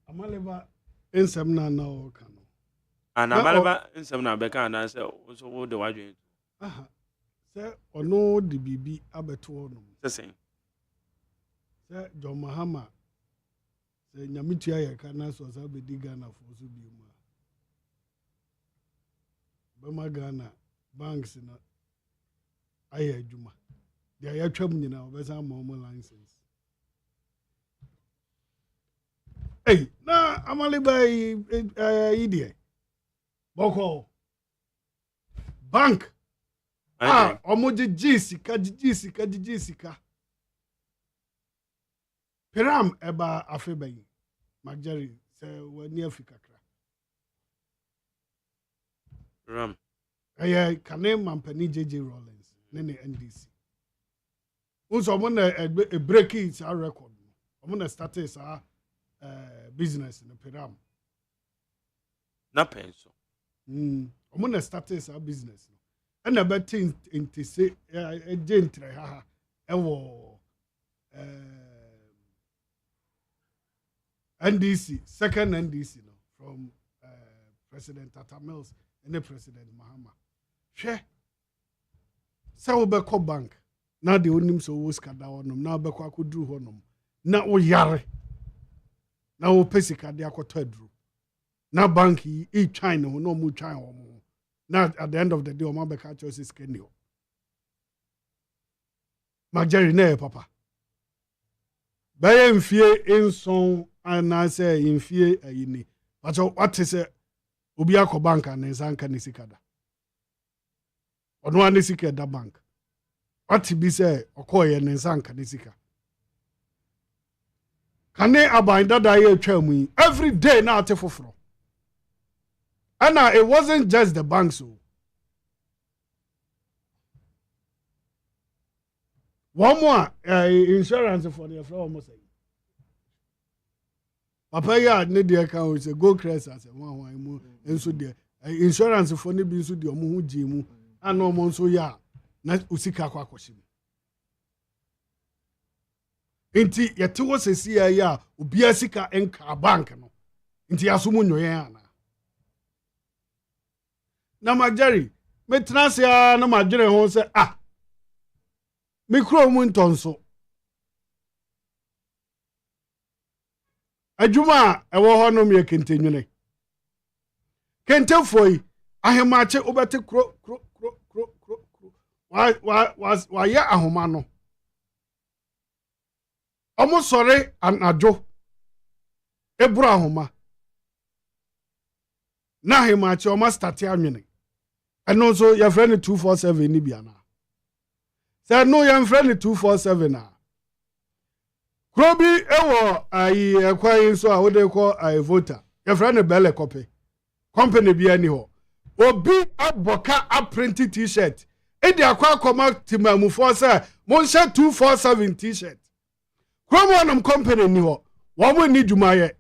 amaleba ensem na o kan. And amaleba ensem na be kan na say so wo de wadwen. Say ono de bibi abeto no. Say Say John Mahama say nyamitua ye kana so sa be di Ghana for so bi ma. Bema Ghana banks na aye adwuma. They are twam nyina obesa mo license. Hey, na amali by idea. Boko. Bank. Omoji jisika. Peram eba afebayi. Magjari se wani Africa kra. Ram. Kane mampani JJ Rollins. Nene NDC. Unso omona a break it our record. Omona status business in Peram. Na penso. Omona status our business. And about things into say a gentle ewo NDC, second NDC no, from President Tata Mills and the President Mahama. Share. So we call bank. Now the onim so was kada honum. Now be kwa kudru honum. Na o yare. Na o pesika de akoto adru. Na bank e China no mu China o mu. Now at the end of the day o ma be ka choose is kenio. Mageri na papa. Baye mfie enson ana say mfie ayini. But what is obi akọ bank and nsanka ni sikada. Ono ani sikada bank. What be say okoye nsanka ni sika. Kane abanda da ye twamu every day na ate foforo. And it wasn't just the bank so. One more insurance for the floor almost. Papa ya need the account say go crest as one enso there insurance for ne bi nso de omo hu ji mu ana omo nso ya na usika kwa akoshi. Inti yete wo sesi ya obi asika enka bank no. Inti asomu nyoye ana. Na Mageri me transia na madwene ho se me kro mu ntonso adwuma ewo ho no me kentenwene kentefoi ahemache obete kro wa ya ahoma no omo sore anajo ebura ahoma na ahemache o ma start anwene eno so your friend 247 ni bia na say no your friend 247 Krobi ewo ayi ekwan so a wode ko ayi voter. Your friend belle copy. Company bi ani ho. Obi aboka a printed t-shirt. E di akwa akoma timamufo say mo nse 247 t-shirt. Kromo onum company ni ho. Wo mo ni dwuma ye.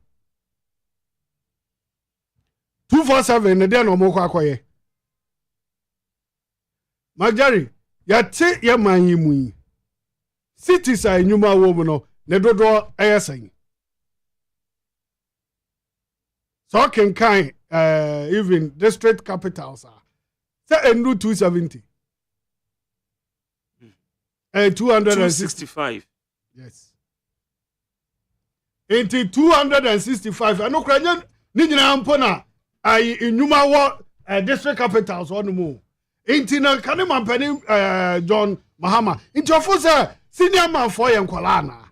247 ne de no mo kwa akoye. Mageri ya ti ya manyi mu. Cities a nyuma wo mo no ne dodo ayasan. So can kind even district capitals are. Say enu 270. 265. Yes. Into 265. Ano kranya ni nyina ampo na ai enyuma wo district capitals on mu. Into na kanema mpani John Mahama. Into ofo say senior man for yenkwala na.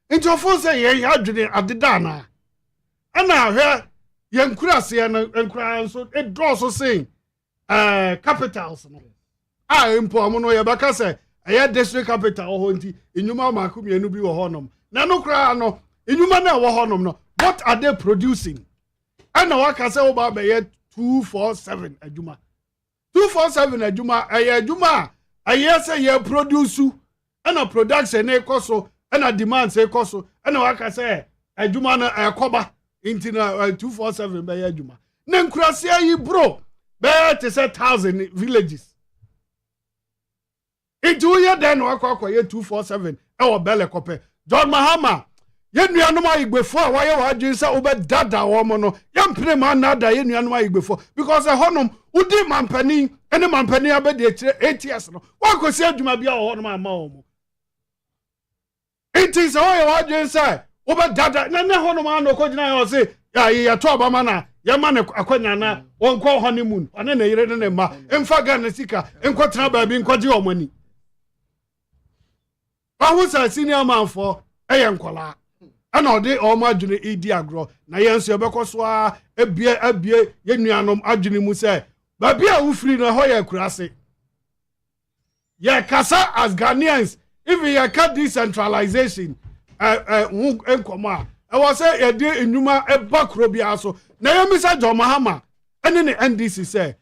Into ofo say ye adwene adeda na. Ana hwe yenkura se na enkura so e draw so saying capitals no. Impo amono ye baka say aya district capital ho nti enyuma makomienu bi wo honom. Na no kra no enyuma na wo honom no. What are they producing? Ana waka say wo ba be ye 247 adwuma. 247 adwuma adwuma aye say ye produce ana production e koso ana demand say koso ana waka say adwuma na ekoba inti na 247 be ye adwuma na nkurase ayi bro be te say 1000 villages inti wo ye den wakwa ye 247 e wo bele kope John Mahama ye nuanom ayigbefo a waye wadwin say obedada wo mo no ye mpene ma na da ye nuanom ayigbefo because honom udi mampani ene mampani abede 8 years no wakosi adwuma bia wo honom ama wo mo it is waye wadwin say obedada na honom anoko gina yo say ya to obama na ya ma ne akwanya na wonko honeymoon ane na yire ne ma emfa ga na sika enkotra ba bi nkoje omani awu sa senior man for eyenkola ana ɔde ɔmo adwene edi agorɔ na yɛn nso yɛbɛkɔ so a ebie yɛn nuanom adwene mu sɛ baabi a wofiri no ɛhɔ yɛ kurase yɛ kasa as Ghanaians even yɛ ka decentralization ho nkɔmɔ a ɛwɔ sɛ yɛde nnwuma ɛba kuro biara so na yɛmisa John Mahama ɛne ne NDC sɛ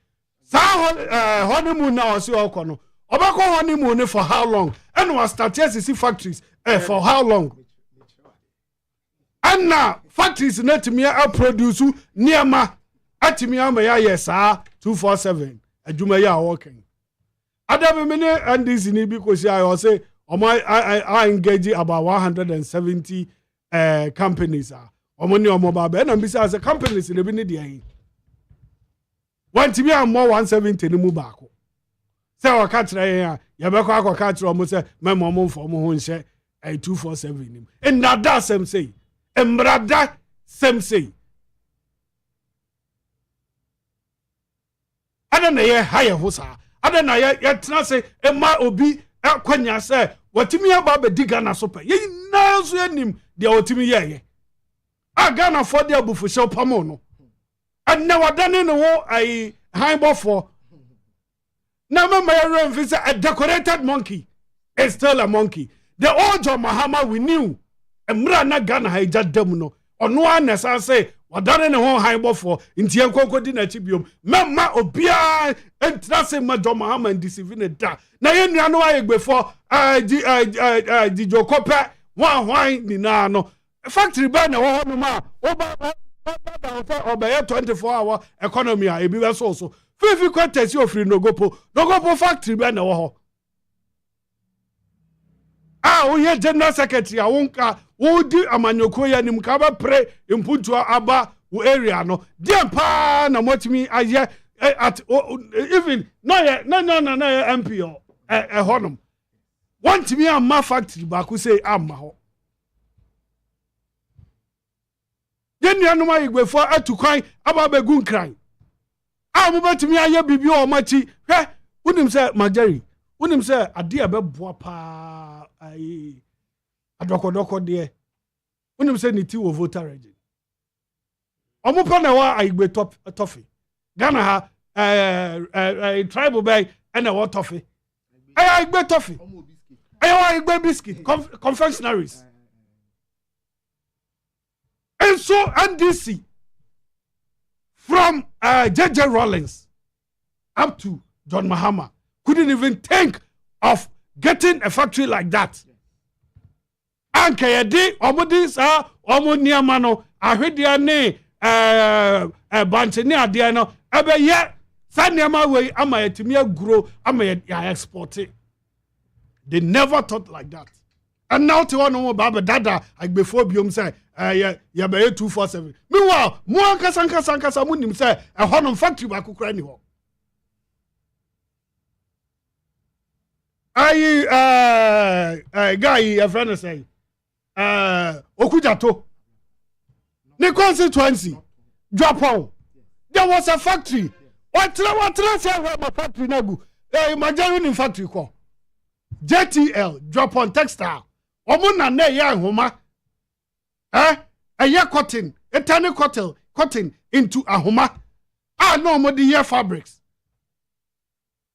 saa honeymoon na ɔsi ɔkɔ no ɔbɛkɔ honeymoon for how long ɛna wa start sisi factories for how long ɛna factories na tumi produce nneɛma atumi ama yɛ saa 247 adwuma yɛ a wɔkɛn adabe ne NDC ni bi kosi ayɔ sɛ I engage about 170 companies ɔmo ne ɔmo ba bɛ na mbisa sɛ companies ne bi ne deɛ yi wantimi ammo 170 ne mu baako sɛ ɔka kyerɛ yɛn a yɛbɛkɔ akɔka kyerɛ ɔmo sɛ mɛma ɔmo mfa ɔmo ho nhyɛ 247 nim ndada sɛm sei mbrada sɛm sei ada na yɛ ha yɛ ho saa ada na yɛtena sɛ ɛma obi akwanya sɛ watimi aba bɛdi Ghana so pɛ yɛn na so anim deɛ watimi yɛyɛ a Ghana for deɛ abufuhyɛw pamo no ɛnna wadane ne ho ai hanbɔfo na mama yɛrɛ mfi sɛ a decorated monkey is still a monkey the old John Mahama we knew emra na Ghana ha igya dam no ɔno anasa sɛ wadane ne ho hanbɔfo ntie nkɔnkɔdi na chibiom mama obia entra sɛ ma John Mahama ndisivi ne da na yɛ nua no ayɛ gbefo di jokopɛ hwan ni na no factory ba na wɔ hɔ no ma oba obeye 24-hour economy a ebi be so fifi kwatesi ofiri nogopo factory be na wo ho wo ye general secretary a wonka wo di amanyoko ya nim ka ba pre impuntu aba wo area no dem pa na motimi aye at even no MP o honom wantimi amma factory ba ku say amma ho yenya no ma igbefo atukwan aba begun kran a mo betimi aye bibi o machi hwe unim se Majeri unim se ade abeboa pa ai adokodoko de unim se niti wo voter region omo pa na wa igbe tofi Ghana ha tribal bay na wa tofi ai igbe tofi ai wa igbe biscuit confectionaries. And so NDC from JJ Rawlings up to John Mahama couldn't even think of getting a factory like that. And kayade omodi sa omoniama no ahwedia ne bantene ade no ebe ye saniama we ama yetimi aguro ama ya export it. They never thought like that. And now to one more baba dada before biom say ya be 247 meanwhile mo ankasa munim say a honom factory ba kokra ni ho guy a friend say Okujato the constituency drop on there was a factory what say my factory nagu Majeri factory ko JTL drop on textile omo na na ya ahoma eye cotton etani cotton into ahoma no mo the year fabrics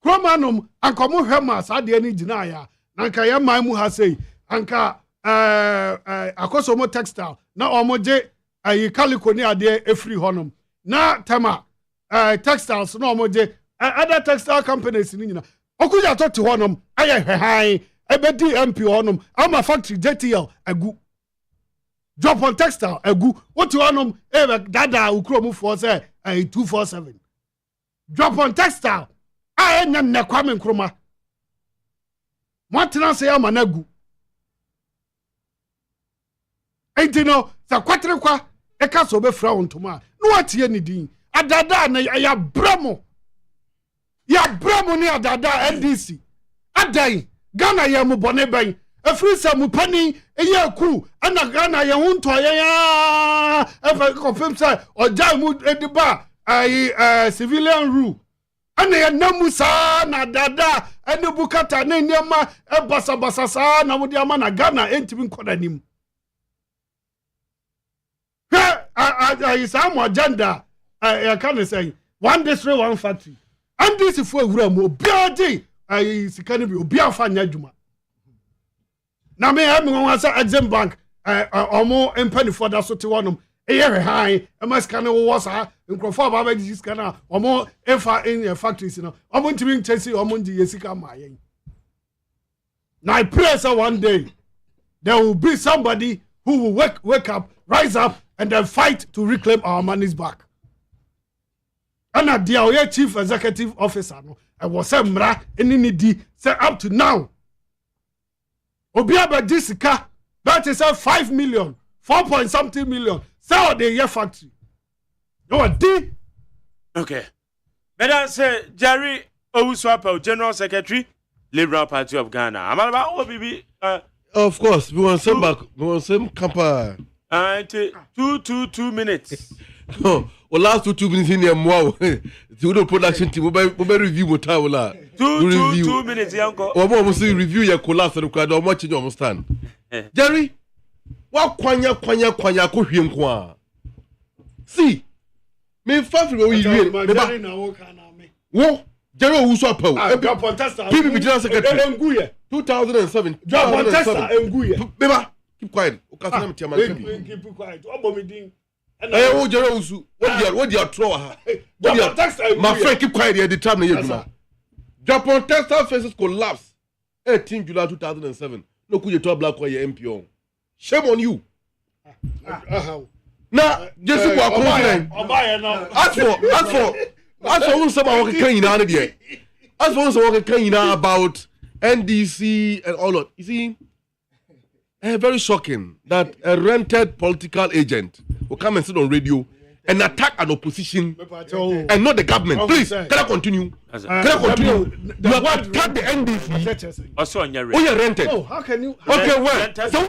kromanum ankomo hwemas ade ani gina ya nanka ya man mu ha sei anka akosomo textile na omo je ayi calico ni ade efri honum na tema textiles na omo je other textile companies ni nyina okuja to honum aye hwehan ebedi MP honum ama factory JTL agu drop on textile agu what honum dada ukromu for say 247 drop on textile anya ne kwame nkroma mwatena say ama nagu entino sa kwatre kwa eka so be fra wontoma no atie ni din adada na ya bramo ni adada NDC adai Ghana ya mu bone ban afrisa mu pani eya ku ana Ghana ya hunto ya efa confirm say oja mu ediba civilian rule ana ya namusa na dada ene bukata na niema basa sa na mu dia ma na Ghana entimi nkoda nim I some agenda. I can't say one district, one factory. And this is for Ramo. Biadi, I can be Biafanya Juma. Now, me have one exam bank. Or more penny for that sort of one. A high, a mask can was in Crawford Baba this canal, or more FR in factories. I'm going to bring Chelsea or Mundi Yesika May. Now, I pray so one day there will be somebody who will wake up, rise up, and then fight to reclaim our monies back. And at the chief executive officer, I was a mra and say up to now. Obiaba Jessica, that is a 5 million, 4-point-something million. Sell the year factory. No, I did. Okay. Better say Jerry Owusu, General Secretary, Liberal Party of Ghana. I'm about OBB. Of course, we want some back. We want some camper. 2 minutes. Oh, well, last 2 minutes in there, wow. The production team, we review what I will. 2 minutes, uncle. Or more, we review your collapse and crowd or much you understand. Jerry, what kwanya ko hwem kwa. See, me fafi we you. Jerry na wo kana me. Wo, Jerry Owusu Apau. PPP General Secretary. 2007. 2007. Beba, keep quiet. Okasana mtiama. Keep quiet. Obomidin. Wo Jerry Owusu. What do you throw her? My friend, keep quiet here the time na yeduma. Japan Textile faces collapse 18 July 2007. No could you talk black or your MP on. Shame on you. Now, just what confident. As for someone can you as for someone can you know about NDC and all of you see, very shocking that a rented political agent will come and sit on radio and attack an opposition and not the government. Please, can I continue? Can I continue? You have attacked the NDC. Also on your rent. Oh, you're rented. Oh, how can you? Okay, well. So,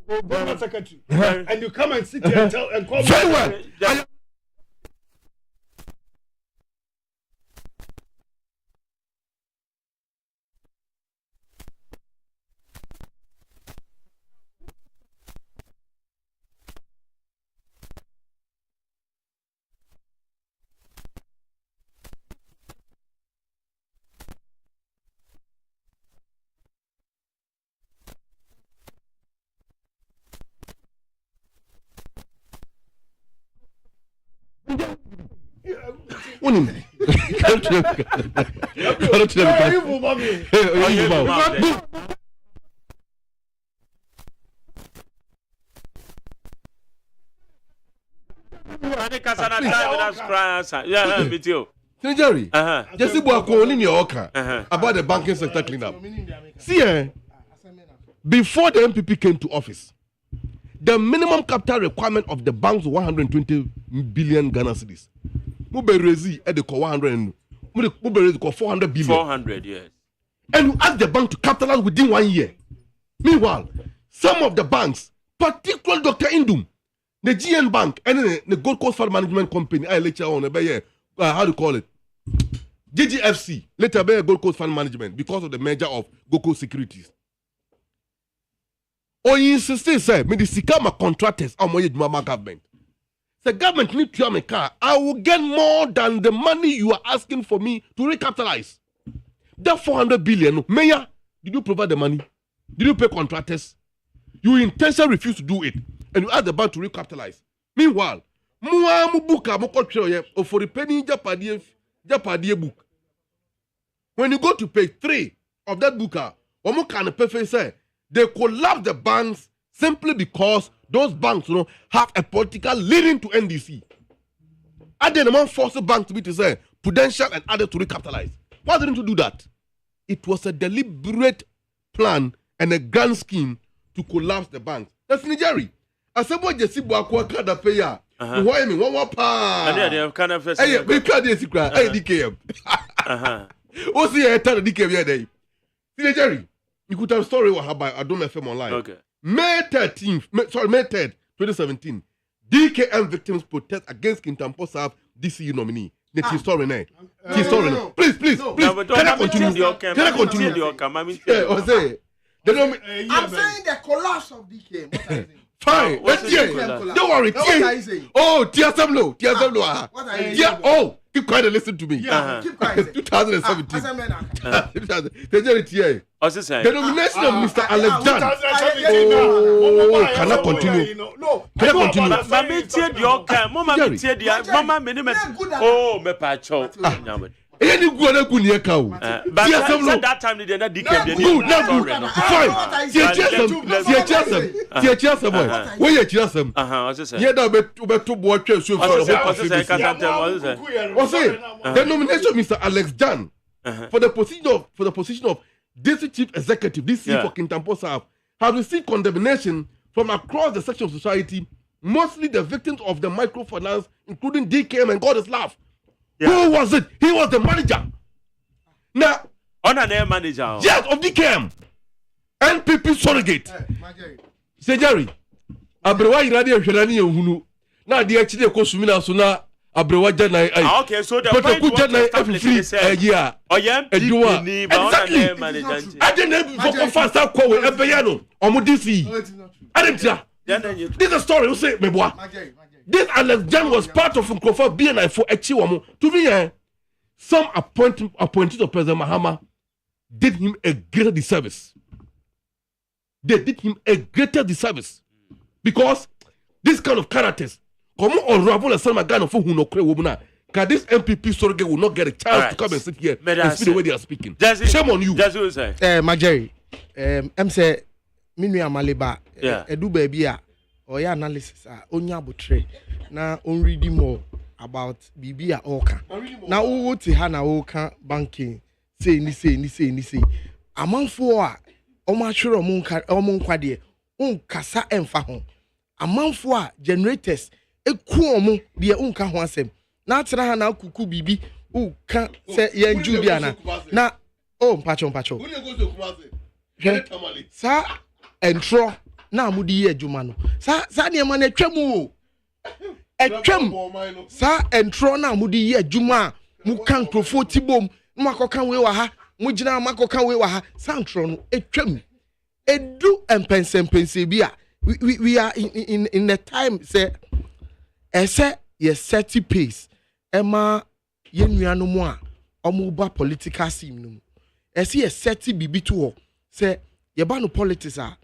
Government secretary, and you come and sit here and tell and call very well. Jerry, just about the banking sector cleanup. See, before the MPP came to office, the minimum capital requirement of the banks was 120 billion Ghana cedis. Muberezi at the 100 Muberezi 400 billion. 400, yes. And you ask the bank to capitalize within 1 year. Meanwhile, some of the banks, particularly Dr. Indum, the GN Bank, and the Gold Coast Fund Management Company, I later on, how do you call it? GGFC, later by Gold Coast Fund Management, because of the merger of Gold Coast Securities. Or you insist, say, me the Sikama contractors are my government. The government need to have a car. I will get more than the money you are asking for me to recapitalize. That 400 billion, Mayor, did you provide the money? Did you pay contractors? You intentionally refuse to do it, and you ask the bank to recapitalize. Meanwhile, for the penny Japadie book. When you go to page 3 of that book, say they collapse the banks simply because those banks, have a political leading to NDC. And then the man forced the bank to be to say Prudential and others to recapitalize. Why didn't you do that? It was a deliberate plan and a grand scheme to collapse the banks. That's Nigeria. I said, what you see, what kind of payer? Why me? One pa? They kind of first. Hey, we can't see DKM. What's the entire DKM here? Nigeria. You could tell story what happened by Adom FM online. Okay. May 13th, May 3rd, 2017, DKM victims protest against Kintampo South DCU nominee. It's story now. No. Please. Can I continue? Can I continue? I'm saying the collapse of DKM. What are you saying? Fine. Don't worry. What are you saying? Oh, TSM low. What are you saying? Oh, keep quiet and listen to me. Keep quiet. 2017. The nomination of Mr. Alex Jan. Oh, can I continue? No. Can I continue? Oh, me pacho. Any good near cow. But that time they did not decay. Good. Fine. See, where you chase them? Yeah, that to watch you. The nomination of Mr. Alex Jan for the position of District Chief Executive, DC for Kintampo South, has received condemnation from across the section of society, mostly the victims of the microfinance, including DKM and God is Love. Yeah. Who was it? He was the manager. Now, on an air manager. Yes, of DKM. NPP surrogate. Say Jerry. Abrewa iradi ehwelani ehunu. Na de achi de kosumina so na abrewa jana ai. Okay, so the point you want to establish is yeah. NPP but on an air manager. I didn't for fast call we ebeye no. Omo DC. Ademtia. This is a story you say me boy. This Alex Jan was part of Nkrofo BNI for Echiwamo. To me, some appointees of President Mahama did him a greater disservice. They did him a greater disservice. Because this kind of characters, come on, Ravel and Salma Ghana for who no cray woman. Because this MPP surrogate will not get a chance to come and sit here and speak the way they are speaking. Shame on you. That's what you say. Majeri, I'm say, Minu Amaliba, Edu baby. Or your analysis on your betray. Now on reading more about Bibia Oka. Now what Hana Oka banking say ni. Among four Omachuro Monkwade Kasa Enfahon. Among four generators a kuomo dear Unka Hansem. Now Hana Kuku Bibi who can't say Yan Juliana. Now oh Pacho. Sir and Tro. Na mudi ye adwuma no sa ne ma na twam sa entro na mudi ye adwuma mu kan krofo tibom mu akoka we wa ha mu gina makoka we wa ha sa entro no etwam edu empensempense bia we are in the time say ese ye 30 pace ema ye nuano mu a omo ba political scene no ese ye 30 bibi to ho say ye ba no politics a.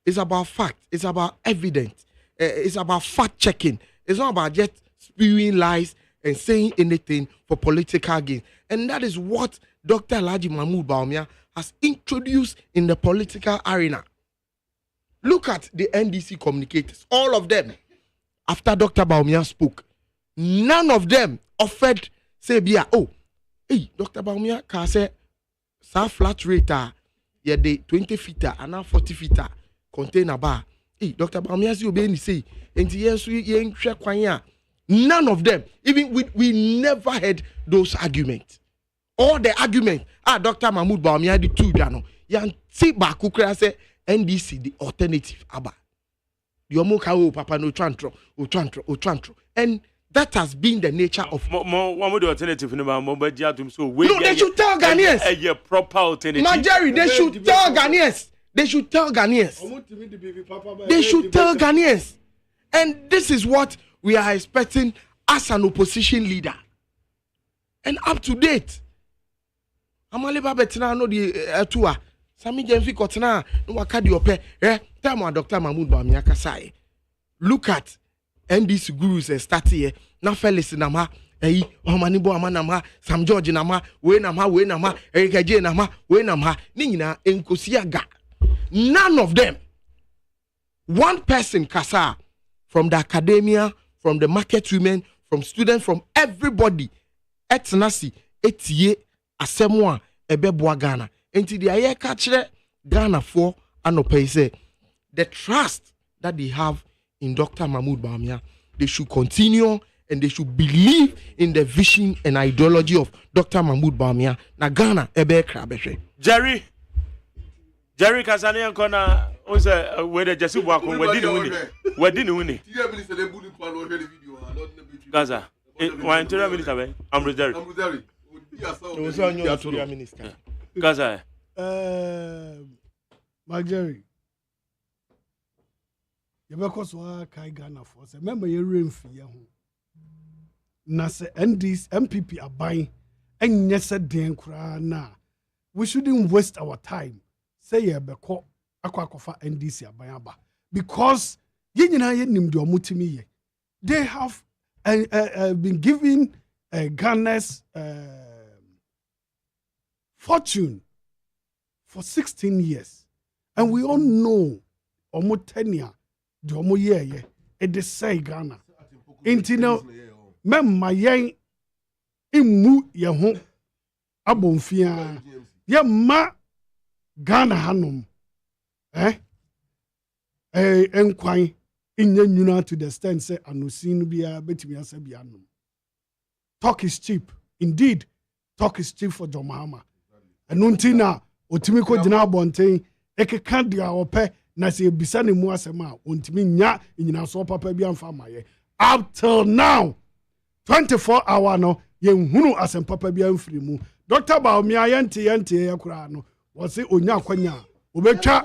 It's about fact. It's about evidence. It's about fact checking. It's not about just spewing lies and saying anything for political gain. And that is what Dr. Alhaji Mahmood Bawumia has introduced in the political arena. Look at the NDC communicators. All of them, after Dr. Bawumia spoke, none of them offered, say, hey, Dr. Bawumia can say, sa flat rate, yeah, the 20 feet and now 40 feet. Container bar. Hey, Dr. Bawumia obeying say, none of them, even we never had those arguments. All the argument, Dr. Mahmood Bawumia the two jano. Yan see Bakukra say NDC the alternative aba. Yomoka papa no trantro. And that has been the nature of one more the alternative no so they should tell Ghanaians a proper alternative. Majority, they should tell Ghanaians. They should tell Ghanaians. And this is what we are expecting as an opposition leader. And up to date. Amaliba betina no di atua. Sami Jenfi kotena no wakadi ope. Tamo Dr. Mahmood Bawumia kasai. Look at NDC gurus start here. Na Felix nama Omanibo amanama Sam George nama we nama Erika J nama we nama ni nyina enkosiaga. None of them. One person, Kasa, from the academia, from the market women, from students, from everybody, etnasi, etie, asemwa, ebeboa Ghana. Until the aye catchere Ghana for anope the trust that they have in Dr. Mahmood Bawumia, they should continue and they should believe in the vision and ideology of Dr. Mahmood Bawumia. Na Ghana ebe krabeshe. Jerry. Jerry Kasane Ankona was where the Jesse Wako, where didn't win it. Where didn't win it? Gaza. Why interior minister? I'm Jerry. Minister. Gaza. Jerry. Yɛbɛkɔ so akai Ghana for sɛ remember yɛ remfi yɛ ho na sɛ NDs MPP aban ɛnyɛ sɛ den koraa na we shouldn't waste our time say yɛbɛkɔ akɔfa NDC aban aba because yɛn nyinaa yɛnim deɛ ɔmo timi yɛ they have been given Ghana's fortune for 16 years and we all know ɔmo tenure the omo ye e de say Ghana enti no memma yen immu ye ho abonfia ye ma Ghana hanom enkwan inye nyuna to the extent say anosin bia betimi asa bia nom talk is cheap indeed talk is cheap for John Mahama eno nti na otimi ko gina abonten ekeka dia opɛ na se bisa ne mu asɛm a ontimi nya nyina so papa bi amfa maye up till now 24 hour no ye hunu asɛm papa bi amfiri mu Dr. Baumia yente yakura no wo se onya kwanya obetwa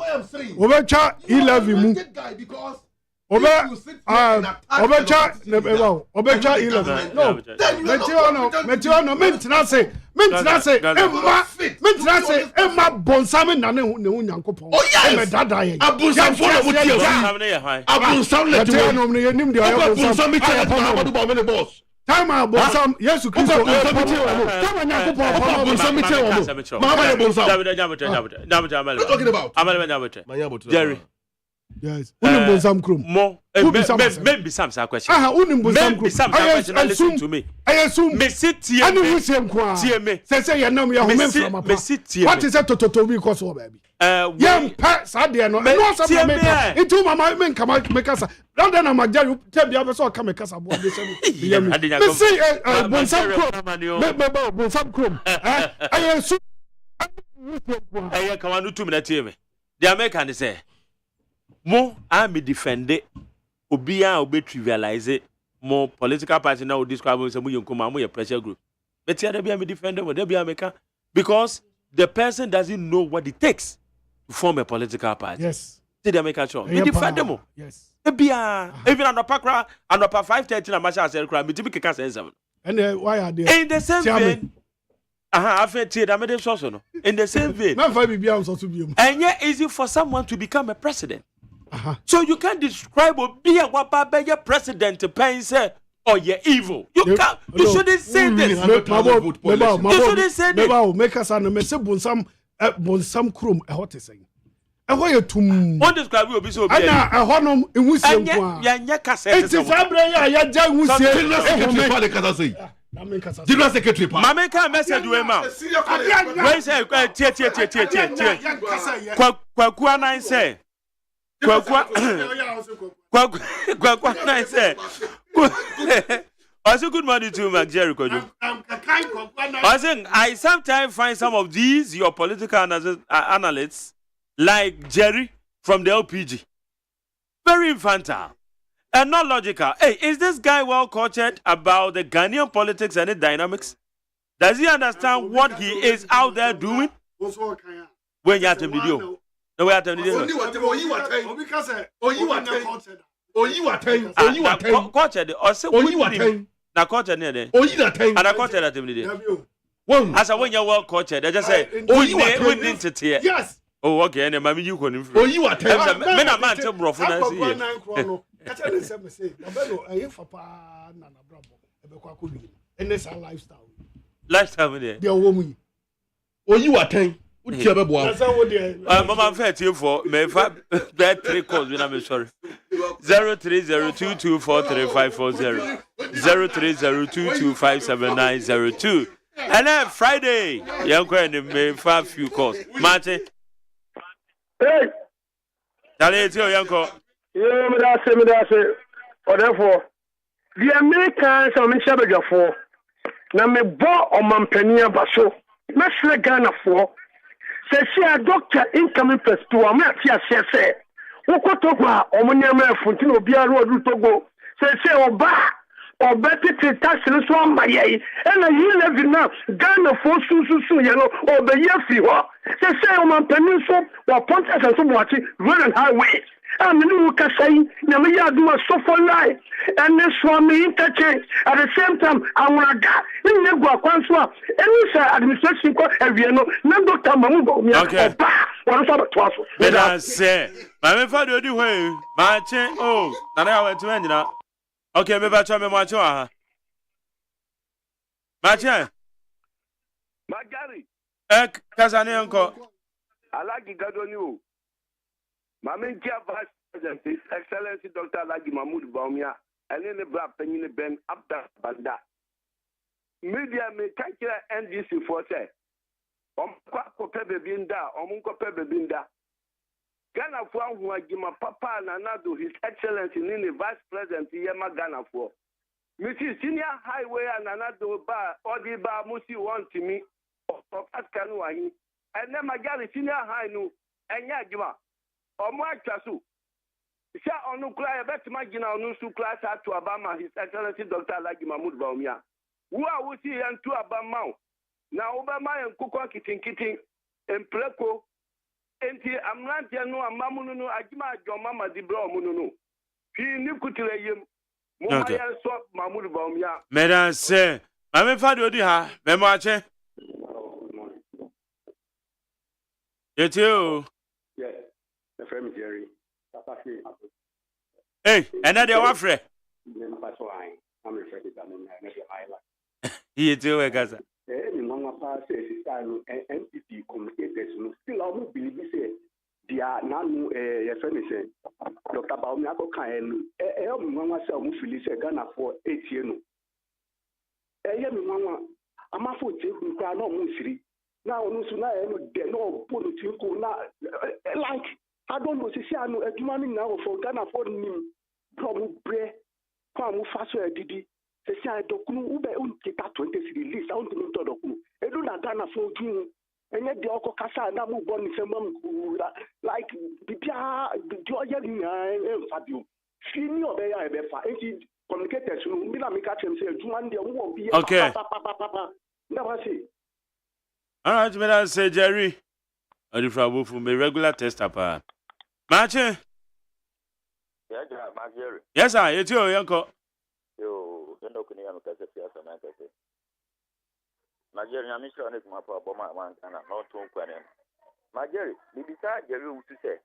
11 mu obetwa 11 no metio mentina se emma bonsam na ne hu nyankopon e dada ye abonsam for na mutie abonsam le to no ne nim de abonsam mi tie pa na boss time abonsam Yesu Kristo abonsam tie wo time nyankopon abonsam mi tie wo ma ba abonsam talking about Jerry. Yes. Unim bonsam krom. Mo. Maybe some question. Unim bonsam krom. I listen to me. I assume. Me sit here. Anu wisem kwa. Tie me. Say you know me home from apa. Me sit here. What is that to be cause of baby? Yam pa sad there no. No some make. Itu mama men come make us. Rather than Magari tell me about so come make us about this. Me say bonsam krom. Me bonsam krom. I assume. I come on 2 minutes here me. The American say mo I me defend it obia obe trivialize more political party now describe say mo yonkoma mo pressure group but here there be me defend them there be America because the person doesn't know what it takes to form a political party. Yes, did they make a show me defend them. Yes, even on the pakra and up 5:30 na masha say crowd me tibi keka 7 and why are they in the same vein after that made so no in the same vein and yeah easy for someone to become a president. So you can't describe be a wababa president paying say oh yeah evil. You can't. You shouldn't say this. You shouldn't say this. Make us an message bonsam krom e what is saying. E what you tum. What describe you be so be. Ana e honom enwusiem kwa. Ya cassette. It is abre ya ja enwusiem. General Secretary pa. Mama can message we ma. Where say tie. Kwaku anan say. Kwakwa nice say. Also good morning to Mark Jerry Kojo. I sometimes find some of these your political analysts like Jerry from the LPG very infantile and not logical. Hey, is this guy well cultured about the Ghanaian politics and the dynamics? Does he understand what he is out there doing? When you have to video. No way attempt to na culture near there. And I culture that him. As I when you work culture, they just say, we need to tear. Yes. Oh, okay, and mammy you couldn't. Oh, you are telling me. Men a man to bro for that. And this our lifestyle. Lifestyle with it. Dear woman. Oh, you are telling. Mama fair to you for me bad 3 calls when I'm sorry. 0302243540 0302257902 and then Friday young going me 5 few calls. Martin. Hey. Tell it to young. Yeah, me that say. Or therefore, the Americans are in charge for. Na me bo o mampania baso. Me Ghana for. she a doctor incoming first to a match say woko togo a omunyama funtino bia ro du togo say oba obeti ti tax no so amaye e na yi level na Ghana for susu ye no obeye fi ho say o man panin so wa ponta so boachi road and highway aminu kasai na me ya do so for life and this one me interchange at the same time awuraga in nego akwanso a any administration ko awie no na doctor mamu go mi oba won so to aso Beda say my me fa do di hwe ma che oh na na wa tuma nyina okay me ba cha me ma che wa ma che Magari kasa ne nko Alagi Gadoni o Mame Gia Vice President, His Excellency Dr. Alagi Mahmoud Baumia, and in the Black Penny Ben Abda Banda. Media may catch NDC for say, Omko Pebe Binda, Omunko Pebe Binda. Ghana for who I give my papa and another His Excellency in the Vice President Yema Ghana for. Mrs. Senior Highway and another bar, or the bar Musi want to me, or Pascanuahi, and then Magari Senior High no, and Yagima. Omo atwaso sha onu kula ya betima gina onu su class to Obama His Excellency Dr. Alagi Mahmoud Baumia wo a wo si yan to Obama na Obama yan kokwa kitinkitin empleko enti amrante no amamunu no agima adwoma madibra omunu no fi ni kutire yem mo ma yan so Mahmoud Baumia Medan say ame fa do di ha me mo ache Yetio Jerry. Hey, another one friend. I'm referred to that. He do a gaza. Mama says, NPP communicators still almost believe they are now a friend say, Dr. Baumia can Mama said, Mufili said Ghana for 8 years. Mama, I'm a foot who can not move free. Now, no, put it like. I don't know. See, I know a human now for Ghana for him. Problem bre. Come faso edidi. See, I don't know. Ube unkita 20 release. I don't know dokunu. Edu na Ghana for you. Enye de oko kasa na mu born semam like bibia do ye ni Fabio. Fini obeya ebefa. Enti communicators no mi na me ka chem say human de wo bi papa. Never see. All right, me say Jerry. Odi frabu fu me regular tester pa. Mache. Yeah, Magari. Yes, sir. Yeti o yanko. Yo, endo kuni ya mkase siasa na kase. Magari na misho ane kumapa boma mankana no tu kwani. Magari, bibisa Jerry utu se.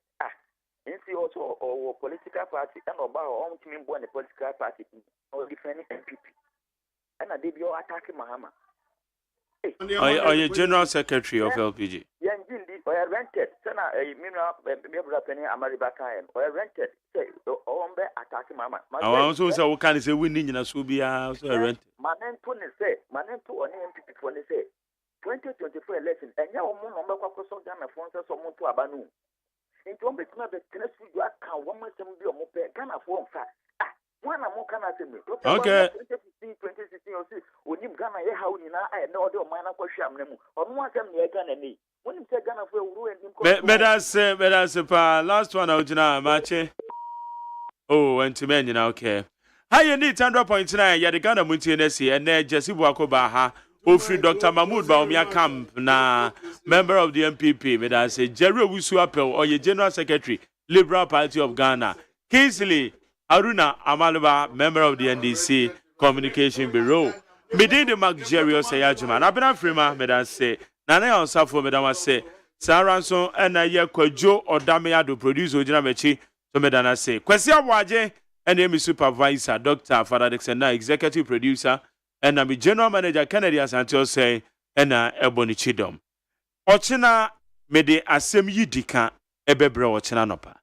Insi also or political party and oba o mtimi mbo ne political party or defending MPP. And a debut attack Mahama. Are you General Secretary of LPG? Yeah, indeed. We are rented. Sana, Mibra Penny Amaribaka, we are rented. Say, Ombe attacking Mama. I also say, what can you say? We need to Subia, so rented. Manento say, Manento on MPP for the say 2024 election, and your own number of Ghana phones or someone to Abanu. Into a bit of the Tennessee, you can one more time be a mope Ghana phone fat. One more can I say me. Okay. 2016 or 6, when you Ghana, how you know, I know the minor question. Or one time near Ghana. When you say Ghana for ruin, better say, last one out now, Mache. Oh, and to men, you know, okay. How you need 100.9, ya the Ghana Muntinesi, and then Jesse Wakobaha, Ofri Dr. Mahmoud Baumia Camp, na member of the MPP, but I say, Jerry Wusuapel, or your General Secretary, Liberal Party of Ghana, Kingsley Aruna Amaluba, member of the NDC Communication Bureau. Medin the Mark Jerry AGYEMAN. I've been a frima, Medan say, Nana on Safo, Madame say, Saranson and a year Joe or Damiado produce Ojina Mechi, so Medana say, Quesia Waje, and Amy Supervisor, Dr. Father Dexena, Executive Producer, and I'm General Manager Kennedy Asantio say, and Ebony Chidom. Ochina mede asem yidika ebebre ochina nopa.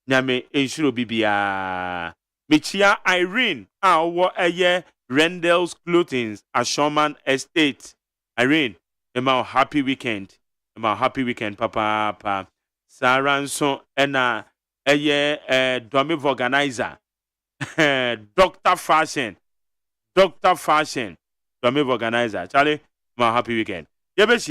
Nyame enshuro bibia. Michia Irene awo eye Rendell's Clothings Ashoman Estate. Irene, ema happy weekend. Ema happy weekend papa. Saranso ena eye Domiv organizer. Dr. Fashion. Domiv organizer. Charlie, ema happy weekend. Yebeshi